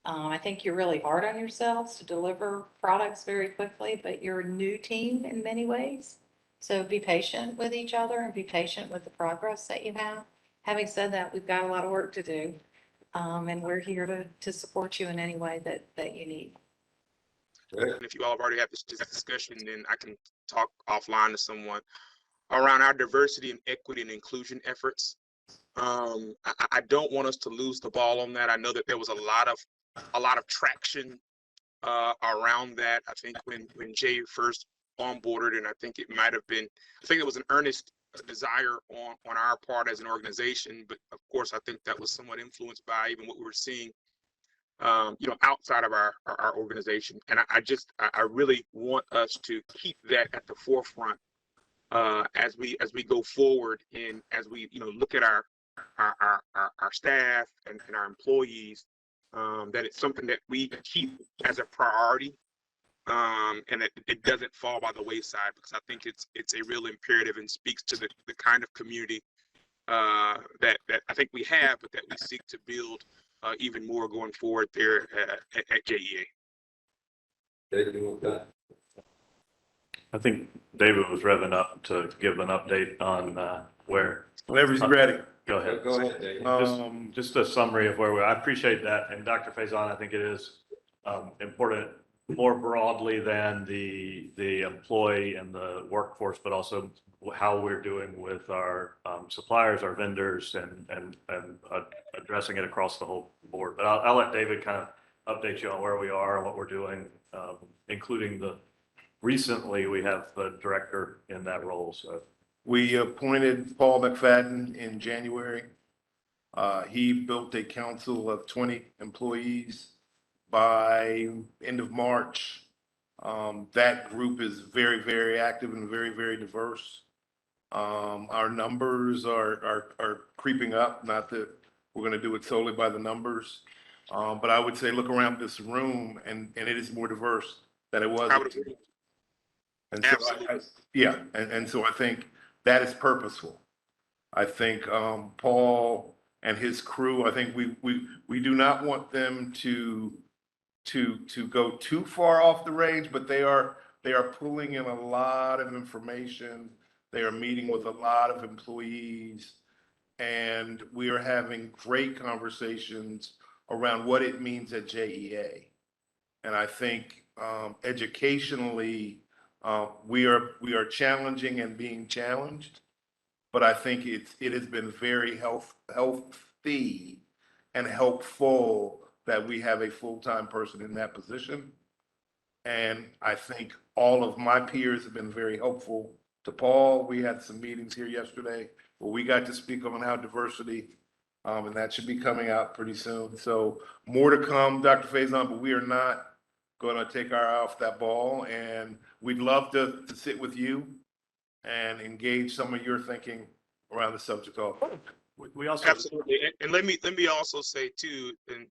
K: I think you're really hard on yourselves to deliver products very quickly, but you're a new team in many ways. So be patient with each other and be patient with the progress that you have. Having said that, we've got a lot of work to do. And we're here to support you in any way that you need.
Q: And if you all have already had this discussion, then I can talk offline to someone around our diversity and equity and inclusion efforts. I don't want us to lose the ball on that. I know that there was a lot of traction around that. I think when Jay first onboarded, and I think it was an earnest desire on our part as an organization, but of course I think that was somewhat influenced by even what we were seeing outside of our organization. And I really want us to keep that at the forefront as we go forward, and as we look at our staff and our employees, that it's something that we keep as a priority, and that it doesn't fall by the wayside, because I think it's a real imperative and speaks to the kind of community that I think we have, but that we seek to build even more going forward there at JEA.
A: David, you want that?
I: I think David was revving up to give an update on where.
J: Whenever he's ready.
I: Go ahead.
A: Go ahead, David.
I: Just a summary of where we are. I appreciate that. And Dr. Faison, I think it is important more broadly than the employee and the workforce, but also how we're doing with our suppliers, our vendors, and addressing it across the whole board. But I'll let David kind of update you on where we are and what we're doing, including recently we have the director in that role. So
J: We appointed Paul McFadden in January. He built a council of 20 employees by end of March. That group is very, very active and very, very diverse. Our numbers are creeping up, not that we're going to do it solely by the numbers. But I would say look around this room and it is more diverse than it was. And so and so I think that is purposeful. I think Paul and his crew, I think we do not want them to go too far off the range, but they are pulling in a lot of information. They are meeting with a lot of employees, and we are having great conversations around what it means at JEA. And I think educationally, we are challenging and being challenged, but I think it has been very healthy and helpful that we have a full-time person in that position. And I think all of my peers have been very helpful to Paul. We had some meetings here yesterday where we got to speak on how diversity, and that should be coming out pretty soon. So more to come, Dr. Faison, but we are not going to take our eye off that ball, and we'd love to sit with you and engage some of your thinking around the subject also.
Q: We also absolutely, and let me also say too, and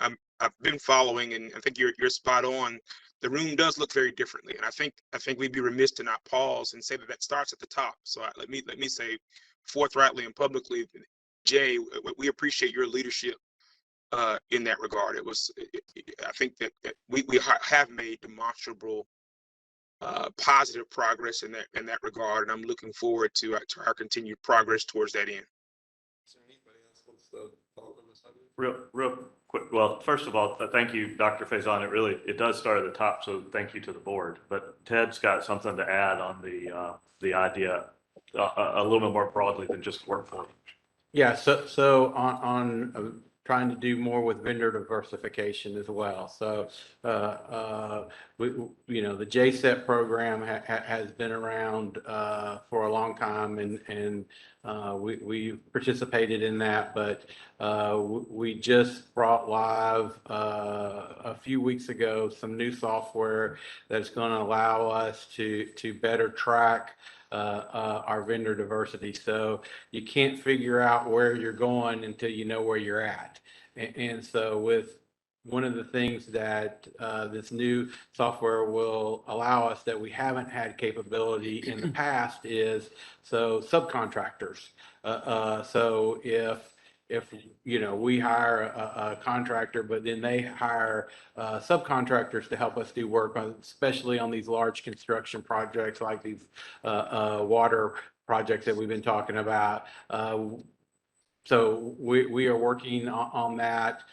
Q: I've been following, and I think you're spot on. The room does look very differently, and I think we'd be remiss to not pause and say that starts at the top. So let me say forthrightly and publicly, Jay, we appreciate your leadership in that regard. I think that we have made demonstrable positive progress in that regard, and I'm looking forward to our continued progress towards that end.
A: Is there anybody else wants to follow on this subject?
I: real quick. Well, first of all, thank you, Dr. Faison. It does start at the top. So thank you to the board. But Ted's got something to add on the idea a little bit more broadly than just workforce.
L: Yeah, so on trying to do more with vendor diversification as well. So, the JSET program has been around for a long time, and we participated in that, but we just brought live a few weeks ago some new software that's going to allow us to better track our vendor diversity. So you can't figure out where you're going until you know where you're at. And so with one of the things that this new software will allow us that we haven't had capability in the past is subcontractors. So if we hire a contractor, but then they hire subcontractors to help us do work, especially on these large construction projects like these water projects that we've been talking about. So we are working on that.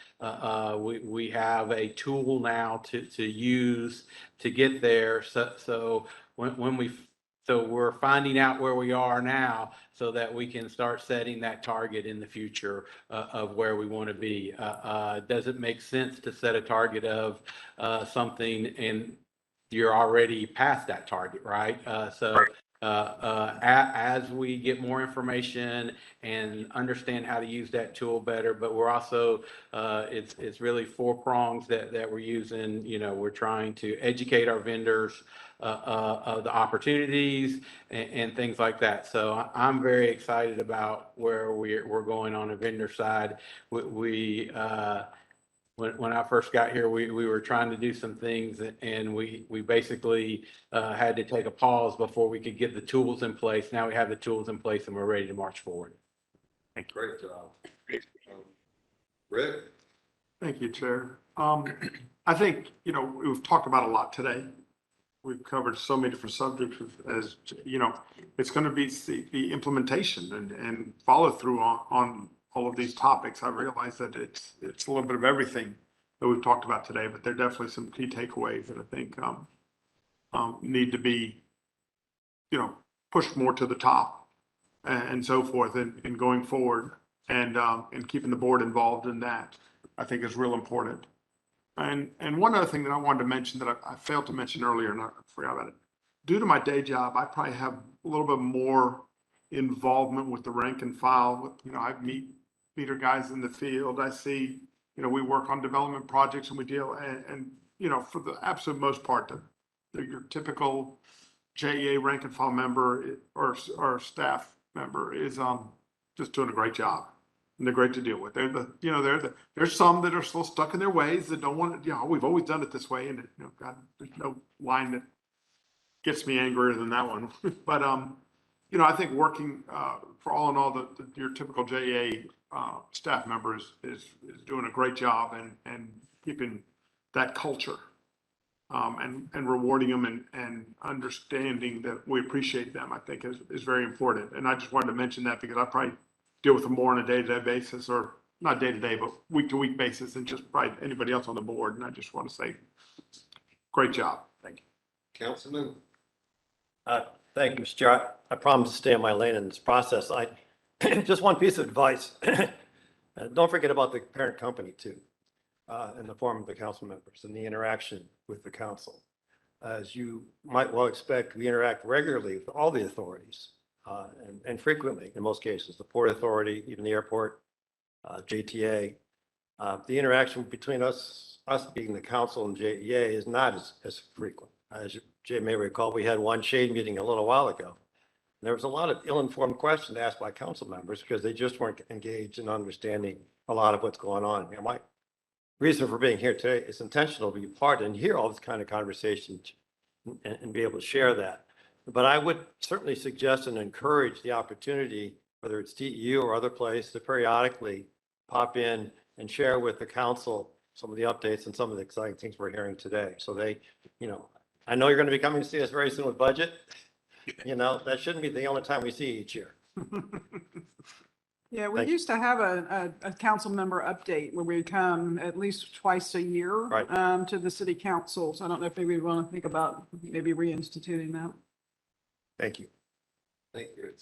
L: We have a tool now to use to get there. So we're finding out where we are now so that we can start setting that target in the future of where we want to be. Does it make sense to set a target of something and you're already past that target, right? as we get more information and understand how to use that tool better. But we're also, it's really 4 prongs that we're using. You know, we're trying to educate our vendors of the opportunities and things like that. So I'm very excited about where we're going on the vendor side. When I first got here, we were trying to do some things, and we basically had to take a pause before we could get the tools in place. Now we have the tools in place and we're ready to march forward.
A: Thank you. Great job. Rick?
M: Thank you, Chair. I think, you know, we've talked about a lot today. We've covered so many different subjects as, you know, it's going to be the implementation and follow through on all of these topics. I realize that it's a little bit of everything that we've talked about today, but there are definitely some key takeaways that I think need to be, you know, pushed more to the top and so forth and going forward and keeping the board involved in that, I think is real important. And one other thing that I wanted to mention that I failed to mention earlier, and I forgot about it. Due to my day job, I probably have a little bit more involvement with the rank and file. With, you know, I meet our guys in the field. I see, you know, we work on development projects and we deal, and you know, for the absolute most part, your typical JEA rank and file member or staff member is just doing a great job. And they're great to deal with. There's some that are still stuck in their ways that don't want to, you know, we've always done it this way. And, you know, God, there's no line that gets me angrier than that one. But, you know, I think working for all in all, your typical JEA staff members is doing a great job and keeping that culture and rewarding them and understanding that we appreciate them, I think is very important. And I just wanted to mention that because I probably deal with them more on a day-to-day basis, or not day-to-day, but week-to-week basis than just probably anybody else on the board. And I just want to say, great job. Thank you.
A: Councilman?
C: Thank you, Mr. Chair. I promise to stay in my lane in this process. Just one piece of advice. Don't forget about the parent company too, in the form of the council members and the interaction with the council. As you might well expect, we interact regularly with all the authorities. And frequently, in most cases, the Port Authority, even the airport, JTA. The interaction between us being the council and JEA is not as frequent. As Jay may recall, we had one shade meeting a little while ago. There was a lot of ill-informed questions asked by council members because they just weren't engaged in understanding a lot of what's going on. And my reason for being here today is intentional to be part and hear all this kind of conversation and be able to share that. But I would certainly suggest and encourage the opportunity, whether it's DEU or other place, to periodically pop in and share with the council some of the updates and some of the exciting things we're hearing today. So they, you know, I know you're going to be coming to see us very soon with budget. You know, that shouldn't be the only time we see each year.
N: Yeah, we
C: Thank you.
N: used to have a council member update where we come at least twice a year
C: Right.
N: to the city council. So I don't know if maybe we want to think about maybe reinstituting that.
C: Thank you.
A: Thank you.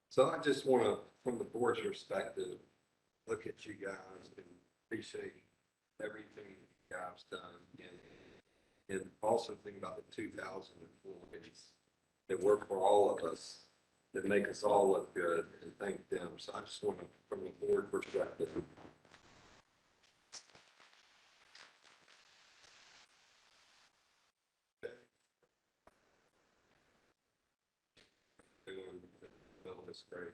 A: So I just want to, from the board's perspective, look at you guys and appreciate everything you guys done. And also think about the 2,000 employees that work for all of us, that make us all look good, and thank them. So I just want to, from the board perspective, this great.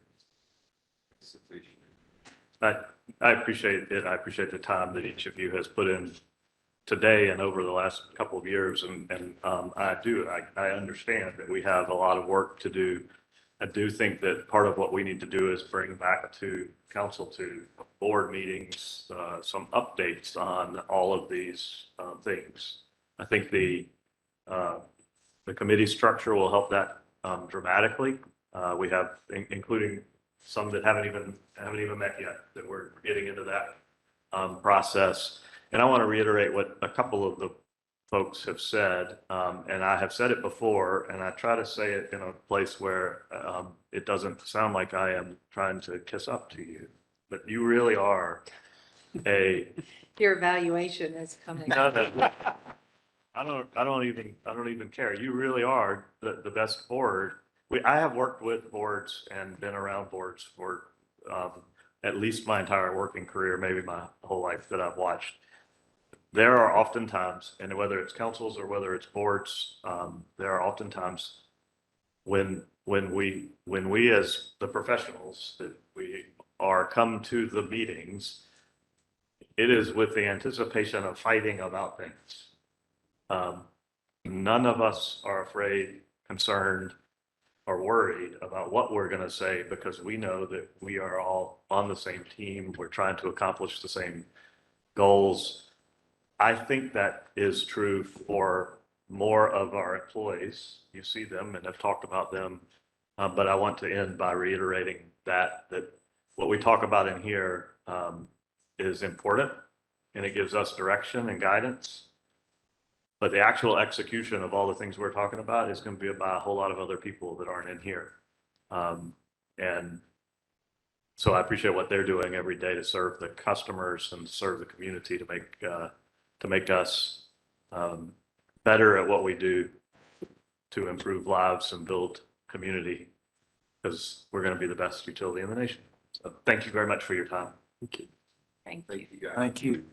I: I appreciate it. I appreciate the time that each of you has put in today and over the last couple of years. And I understand that we have a lot of work to do. I do think that part of what we need to do is bring back to council, to board meetings, some updates on all of these things. I think the committee structure will help that dramatically. We have, including some that haven't even met yet, that we're getting into that process. And I want to reiterate what a couple of the folks have said, and I have said it before, and I try to say it in a place where it doesn't sound like I am trying to kiss up to you, but you really are
K: Your evaluation is coming.
I: No. I don't even care. You really are the best board. I have worked with boards and been around boards for, at least my entire working career, maybe my whole life that I've watched. There are oftentimes, and whether it's councils or whether it's boards, there are oftentimes when we as the professionals that we are come to the meetings, it is with the anticipation of fighting about things. None of us are afraid, concerned, or worried about what we're going to say because we know that we are all on the same team. We're trying to accomplish the same goals. I think that is true for more of our employees. You see them and have talked about them. But I want to end by reiterating that what we talk about in here is important and it gives us direction and guidance. But the actual execution of all the things we're talking about is going to be by a whole lot of other people that aren't in here. And so I appreciate what they're doing every day to serve the customers and serve the community to make us better at what we do to improve lives and build community, because we're going to be the best utility in the nation. So thank you very much for your time.
G: Thank you.
P: Thank you.